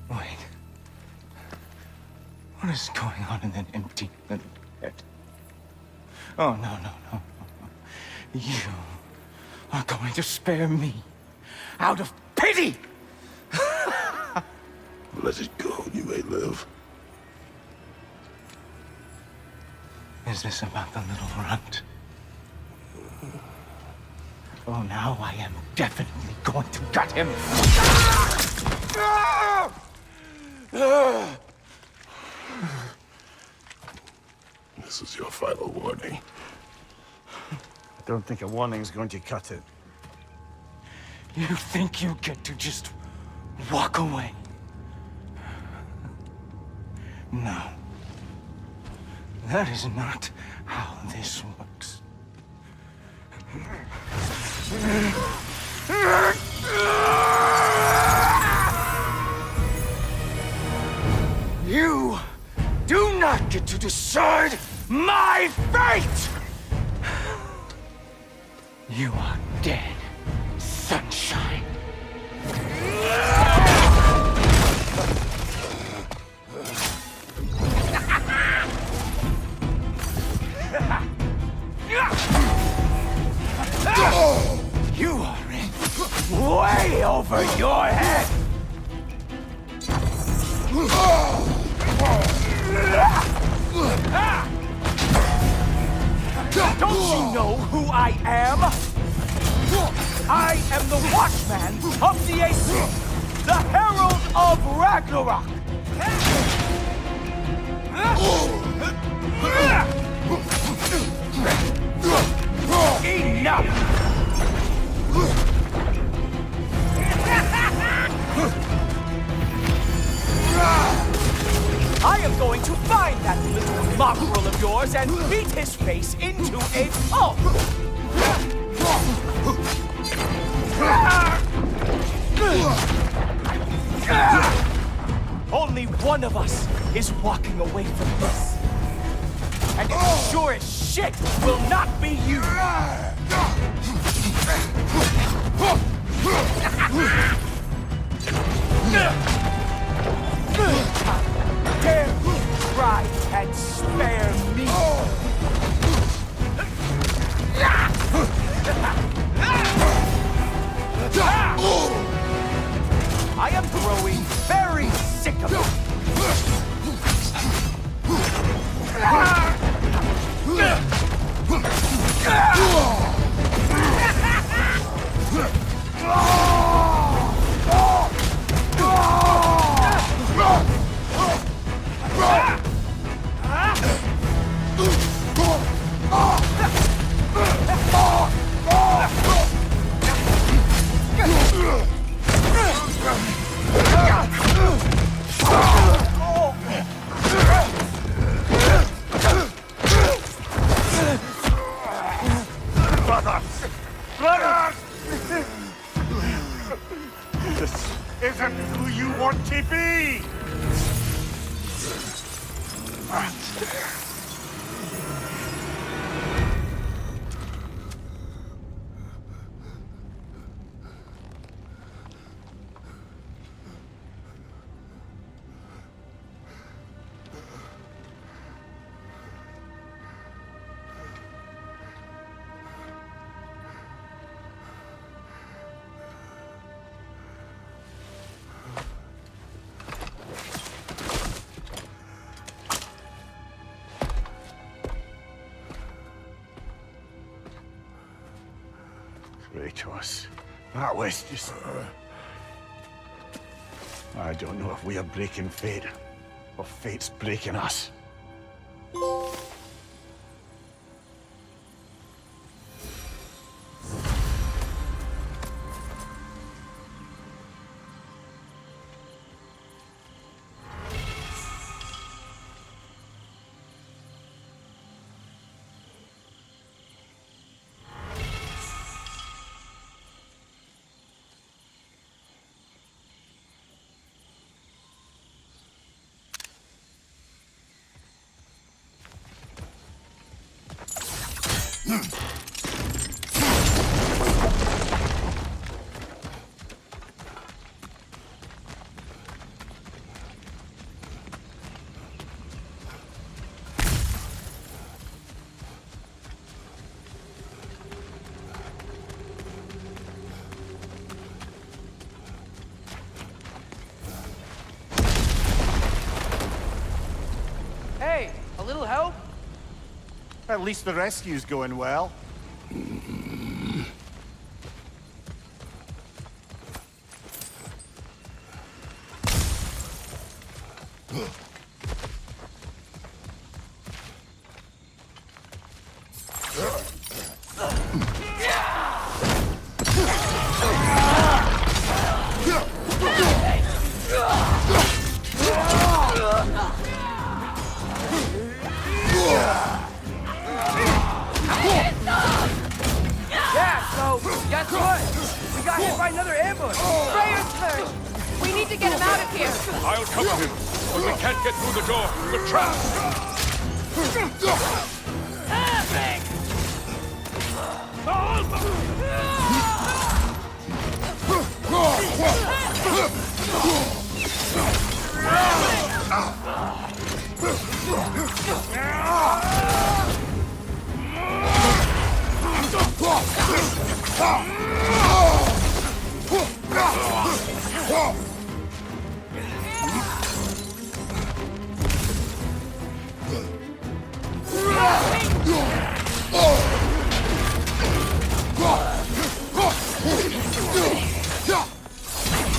Wait. What is going on in that empty little head? Oh, no, no, no, no, no. You are going to spare me out of pity! Let it go, you may live. Is this about the little runt? Oh, now I am definitely going to gut him. This is your final warning. I don't think a warning's going to cut it. You think you get to just walk away? No. That is not how this works. You do not get to decide my fate! You are dead, sunshine. You are in way over your head! Don't you know who I am? I am the Watchman of the Aesir, the Herald of Ragnarok! Enough! I am going to find that little mongrel of yours and beat his face into a pulp! Only one of us is walking away from this. And it sure as shit will not be you! Dare you try and spare me? I am growing very sick of it. This isn't who you want to be! Kratos, that was just... I don't know if we are breaking fate, or fate's breaking us. Hey, a little help? At least the rescue's going well. Yeah, so, guess what? We got hit by another ambush. Freyr's hurt. We need to get him out of here. I'll cover him, but we can't get through the door. We're trapped.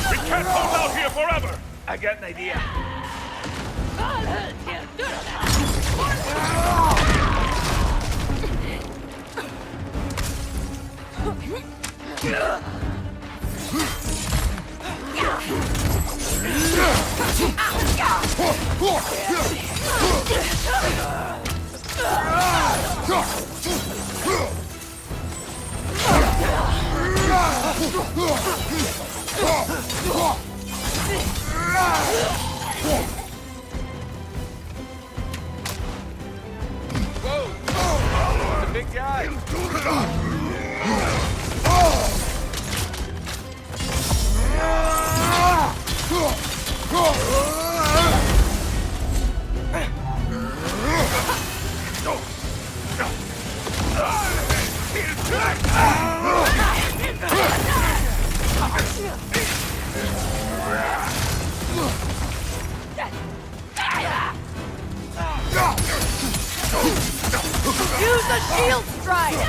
We can't hold out here forever. I got an idea. Whoa! It's a big guy. Use the shield strike!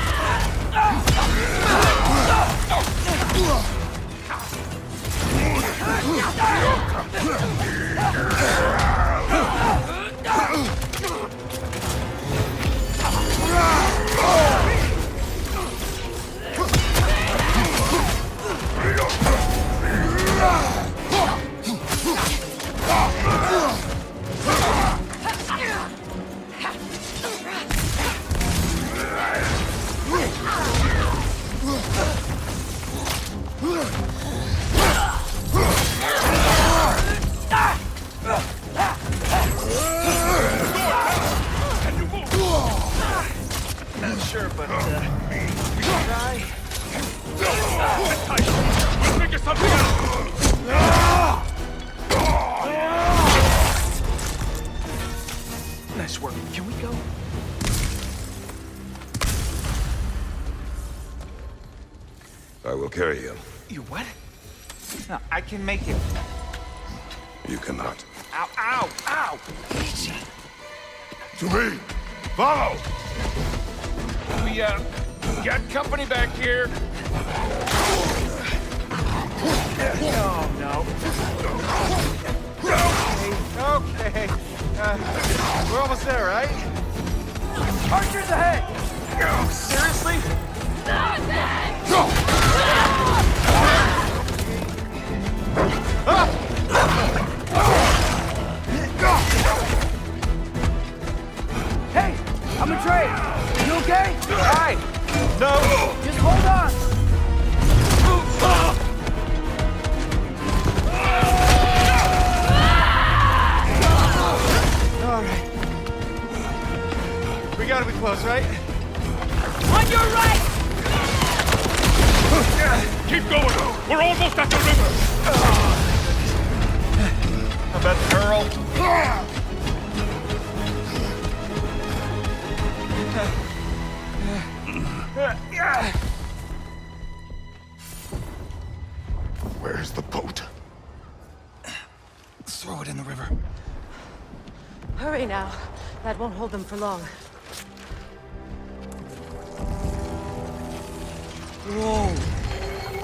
Not sure, but we can try. We'll figure something out. Nice work. Can we go? I will carry him. You what? No, I can make it. You cannot. Ow, ow, ow! Easy. To me! Follow! We, Got company back here. Oh, no. Okay. We're almost there, right? Archers ahead! Seriously? Hey, I'm Atreus. You okay? Hi. No. Just hold on. All right. We gotta be close, right? On your right! Keep going. We're almost at the river. How about Pearl? Where's the boat? Throw it in the river. Hurry now. That won't hold them for long. Whoa!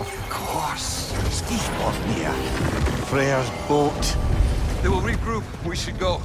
Of course. Ski Bosnia. Freya's boat. They will regroup. We should go.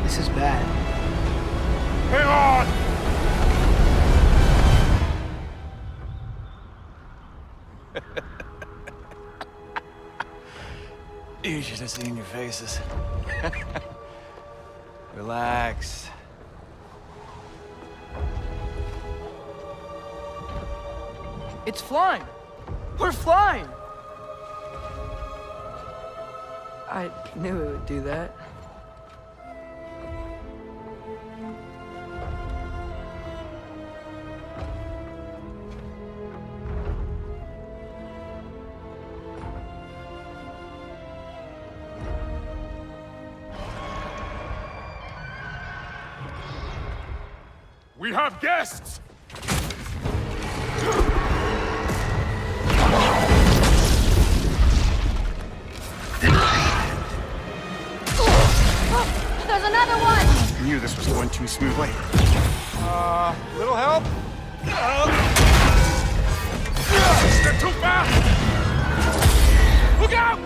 This is bad. Hang on! You should have seen your faces. Relax. It's flying! We're flying! I knew it would do that. We have guests! There's another one! I knew this was going too smoothly. Little help? They're too fast! Look out!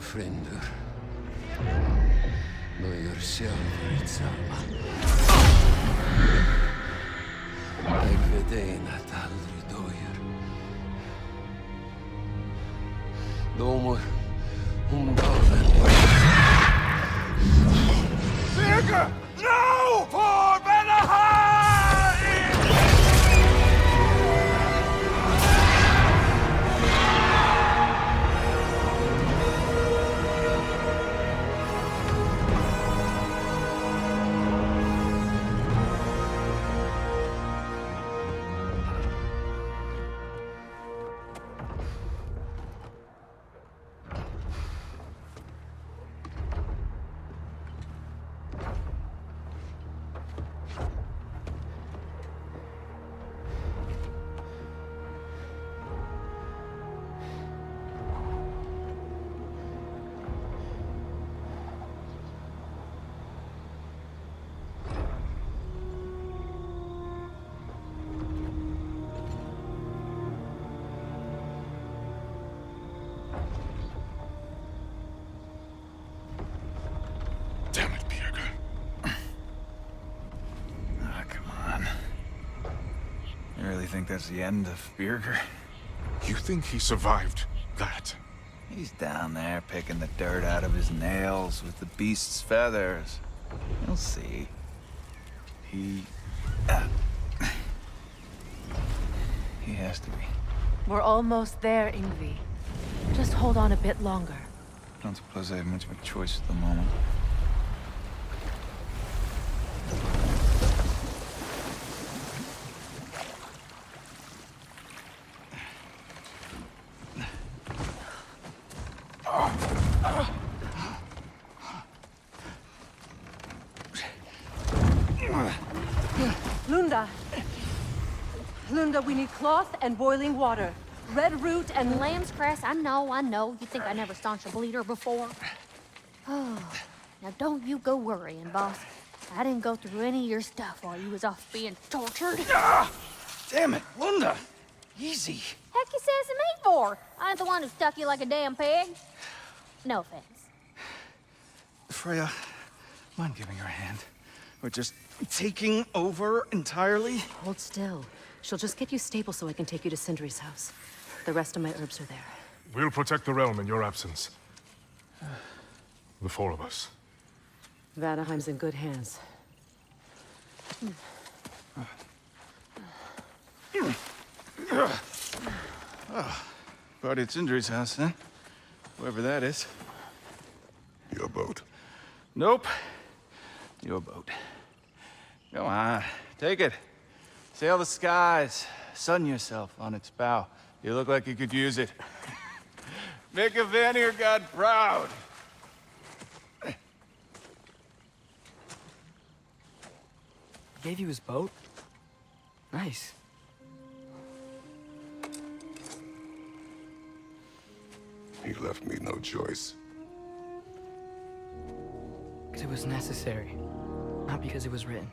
Fränder. Nöjer själv samma. Jag vet en att aldrig döjer. De dagen. Virka! No! For Vanaheim! really think that's the end of Birger? You think he survived that? He's down there picking the dirt out of his nails with the beast's feathers. You'll see. He has to be. We're almost there, Ingvi. Just hold on a bit longer. I don't suppose I have much of a choice at the moment. Lunda! Lunda, we need cloth and boiling water. Red root and Lamb's grass, I know. You think I never staunched a bleeder before? Oh, now don't you go worrying, boss. I didn't go through any of your stuff while you was off being tortured. Ah! Damn it, Lunda! Easy. Heck you says to me for? I ain't the one who stuck you like a damn pig. No offense. Freya, mind giving her a hand? We're just taking over entirely? Hold still. She'll just get you stable so I can take you to Sindri's house. The rest of my herbs are there. We'll protect the realm in your absence. The four of us. Vanaheim's in good hands. Party at Sindri's house, huh? Whoever that is. Your boat. Nope. Your boat. Come on, take it. Sail the skies. Sun yourself on its bow. You look like you could use it. Make a Vanir god proud. Gave you his boat? Nice. He left me no choice. Because it was necessary, not because it was written.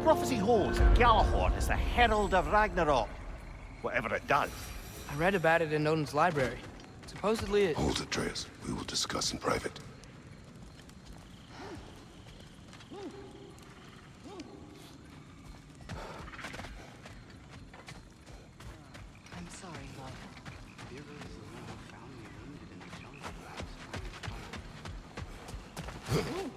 Prophecy holds that Galahorn is the herald of Ragnarok. Whatever it does. I read about it in Odin's library. Supposedly it... Hold, Atreus. We will discuss in private. I'm sorry, love. Birger is the one who found me wounded in the jungle last night.